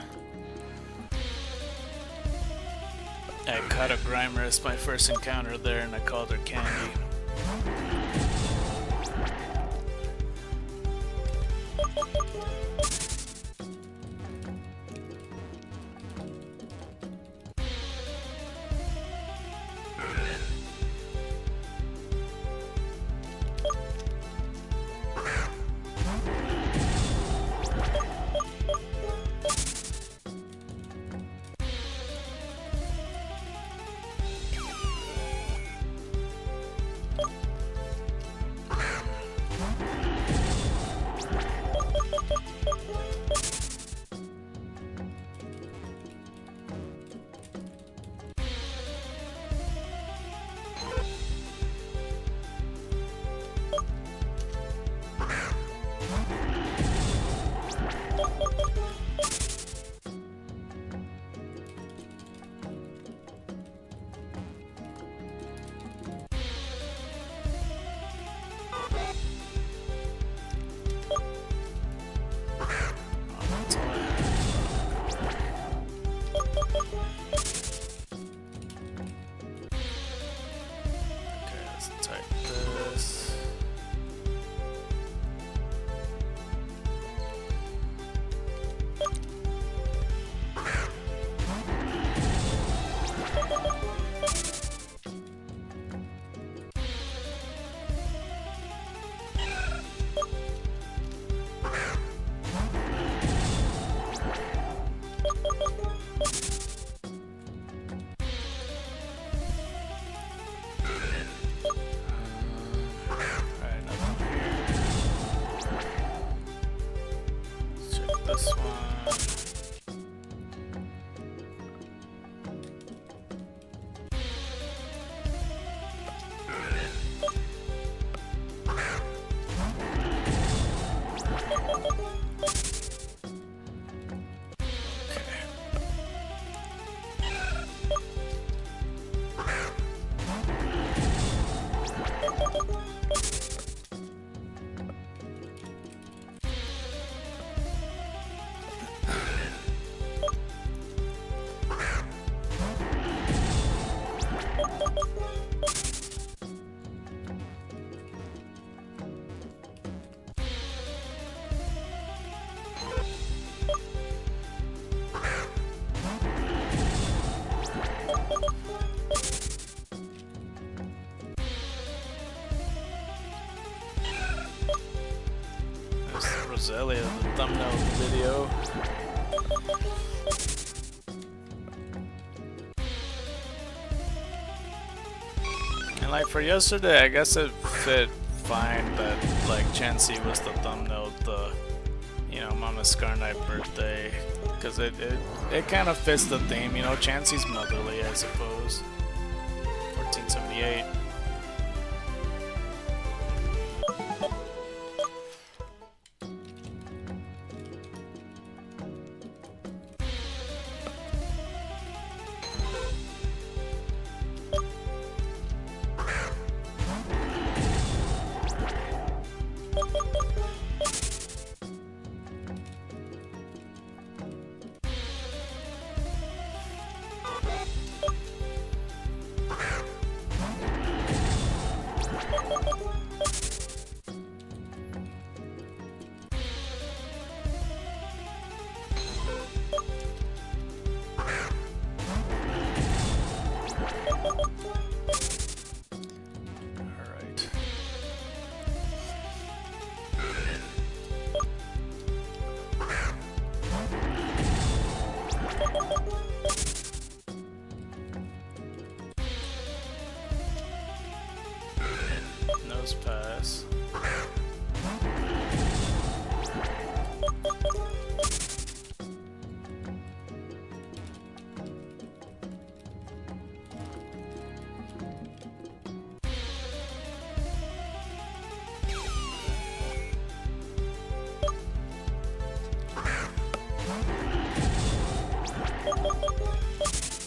I caught a Grimer as my first encounter there and I called her Candy. Zelle as the thumbnail of the video. And like for yesterday, I guess it fit fine that like Chansey was the thumbnail of the, you know, Mama ScarKnight birthday, because it kind of fits the theme, you know. Chansey's motherly, I suppose. 1478.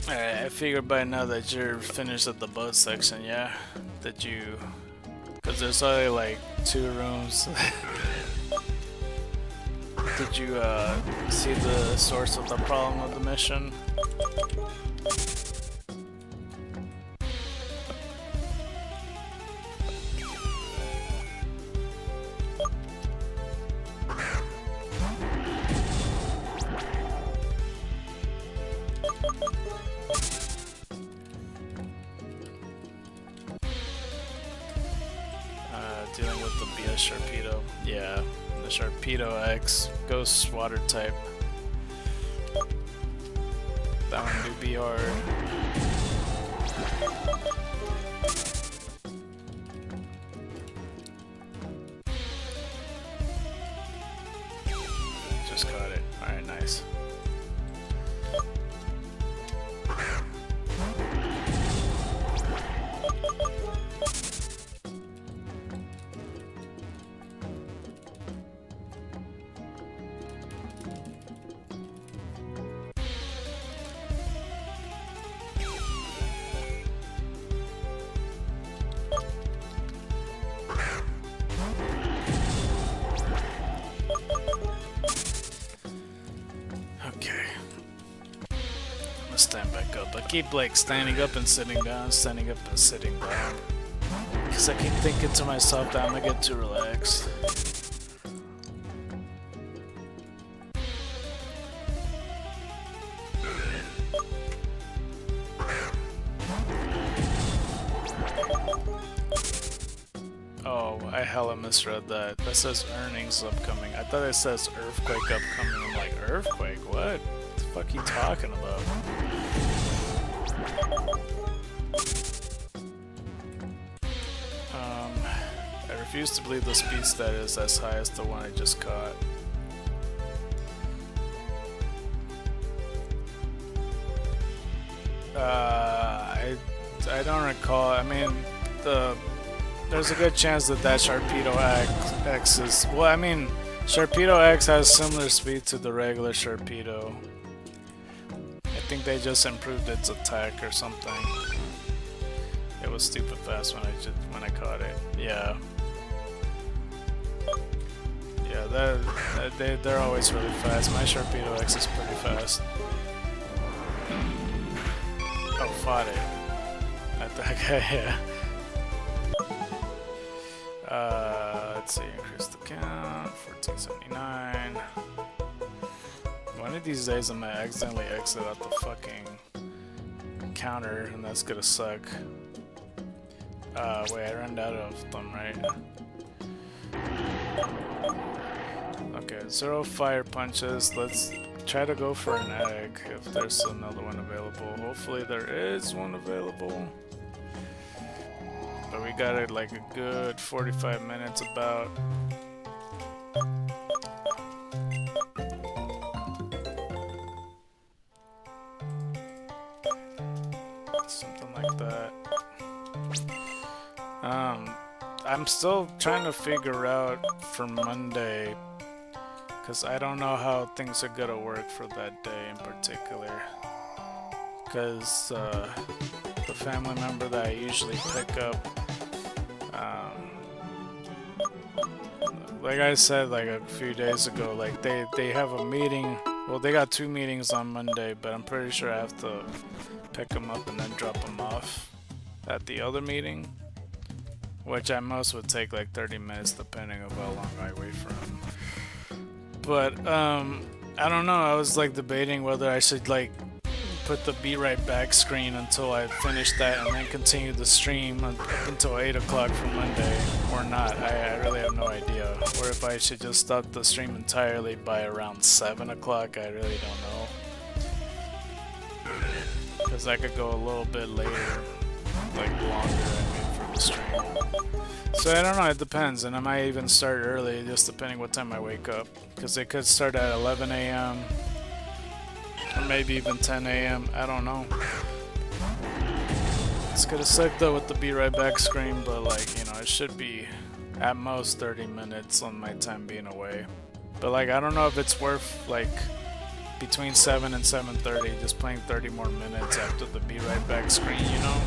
Alright, I figured by now that you're finished at the boat section, yeah? Did you... Because there's only like 2 rooms. Did you see the source of the problem of the mission? Dealing with the BS Sharpedo. Yeah, the Sharpedo X, Ghost Water type. That one do be hard. Just caught it. Alright, nice. Stand back up. I keep like standing up and sitting down, standing up and sitting down. Because I keep thinking to myself that I'm gonna get too relaxed. Oh, I hella misread that. That says earnings upcoming. I thought it says earthquake upcoming. I'm like, earthquake? What? What the fuck are you talking about? I refuse to believe the speed stat is as high as the one I just caught. I don't recall. I mean, there's a good chance that Sharpedo X is... Well, I mean, Sharpedo X has similar speed to the regular Sharpedo. I think they just improved its attack or something. It was stupid fast when I caught it. Yeah. Yeah, they're always really fast. My Sharpedo X is pretty fast. Oh, fought it. Yeah. Let's see, increase the count, 1479. One of these days I'm gonna accidentally exit out the fucking counter and that's gonna suck. Wait, I ran out of them, right? Okay, 0 fire punches. Let's try to go for an egg if there's another one available. Hopefully there is one available. But we got it like a good 45 minutes about. Something like that. I'm still trying to figure out for Monday, because I don't know how things are gonna work for that day in particular. Because the family member that I usually pick up, like I said like a few days ago, like they have a meeting. Well, they got 2 meetings on Monday, but I'm pretty sure I have to pick them up and then drop them off at the other meeting, which at most would take like 30 minutes depending on how long I wait for them. But I don't know, I was like debating whether I should like put the be right back screen until I finish that and then continue the stream up until 8 o'clock for Monday or not. I really have no idea. Or if I should just stop the stream entirely by around 7 o'clock, I really don't know. Because I could go a little bit later, like longer I mean, for the stream. So I don't know, it depends, and I might even start early just depending what time I wake up. Because it could start at 11 a.m. or maybe even 10 a.m. I don't know. It's gonna suck though with the be right back screen, but like, you know, it should be at most 30 minutes on my time being away. But like, I don't know if it's worth like between 7 and 7:30, just playing 30 more minutes after the be right back screen, you know?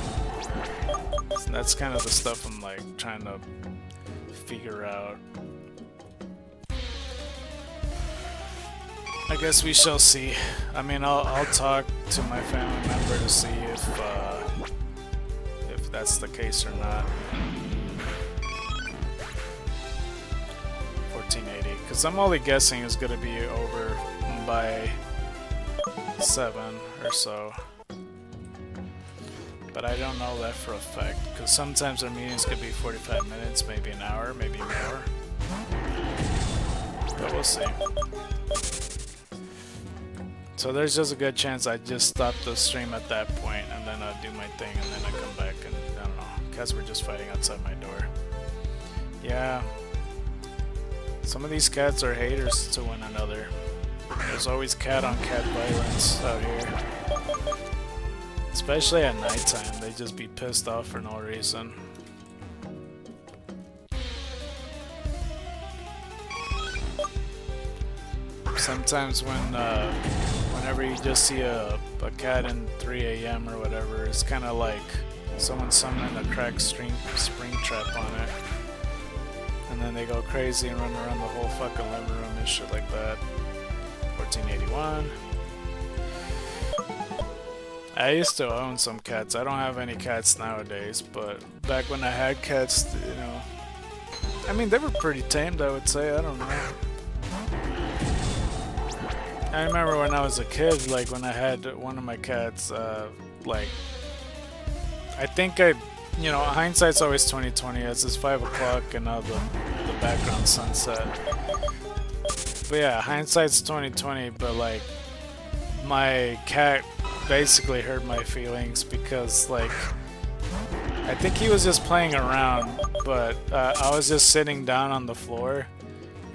So that's kind of the stuff I'm like trying to figure out. I guess we shall see. I mean, I'll talk to my family member to see if that's the case or not. 1480, because I'm only guessing it's gonna be over by 7 or so. But I don't know that for a fact, because sometimes our meetings could be 45 minutes, maybe an hour, maybe more. But we'll see. So there's just a good chance I just stop the stream at that point and then I do my thing and then I come back and I don't know. Cats were just fighting outside my door. Yeah. Some of these cats are haters to one another. There's always cat on cat violence out here. Especially at nighttime, they just be pissed off for no reason. Sometimes whenever you just see a cat in 3 AM or whatever, it's kind of like someone summoning a cracked spring trap on it. And then they go crazy and run around the whole fucking living room and shit like that. 1481. I used to own some cats. I don't have any cats nowadays, but back when I had cats, you know, I mean, they were pretty tamed, I would say. I don't know. I remember when I was a kid, like when I had one of my cats, like, I think you know, hindsight's always 20/20. It's just 5 o'clock and now the background sunset. But yeah, hindsight's 20/20. But like, my cat basically hurt my feelings because like, I think he was just playing around, but I was just sitting down on the floor.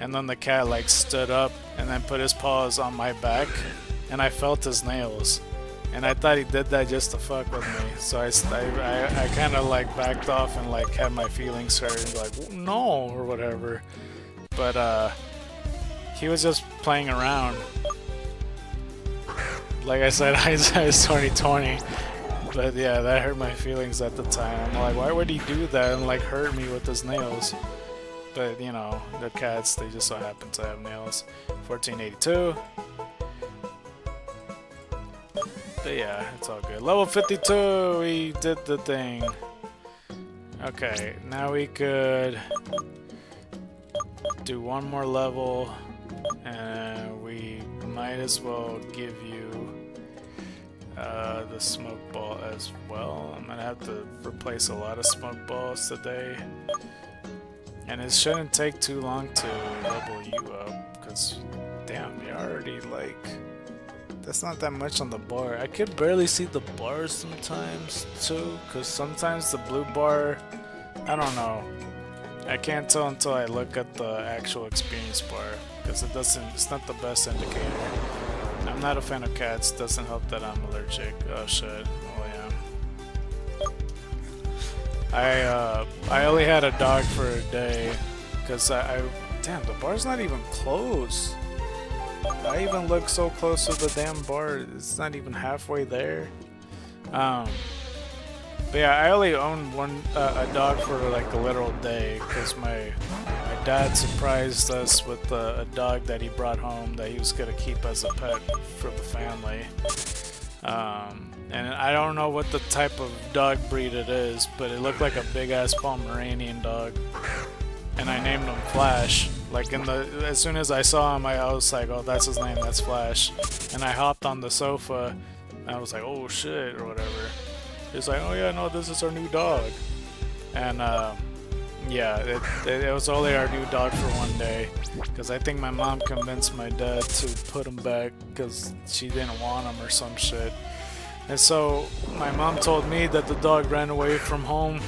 And then the cat like stood up and then put his paws on my back and I felt his nails and I thought he did that just to fuck with me, so I kind of like backed off and like had my feelings hurt and like no or whatever, but he was just playing around. Like I said, hindsight is 20/20, but yeah, that hurt my feelings at the time. I'm like, why would he do that and like hurt me with his nails? But you know, the cats, they just so happen to have nails. 1482. But yeah, it's all good. Level 52, we did the thing. Okay, now we could do one more level, and we might as well give you the smoke ball as well. I'm gonna have to replace a lot of smoke balls today. And it shouldn't take too long to level you up, because damn, you're already like, that's not that much on the bar. I could barely see the bars sometimes too, because sometimes the blue bar, I don't know. I can't tell until I look at the actual experience bar, because it's not the best indicator. I'm not a fan of cats, doesn't help that I'm allergic. Oh shit, oh yeah. I only had a dog for a day, because damn, the bar's not even close. I even look so close to the damn bar, it's not even halfway there. But yeah, I only owned a dog for like a literal day, because my dad surprised us with a dog that he brought home that he was gonna keep as a pet for the family. And I don't know what the type of dog breed it is, but it looked like a big ass Pomeranian dog. And I named him Flash. Like as soon as I saw him, I was like, oh, that's his name, that's Flash. And I hopped on the sofa and I was like, oh shit, or whatever. He's like, oh yeah, no, this is our new dog. And yeah, it was only our new dog for one day, because I think my mom convinced my dad to put him back because she didn't want him or some shit. And so my mom told me that the dog ran away from home,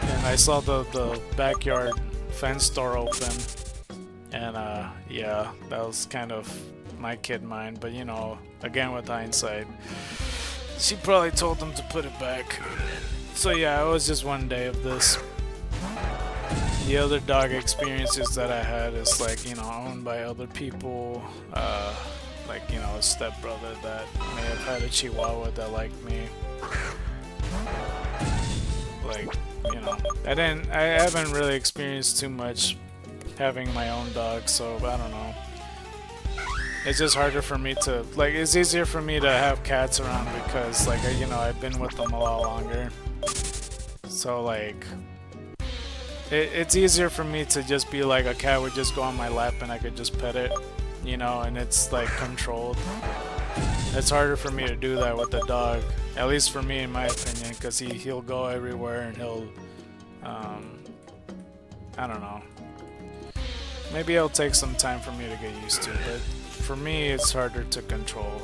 and I saw the backyard fence door open, and yeah, that was kind of my kid mind, but you know, again with hindsight, she probably told them to put it back. So yeah, it was just one day of this. The other dog experiences that I had is like, you know, owned by other people, like, you know, a stepbrother that may have had a Chihuahua that liked me. Like, you know, I haven't really experienced too much having my own dog, so I don't know. It's just harder for me to, like, it's easier for me to have cats around because, like, you know, I've been with them a lot longer. So, like, it's easier for me to just be like, a cat would just go on my lap and I could just pet it, you know, and it's, like, controlled. It's harder for me to do that with a dog, at least for me, in my opinion, because he'll go everywhere and he'll, I don't know. Maybe it'll take some time for me to get used to, but for me, it's harder to control.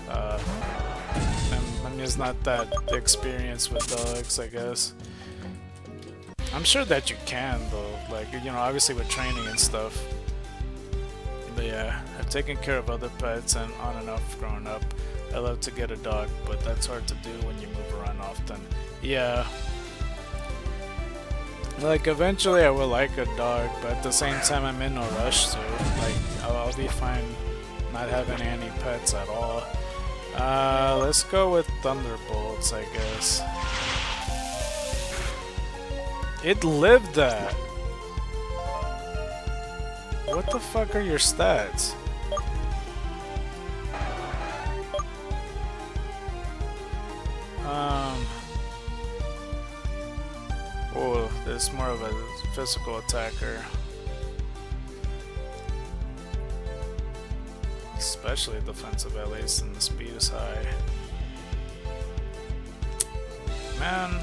I'm just not that experienced with dogs, I guess. I'm sure that you can, though, like, you know, obviously with training and stuff. But yeah, I've taken care of other pets and on and off growing up. I love to get a dog, but that's hard to do when you move around often. Yeah. Like, eventually I will like a dog, but at the same time I'm in no rush to. Like, I'll be fine not having any pets at all. Let's go with Thunderbolts, I guess. It lived that! What the fuck are your stats? Oh, there's more of a physical attacker. Especially defensive, at least, and the speed is high. Man.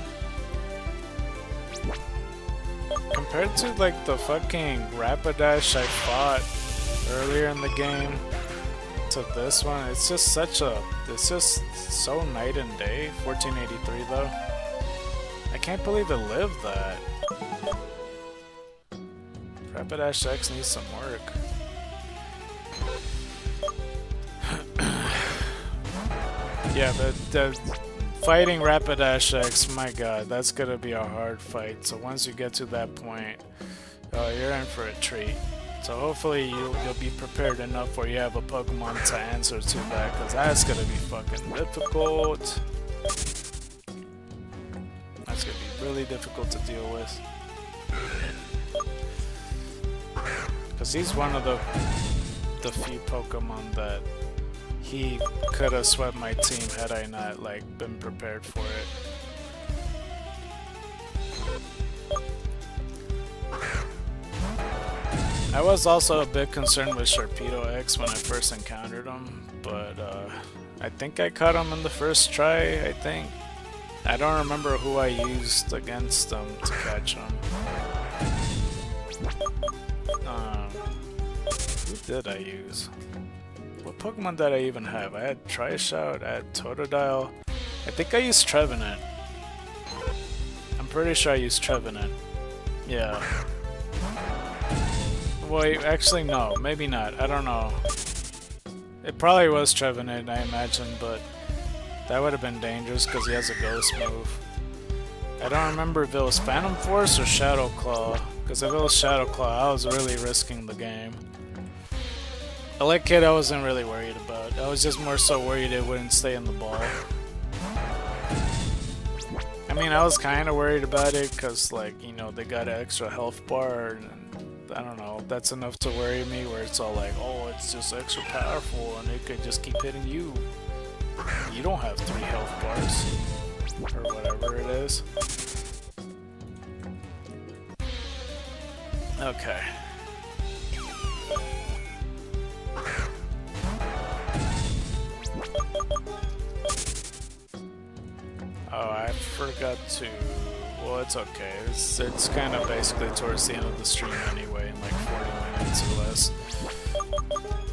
Compared to, like, the fucking Rapidash I fought earlier in the game to this one, it's just such a... It's just so night and day. 1483, though. I can't believe it lived that. Rapidash X needs some work. Yeah, but fighting Rapidash X, my god, that's gonna be a hard fight. So once you get to that point, you're in for a treat. So hopefully you'll be prepared enough where you have a Pokemon to answer to that, because that's gonna be fucking difficult. That's gonna be really difficult to deal with. Because he's one of the few Pokemon that he could have swept my team had I not, like, been prepared for it. I was also a bit concerned with Sharpedo X when I first encountered him, but I think I caught him in the first try, I think. I don't remember who I used against him to catch him. Who did I use? What Pokemon did I even have? I had Tri-Shout, I had Totodile. I think I used Trevenant. I'm pretty sure I used Trevenant. Yeah. Wait, actually no, maybe not. I don't know. It probably was Trevenant, I imagine, but that would have been dangerous because he has a Ghost move. I don't remember if it was Phantom Force or Shadow Claw, because if it was Shadow Claw, I was really risking the game. Kid, I wasn't really worried about. I was just more so worried it wouldn't stay in the ball. I mean, I was kind of worried about it because, like, you know, they got an extra health bar, and I don't know, that's enough to worry me, where it's all like, oh, it's just extra powerful and it could just keep hitting you. You don't have 3 health bars, or whatever it is. Okay. Oh, I forgot to... Well, it's okay. It's kind of basically towards the end of the stream anyway, in like 40 minutes or less.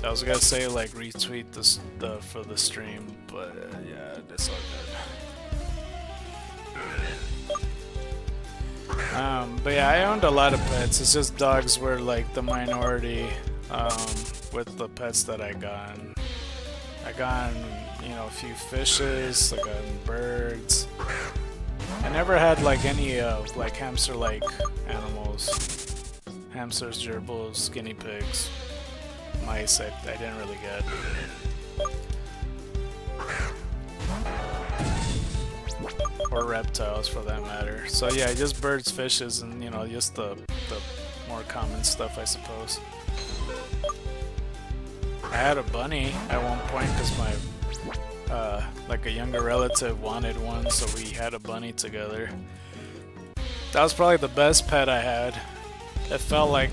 I was gonna say, like, retweet this for the stream, but yeah, it's all good. But yeah, I owned a lot of pets. It's just dogs were like the minority with the pets that I got. I got, you know, a few fishes, I got birds. I never had like any like hamster-like animals. Hamsters, gerbils, guinea pigs, mice, I didn't really get. or reptiles for that matter. So yeah, just birds, fishes, and you know, just the more common stuff, I suppose. I had a bunny at one point because my like a younger relative wanted one, so we had a bunny together. That was probably the best pet I had. It felt like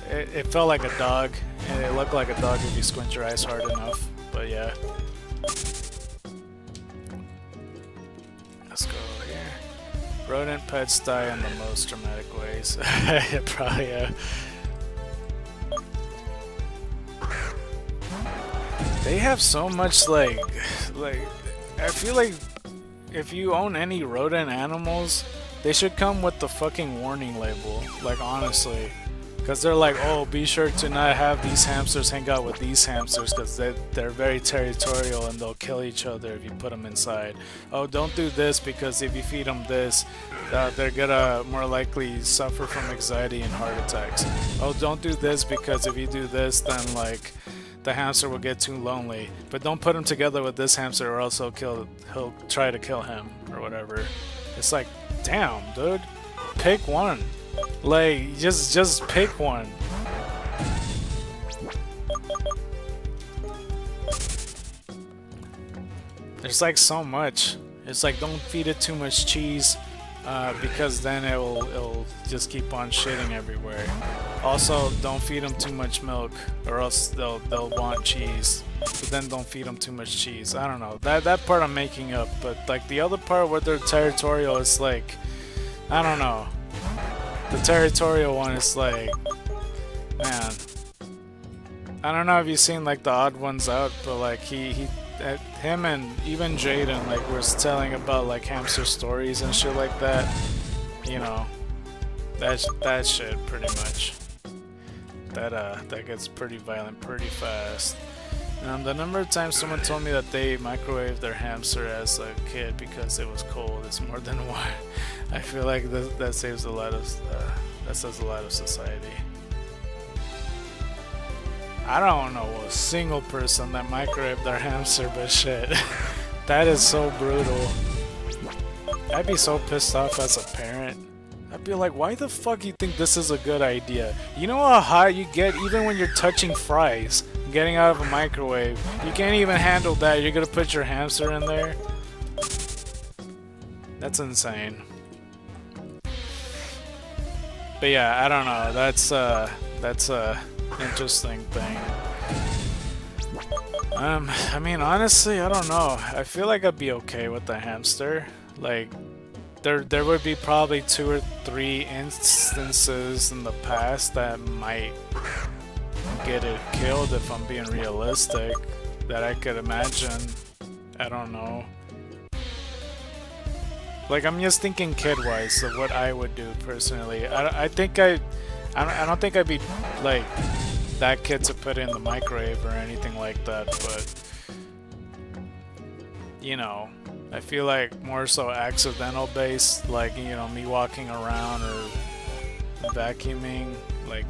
it felt like a dog, and it looked like a dog if you squint your eyes hard enough. But yeah. Let's go over here. Rodent pets die in the most dramatic ways. Probably, yeah. They have so much like I feel like if you own any rodent animals, they should come with the fucking warning label, like honestly. Because they're like, oh, be sure to not have these hamsters hang out with these hamsters because they're very territorial and they'll kill each other if you put them inside. Oh, don't do this because if you feed them this, they're gonna more likely suffer from anxiety and heart attacks. Oh, don't do this because if you do this, then like the hamster will get too lonely. But don't put him together with this hamster or else he'll try to kill him or whatever. It's like, damn, dude, pick one. Like, just pick one. There's like so much. It's like, don't feed it too much cheese because then it'll just keep on shitting everywhere. Also, don't feed them too much milk or else they'll want cheese. But then don't feed them too much cheese. I don't know. That part I'm making up, but like the other part where they're territorial is like, I don't know. The territorial one is like, man, I don't know if you've seen like the Odd Ones Out, but like him and even Jaden like was telling about like hamster stories and shit like that. You know, that shit pretty much. That gets pretty violent pretty fast. The number of times someone told me that they microwaved their hamster as a kid because it was cold is more than one. I feel like that saves a lot of that says a lot of society. I don't know a single person that microwaved their hamster, but shit, that is so brutal. I'd be so pissed off as a parent. I'd be like, why the fuck you think this is a good idea? You know how hot you get even when you're touching fries, getting out of a microwave? You can't even handle that. You're gonna put your hamster in there? That's insane. But yeah, I don't know. That's a interesting thing. I mean, honestly, I don't know. I feel like I'd be okay with the hamster. Like, there would be probably 2 or 3 instances in the past that might get it killed if I'm being realistic, that I could imagine. I don't know. Like, I'm just thinking kid-wise of what I would do personally. I don't think I'd be like that kid to put in the microwave or anything like that, but you know, I feel like more so accidental based, like, you know, me walking around or vacuuming, like,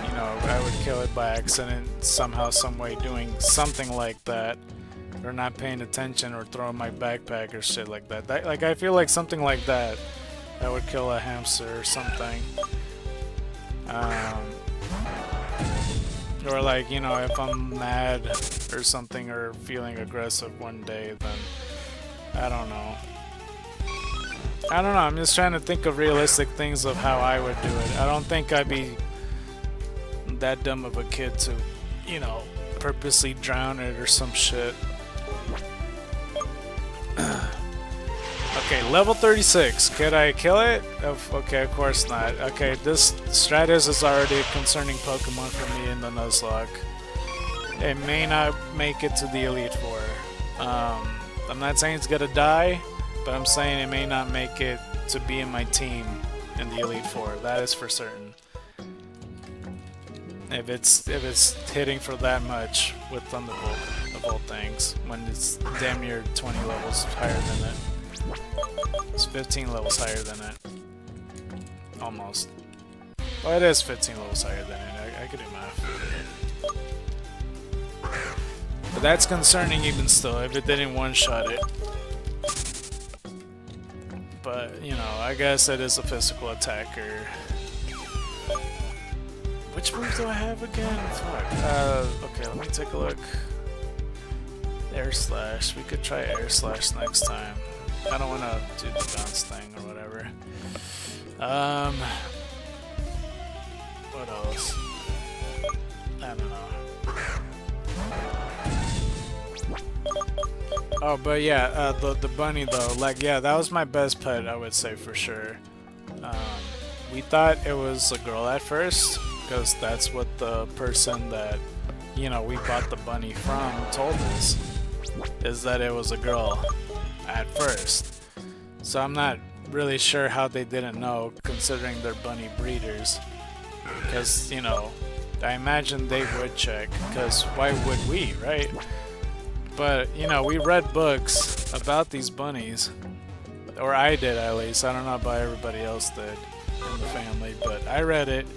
you know, I would kill it by accident somehow, some way, doing something like that, or not paying attention or throwing my backpack or shit like that. Like, I feel like something like that would kill a hamster or something. Or like, you know, if I'm mad or something or feeling aggressive one day, then I don't know. I'm just trying to think of realistic things of how I would do it. I don't think I'd be that dumb of a kid to, you know, purposely drown it or some shit. Okay, level 36. Could I kill it? Okay, of course not. Okay, this Stratus is already a concerning Pokemon for me in the Nuzlocke. It may not make it to the Elite Four. I'm not saying it's gonna die, but I'm saying it may not make it to be in my team in the Elite Four. That is for certain. If it's hitting for that much with Thunderbolt of all things, when it's damn near 20 levels higher than it. It's 15 levels higher than it. Almost. Well, it is 15 levels higher than it. I could do math. But that's concerning even still, if it didn't one-shot it. you know, I guess it is a physical attacker. Which move do I have again? Fuck. Okay, let me take a look. Air slash. We could try air slash next time. I don't want to do the bounce thing or whatever. What else? I don't know. Oh, but yeah, the bunny though, like, yeah, that was my best pet, I would say, for sure. We thought it was a girl at first, because that's what the person that, you know, we bought the bunny from told us, is that it was a girl at first. So I'm not really sure how they didn't know, considering they're bunny breeders. Because, you know, I imagine they would check, because why would we, right? But, you know, we read books about these bunnies, or I did at least. I don't know about everybody else did in the family, but I read it,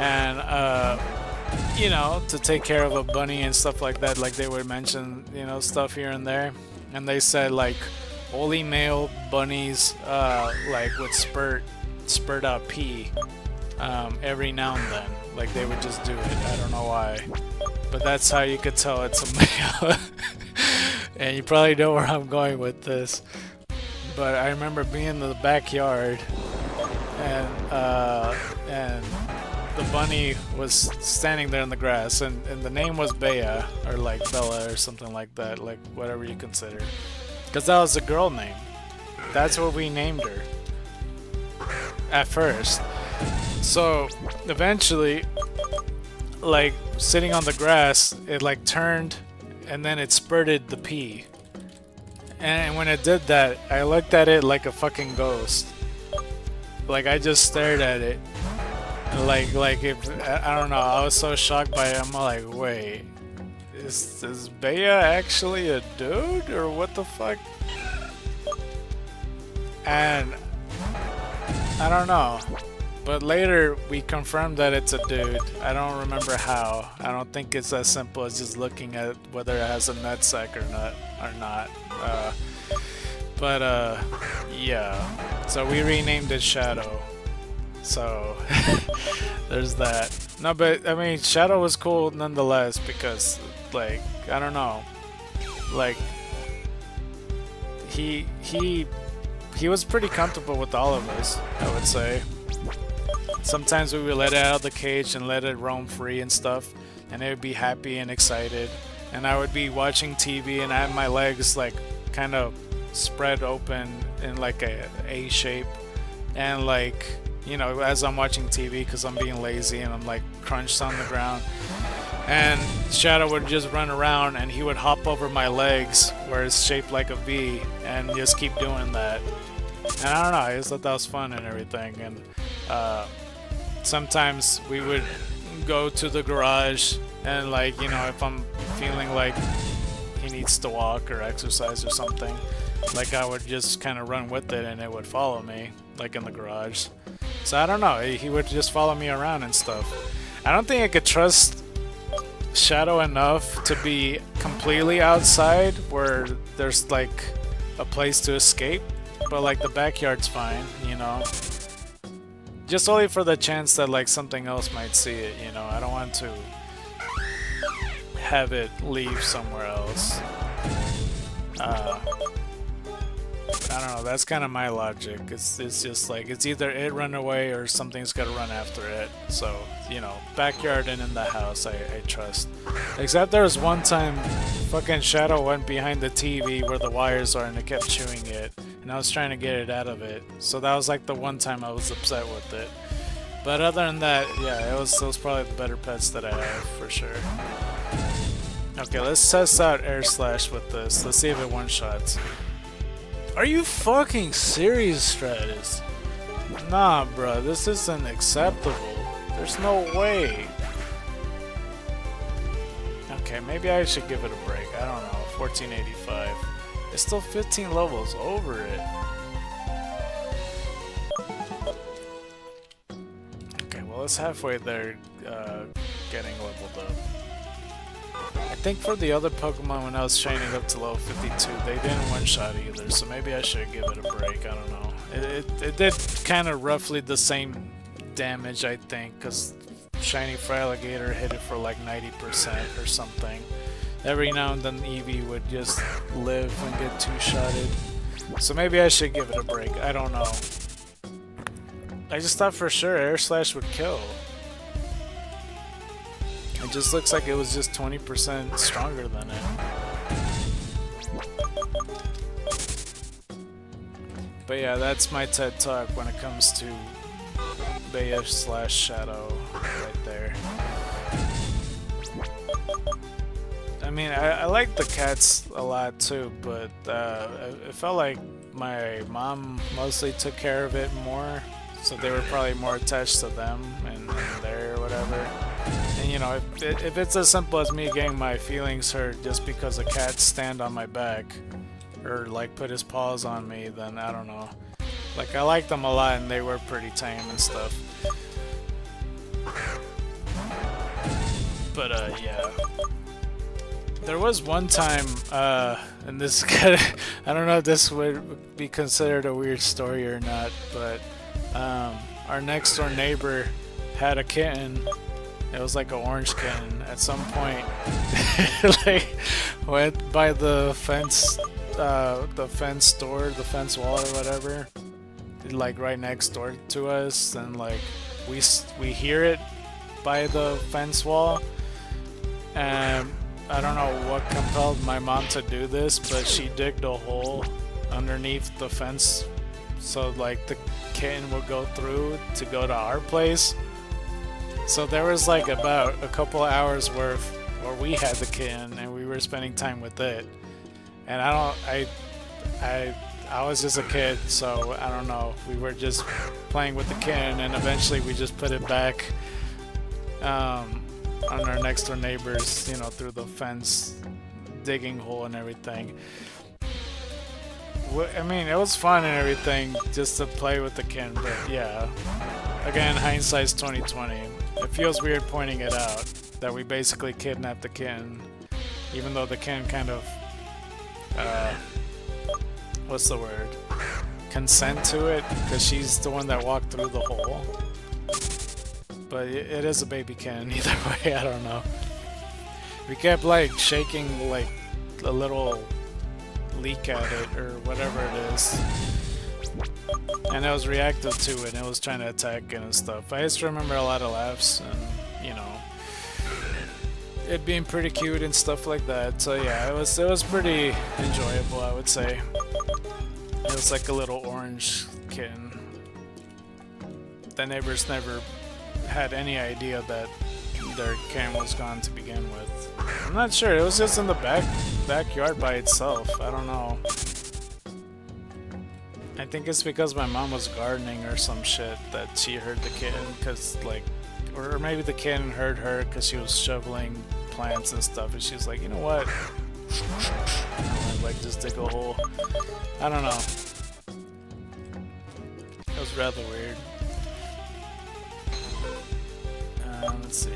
and, you know, to take care of a bunny and stuff like that, like they would mention, you know, stuff here and there, and they said, like, only male bunnies, like, would spurt out pee, every now and then. Like, they would just do it. I don't know why. But that's how you could tell it's a male. And you probably know where I'm going with this. But I remember being in the backyard, and the bunny was standing there in the grass, and the name was Bea, or like Bella, or something like that, like whatever you consider. Because that was a girl name. That's what we named her. At first. So, eventually, like, sitting on the grass, it like turned, and then it spurted the pee. And when it did that, I looked at it like a fucking ghost. Like, I just stared at it. Like if, I don't know, I was so shocked by it, I'm like, wait, is Bea actually a dude, or what the fuck? And, I don't know. But later, we confirmed that it's a dude. I don't remember how. I don't think it's as simple as just looking at whether it has a nutsack or not. Yeah. So we renamed it Shadow. So, there's that. No, but, I mean, Shadow was cool nonetheless, because, like, I don't know. Like, he was pretty comfortable with all of us, I would say. Sometimes we would let it out of the cage and let it roam free and stuff, and it would be happy and excited. And I would be watching TV, and I have my legs like kind of spread open in like a A shape, and like, you know, as I'm watching TV, because I'm being lazy and I'm like crunched on the ground, and Shadow would just run around and he would hop over my legs where it's shaped like a V and just keep doing that. And I don't know, I just thought that was fun and everything. And sometimes we would go to the garage, and like, you know, if I'm feeling like he needs to walk or exercise or something, like I would just kind of run with it and it would follow me, like in the garage. So I don't know, he would just follow me around and stuff. I don't think I could trust Shadow enough to be completely outside where there's like a place to escape, but like the backyard's fine, you know. Just only for the chance that like something else might see it, you know. I don't want to have it leave somewhere else. I don't know, that's kind of my logic. It's just like, it's either it run away or something's gotta run after it. So, you know, backyard and in the house, I trust. Except there was one time fucking Shadow went behind the TV where the wires are and it kept chewing it. And I was trying to get it out of it. So that was like the one time I was upset with it. But other than that, yeah, those probably the better pets that I have, for sure. Okay, let's test out Air Slash with this. Let's see if it one-shots. Are you fucking serious, Stratus? Nah, bro, this isn't acceptable. There's no way. Okay, maybe I should give it a break. I don't know, 1485. It's still 15 levels over it. Okay, well, it's halfway there, getting leveled up. I think for the other Pokemon, when I was training up to level 52, they didn't one-shot either, so maybe I should give it a break, I don't know. it did kind of roughly the same damage, I think, because Shiny Fraligator hit it for like 90% or something. Every now and then Eevee would just live and get two-shotted. So maybe I should give it a break. I don't know. I just thought for sure Air Slash would kill. It just looks like it was just 20% stronger than it. But yeah, that's my TED Talk when it comes to Baya/Shadow right there. I mean, I like the cats a lot too, but it felt like my mom mostly took care of it more, so they were probably more attached to them and there or whatever. And you know, if it's as simple as me getting my feelings hurt just because a cat stand on my back or like put his paws on me, then I don't know. Like, I liked them a lot and they were pretty tame and stuff. But yeah. There was one time, and this kind of, I don't know if this would be considered a weird story or not, but our next door neighbor had a kitten. It was like an orange kitten. At some point, like, went by the fence door, the fence wall or whatever, like right next door to us, and like we hear it by the fence wall, and I don't know what compelled my mom to do this, but she digged a hole underneath the fence so like the kitten would go through to go to our place. So there was like about a couple hours worth where we had the kitten and we were spending time with it. And I was just a kid, so I don't know. We were just playing with the kitten, and eventually we just put it back on our next door neighbors, you know, through the fence digging hole and everything. I mean, it was fun and everything just to play with the kitten, but yeah. Again, hindsight's 2020. It feels weird pointing it out that we basically kidnapped the kitten, even though the kitten kind of what's the word? Consent to it, because she's the one that walked through the hole. But it is a baby kitten either way, I don't know. We kept like shaking like a little leak at it or whatever it is. And it was reactive to it and it was trying to attack it and stuff. I just remember a lot of laughs and, you know, it being pretty cute and stuff like that. So yeah, it was pretty enjoyable, I would say. It was like a little orange kitten. The neighbors never had any idea that their kitten was gone to begin with. I'm not sure, it was just in the backyard by itself. I don't know. I think it's because my mom was gardening or some shit that she heard the kitten, cause like, or maybe the kitten heard her because she was shoveling plants and stuff, and she was like, you know what? And like just dig a hole. I don't know. It was rather weird. Let's see.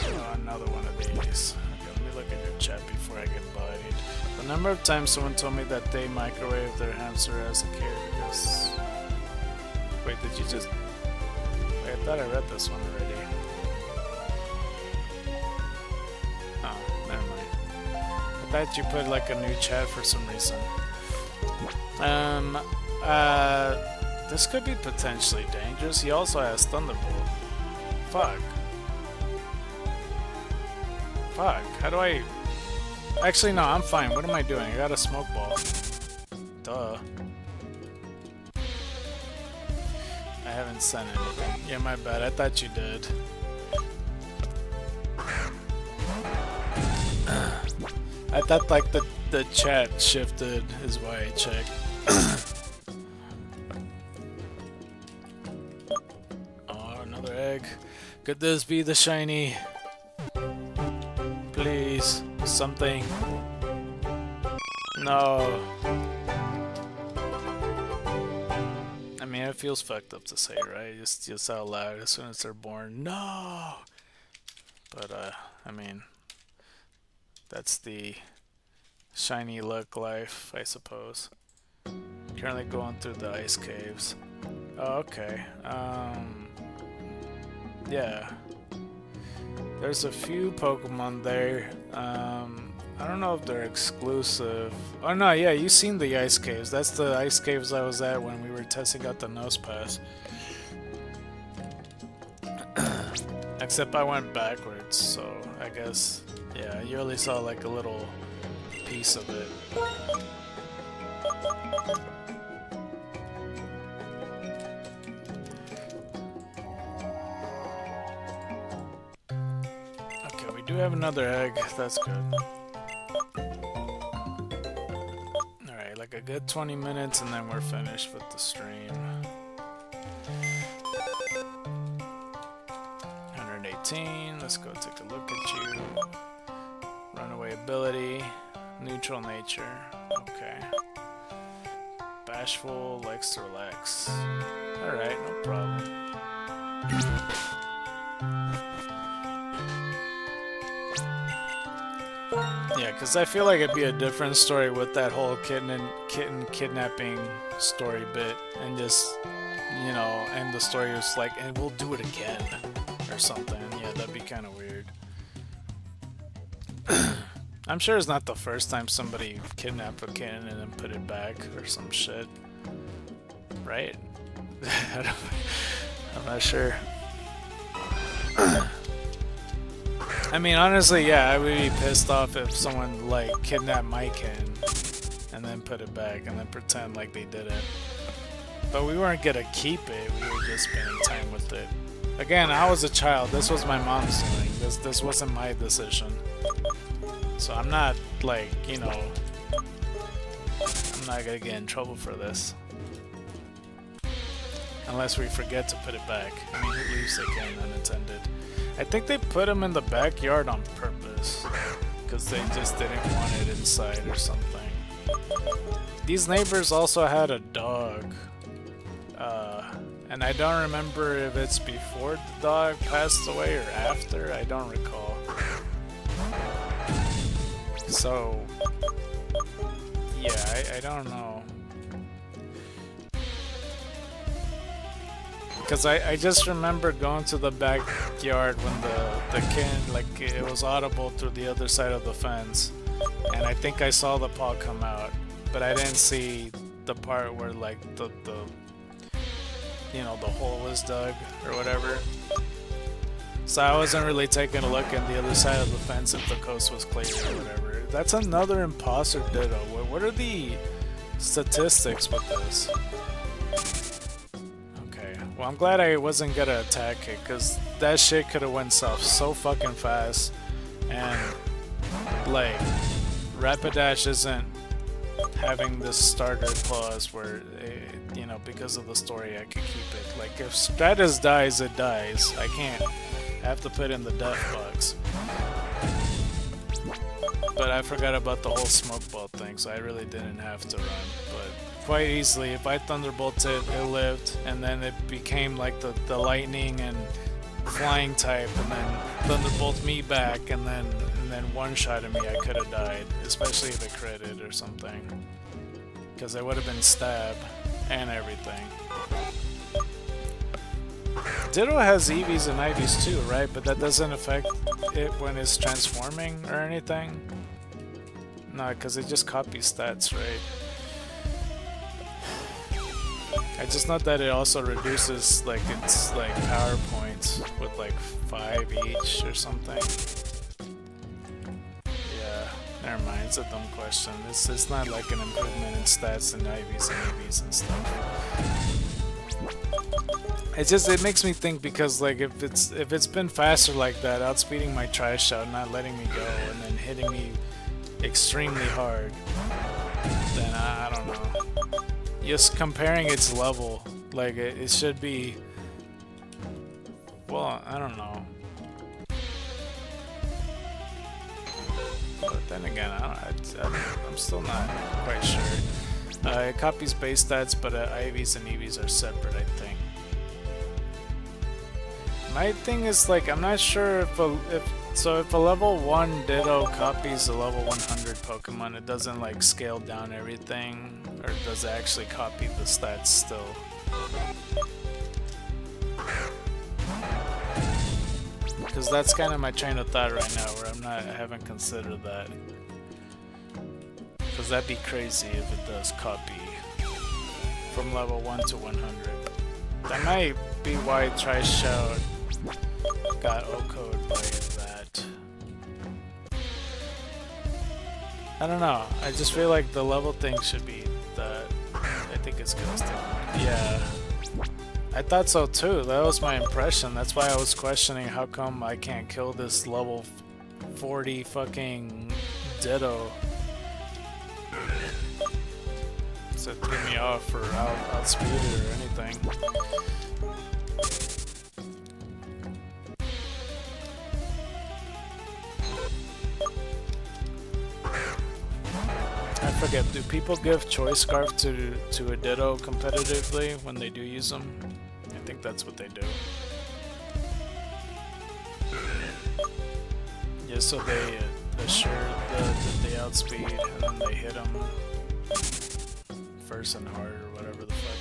Oh, another one of these. Okay, let me look at your chat before I get bodied. The number of times someone told me that they microwaved their hamster as a kid because... Wait, did you just... Wait, I thought I read this one already. Oh, never mind. I thought you put like a new chat for some reason. This could be potentially dangerous. He also has Thunderbolt. Fuck. Fuck, how do I... Actually, no, I'm fine. What am I doing? I got a smoke ball. Duh. I haven't sent anything. Yeah, my bad. I thought you did. I thought like the chat shifted is why I checked. Oh, another egg. Could this be the shiny? Please, something. No. I mean, it feels fucked up to say, right? Just out loud as soon as they're born. No. But I mean, that's the shiny look life, I suppose. Currently going through the ice caves. Oh, okay. Yeah. There's a few Pokemon there. I don't know if they're exclusive. Oh no, yeah, you've seen the ice caves. That's the ice caves I was at when we were testing out the nose pass. Except I went backwards, so I guess, yeah, you only saw like a little piece of it. Okay, we do have another egg. That's good. Alright, like a good 20 minutes and then we're finished with the stream. 118, let's go take a look at you. Runaway ability, neutral nature, okay. Bashful, likes to relax. Alright, no problem. Yeah, because I feel like it'd be a different story with that whole kitten kidnapping story bit, and just, you know, end the story was like, and we'll do it again, or something. Yeah, that'd be kind of weird. I'm sure it's not the first time somebody kidnapped a kitten and then put it back, or some shit. Right? I'm not sure. I mean, honestly, yeah, I would be pissed off if someone, like, kidnapped my kitten and then put it back and then pretend like they didn't. But we weren't gonna keep it, we were just spending time with it. Again, I was a child, this was my mom's doing, this wasn't my decision. So I'm not, like, you know, I'm not gonna get in trouble for this. Unless we forget to put it back. I mean, who leaves the kitten unattended? I think they put him in the backyard on purpose, because they just didn't want it inside or something. These neighbors also had a dog, and I don't remember if it's before the dog passed away or after, I don't recall. So, yeah, I don't know. Because I just remember going to the backyard when the kitten, like, it was audible through the other side of the fence. And I think I saw the paw come out. But I didn't see the part where, like, the you know, the hole was dug or whatever. So I wasn't really taking a look at the other side of the fence if the coast was clear or whatever. That's another imposter ditto. What are the statistics with this? Well, I'm glad I wasn't gonna attack it, because that shit could have went south so fucking fast. And, like, Rapidash isn't having this starter clause where, it, you know, because of the story I could keep it. Like, if Stratus dies, it dies. I can't. I have to put in the death box. But I forgot about the whole smoke ball thing, so I really didn't have to run. But quite easily, if I Thunderbolted, it lived, and then it became like the lightning and flying type, and then Thunderbolt me back, and then one-shotted me, I could have died, especially if it critted or something. Because it would have been stab and everything. Ditto has Eevees and Ivies too, right? But that doesn't affect it when it's transforming or anything? No, because it just copies stats, right? I just know that it also reduces, like, its, like, power points with, like, 5 each or something. Yeah, never mind, it's a dumb question. It's not like an improvement in stats and Ivies and Eevees and stuff. It makes me think, because, like, if it's been faster like that, outspeeding my Tri-Shot, not letting me go, and then hitting me extremely hard, then I don't know. Just comparing its level, like, it should be, well, I don't know. But then again, I'm still not quite sure. It copies base stats, but Ivies and Eevees are separate, I think. My thing is, like, I'm not sure if So if a level 1 Ditto copies a level 100 Pokemon, it doesn't like scale down everything, or does it actually copy the stats still? Because that's kind of my train of thought right now, where I haven't considered that. Because that'd be crazy if it does copy from level 1 to 100. That might be why Trishout got O-code by that. I don't know. I just feel like the level thing should be that. I think it's ghosted. Yeah. I thought so too. That was my impression. That's why I was questioning how come I can't kill this level 40 fucking Ditto. So it threw me off or outspeed it or anything. I forget, do people give Choice Scarf to a Ditto competitively when they do use them? I think that's what they do. Just so they assure that they outspeed and then they hit them first and hard or whatever the fuck.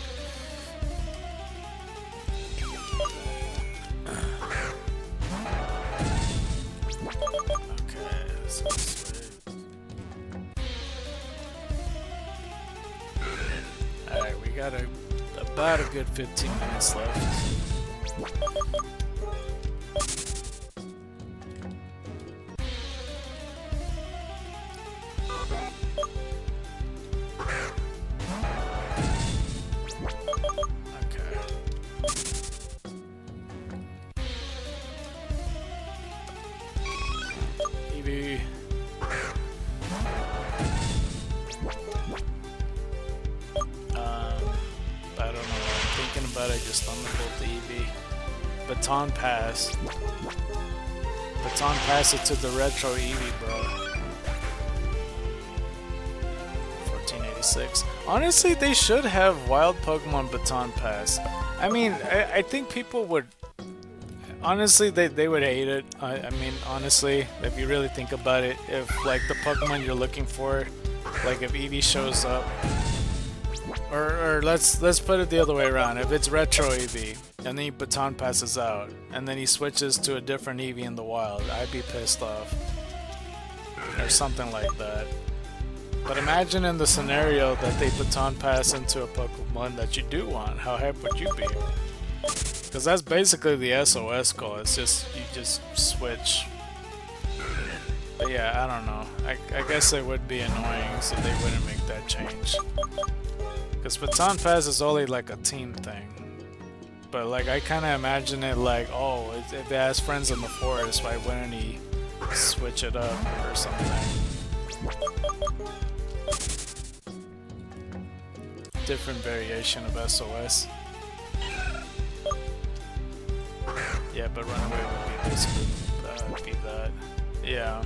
Okay, so switch. Alright, we got about a good 15 minutes left. Eevee. I don't know. I'm thinking about it. I just thunderbolt the Eevee. Baton pass. Baton pass it to the retro Eevee, bro. 1486. Honestly, they should have wild Pokemon baton pass. I mean, I think people would. Honestly, they would hate it. I mean, honestly, if you really think about it, if like the Pokemon you're looking for, like if Eevee shows up, or let's put it the other way around. If it's retro Eevee and then he baton passes out, and then he switches to a different Eevee in the wild, I'd be pissed off, or something like that. But imagine in the scenario that they baton pass into a Pokemon that you do want. How hype would you be? Because that's basically the SOS call, it's just, you just switch. But yeah, I don't know. I guess it would be annoying, so they wouldn't make that change. Because baton pass is only like a team thing. But like, I kind of imagine it like, oh, if it has friends in the forest, why wouldn't he switch it up or something? Different variation of SOS. Yeah, but runaway would be basically be that. Yeah.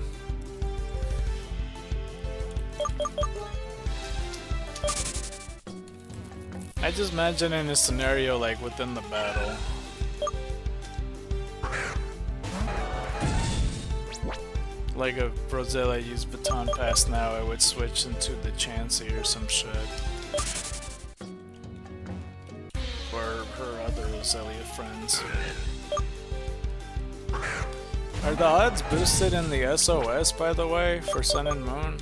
I just imagine in a scenario like within the battle. Like if Rosella used baton pass now, I would switch into the Chansey or some shit. Or her other Roselia friends. Are the odds boosted in the SOS, by the way, for Sun and Moon?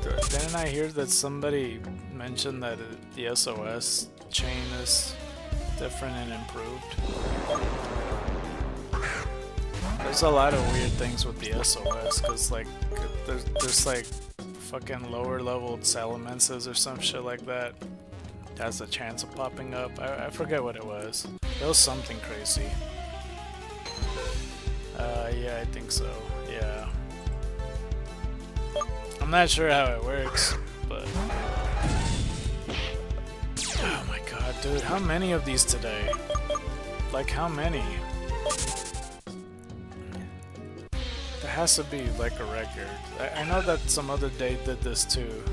Didn't I hear that somebody mentioned that the SOS chain is different and improved? There's a lot of weird things with the SOS, because like, there's like fucking lower leveled Salamences or some shit like that. Has a chance of popping up. I forget what it was. It was something crazy. Yeah, I think so. Yeah. I'm not sure how it works, but... Oh my god, dude, how many of these today? Like, how many? There has to be, like, a record. I know that some other day did this too.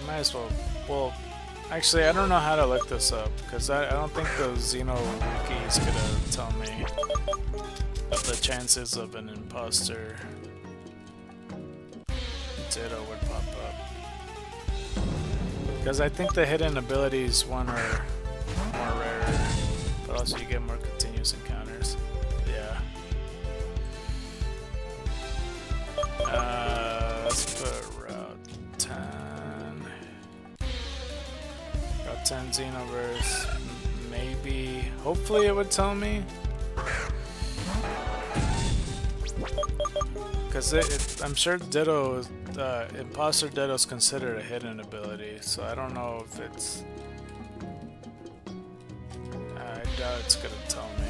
might as well. Well, actually, I don't know how to look this up because I don't think the Xeno wiki is gonna tell me what the chances of an imposter Ditto would pop up. Because I think the hidden abilities one are more rarer, but also you get more continuous encounters. Yeah. Let's put Route 10. Route 10 Xenoverse. Maybe. Hopefully it would tell me. Because I'm sure Ditto, Imposter Ditto is considered a hidden ability, so I don't know if it's... I doubt it's gonna tell me.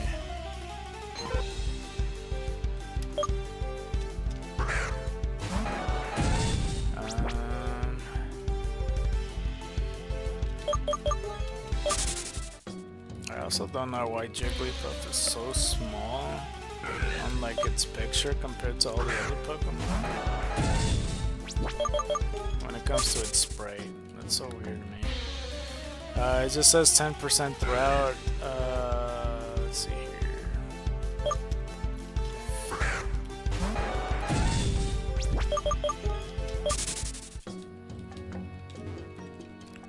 I also don't know why Jigglypuff is so small on like its picture compared to all the other Pokemon. When it comes to its sprite, that's so weird to me. It just says 10% throughout. Let's see here.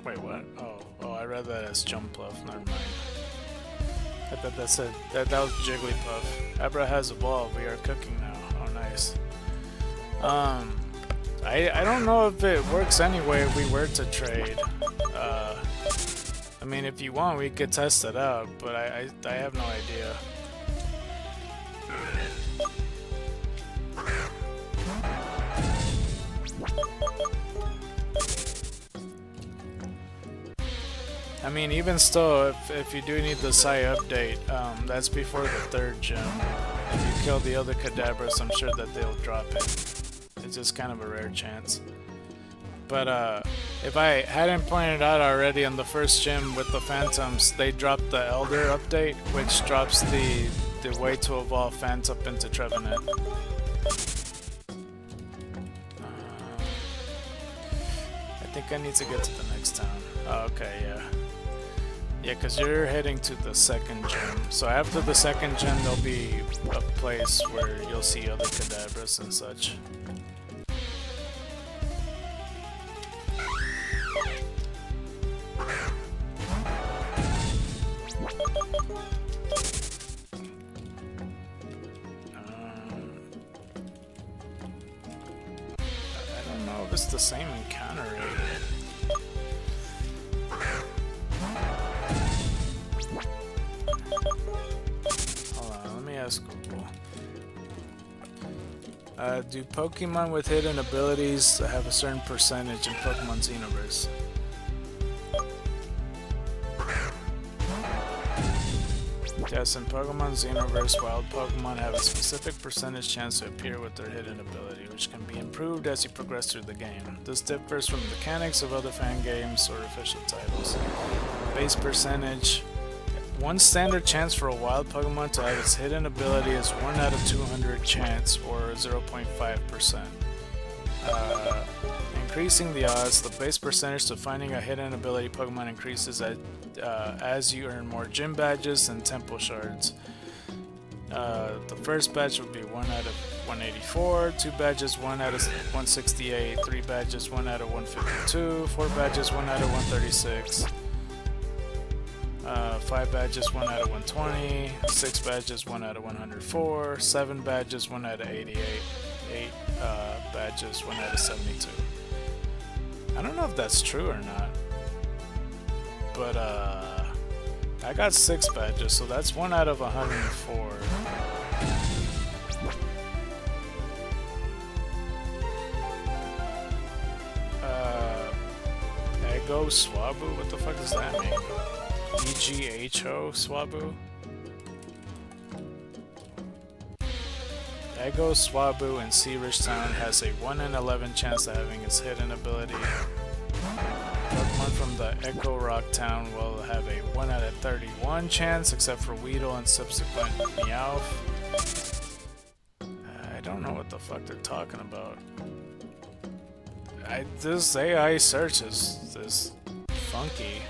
Wait, what? Oh, I read that as Jumpluff. Never mind. I thought that said that was Jigglypuff. Abra has evolved. We are cooking now. Oh, nice. I don't know if it works anyway if we were to trade. I mean, if you want, we could test it out, but I have no idea. I mean, even still, if you do need the Psy update, that's before the 3rd gym. If you kill the other Kadabras, I'm sure that they'll drop it. It's just kind of a rare chance. But if I hadn't pointed out already in the 1st gym with the Phantoms, they dropped the Elder update, which drops the way to evolve Phantom into Trevenant. I think I need to get to the next town. Oh, okay, yeah. Yeah, because you're heading to the 2nd gym. So after the 2nd gym, there'll be a place where you'll see other Kadabras and such. I don't know if it's the same encounter rate. Ask Google. Do Pokemon with hidden abilities have a certain percentage in Pokemon Xenoverse? Yes, in Pokemon Xenoverse, wild Pokemon have a specific percentage chance to appear with their hidden ability, which can be improved as you progress through the game. This differs from the mechanics of other fan games or official titles. Base percentage. One standard chance for a wild Pokemon to have its hidden ability is 1 out of 200 chance, or 0.5%. Increasing the odds, the base percentage to finding a hidden ability Pokemon increases as you earn more gym badges and temple shards. The first badge would be 1 out of 184, 2 badges 1 out of 168, 3 badges 1 out of 152, 4 badges 1 out of 136. 5 badges 1 out of 120, 6 badges 1 out of 104, 7 badges 1 out of 88, 8 badges 1 out of 72. I don't know if that's true or not, but I got 6 badges, so that's 1 out of 104. Ego Swabu? What the fuck does that mean? EGHO Swabu? Ego Swabu in Searish Town has a 1 in 11 chance of having its hidden ability. Pokemon from the Echo Rock Town will have a 1 out of 31 chance, except for Weedle and subsequent Meowth. I don't know what the fuck they're talking about. this AI search is funky.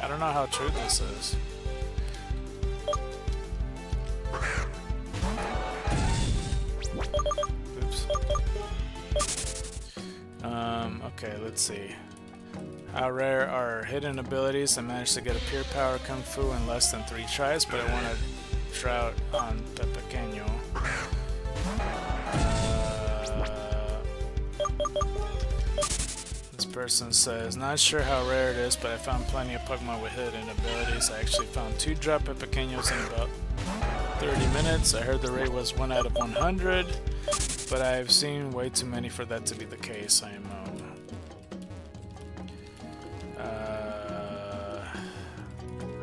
I don't know how true this is. Oops. Okay, let's see. How rare are hidden abilities? I managed to get a pure power kung fu in less than 3 tries, but I want to drought on Pepequeño. This person says, not sure how rare it is, but I found plenty of Pokemon with hidden abilities. I actually found 2 drop Pepequeños in about 30 minutes. I heard the rate was 1 out of 100, but I've seen way too many for that to be the case.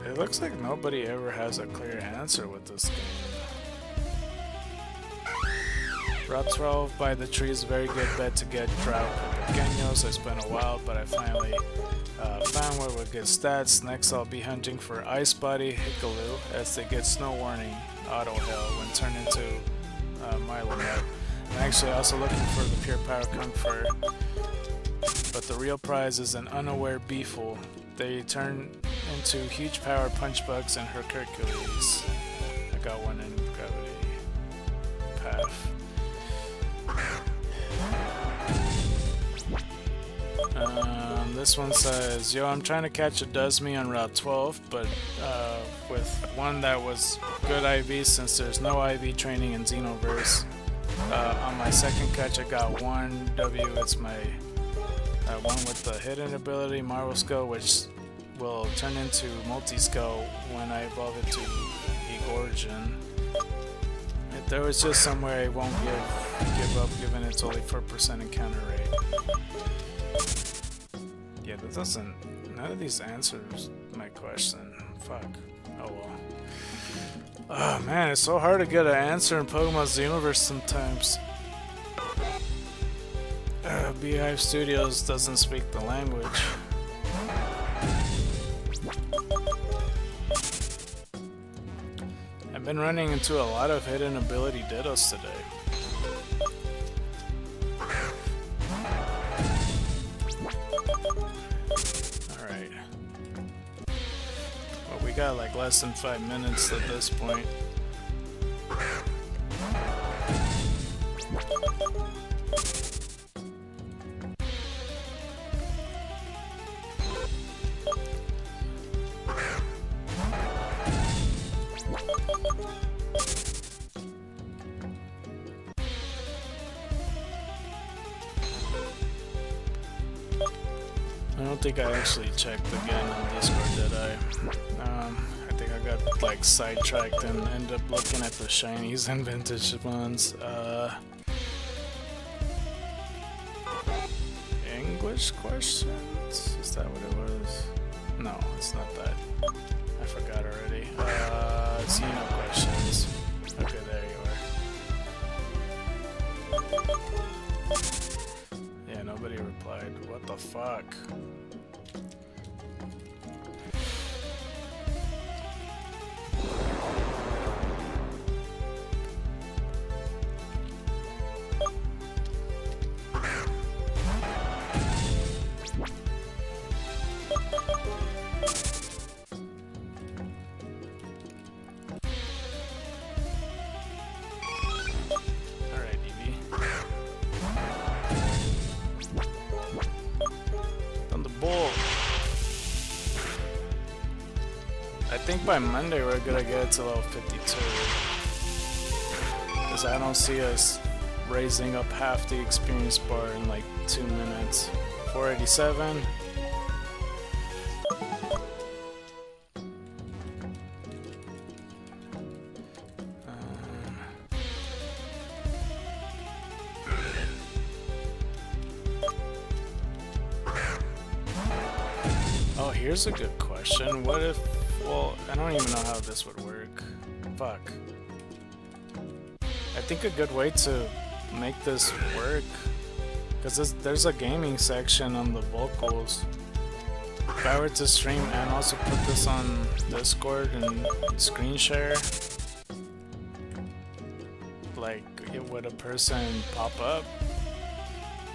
It looks like nobody ever has a clear answer with this game. Route 12 by the tree is a very good bet to get drought Pepequeños. It's been a while, but I finally found one with good stats. Next I'll be hunting for Ice Body Hikalu as they get Snow Warning Auto Hail when turned into Milomet. I'm actually also looking for the Pure Power Comfort, but the real prize is an unaware Beeful. They turn into huge power punch bugs and Hercules. I got one in Gravity Path. This one says, yo, I'm trying to catch a Dusmy on Route 12, but with one that was good IV since there's no IV training in Xenoverse. On my second catch I got one W, it's my one with the hidden ability, Marvel Skull, which will turn into Multi-Skull when I evolve it to Egorgian. If there was just some way I won't give up given it's only 4% encounter rate. Yeah, that doesn't... none of these answers my question. Fuck. Oh well. Oh man, it's so hard to get an answer in Pokemon Xenoverse sometimes. Beehive Studios doesn't speak the language. I've been running into a lot of hidden ability Dittos today. Alright. Well, we got like less than 5 minutes at this point. I don't think I actually checked again on Discord, did I? I think I got like sidetracked and ended up looking at the shinies and vintage ones. English questions? Is that what it was? No, it's not that. I forgot already. Xeno questions. Okay, there you are. Yeah, nobody replied. What the fuck? Alright, Eevee. On the ball. I think by Monday we're gonna get to level 52. Because I don't see us raising up half the experience bar in like 2 minutes. 487. Oh, here's a good question. What if... well, I don't even know how this would work. Fuck. I think a good way to make this work, because there's a gaming section on the vocals. If I were to stream and also put this on Discord and screen share, like, would a person pop up?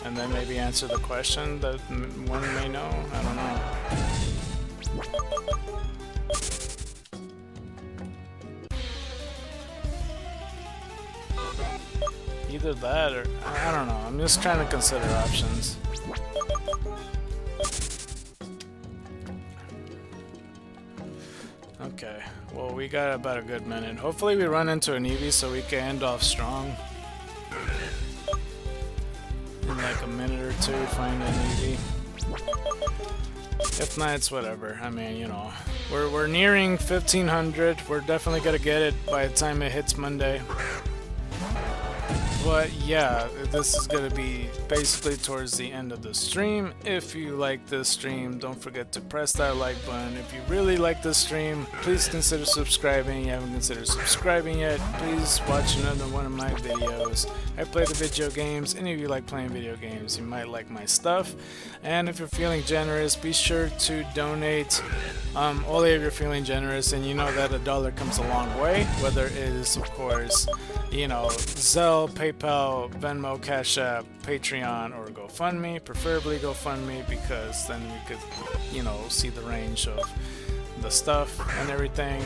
and then maybe answer the question that one may know. I don't know. Either that or I don't know. I'm just trying to consider options. Okay, well, we got about a good minute. Hopefully we run into an Eevee so we can end off strong. In like a minute or two, find an Eevee. If not, it's whatever. I mean, you know, we're nearing 1500. We're definitely gonna get it by the time it hits Monday. But yeah, this is going to be basically towards the end of the stream. If you like this stream, don't forget to press that like button. If you really like this stream, please consider subscribing. If you haven't considered subscribing yet, please watch another one of my videos. I play the video games. Any of you like playing video games, you might like my stuff. And if you're feeling generous, be sure to donate. Only if you're feeling generous, and you know that $1 comes a long way, whether it is, of course, you know, Zelle, PayPal, Venmo, Cash App, Patreon, or GoFundMe. Preferably GoFundMe, because then we could, you know, see the range of the stuff and everything.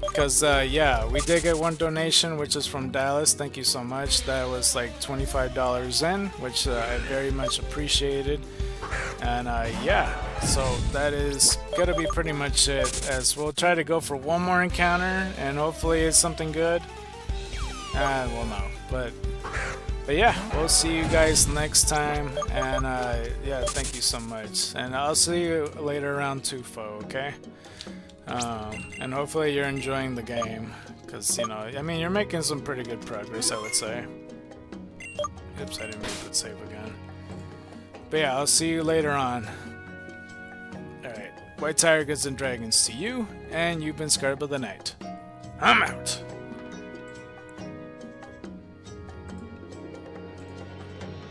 Because yeah, we did get one donation, which is from Dallas. Thank you so much. That was like $25 in, which I very much appreciated. And yeah, so that is gonna be pretty much it, as we'll try to go for one more encounter and hopefully it's something good. Well, no, but yeah, we'll see you guys next time. And yeah, thank you so much, and I'll see you later around Tufo, okay? And hopefully you're enjoying the game, because, you know, I mean, you're making some pretty good progress, I would say. Oops, I didn't mean to save again. But yeah, I'll see you later on. Alright, White Tigers and Dragons to you, and you've been ScarKnight. I'm out!